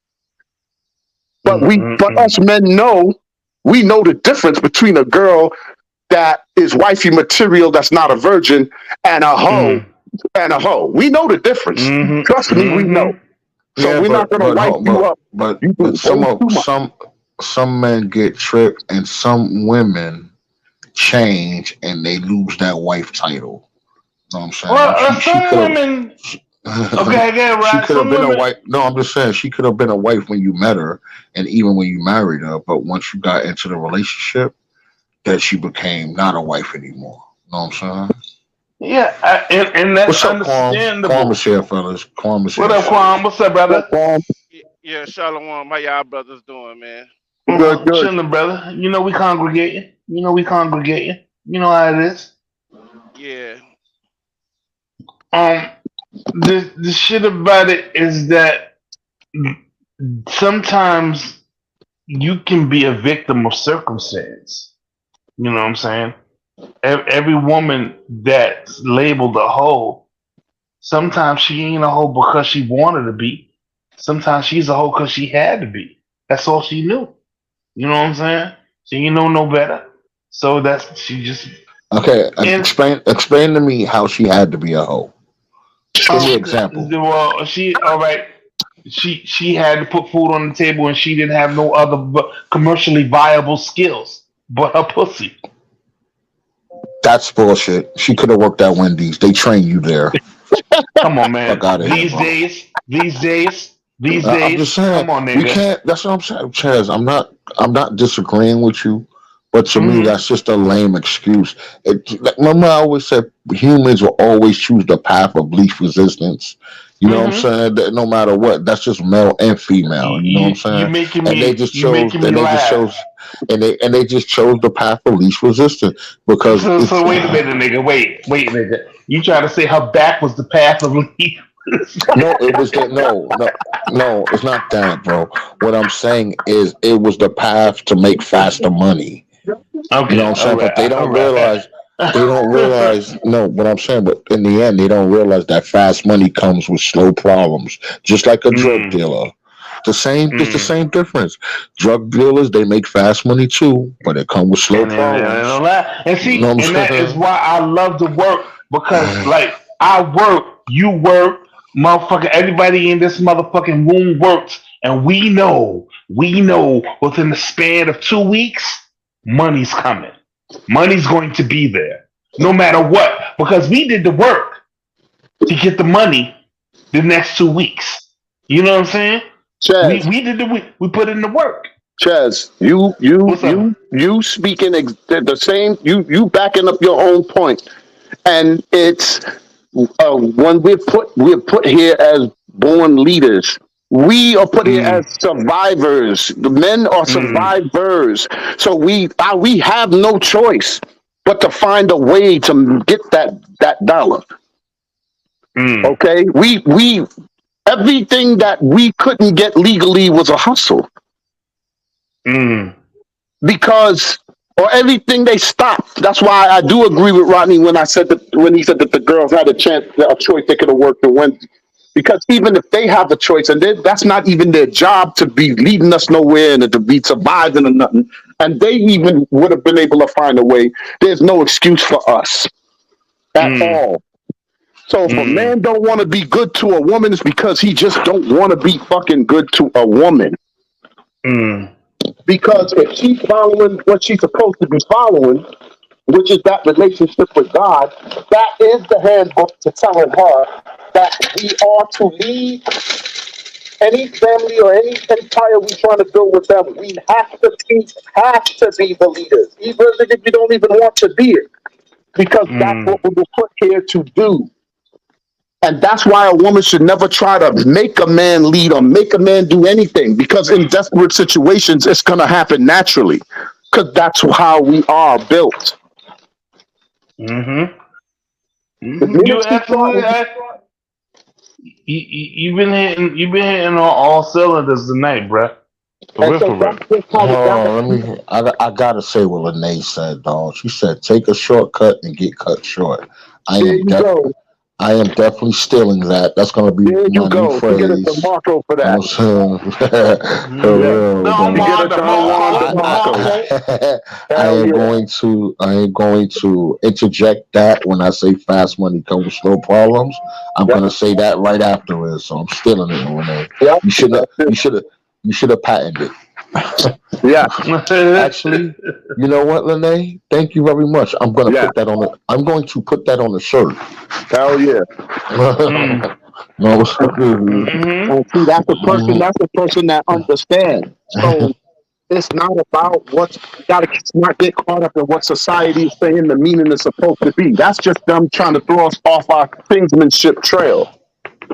But us men we know the difference between a girl that is wifey material that's not a virgin and a hoe. And a hoe. We know the difference. Trust me, we know. So Yeah, we're not gonna wipe you up. But You do way too much. some men get tricked, and some women change, and they lose that wife title. You know what I'm saying? Well, She some could've- women. Okay, again, She right? could have Some been a women. wife. No, I'm just saying she could have been a wife when you met her, and even when you married her. But once you got into the relationship, that she became not a wife anymore. You know what I'm saying? Yeah, and that's What's up, Quam? understandable. Quam is here, fellas. Quam is here. What up, Quan? What's up, brother? Yeah, Shalom. How y'all brothers doing, man? Good. Chilling, brother. You know we congregating. You know how it is. Yeah. The shit about it is that sometimes you can be a victim of circumstance. You know what I'm saying? Every woman that's labeled a hoe, sometimes she ain't a hoe because she wanted to be. Sometimes she's a hoe because she had to be. That's all she knew. You know what I'm saying? She ain't know no better. So she just. Okay, explain to me how she had to be a hoe. Give me an example. Well, she had to put food on the table, and she didn't have no other commercially viable skills but her pussy. That's bullshit. She could have worked at Wendy's. They train you there. Come on, man. Fuck outta here, These days. I'm just saying. Come on, We nigga. can't. That's what I'm saying, Chaz. I'm not disagreeing with you, but to me, that's just a lame excuse. Remember, I always said humans will always choose the path of least resistance. You know what I'm saying? That no matter what, that's just male and female. You know what I'm saying? You're making And me. they just You're chose. making And me they just laugh. chose. And they just chose the path of least resistance because. So wait a minute, nigga. Wait, nigga. You trying to say her back was the path of least? No, it was that. No, it's not that, bro. What I'm saying is, it was the path to make faster money. Okay, You know what I'm saying? all right, But they don't all right. realize. They don't realize. No, what I'm saying, but in the end, they don't realize that fast money comes with slow problems, just like a drug dealer. It's the same difference. Drug dealers, they make fast money too, but it comes with slow problems. And see, You know what I'm and that is saying? why I love to work, because like I work, you work, motherfucker, everybody in this motherfucking room works, and we know within the span of 2 weeks, money's coming. Money's going to be there, no matter what, because we did the work to get the money the next 2 weeks. You know what I'm saying? Chaz, we put in the work. Chaz, you speaking the same. You backing up your own point, and it's when we're put here as born leaders. We are put here as survivors. The men are survivors. So we have no choice but to find a way to get that dollar. Okay, we everything that we couldn't get legally was a hustle. Because or everything they stopped. That's why I do agree with Rodney when he said that the girls had a choice, they could have worked and went. Because even if they have a choice, and that's not even their job to be leading us nowhere and to be surviving or nothing, and they even would have been able to find a way, there's no excuse for us at all. So if a man don't want to be good to a woman, it's because he just don't want to be fucking good to a woman. Because if she's following what she's supposed to be following, which is that relationship with God, that is the handbook to telling her that we are to lead any family or any empire we trying to build with them, we have to be the leaders, even if you don't even want to be it, because that's what we were put here to do. And that's why a woman should never try to make a man lead or make a man do anything, because in desperate situations, it's going to happen naturally, because that's how we are built. You absolutely. You've been hitting on all cylinders tonight, bruh. For real. I gotta say what Lene said, dog. She said, "Take a shortcut and get cut short." I am definitely stealing that. That's gonna be my new phrase. Get us a motto for that. I am going to interject that when I say fast money comes with no problems. I'm gonna say that right afterwards. So I'm stealing it, Lene. You should have patented it. Yeah. Actually, you know what, Lene? Thank you very much. I'm going to put that on. I'm going to put that on the shirt. Hell yeah. No. See, that's the person. That's the person that understands. So it's not about what you got to not get caught up in what society is saying the meaning is supposed to be. That's just them trying to throw us off our kingsmanship trail.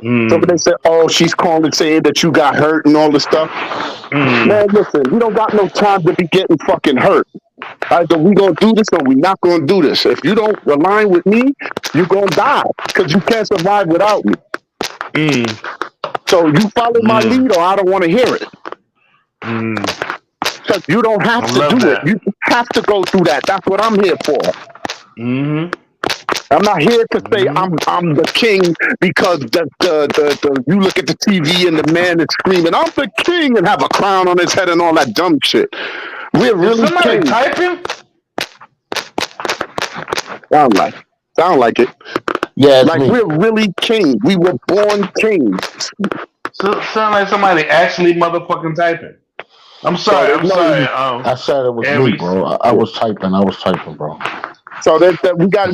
So they say, "Oh, she's calling saying that you got hurt and all this stuff." Man, listen, we don't got no time to be getting fucking hurt. Either we gonna do this or we not gonna do this. If you don't align with me, you gonna die because you can't survive without me. So you follow my lead, or I don't want to hear it. Because you don't have to do it. You have to go through that. That's what I'm here for. I'm not here to say I'm the king because the you look at the TV and the man is screaming, "I'm the king," and have a crown on his head and all that dumb shit. We're really somebody kings. typing? Sound like it. Yeah, like we're really kings. We were born kings. Sound like somebody actually motherfucking typing. I'm sorry. I said it was me, bro. I was typing, bro. So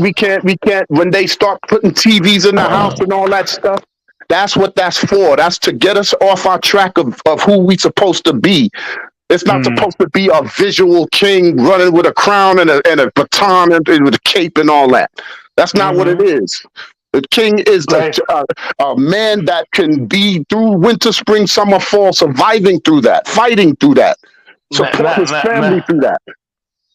we can't when they start putting TVs in the house and all that stuff, that's what that's for. That's to get us off our track of who we supposed to be. It's not supposed to be a visual king running with a crown and a baton and with a cape and all that. That's not what it is. The king is a man that can be through winter, spring, summer, fall, surviving through that, fighting through that, support his family through that.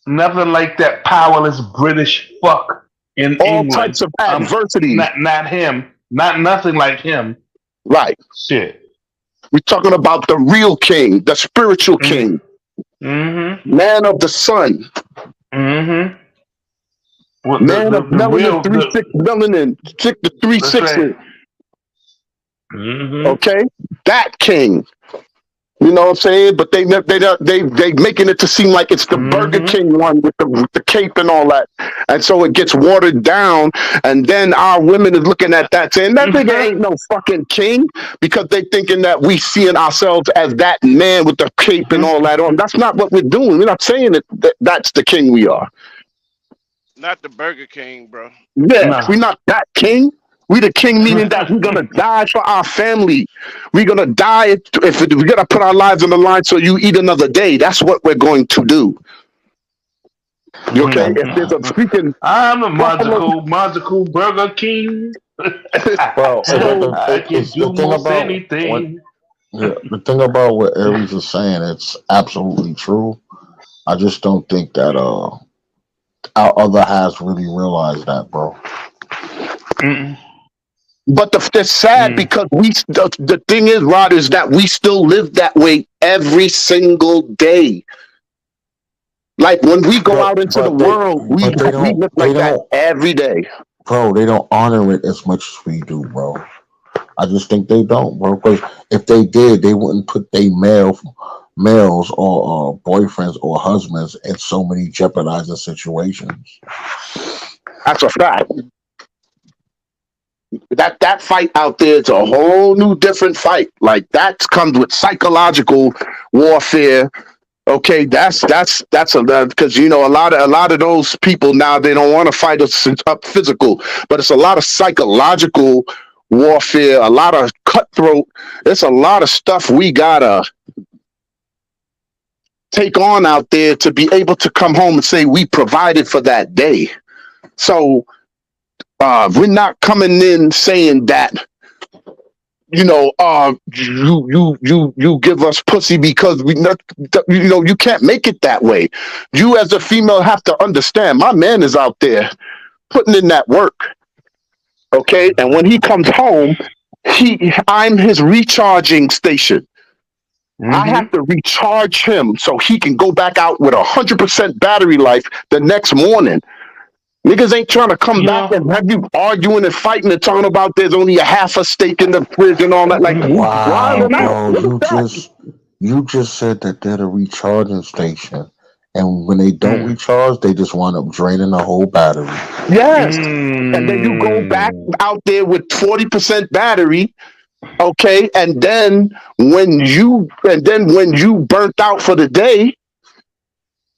Nothing like that powerless British fuck in all England. Types of adversity. Not him. Not nothing like him. Right. Shit. We're talking about the real king, the spiritual king, man of the sun, man of melanin, 3-6 melanin, 6 to 360. Okay, that king. You know what I'm saying? But they making it to seem like it's the Burger King one with the cape and all that, and so it gets watered down. And then our women is looking at that saying that nigga ain't no fucking king, because they thinking that we seeing ourselves as that man with the cape and all that on. That's not what we're doing. We're not saying that's the king we are. Not the Burger King, bro. Yeah, we're not that king. We the king, meaning that we're gonna die for our family. We're gonna die if we're gonna put our lives on the line so you eat another day. That's what we're going to do. You okay? If there's a freaking, I'm a magical Burger King. Well, I can do most anything. The thing about what Aries is saying, it's absolutely true. I just don't think that our other halves really realize that, bro. But it's sad because the thing is, Rod, is that we still live that way every single day. Like when we go out into the world, we live like that every day. Bro, they don't honor it as much as we do, bro. I just think they don't, bro. Because if they did, they wouldn't put their males or boyfriends or husbands in so many jeopardizing situations. That's a fact. That fight out there is a whole new different fight. Like that comes with psychological warfare. Okay, that's because a lot of those people now, they don't want to fight us up physical, but it's a lot of psychological warfare, a lot of cutthroat. There's a lot of stuff we gotta take on out there to be able to come home and say we provided for that day. So we're not coming in saying that, you give us pussy because you can't make it that way. You as a female have to understand my man is out there putting in that work. Okay. And when he comes home, I'm his recharging station. I have to recharge him so he can go back out with 100% battery life the next morning. Niggas ain't trying to come back and have you arguing and fighting and talking about there's only a half a steak in the fridge and all that. Like, Wow, bro, Look at that. you just said that they're the recharging station, and when they don't recharge, they just wind up draining the whole battery. Yes. And then you go back out there with 40% battery. Okay, and then when you burnt out for the day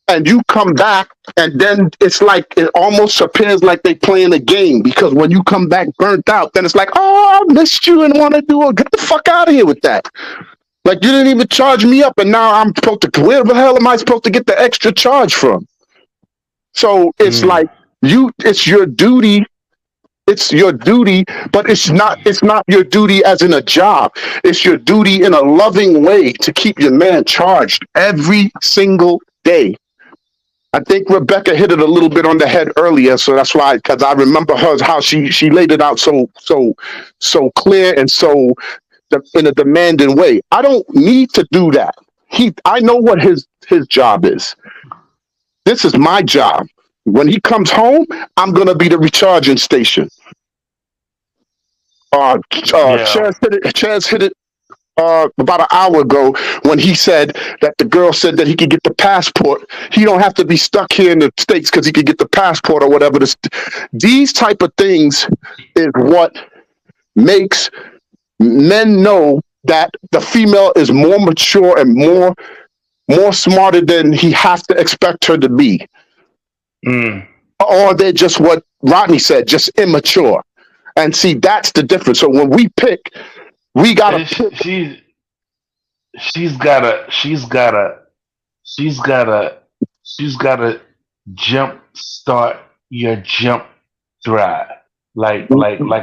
and you come back, and then it's like it almost appears like they playing a game, because when you come back burnt out, then it's like, oh, I missed you and want to do it. Get the fuck out of here with that. Like, you didn't even charge me up, and now I'm supposed to, where the hell am I supposed to get the extra charge from? So it's like it's your duty. It's your duty, but it's not your duty as in a job. It's your duty in a loving way to keep your man charged every single day. I think Rebecca hit it a little bit on the head earlier, so that's why, because I remember how she laid it out so clear and so in a demanding way. I don't need to do that. I know what his job is. This is my job. When he comes home, I'm gonna be the recharging station. Chaz hit it about an hour ago when he said that the girl said that he could get the passport. He don't have to be stuck here in the States because he could get the passport or whatever. These type of things is what makes men know that the female is more mature and more smarter than he has to expect her to be. Or they're just what Rodney said, just immature. And see, that's the difference. So when we pick, we gotta pick. She's gotta jump start your jump drive. Like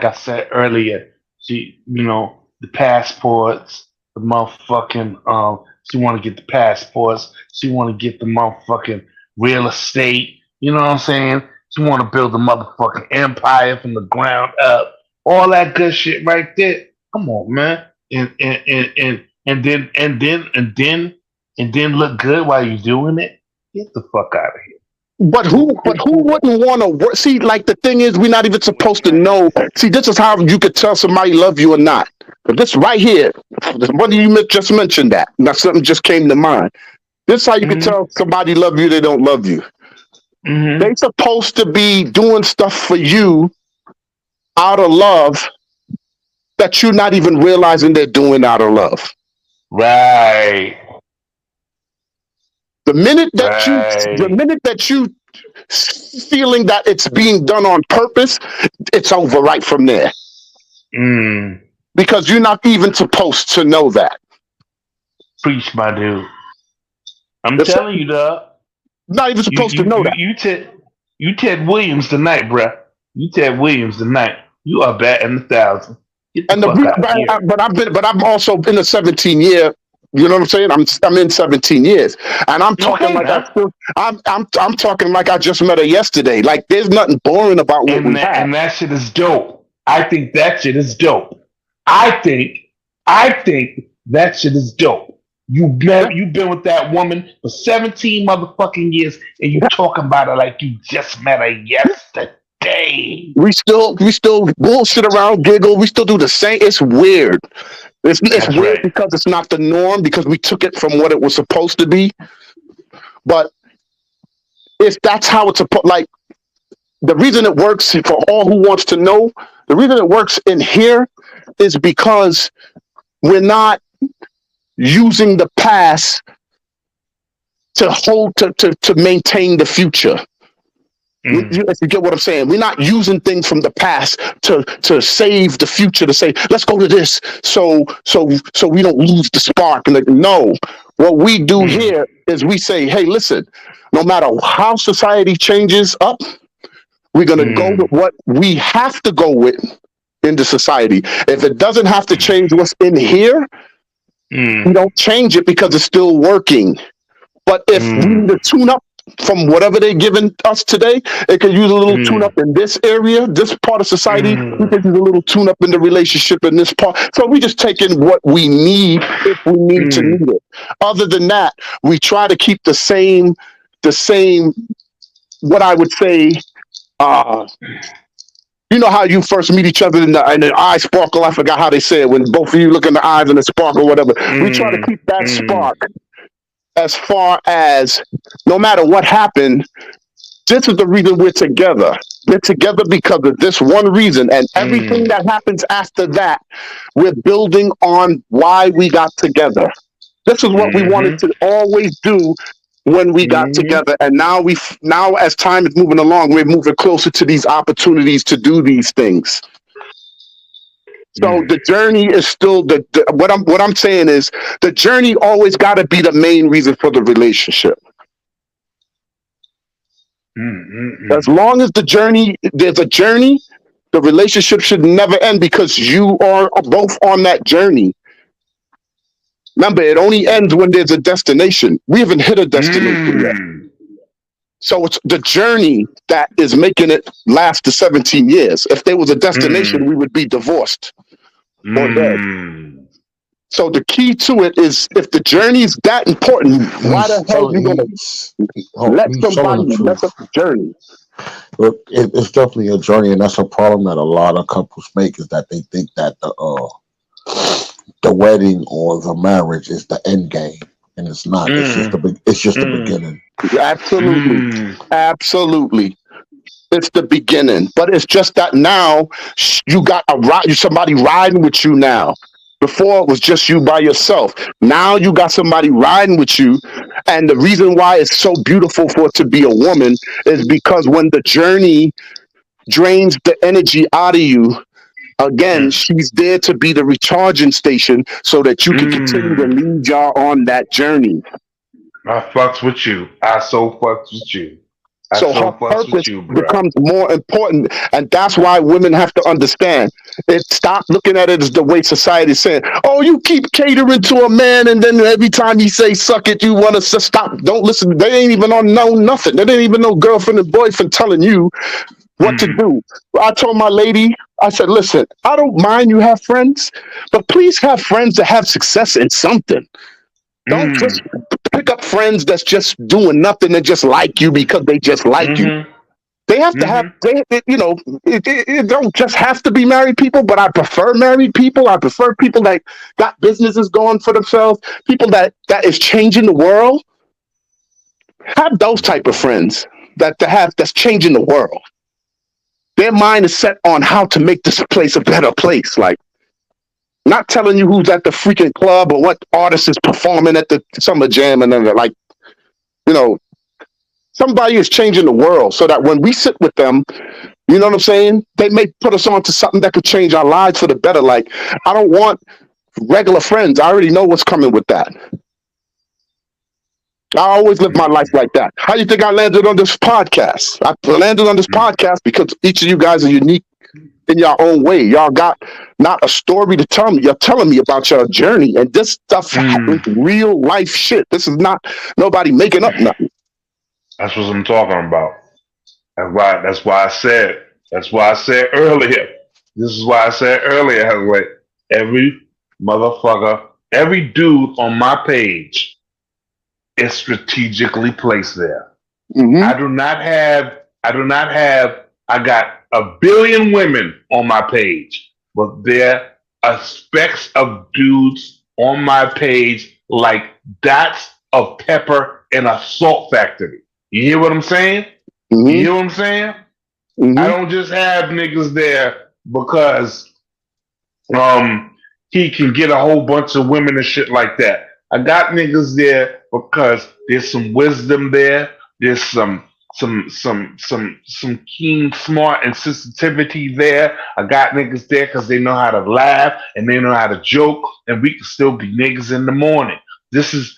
I said earlier, the passports, the motherfucking she wanna get the passports, she wanna get the motherfucking real estate. You know what I'm saying? She want to build a motherfucking empire from the ground up. All that good shit right there. Come on, man. And then look good while you're doing it. Get the fuck out of here. But who wouldn't want to work? See, like, the thing is, we're not even supposed to know. See, this is how you could tell somebody love you or not. But this right here, what you just mentioned that. Now something just came to mind. This is how you can tell somebody love you, they don't love you. They supposed to be doing stuff for you out of love that you're not even realizing they're doing out of love. Right. The minute that you feeling that it's being done on purpose, it's over right from there. Because you're not even supposed to know that. Preach, my dude. I'm telling you, dog. Not even supposed to know that. You Ted Williams tonight, bruh. You Ted Williams tonight. You are batting 1,000. But I'm also in a 17 year. You know what I'm saying? I'm in 17 years, and I'm talking I'm talking like I just met her yesterday. Like, there's nothing boring about what we have. And that shit is dope. I think that shit is dope. I think that shit is dope. You've been with that woman for 17 motherfucking years, and you talking about her like you just met her yesterday. We still bullshit around, giggle. We still do the same. It's weird. It's weird because it's not the norm, because we took it from what it was supposed to be. But if that's how it's like, the reason it works for all who wants to know, the reason it works in here is because we're not using the past to maintain the future. If you get what I'm saying, we're not using things from the past to save the future. To say, let's go to this, so we don't lose the spark. And like, no, what we do here is we say, hey, listen, no matter how society changes up, we're gonna go with what we have to go with in the society. If it doesn't have to change what's in here, we don't change it because it's still working. But if we need to tune up from whatever they're giving us today, it could use a little tune up in this area, this part of society. We could use a little tune up in the relationship in this part. So we just take in what we need if we need to need it. Other than that, we try to keep the same, what I would say, you know how you first meet each other and the eye sparkle. I forgot how they say it, when both of you look in the eyes and it sparkle, whatever. We try to keep that spark as far as no matter what happened, this is the reason we're together. We're together because of this one reason. And everything that happens after that, we're building on why we got together. This is what we wanted to always do when we got together. And now as time is moving along, we're moving closer to these opportunities to do these things. So the journey is still what I'm saying is the journey always got to be the main reason for the relationship. As long as there's a journey, the relationship should never end because you are both on that journey. Remember, it only ends when there's a destination. We haven't hit a destination yet. So it's the journey that is making it last to 17 years. If there was a destination, we would be divorced or dead. So the key to it is, if the journey is that important, why the hell are you going to let somebody mess up the journey? Look, it's definitely a journey, and that's a problem that a lot of couples make, is that they think that the wedding or the marriage is the end game, and it's not. It's just the beginning. Absolutely. It's the beginning, but it's just that now you got somebody riding with you now. Before it was just you by yourself. Now you got somebody riding with you, and the reason why it's so beautiful for it to be a woman is because when the journey drains the energy out of you, again, she's there to be the recharging station so that you can continue to lead y'all on that journey. I fucks with you. I so fucks with you. So her purpose becomes more important, and that's why women have to understand it. Stop looking at it as the way society is saying, oh, you keep catering to a man, and then every time he say suck it, you want to stop. Don't listen. They ain't even know nothing. They didn't even know girlfriend and boyfriend telling you what to do. I told my lady, I said, listen, I don't mind you have friends, but please have friends that have success in something. Don't just pick up friends that's just doing nothing and just like you because they just like you. They have to have, it don't just have to be married people, but I prefer married people. I prefer people that got businesses going for themselves, people that is changing the world. Have those type of friends that's changing the world. Their mind is set on how to make this place a better place. Like, not telling you who's at the freaking club or what artist is performing at the Summer Jam, and then somebody is changing the world so that when we sit with them, you know what I'm saying? They may put us on to something that could change our lives for the better. Like, I don't want regular friends. I already know what's coming with that. I always live my life like that. How do you think I landed on this podcast? I landed on this podcast because each of you guys are unique in your own way. Y'all got not a story to tell me. You're telling me about your journey, and this stuff is real life shit. This is not nobody making up nothing. That's what I'm talking about. That's why I said earlier. This is why I said earlier, like, every motherfucker, every dude on my page is strategically placed there. I got 1 billion women on my page, but there are specks of dudes on my page like dots of pepper in a salt factory. You hear what I'm saying? You hear what I'm saying? I don't just have niggas there because he can get a whole bunch of women and shit like that. I got niggas there because there's some wisdom there. There's some some keen, smart, and sensitivity there. I got niggas there because they know how to laugh and they know how to joke, and we can still be niggas in the morning. This is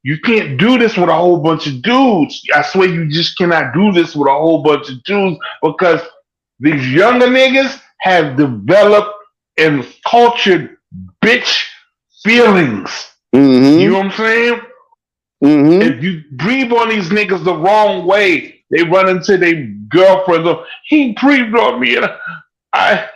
you can't do this with a whole bunch of dudes. I swear you just cannot do this with a whole bunch of dudes because these younger niggas have developed and cultured bitch feelings. Mm-hmm. You know what I'm saying? Mm-hmm. If you breathe on these niggas the wrong way, they run into their girlfriends. He breathed on me, and and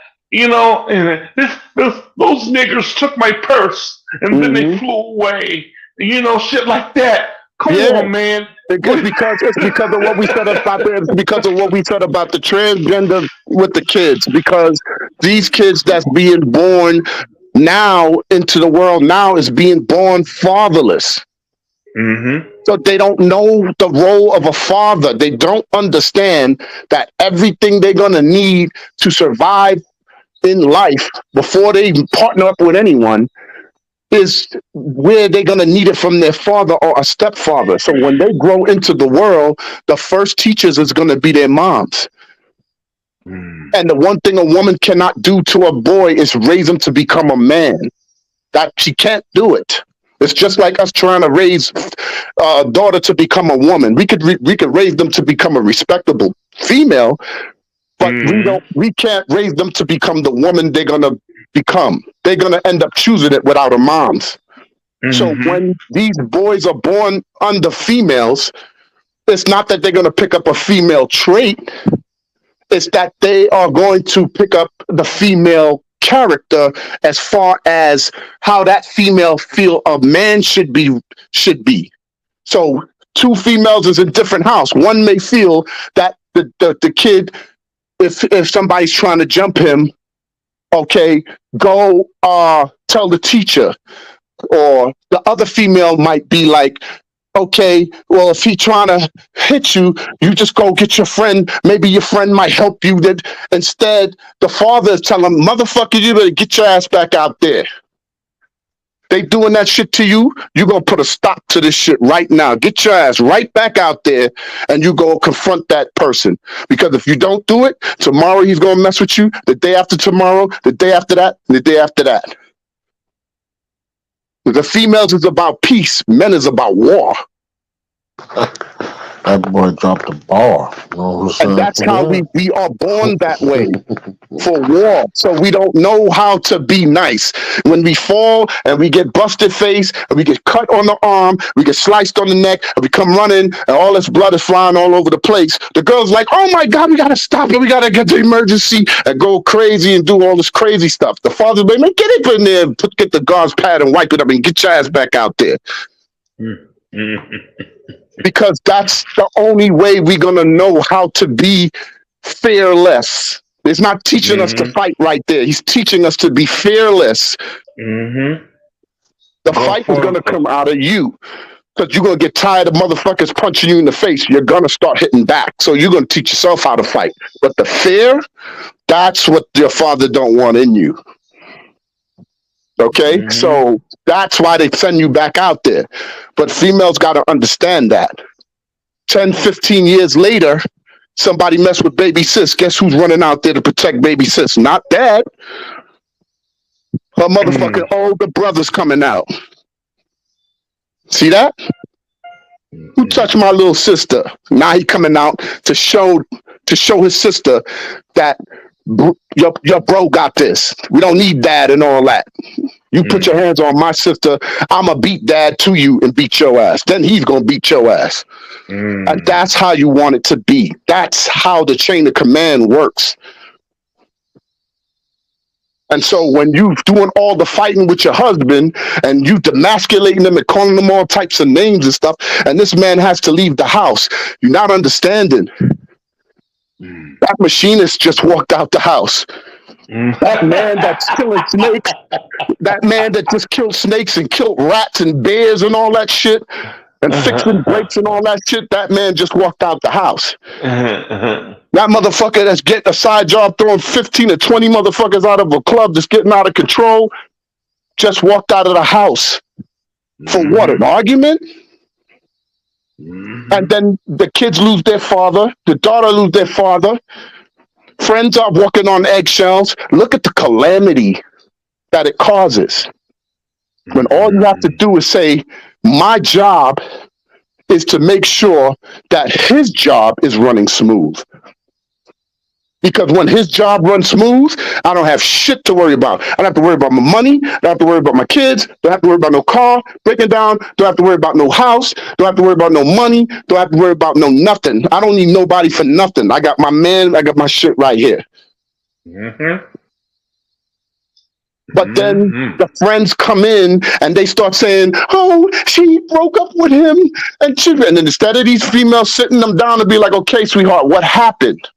those niggas took my purse, and then they flew away. Shit like that. Come on, man. It's because of what we said about the transgender with the kids. Because these kids that's being born now into the world now is being born fatherless. Mm-hmm. So they don't know the role of a father. They don't understand that everything they're gonna need to survive in life before they even partner up with anyone is where they're going to need it from their father or a stepfather. So when they grow into the world, the first teachers is going to be their moms. And the one thing a woman cannot do to a boy is raise him to become a man. That she can't do it. It's just like us trying to raise a daughter to become a woman. We could raise them to become a respectable female, but we can't raise them to become the woman they're going to become. They're going to end up choosing it without a moms. So when these boys are born under females, it's not that they're going to pick up a female trait. It's that they are going to pick up the female character as far as how that female feel a man should be. So two females is in different house. One may feel that the kid, if somebody's trying to jump him, okay, go tell the teacher. Or the other female might be like, okay, well, if he trying to hit you, you just go get your friend. Maybe your friend might help you. That instead, the father is telling him, motherfucker, you better get your ass back out there. They doing that shit to you, you gonna put a stop to this shit right now. Get your ass right back out there and you go confront that person. Because if you don't do it, tomorrow he's gonna mess with you, the day after tomorrow, the day after that, the day after that. The females is about peace, men is about war. That boy dropped the bar. You know what I'm saying? And that's how we are born that way, for war. So we don't know how to be nice. When we fall and we get busted face and we get cut on the arm, we get sliced on the neck, and we come running and all this blood is flying all over the place, the girl's like, oh my God, we gotta stop it. We gotta get to emergency and go crazy and do all this crazy stuff. The father's like, man, get it in there, get the gauze pad and wipe it up and get your ass back out there. Because that's the only way we're going to know how to be fearless. He's not teaching us to fight right there. He's teaching us to be fearless. The fight is going to come out of you. Because you're going to get tired of motherfuckers punching you in the face. You're going to start hitting back. So you're going to teach yourself how to fight. But the fear, that's what your father don't want in you. Okay? So that's why they send you back out there. But females got to understand that. 10, 15 years later, somebody mess with baby sis. Guess who's running out there to protect baby sis? Not dad. Her motherfucking older brother's coming out. See that? Who touched my little sister? Now he coming out to show his sister that your bro got this. We don't need dad and all that. You put your hands on my sister, I'ma beat dad to you and beat your ass. Then he's gonna beat your ass. And that's how you want it to be. That's how the chain of command works. And so when you doing all the fighting with your husband and you demasculating them and calling them all types of names and stuff, and this man has to leave the house, you're not understanding. That machinist just walked out the house. That man that's killing snakes, that man that just killed snakes and killed rats and bears and all that shit, and fixing brakes and all that shit, that man just walked out the house. That motherfucker that's getting a side job throwing 15 or 20 motherfuckers out of a club that's getting out of control just walked out of the house. For what, an argument? And then the kids lose their father, the daughter lose their father, friends are walking on eggshells. Look at the calamity that it causes when all you have to do is say, my job is to make sure that his job is running smooth. Because when his job runs smooth, I don't have shit to worry about. I don't have to worry about my money. I don't have to worry about my kids. Don't have to worry about no car breaking down. Don't have to worry about no house. Don't have to worry about no money. Don't have to worry about no nothing. I don't need nobody for nothing. I got my man. I got my shit right here. But then the friends come in and they start saying, oh, she broke up with him. And then instead of these females sitting them down and be like, okay, sweetheart, what happened?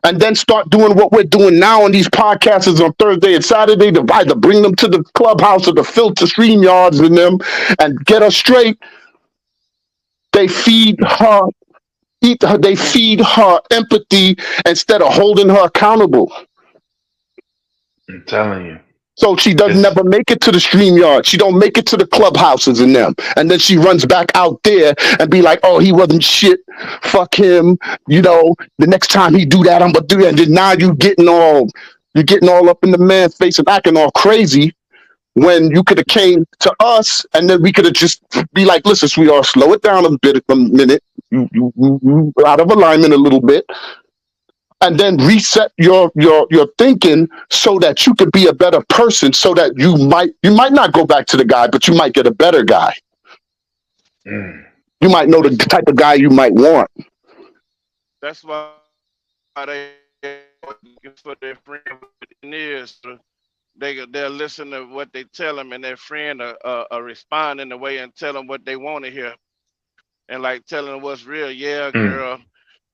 And then start doing what we're doing now on these podcasts on Thursday and Saturday to either bring them to the clubhouse or the filter stream yards in them and get her straight. They feed her empathy instead of holding her accountable. I'm telling you. So she doesn't ever make it to the stream yard. She don't make it to the clubhouses in them. And then she runs back out there and be like, oh, he wasn't shit. Fuck him. You know, the next time he do that, I'm gonna do that. And then now you're getting all up in the man's face and acting all crazy when you could have came to us and then we could have just be like, listen, sweetheart, slow it down a minute. You out of alignment a little bit. And then reset your thinking so that you could be a better person, so that you might not go back to the guy, but you might get a better guy. You might know the type of guy you might want. That's why they looking for their friend with the ears. They'll listen to what they tell them, and their friend are respond in the way and tell them what they want to hear, and like telling them what's real. Yeah, girl.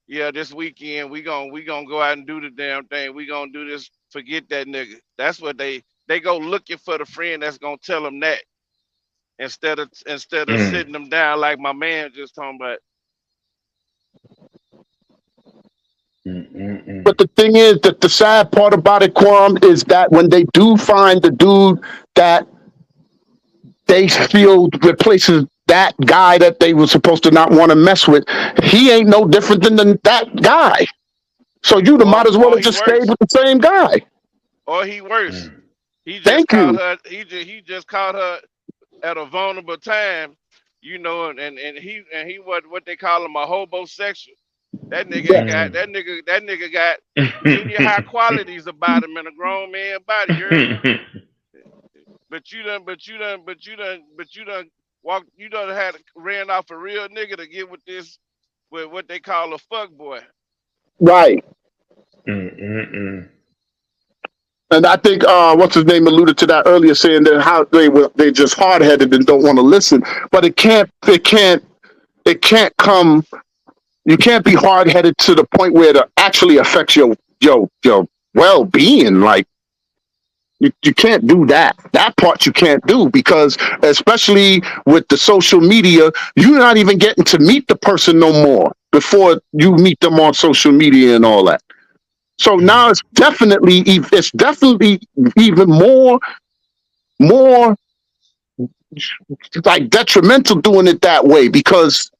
Yeah, this weekend we gonna go out and do the damn thing. We gonna do this. Forget that nigga. That's what they go looking for the friend that's gonna tell them that instead of sitting them down like my man just talking about. But the thing is that the sad part about it, Quam, is that when they do find the dude that they feel replaces that guy that they were supposed to not want to mess with, he ain't no different than that guy. So you might as well have just stayed with the same guy. Or he worse. He just caught her. He just caught her at a vulnerable time, you know, and he what they call him, a homosexual. That nigga got junior high qualities about him in a grown man body. But you done ran off a real nigga to get with what they call a fuck boy. Right. And I think what's his name alluded to that earlier, saying that how they just hard headed and don't want to listen. But it can't come. You can't be hard headed to the point where it actually affects your well being. Like you can't do that. That part you can't do, because especially with the social media, you're not even getting to meet the person no more before you meet them on social media and all that. So now it's definitely even more like detrimental doing it that way, because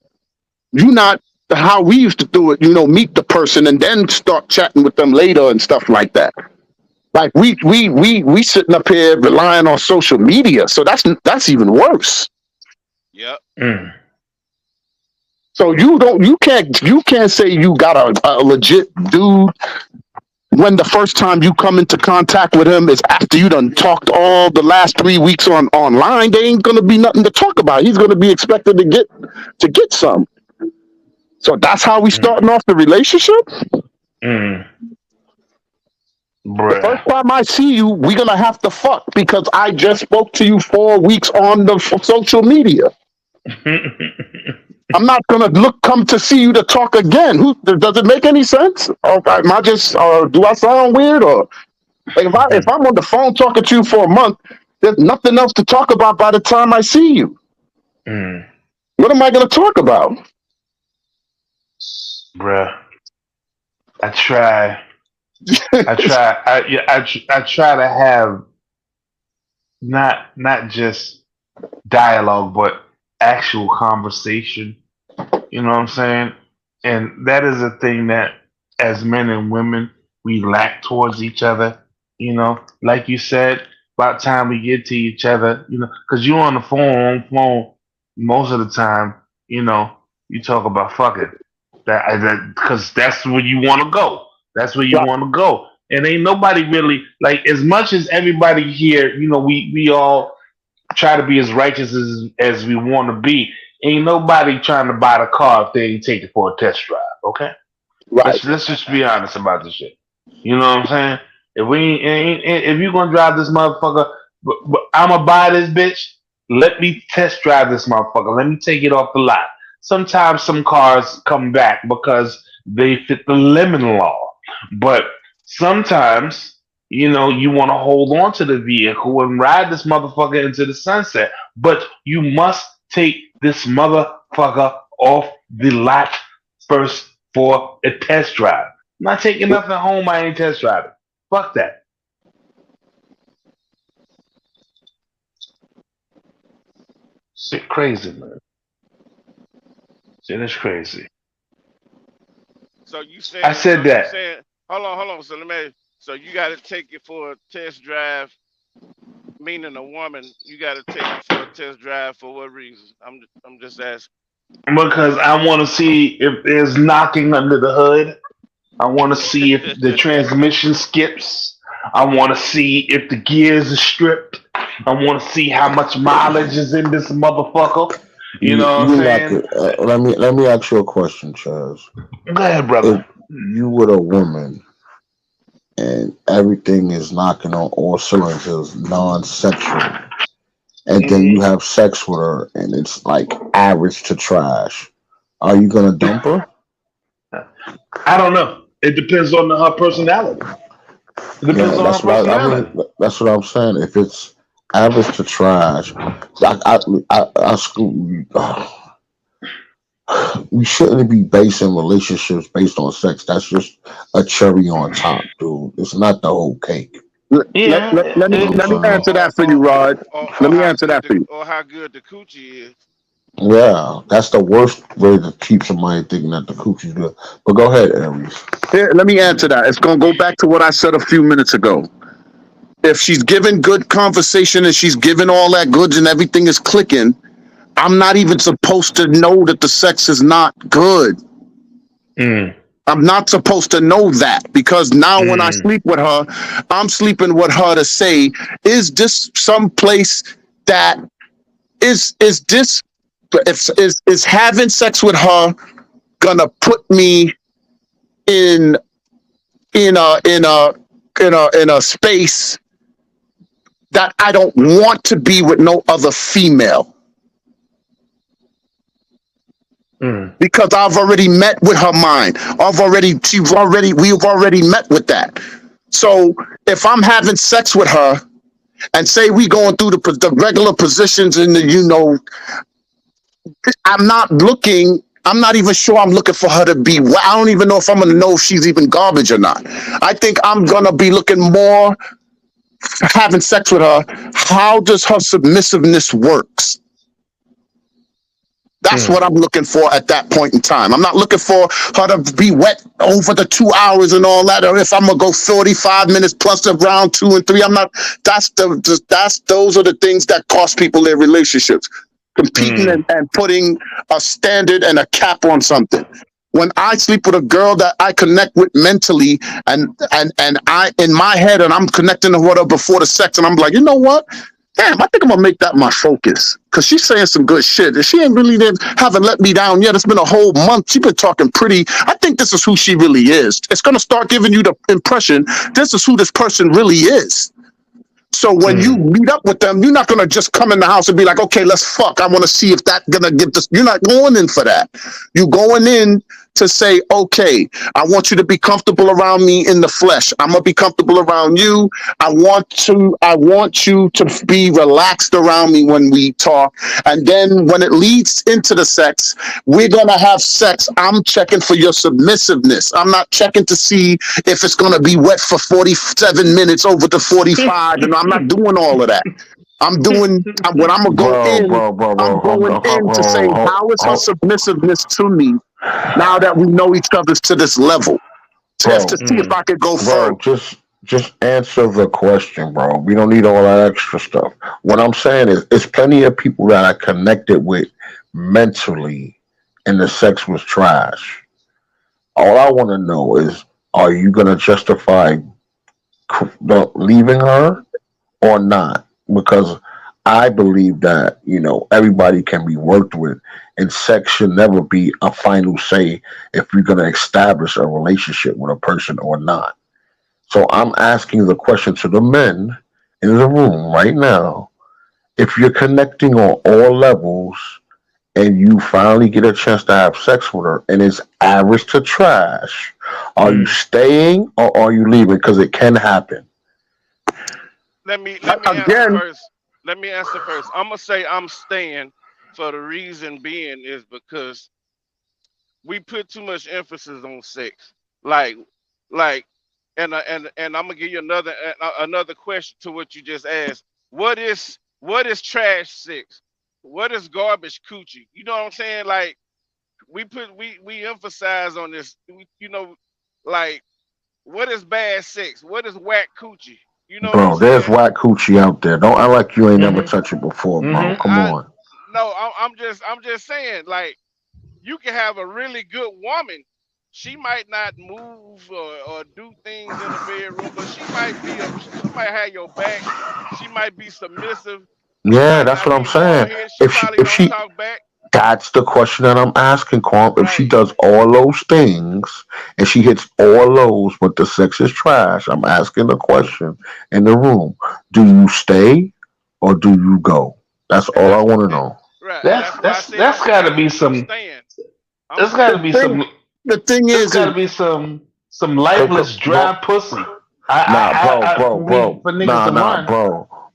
you're not how we used to do it, meet the person and then start chatting with them later and stuff like that. Like we sitting up here relying on social media, so that's even worse. Yep. So you can't say you got a legit dude when the first time you come into contact with him is after you done talked all the last 3 weeks online. There ain't gonna be nothing to talk about. He's gonna be expected to get some. So that's how we starting off the relationship. The first time I see you, we're gonna have to fuck because I just spoke to you 4 weeks on the social media. I'm not gonna come to see you to talk again. Does it make any sense? Or am I just do I sound weird? Or like if I'm on the phone talking to you for a month, there's nothing else to talk about by the time I see you. What am I gonna talk about? Bruh, I try to have not just dialogue, but actual conversation You know what I'm saying? And that is a thing that, as men and women, we lack towards each other. You know, like you said, about time we get to each other. You know, because you on the phone most of the time. You know, you talk about fucking that because that's where you want to go. That's where you want to go. And ain't nobody really like, as much as everybody here. You know, we all try to be as righteous as we want to be. Ain't nobody trying to buy the car if they ain't take it for a test drive. Okay, Right. let's just be honest about this shit. You know what I'm saying? If we if you gonna drive this motherfucker, I'ma buy this bitch. Let me test drive this motherfucker. Let me take it off the lot. Sometimes some cars come back because they fit the lemon law, but sometimes, you know, you want to hold on to the vehicle and ride this motherfucker into the sunset. But you must take this motherfucker off the lot first for a test drive. I'm not taking nothing home I ain't test driving. Fuck that. Shit crazy, man. Shit is crazy. So you saying? I said that. Saying, hold on. So you got to take it for a test drive. Meaning a woman, you got to take it for a test drive for what reason? I'm just asking. Because I want to see if there's knocking under the hood. I want to see if the transmission skips. I want to see if the gears are stripped. I want to see how much mileage is in this motherfucker. You know what I'm saying? Let me ask you a question, Charles. Go ahead, brother. If you were a woman and everything is knocking on all cylinders, non-sexual, and then you have sex with her and it's like average to trash, are you gonna dump her? I don't know. It depends on her personality. It depends on her personality. That's what I'm saying. If it's average to trash, we shouldn't be basing relationships based on sex. That's just a cherry on top, dude. It's not the whole cake. Let me answer that for you, Rod. Let me answer that for you. Or how good the coochie is. Yeah, that's the worst way to keep somebody thinking that the coochie's good. But go ahead, Aries. Here, let me answer that. It's going to go back to what I said a few minutes ago. If she's giving good conversation and she's giving all that goods and everything is clicking, I'm not even supposed to know that the sex is not good. I'm not supposed to know that, because now when I sleep with her, I'm sleeping with her to say, is this some place that is having sex with her gonna put me in a space that I don't want to be with no other female? Because I've already met with her mind. We've already met with that. So if I'm having sex with her and say we going through the regular positions in the, I'm not even sure I'm looking for her to be, I don't even know if I'm going to know if she's even garbage or not. I think I'm going to be looking more, having sex with her, how does her submissiveness works? That's what I'm looking for at that point in time. I'm not looking for her to be wet over the 2 hours and all that, or if I'm gonna go 45 minutes plus of round 2 and 3. I'm not. Those are the things that cost people their relationships. Competing and putting a standard and a cap on something. When I sleep with a girl that I connect with mentally, and I in my head, and I'm connecting with her before the sex, and I'm like, you know what? Damn, I think I'm gonna make that my focus, because she's saying some good shit. And she ain't really haven't let me down yet. It's been a whole month. She's been talking pretty. I think this is who she really is. It's gonna start giving you the impression this is who this person really is. So when you meet up with them, you're not gonna just come in the house and be like, okay, let's fuck. I want to see if that's gonna give this. You're not going in for that. You're going in to say, okay, I want you to be comfortable around me in the flesh. I'm gonna be comfortable around you. I want you to be relaxed around me when we talk. And then when it leads into the sex, we're gonna have sex. I'm checking for your submissiveness. I'm not checking to see if it's gonna be wet for 47 minutes over to 45, and I'm not doing all of that. I'm doing when I'm gonna go Bro, in. bro, bro, I'm bro, hold going on, in to say how is her hold, submissiveness to me now that we know each other to this level, just to bro, see if I could go further. bro, just answer the question, bro. We don't need all that extra stuff. What I'm saying is, it's plenty of people that I connected with mentally, and the sex was trash. All I want to know is, are you gonna justify leaving her or not? Because I believe that everybody can be worked with, and sex should never be a final say if you're gonna establish a relationship with a person or not. So I'm asking the question to the men in the room right now. If you're connecting on all levels and you finally get a chance to have sex with her and it's average to trash, are you staying or are you leaving? Because it can happen. Let me answer Again, first. Let me answer first. I'm gonna say I'm staying for the reason being is because we put too much emphasis on sex. Like, like, and I'm gonna give you another question to what you just asked. What is trash sex? What is garbage coochie? You know what I'm saying? Like we emphasize on this. Like what is bad sex? What is whack coochie? You know what I'm Bro, there's saying? whack coochie out there. Don't act like you ain't never touched it before, bro. Come I on. no, I'm just saying like you can have a really good woman. She might not move or do things in the bedroom, but she might have your back. She might be submissive. She Yeah, might that's not what I'm be hard saying. headed. She If she, probably if don't she, talk back. that's the question that I'm asking, Kwame. If she Right. does all those things and she hits all those, but the sex is trash, I'm asking the question in the room: do you stay or do you go? That's And all I want to know. and that's why I said I'm staying. I'm the staying. thing, the thing is Hey, bro, nah, bro. Nah,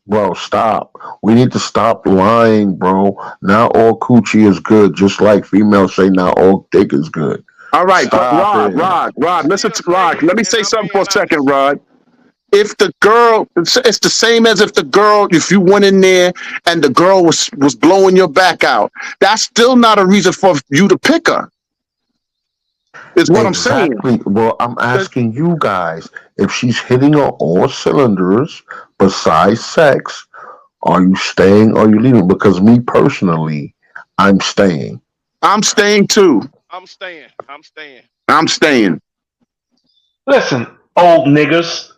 bro. Stop. We need to stop lying, bro. Not all coochie is good. Just like females say, not all dick is good. all right, but Stop it. Rod, listen Still to Rod. slave, Let me and say I'm something for being a second, honest. Rod. If the girl, it's the same as if the girl, if you went in there and the girl was blowing your back out. That's still not a reason for you to pick her. Is what I'm saying. Exactly. Well, I'm asking you guys if she's hitting on all cylinders besides sex. Are you staying or are you leaving? Because me personally, I'm staying. I'm staying too. I'm staying. I'm staying. I'm staying. Listen, old niggas.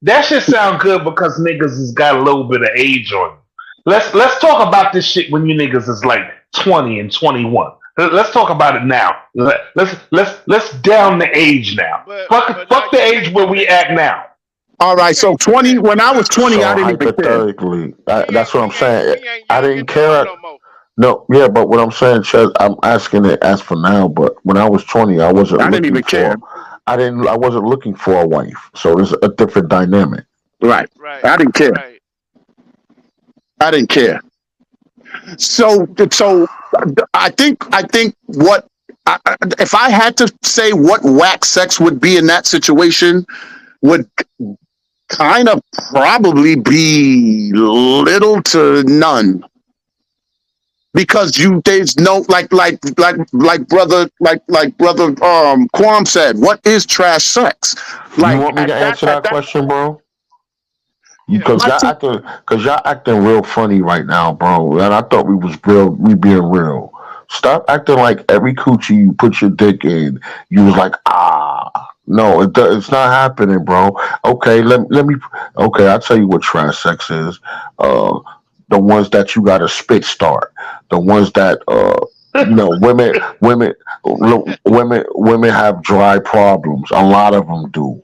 That shit sound good because niggas has got a little bit of age on you. Let's talk about this shit when you niggas is like 20 and 21. Let's talk about it now. Let's down the age now. But now Fuck the you age can't where do we that. at now. All You right. So can't do 20. that When I was because 20, I So didn't even care. hypothetically, that's what I'm we ain't saying. we ain't I young didn't and dumb care. no more. No, yeah, but what I'm saying, Chez, I'm asking it as for now. But when I was 20, I wasn't I didn't looking even care. for. I wasn't looking for a wife. So there's a different dynamic. Right. Right. I didn't care. Right. I didn't care. So I think what if I had to say what whack sex would be in that situation would kind of probably be little to none because you there's no like brother Quam said, what is trash sex? You Like want me at to that answer at that that question, bro? Yeah. Because I think y'all acting real funny right now, bro. And I thought we being real. Stop acting like every coochie you put your dick in, you was like, ah. No, it's not happening, bro. Okay, let me. Okay, I'll tell you what trash sex is. Uh, the ones that you got to spit start. The ones that women have dry problems. A lot of them do.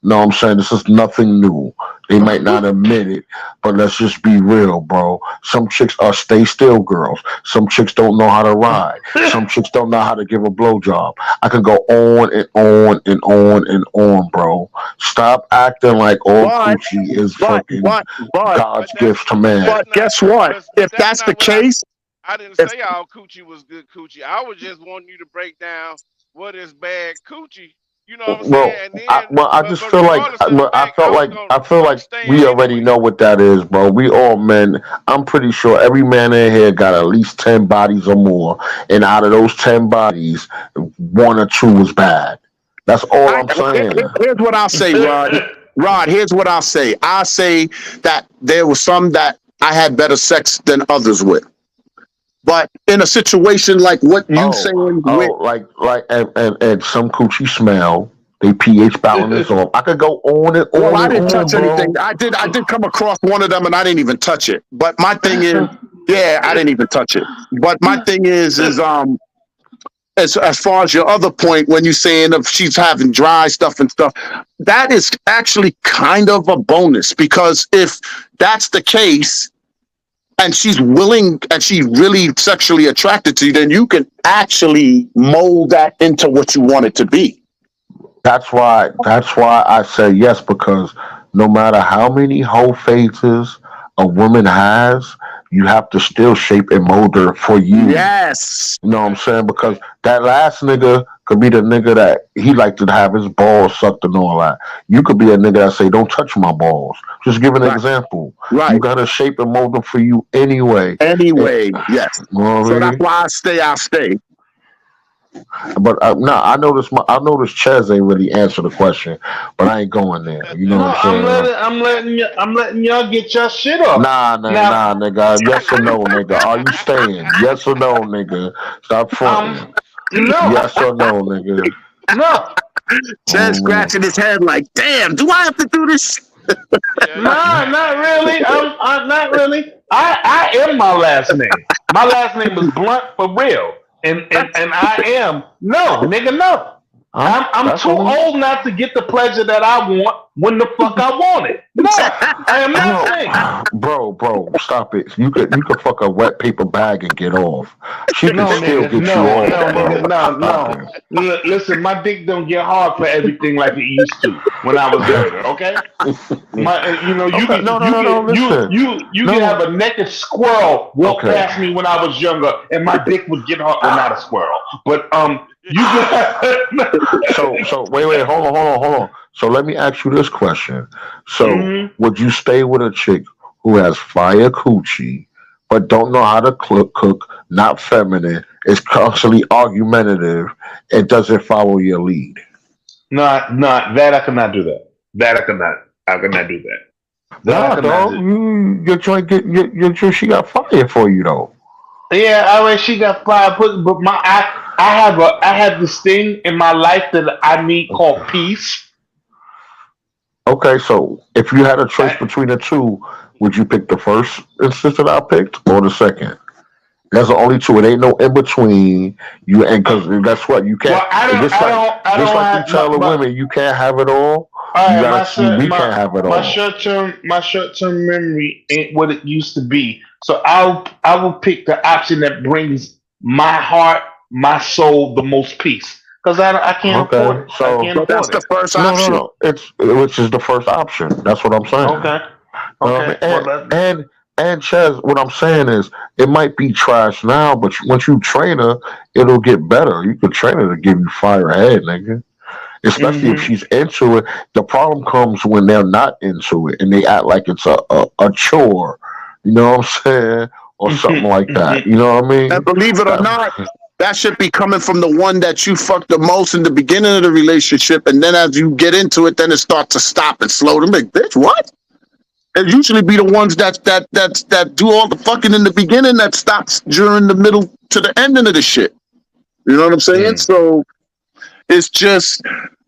No, I'm saying this is nothing new. They might not admit it, but let's just be real, bro. Some chicks are stay still girls. Some chicks don't know how to ride. Some chicks don't know how to give a blowjob. I can go on and on and on and on, bro. Stop acting like all but coochie is but fucking but but God's gift to man. but guess what? But If that's that's the not what I. case, I didn't if say all coochie was good coochie. I was just wanting you to break down what is bad coochie. You know what I'm Well, saying? And then, I but just feel like regardless of the fact, I feel I'm like staying we already anyway. know what that is, bro. We all men. I'm pretty sure every man in here got at least 10 bodies or more, and out of those 10 bodies, one or two was bad. That's all I'm saying. Here's what I'll say, Rod. Rod, here's what I'll say. I'll say that there was some that I had better sex than others with. But in a situation like what you saying with And some coochie smell. They pH balance is off. I could go on and well, on I and didn't on, touch anything. bro. I did come across one of them and I didn't even touch it. But my thing is, yeah, I didn't even touch it. But my thing is as far as your other point, when you're saying if she's having dry stuff and stuff, that is actually kind of a bonus, because if that's the case and she's willing and she's really sexually attracted to you, then you can actually mold that into what you want it to be. That's why I say yes, because no matter how many whole phases a woman has, you have to still shape and mold her for you. Yes. You know what I'm saying? Because that last nigga could be the nigga that he like to have his balls sucked and all that. You could be a nigga that say, don't touch my balls. Just give an example. Right. You gotta shape and mold them for you anyway. Anyway, yes. You know what I So that's mean? why I stay. But no, I noticed Chez ain't really answer the question, but I ain't going there. You know No, what I'm saying? I'm letting y'all get your shit off. Nah, nigga. Yes or no, nigga. Are you staying? Yes or no, nigga. Stop fronting. No. Yes or no, nigga. No. Chez scratching his head like, damn, do I have to do this? No, not really. I'm not really. I am my last name. My last name is Blunt for real. And I am no, nigga, no. I'm too old not to get the pleasure that I want when the fuck I want it. No, I am not saying. Bro, stop it. You could fuck a wet paper bag and get off. She can No, still nigga, get no, you off, no, bro. nigga, no. Listen, my dick don't get hard for everything like it used to when I was younger. Okay, you can have a naked squirrel walk past me when I was younger, and my dick would get hard. Well, not a squirrel, but you can. So wait, hold on. So let me ask you this question. So would you stay with a chick who has fire coochie but don't know how to cook, not feminine, is constantly argumentative, and doesn't follow your lead? Not that I cannot do that. I cannot do that. Nah, dog. Your joint, she got fire for you though. Yeah, I mean, she got fire, but I have this thing in my life that I need called peace. Okay, so if you had a choice between the two, would you pick the first instance that I picked or the second? That's the only two. It ain't no in between. You and because that's what you can't. Well, I don't like you tell the women, you can't have it all. You gotta see we can't have it all. My short term memory ain't what it used to be. So I will pick the option that brings my heart, my soul, the most peace. Because I can't afford it. So that's the first option. No. Which is the first option. That's what I'm saying. Okay. And Chez, what I'm saying is, it might be trash now, but once you train her, it'll get better. You can train her to give you fire ahead, nigga. Especially if she's into it. The problem comes when they're not into it and they act like it's a chore. You know what I'm saying? Or something like that. You know what I mean? And believe it or not, that should be coming from the one that you fucked the most in the beginning of the relationship, and then as you get into it, then it starts to stop and slow them. Like, bitch, what? It usually be the ones that do all the fucking in the beginning that stops during the middle to the ending of the shit. You know what I'm saying? So it's just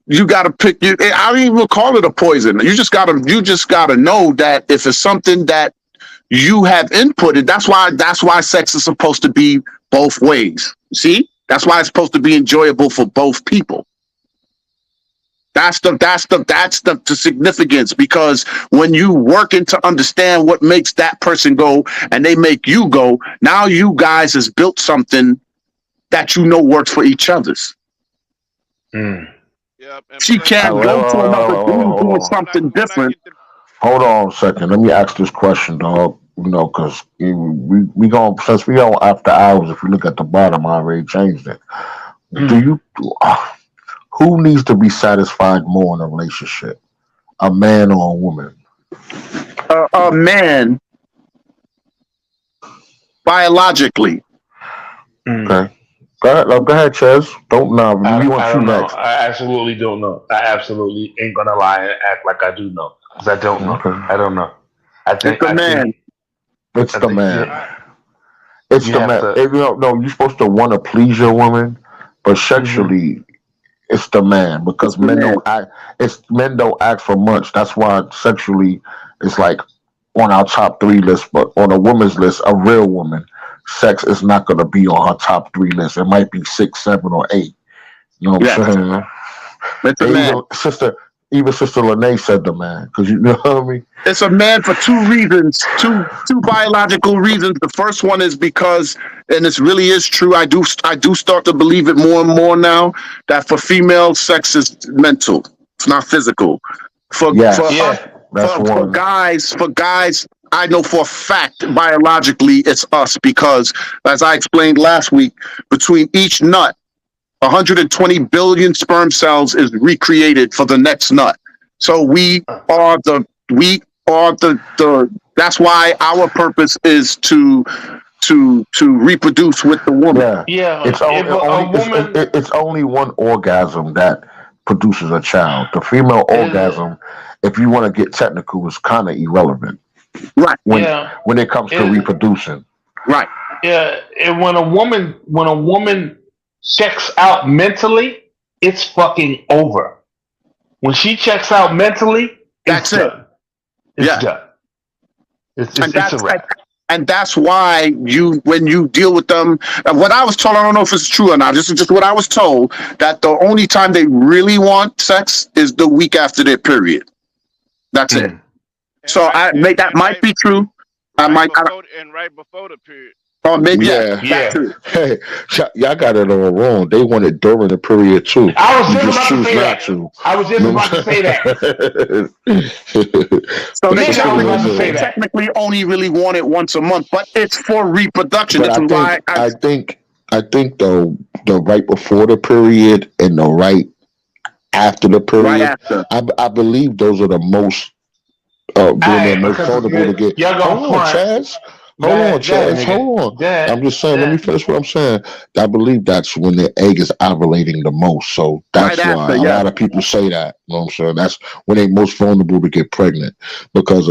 you gotta pick. I don't even call it a poison. You just gotta know that if it's something that you have inputted, that's why sex is supposed to be both ways. See, that's why it's supposed to be enjoyable for both people. That's the significance, because when you working to understand what makes that person go and they make you go, now you guys has built something that you know works for each other's. She can't go to another dude doing something different. Hold on a second. Let me ask this question, dog. You know, because we going, since we on after hours, if you look at the bottom, I already changed it. Do you Who needs to be satisfied more in a relationship? A man or a woman? A man, biologically. Okay. Go ahead, Ches. Don't know. We I want you don't know. next. I absolutely don't know. I absolutely ain't gonna lie and act like I do know because I don't know. Okay. I don't know. I think It's the man. It's the man. Yeah, It's you the have man. to. If you're supposed to want to please your woman, but sexually, it's the man because It's the men man. don't act. Men don't act for much. That's why sexually, it's like on our top 3 list, but on a woman's list, a real woman, sex is not going to be on her top 3 list. It might be 6, 7, or 8. You know what I'm Yes. saying? It's the And man. even Sister Lene said the man because you know what I mean. It's a man for 2 reasons, two biological reasons. The first one is because, and this really is true. I do start to believe it more and more now that for females, sex is mental. It's not physical. For Yes, for Yeah. us, that's for one. guys, I know for a fact biologically it's us because, as I explained last week, between each nut, 120 billion sperm cells is recreated for the next nut. So we are the that's why our purpose is to reproduce with the woman. Yeah, Yeah. it's If only, a woman, it's only one orgasm that produces a child. The female it is. orgasm, if you want to get technical, is kind of irrelevant Right. Yeah. when it comes to It, reproducing. Right. yeah. And when a woman checks out mentally, it's fucking over. When she checks out mentally, it's That's it. done. It's Yeah. done. It's And a wrap. that's why when you deal with them, what I was told, I don't know if it's true or not. This is just what I was told, that the only time they really want sex is the week after their period. That's it. So that might be true. Right before the period. Or maybe Yeah. that too. Hey, y'all got it all wrong. They want it during the period too. I was You just just about to choose say not that. to. I was just about to say that. So But they Sister I was about to Lene- say that. technically only really want it once a month, but it's for reproduction. But This is why I think though the right before the period and the right after the period, right after. I believe those are the most when they're most Because vulnerable to get. y'all gonna Hold on, front. Chaz. Go Hold ahead, on, Chaz. Hold on. Go ahead. I'm just saying. Let me Yeah. finish what I'm saying. I believe that's when the egg is ovulating the most. So that's Right why after, a yeah. lot of people say that. You know what I'm saying? That's when they're most vulnerable to get pregnant because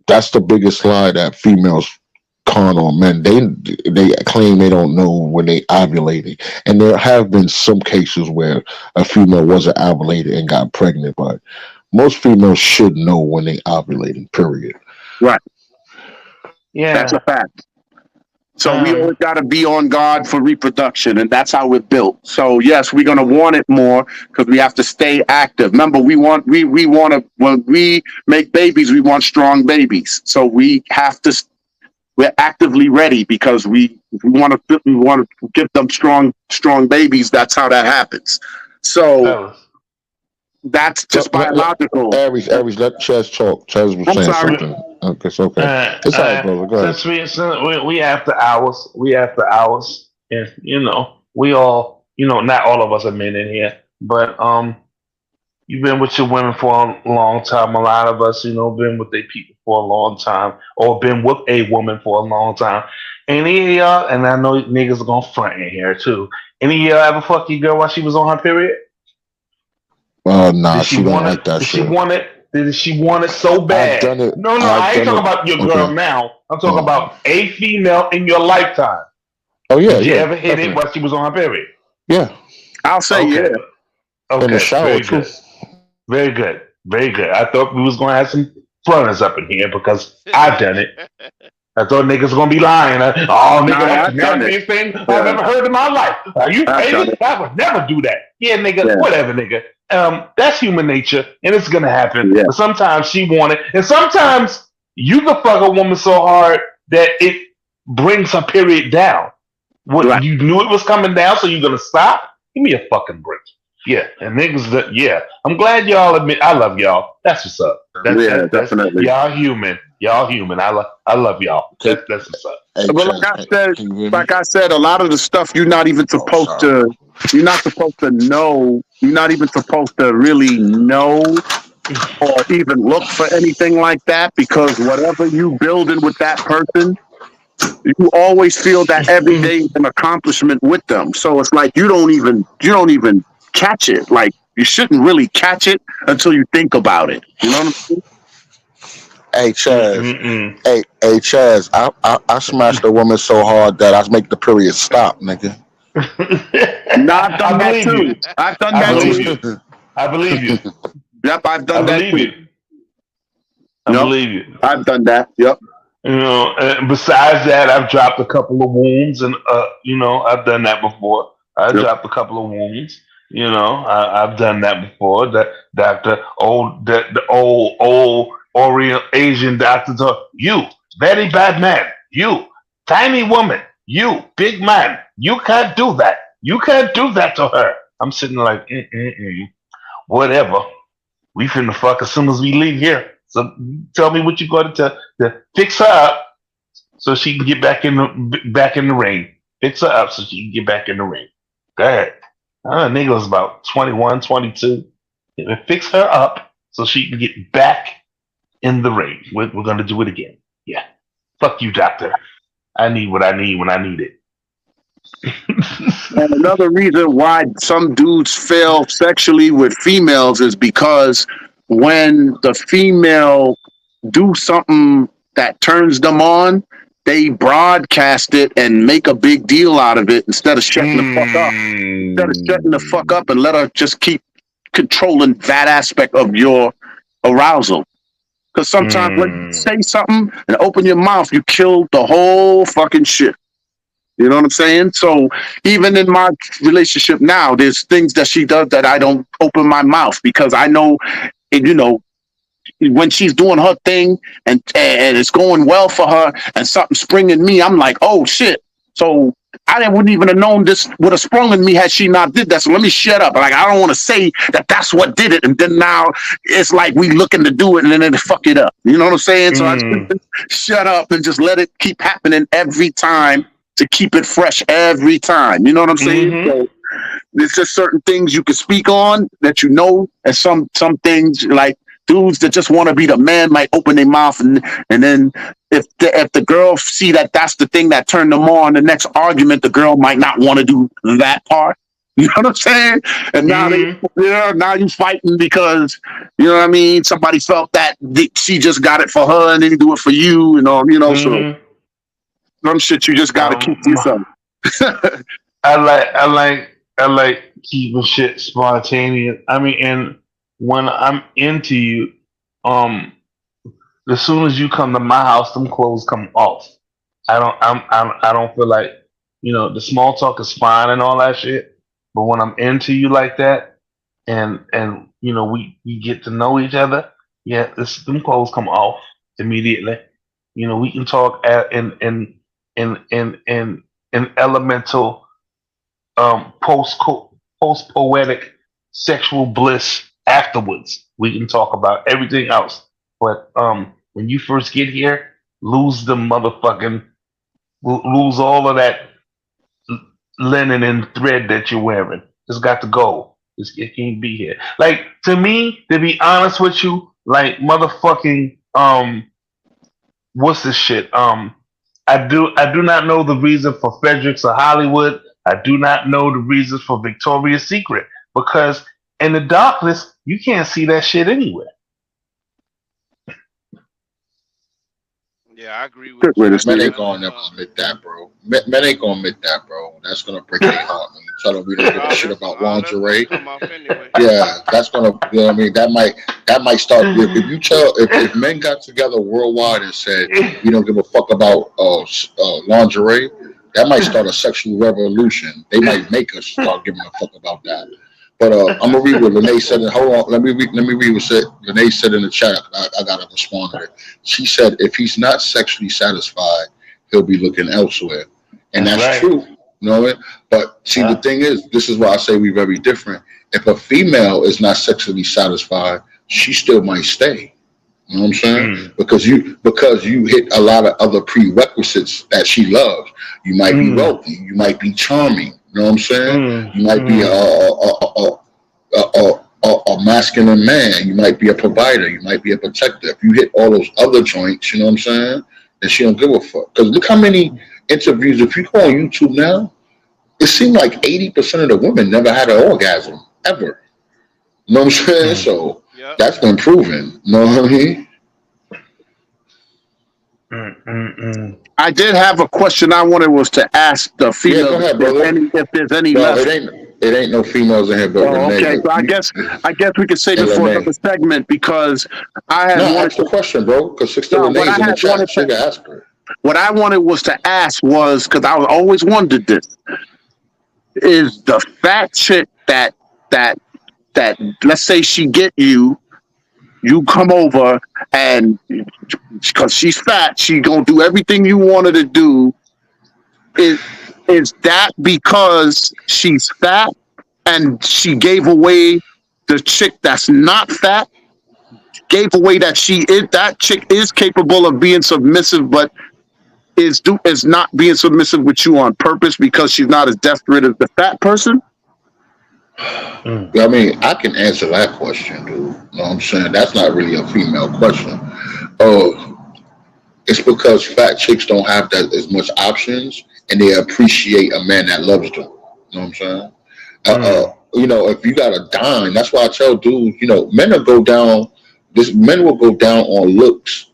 that's the biggest lie that females con on men. They claim they don't know when they ovulating, and there have been some cases where a female wasn't ovulated and got pregnant, but most females should know when they ovulating. Period. Right. Yeah. That's a fact. So we always got to be on guard for reproduction, and that's how we're built. So yes, we're gonna want it more because we have to stay active. Remember, we want to when we make babies, we want strong babies. So we have to. We're actively ready because we want to give them strong babies. That's how that happens. So Fellas. that's just biological. Aries, let Chaz talk. Chaz was I'm saying sorry. something. Okay, it's okay. It's all right, brother. Go ahead. Since we after hours, and we all, not all of us are men in here, but you've been with your women for a long time. A lot of us, been with their people for a long time, or been with a woman for a long time. Any of y'all, and I know niggas are gonna front in here too. Any of y'all ever fuck your girl while she was on her period? Nah, she don't like that Did shit. Did she want it so bad? I've done it. No, I ain't talking about your girl now. I'm talking about a female in your lifetime. Oh yeah, Did you yeah. ever hit it definitely. while she was on her period? Yeah. I'll say Okay. yeah. Okay. In the shower Very too. good. Very good. Very good. I thought we was gonna have some fronters up in here because I've done it. I thought niggas were gonna be lying. Nigga, that's I've done the it. nastiest thing I've ever heard in my life. Are you I've done crazy? it. I would never do that. Yeah, nigga, Yeah. whatever, nigga. That's human nature, and it's gonna happen. Yeah. But sometimes she want it, and sometimes you can fuck a woman so hard that it brings her period down. What Right. you knew it was coming down, so you're gonna stop? Give me a fucking break. Yeah, and niggas, yeah. I'm glad y'all admit I love y'all. That's what's up. That's Definitely. y'all human. Y'all human. I love y'all. Okay. That's what's up. Hey, But Chaz, can you hear me? like I said, a lot of the stuff you're not even Oh, supposed sorry. to. You're not supposed to know. You're not even supposed to really know or even look for anything like that, because whatever you building with that person, you always feel that every day is an accomplishment with them. So it's like you don't even catch it. Like you shouldn't really catch it until you think about it. You know what I'm saying? Hey, Chaz. Mm-mm. Hey, Chaz. I smashed a woman so hard that I make the period stop, nigga. No, I've done I that believe too. you. I've done I that believe too. you. I believe you. Yep, I've I done that believe too. you. I Yep, believe you. I've done that. Yep. You know, and besides that, I've dropped a couple of wounds, and you know, I've done that before. I Yep. dropped a couple of wounds. You know, I've done that before. That doctor, the old Orient Asian doctor, told you very bad man, you tiny woman, you big man, you can't do that. You can't do that to her. I'm sitting like, whatever. We finna fuck as soon as we leave here. So tell me what you got to fix her up so she can get back in the ring. Fix her up so she can get back in the ring. Go ahead. Nigga was about 21, 22. Fix her up so she can get back in the ring. We're gonna do it again. Yeah. Fuck you, doctor. I need what I need when I need it. And another reason why some dudes fail sexually with females is because when the female do something that turns them on, they broadcast it and make a big deal out of it instead of shutting the fuck up. Instead of shutting the fuck up and let her just keep controlling that aspect of your arousal. Because sometimes when you say something and open your mouth, you kill the whole fucking shit. You know what I'm saying? So even in my relationship now, there's things that she does that I don't open my mouth because I know, you know, when she's doing her thing and it's going well for her and something springing me, I'm like, oh shit. So wouldn't even have known this would have sprung in me had she not did that. So let me shut up. Like, I don't want to say that that's what did it. And then now it's like we looking to do it and then fuck it up. You know what I'm saying? So I just shut up and just let it keep happening every time to keep it fresh every time. You know what I'm saying? So there's just certain things you can speak on that you know, and some things like dudes that just want to be the man might open their mouth and then if the girl see that that's the thing that turned them on, the next argument the girl might not want to do that part. You know what I'm saying? And now now you fighting because you know what I mean. Somebody felt that she just got it for her and didn't do it for you, and all you know. So some shit you just gotta keep to yourself. I like keeping shit spontaneous. I mean, and when I'm into you, as soon as you come to my house, them clothes come off. I don't feel like, you know, the small talk is fine and all that shit, but when I'm into you like that, and you know we get to know each other, yeah, them clothes come off immediately. You know, we can talk in elemental post poetic sexual bliss afterwards. We can talk about everything else, but when you first get here, lose all of that linen and thread that you're wearing. It's got to go. It can't be here. Like, to me, to be honest with you, like motherfucking what's this shit? I do not know the reason for Fredericks or Hollywood. I do not know the reasons for Victoria's Secret, because in the darkness you can't see that shit anywhere. Yeah, I agree with you. Men ain't gonna never admit that, bro. Men ain't gonna admit that, bro. That's gonna break their heart when you tell them we don't give a shit about lingerie. Yeah, that's gonna, you know what I mean? That might start if you tell if men got together worldwide and said we don't give a fuck about lingerie, that might start a sexual revolution. They might make us start giving a fuck about that. But I'm gonna read what Lene said. Hold on, let me read what Lene said in the chat. I gotta respond to it. She said, if he's not sexually satisfied, he'll be looking elsewhere, and that's true. You know it. But see, the thing is, this is why I say we're very different. If a female is not sexually satisfied, she still might stay. You know what I'm saying? Because you hit a lot of other prerequisites that she loves. You might be wealthy. You might be charming. You know what I'm saying? You might be a masculine man. You might be a provider. You might be a protector. If you hit all those other joints, you know what I'm saying? Then she don't give a fuck. Because look how many interviews. If you go on YouTube now, it seemed like 80% of the women never had an orgasm ever. You know what I'm saying? So that's been proven. You know what I mean? I did have a question I wanted was to ask the female go ahead, brother. if there's any No, left. it ain't no females in here, but Renee. Okay, so I guess we could save it for another segment because I had wanted ask the question, bro. Because Sister Renee's in the chat. She can ask her. What I wanted was to ask was because I always wondered this: is the fat chick that let's say she get you come over and because she's fat, she gonna do everything you want her to do. Is that because she's fat and she gave away the chick that's not fat? Gave away that that chick is capable of being submissive, but is not being submissive with you on purpose because she's not as desperate as the fat person? I mean, I can answer that question, dude. You know what I'm saying? That's not really a female question. It's because fat chicks don't have that as much options, and they appreciate a man that loves them. You know what I'm saying? You know, if you got a dime, that's why I tell dudes, you know, men will go down on looks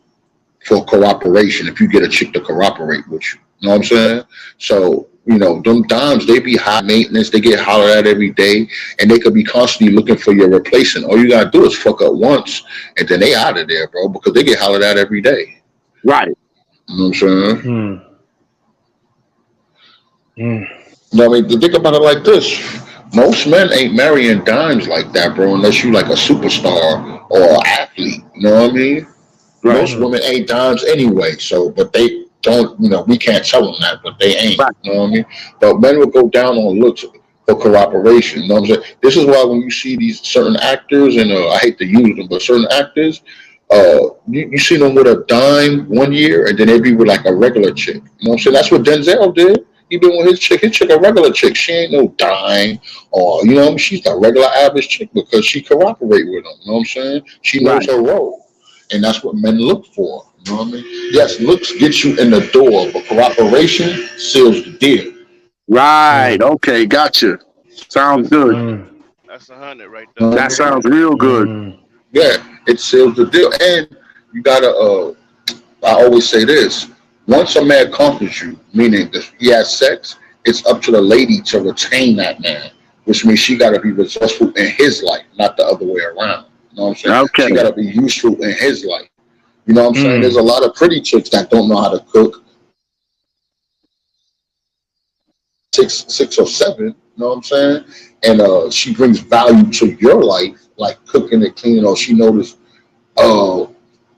for cooperation if you get a chick to cooperate with you. You know what I'm saying? So, you know, them dimes, they be high maintenance, they get hollered at every day, and they could be constantly looking for your replacement. All you gotta do is fuck up once, and then they out of there, bro, because they get hollered at every day. Right. You know what I'm saying? You know what I mean? Think about it like this. Most men ain't marrying dimes like that, bro, unless you like a superstar or an athlete. You know what I mean? Right. Most women ain't dimes anyway, so, but they don't, you know, we can't tell them that, but they ain't. Right. You know what I mean? But men will go down on looks for cooperation. You know what I'm saying? This is why when you see these certain actors, and I hate to use them, but certain actors, you see them with a dime 1 year, and then they be with like a regular chick. You know what I'm saying? That's what Denzel did. He been with his chick a regular chick. She ain't no dime, or you know, she's a regular average chick because she cooperate with him. You know what I'm saying? She knows her role, and that's what men look for. You know what I mean? Yes, looks get you in the door, but cooperation seals the deal. Right. Okay. Gotcha. Sounds good. That's 100 right there. That sounds real good. Yeah, it seals the deal, and you gotta. I always say this. Once a man conquers you, meaning that he has sex, it's up to the lady to retain that man, which means she got to be resourceful in his life, not the other way around. You know what I'm saying? Okay. She got to be useful in his life. You know what I'm saying? There's a lot of pretty chicks that don't know how to cook. Six or seven, you know what I'm saying? And she brings value to your life, like cooking and cleaning, or she noticed,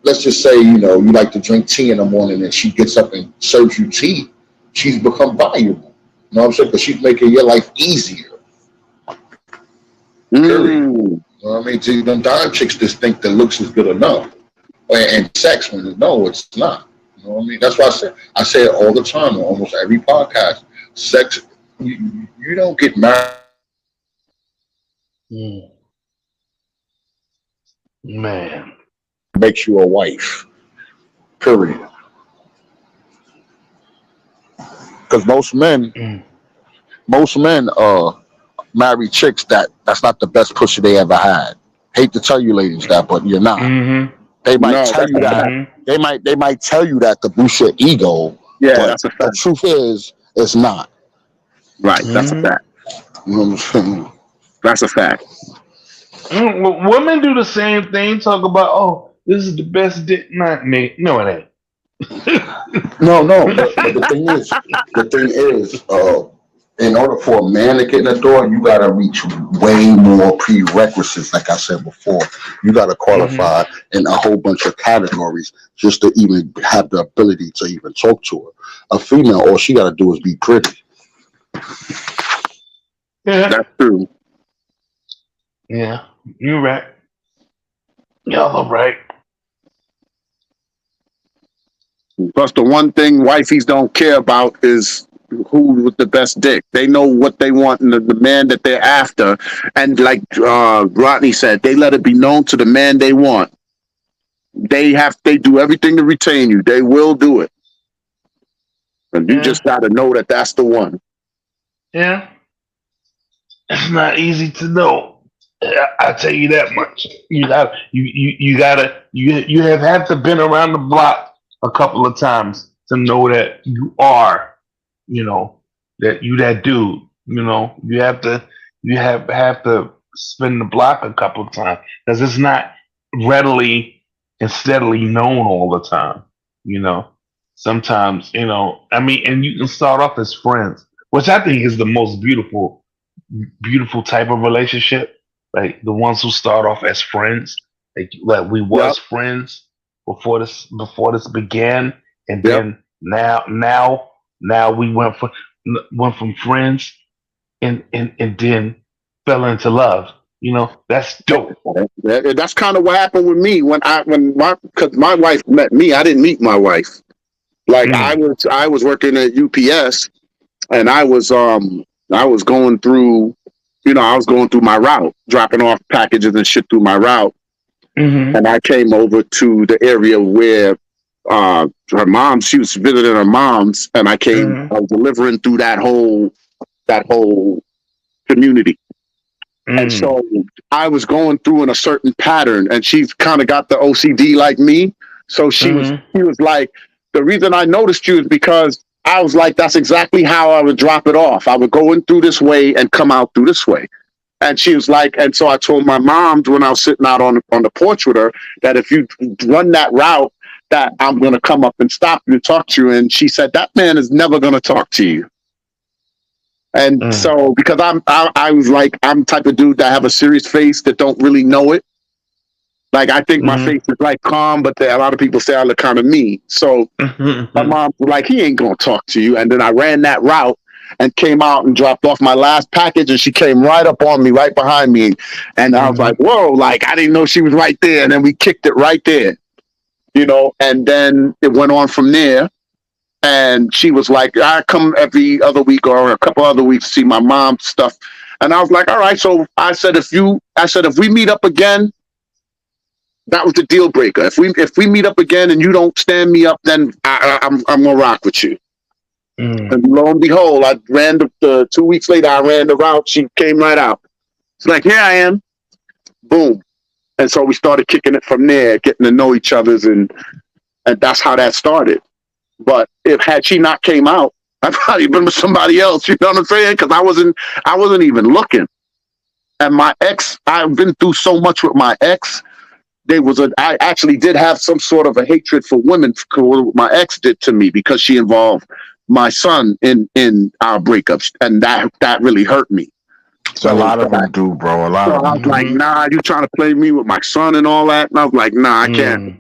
let's just say, you know, you like to drink tea in the morning and she gets up and serves you tea. She's become valuable. You know what I'm saying? Because she's making your life easier. Period. You know what I mean? See, them dime chicks just think that looks is good enough. And sex, when no, it's not. You know what I mean? That's why I say it all the time on almost every podcast. Sex, you don't get married. Man. Makes you a wife. Period. Because most men marry chicks that's not the best pussy they ever had. Hate to tell you ladies that, but you're not. They might tell you that. They might tell you that to boost your ego. Yeah, but that's a fact. the truth is, it's not. Right, that's a fact. You know what I'm saying? That's a fact. Women do the same thing. Talk about, oh, this is the best dick. Not me. No, it ain't. No. But the thing is, in order for a man to get in the door, you gotta reach way more prerequisites. Like I said before, you gotta qualify in a whole bunch of categories just to even have the ability to even talk to her. A female, all she gotta do is be pretty. Yeah, that's true. Yeah, you're right. Y'all are right. Plus, the one thing wifeys don't care about is who with the best dick. They know what they want and the man that they're after. And like Rodney said, they let it be known to the man they want. They do everything to retain you. They will do it. And you just got to know that that's the one. Yeah. It's not easy to know. I tell you that much. You have had to been around the block a couple of times to know that you are, that you that dude. You have to spin the block a couple of times because it's not readily and steadily known all the time. Sometimes, and you can start off as friends, which I think is the most beautiful type of relationship. Like the ones who start off as friends, like we was friends before this began, and then now we went from friends and then fell into love. That's dope. That's kind of what happened with me because my wife met me. I didn't meet my wife. Like I was working at UPS, and I was going through. I was going through my route, dropping off packages and shit through my route. Mm-hmm. And I came over to the area where her mom, she was visiting her mom's, and I was delivering through that whole community. Mm. And so I was going through in a certain pattern, and she's kind of got the OCD like me. So she was like, the reason I noticed you is because I was like, that's exactly how I would drop it off. I would go in through this way and come out through this way. And she was like, and so I told my mom when I was sitting out on the porch with her that if you run that route, that I'm going to come up and stop you and talk to you. And she said, that man is never going to talk to you. And so because I was like, I'm the type of dude that have a serious face that don't really know it. Like, I think my face is like calm, but a lot of people say I look kind of mean. So my mom was like, he ain't going to talk to you. And then I ran that route and came out and dropped off my last package. And she came right up on me, right behind me. And I was like, whoa, like, I didn't know she was right there. And then we kicked it right there, and then it went on from there. And she was like, I come every other week or a couple other weeks to see my mom's stuff. And I was like, all right. So I said, if we meet up again, that was the deal breaker. If we meet up again and you don't stand me up, then I'm gonna rock with you. And lo and behold, I ran the 2 weeks later. I ran the route. She came right out. It's like, here I am. Boom. And so we started kicking it from there, getting to know each other's, and that's how that started. But had she not came out, I'd probably been with somebody else. You know what I'm saying? Because I wasn't even looking. And my ex, I've been through so much with my ex. I actually did have some sort of a hatred for women for what my ex did to me because she involved my son in our breakups, and that really hurt me. So a lot of them do, bro. I was like, nah, you trying to play me with my son and all that? And I was like, nah, I can't.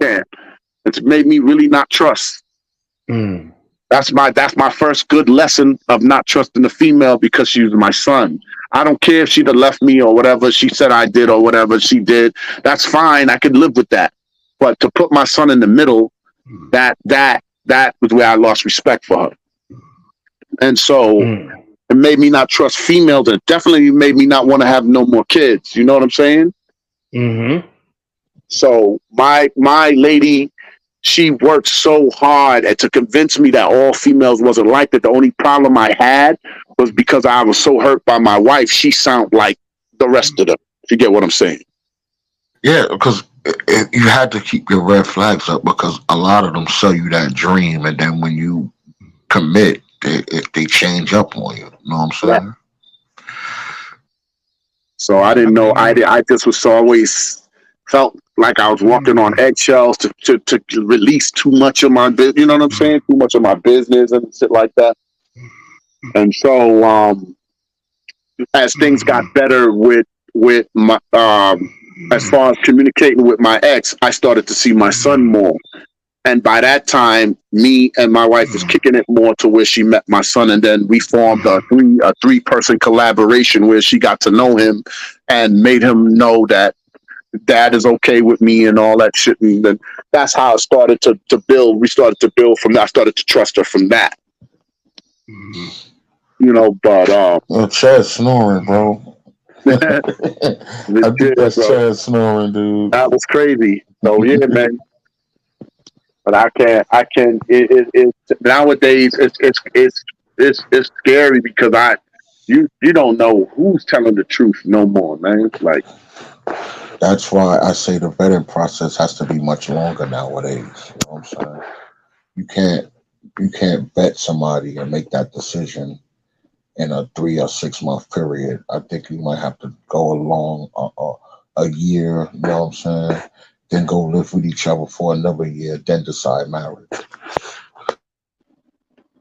It's made me really not trust. That's my first good lesson of not trusting the female because she was my son. I don't care if she'd have left me or whatever she said I did or whatever she did. That's fine. I could live with that. But to put my son in the middle, that was where I lost respect for her. And so it made me not trust females. It definitely made me not want to have no more kids. You know what I'm saying? Mm-hmm. So my lady, she worked so hard to convince me that all females wasn't like that. The only problem I had was because I was so hurt by my wife. She sounded like the rest of them. If you get what I'm saying? Yeah, because you had to keep your red flags up because a lot of them sell you that dream, and then when you commit, they change up on you. You know what I'm saying? Yeah. So I didn't know. I just was always felt like I was walking on eggshells to release too much of my business. You know what I'm saying? Too much of my business and shit like that. And so as things got better with my as far as communicating with my ex, I started to see my son more. And by that time, me and my wife was kicking it more to where she met my son. And then we formed a three-person collaboration where she got to know him and made him know that dad is okay with me and all that shit. And then that's how it started to build. We started to build from that. I started to trust her from that. You know, but Chad snoring, bro. I think legit, that's bro. Chad snoring, dude. That was crazy. So yeah, man. But I can't. Nowadays it's scary because you don't know who's telling the truth no more, man. Like That's why I say the vetting process has to be much longer nowadays. You know what I'm saying? You can't vet somebody and make that decision in a 3 or 6 month period. I think you might have to go along a year. You know what I'm saying? Then go live with each other for another year. Then decide marriage.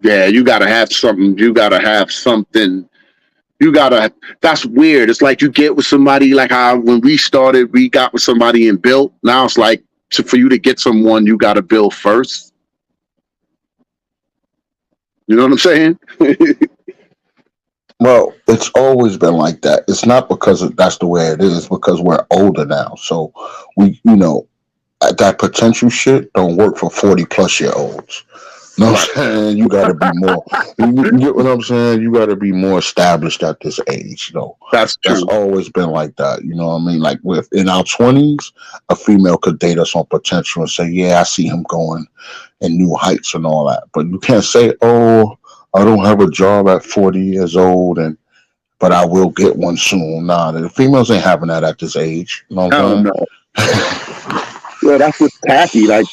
yeah, you gotta have something. You gotta have something. That's weird. It's like you get with somebody like how when we started, we got with somebody and built. Now it's like for you to get someone, you gotta build first. You know what I'm saying? Well, it's always been like that. It's not because that's the way it is. It's because we're older now. So that potential shit don't work for 40-plus-year-olds. You know what I'm saying? You got to be more. You get what I'm saying? You got to be more established at this age. That's true. That's always been like that. You know what I mean? Like in our 20s, a female could date us on potential and say, "Yeah, I see him going in new heights and all that." But you can't say, "Oh, I don't have a job at 40 years old, but I will get one soon." Nah, the females ain't having that at this age. You know what I'm saying? No. Yeah, that's what's tacky. Like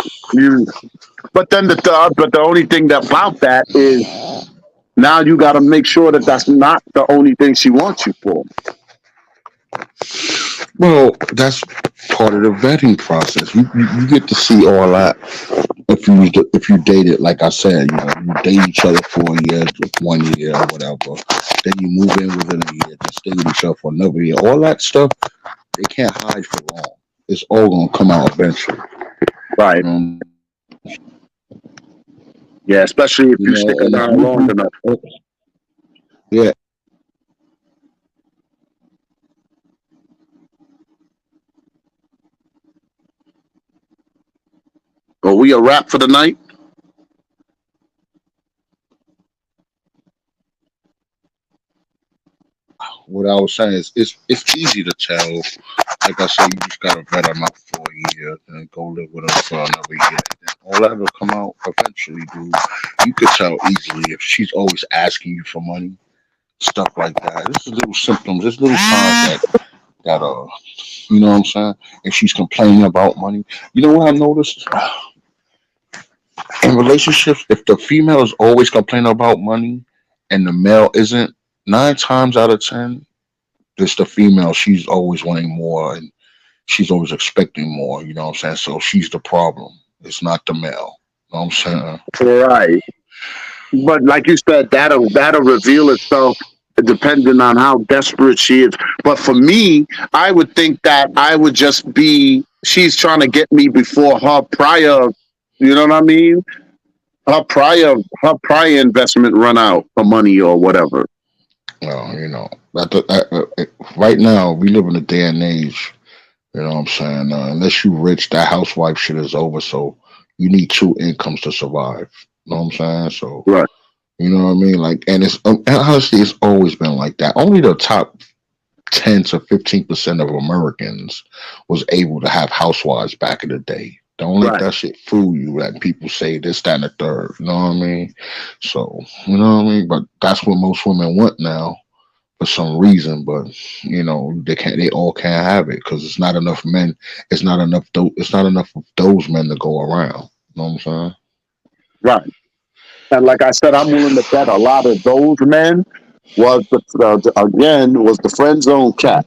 but then the only thing about that is now you got to make sure that that's not the only thing she wants you for. Well, that's part of the vetting process. You get to see all that if you date it. Like I said, you date each other for a year, 1 year, or whatever. Then you move in within a year, then stay with each other for another year. All that stuff, they can't hide for long. It's all gonna come out eventually. Right. Yeah, especially if you stick around long enough. Yeah. Are we a wrap for the night? What I was saying is it's easy to tell. Like I said, you just gotta vet them out for a year and go live with them for another year. And all that will come out eventually, dude. You could tell easily if she's always asking you for money, stuff like that. This is little symptoms, this little signs that you know what I'm saying? If she's complaining about money. You know what I noticed? In relationships, if the female is always complaining about money and the male isn't, 9 times out of 10, it's the female. She's always wanting more and she's always expecting more. You know what I'm saying? So she's the problem. It's not the male. You know what I'm saying? Right. But like you said, that'll reveal itself depending on how desperate she is. But for me, I would think that I would just be she's trying to get me before her prior. You know what I mean? Her prior investment run out for money or whatever. Well, right now we live in a day and age. You know what I'm saying? Unless you rich, that housewife shit is over. So you need 2 incomes to survive. You know what I'm saying? So right. You know what I mean? Like, and honestly, it's always been like that. Only the top 10 to 15% of Americans was able to have housewives back in the day. Don't let that shit fool you that people say this, that, and the third. You know what I mean? So, you know what I mean? But that's what most women want now for some reason. But, they all can't have it because it's not enough men. It's not enough of those men to go around. You know what I'm saying? Right. And like I said, I'm willing to bet a lot of those men was the friend zone cat.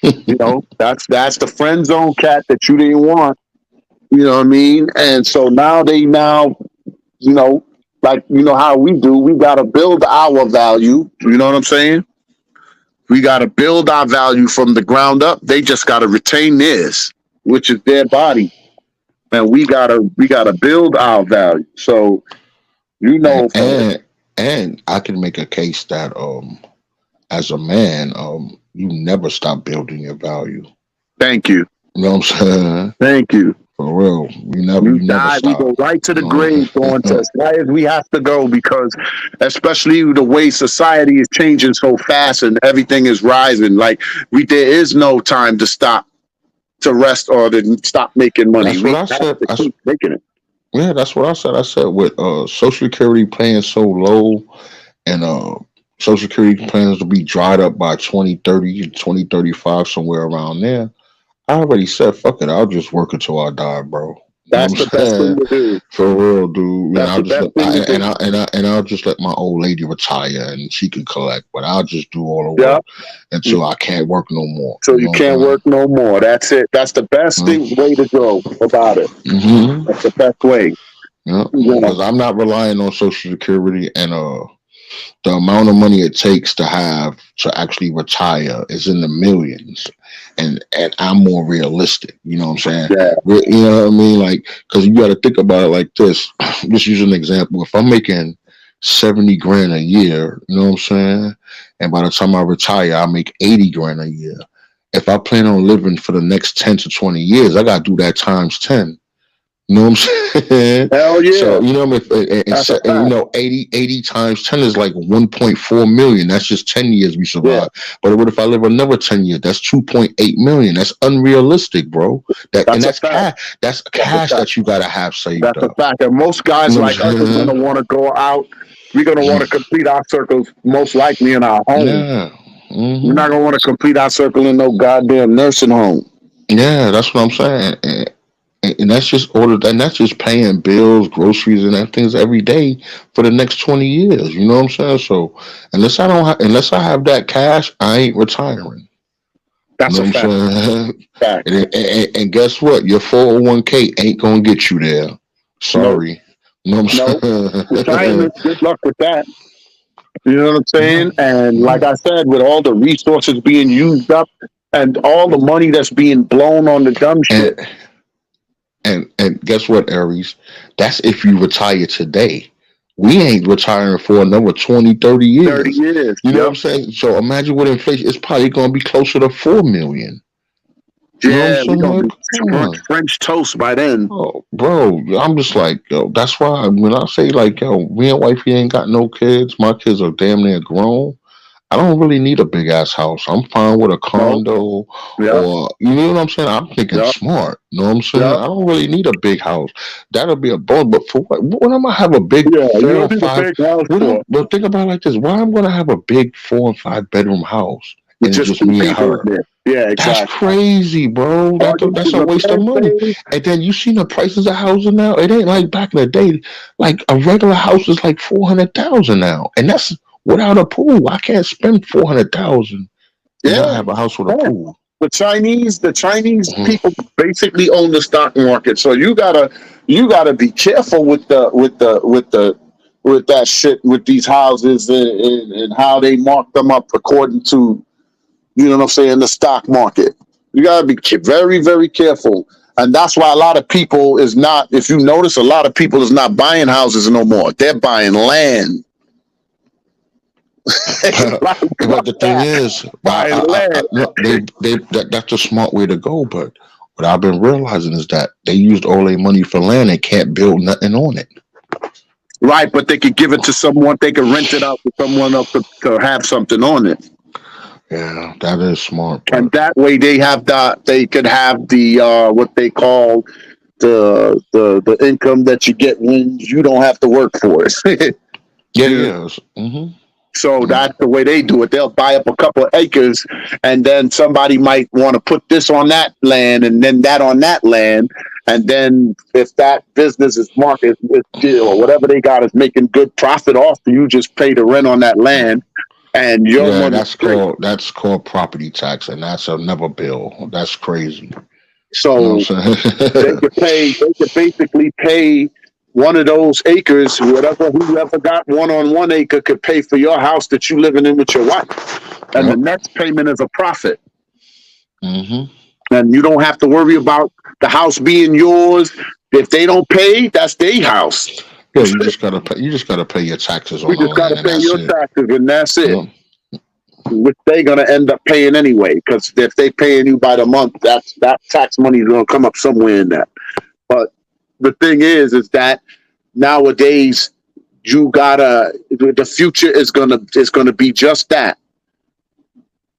That's the friend zone cat that you didn't want. You know what I mean? And so now how we do, we gotta build our value. You know what I'm saying? We gotta build our value from the ground up. They just gotta retain theirs, which is their body. And we gotta build our value. So and I can make a case that as a man, you never stop building your value. Thank you. You know what I'm saying? Thank you. For real. You never Die, we go stop. right to the grave, going to as high as we have to go, because especially the way society is changing so fast and everything is rising, like there is no time to stop, to rest, or to stop making money. That's We what I have said. to keep making it. Yeah, that's what I said. I said with Social Security paying so low and Social Security plans to be dried up by 2030, 2035, somewhere around there. I already said, fuck it, I'll just work until I die, bro. You know That's what the I'm best thing saying? to do. For real, dude. And That's I'll the just best let, thing to do. and I'll just let my old lady retire and she can collect, but I'll just do all the Yeah. work until I can't work no more. So You you know what I'm can't saying? work no more. That's it. That's the best way to go about it. Mm-hmm. That's the best way. Yeah, Yeah. because I'm not relying on Social Security, and the amount of money it takes to actually retire is in the millions, and I'm more realistic. You know what I'm saying? Yeah. You know what I mean? Like, because you got to think about it like this. Just use an example. If I'm making 70 grand a year, you know what I'm saying, and by the time I retire, I make 80 grand a year. If I plan on living for the next 10 to 20 years, I got to do that times 10. You know what I'm saying? Hell yeah. So, you know what I mean? That's a And, you fact. know, 80 times 10 is like 1.4 million. That's just 10 years we survive. But what if I live another 10 years? That's 2.8 million. That's unrealistic, bro. That's cash. That's cash that you gotta have saved That's a up. fact. And most guys You know like what I'm us is saying? gonna want to go out. We're gonna want to complete our circles most likely in our home. Yeah. We're not gonna want to complete our circle in no goddamn nursing home. Yeah, that's what I'm saying. And that's just and that's just paying bills, groceries, and things every day for the next 20 years. You know what I'm saying? So unless I have that cash, I ain't retiring. That's you know a what I'm saying? Fact. And guess what? Your 401k ain't gonna get you there. Sorry. You know what I'm saying? Retirement, good luck with that. You know what I'm saying? And like I said, with all the resources being used up and all the money that's being blown on the dumb shit. And guess what, Aries? That's if you retire today. We ain't retiring for another 20, 30 years. 30 years. You know what I'm saying? So imagine what inflation, it's probably going to be closer to 4 million. Yeah, we're going to be French toast by then. Oh, bro, I'm just like, yo, that's why when I say, like, yo, me and wifey ain't got no kids, my kids are damn near grown. I don't really need a big ass house. I'm fine with a condo or, you know what I'm saying? I'm thinking smart. You know what I'm saying? I don't really need a big house. That'll be a bonus. But for what am I have a big 4 or 5? But think about it like this. Why I'm going to have a big 4 and 5 bedroom house and it's just me and her? Yeah, exactly. That's crazy, bro. That's a waste of money. And then you seen the prices of housing now. It ain't like back in the day. Like a regular house is like 400,000 now, and that's without a pool. I can't spend 400,000. Yeah, I have a house with a pool. The Chinese people basically own the stock market, so you gotta be careful with that shit, with these houses and how they mark them up according to, you know what I'm saying, the stock market. You gotta be very, very careful. And that's why a lot of people is not, if you notice, a lot of people is not buying houses no more. They're buying land. But the thing is, that's a smart way to go. But what I've been realizing is that they used all their money for land and can't build nothing on it. Right, but they could give it to someone. They could rent it out to someone else to have something on it. Yeah, that is smart. Bro. And that way they could have the what they call the income that you get when you don't have to work for it. Yes. Mm-hmm. So that's the way they do it. They'll buy up a couple of acres, and then somebody might want to put this on that land and then that on that land. And then if that business is market or whatever they got is making good profit off, you just pay the rent on that land. And that's called property tax, and that's another bill. That's crazy. So you know they could basically pay one of those acres, whoever got one on 1 acre could pay for your house that you living in with your wife. And the next payment is a profit. Mm-hmm. And you don't have to worry about the house being yours. If they don't pay, that's their house. Yeah, you just gotta pay your taxes on the land. You just gotta pay your taxes, and that's it. which they're gonna end up paying anyway. Because if they paying you by the month, that tax money is gonna come up somewhere in that. But the thing is that nowadays the future is gonna be just that.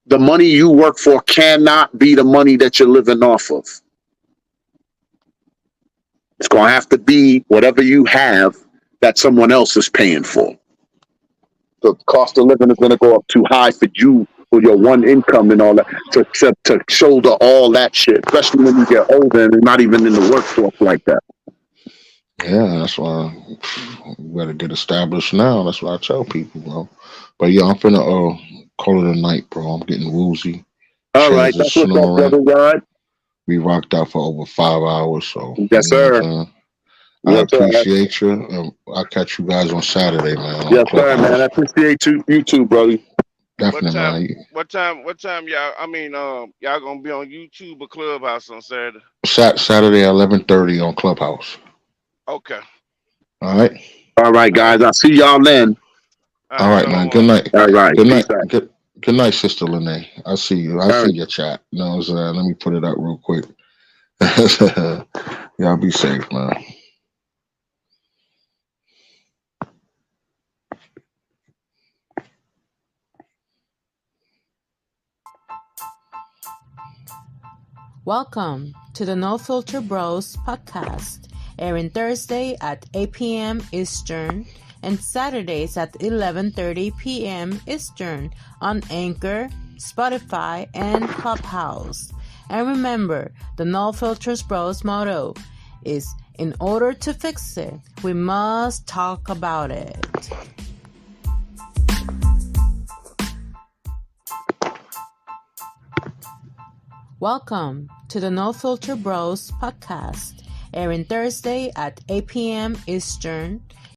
The money you work for cannot be the money that you're living off of. It's gonna have to be whatever you have that someone else is paying for. The cost of living is gonna go up too high for you for your one income and all that to shoulder all that shit, especially when you get older and not even in the workforce like that. Yeah, that's why we gotta get established now. That's what I tell people, bro. But yeah, I'm finna call it a night, bro. I'm getting woozy. All right, Chairs is that's what's up, snoring. brother Rod. We rocked out for over 5 hours, so Yes, you know what sir. I'm saying? I Yes, sir. appreciate you. And I'll catch you guys on Saturday, man. On Yes, sir, man. I Clubhouse. appreciate you too, brother. Definitely, man. What time y'all? I mean, y'all gonna be on YouTube or Clubhouse on Saturday? Saturday at 11:30 on Clubhouse. Okay. All right. All right, guys. I'll see y'all then. All right, man. Good night. All right. Good night. Peace out. Good night, Sister Lene. I see you. I All see right. your chat. You know what I'm saying? Let me put it up real quick. Y'all be safe, man. Welcome to the No Filter Bros podcast, airing Thursday at 8 p.m. Eastern and Saturdays at 11:30 p.m. Eastern on Anchor, Spotify, and Clubhouse. And remember, the No Filters Bros motto is, in order to fix it, we must talk about it. Welcome to the No Filter Bros podcast, airing Thursday at 8 p.m. Eastern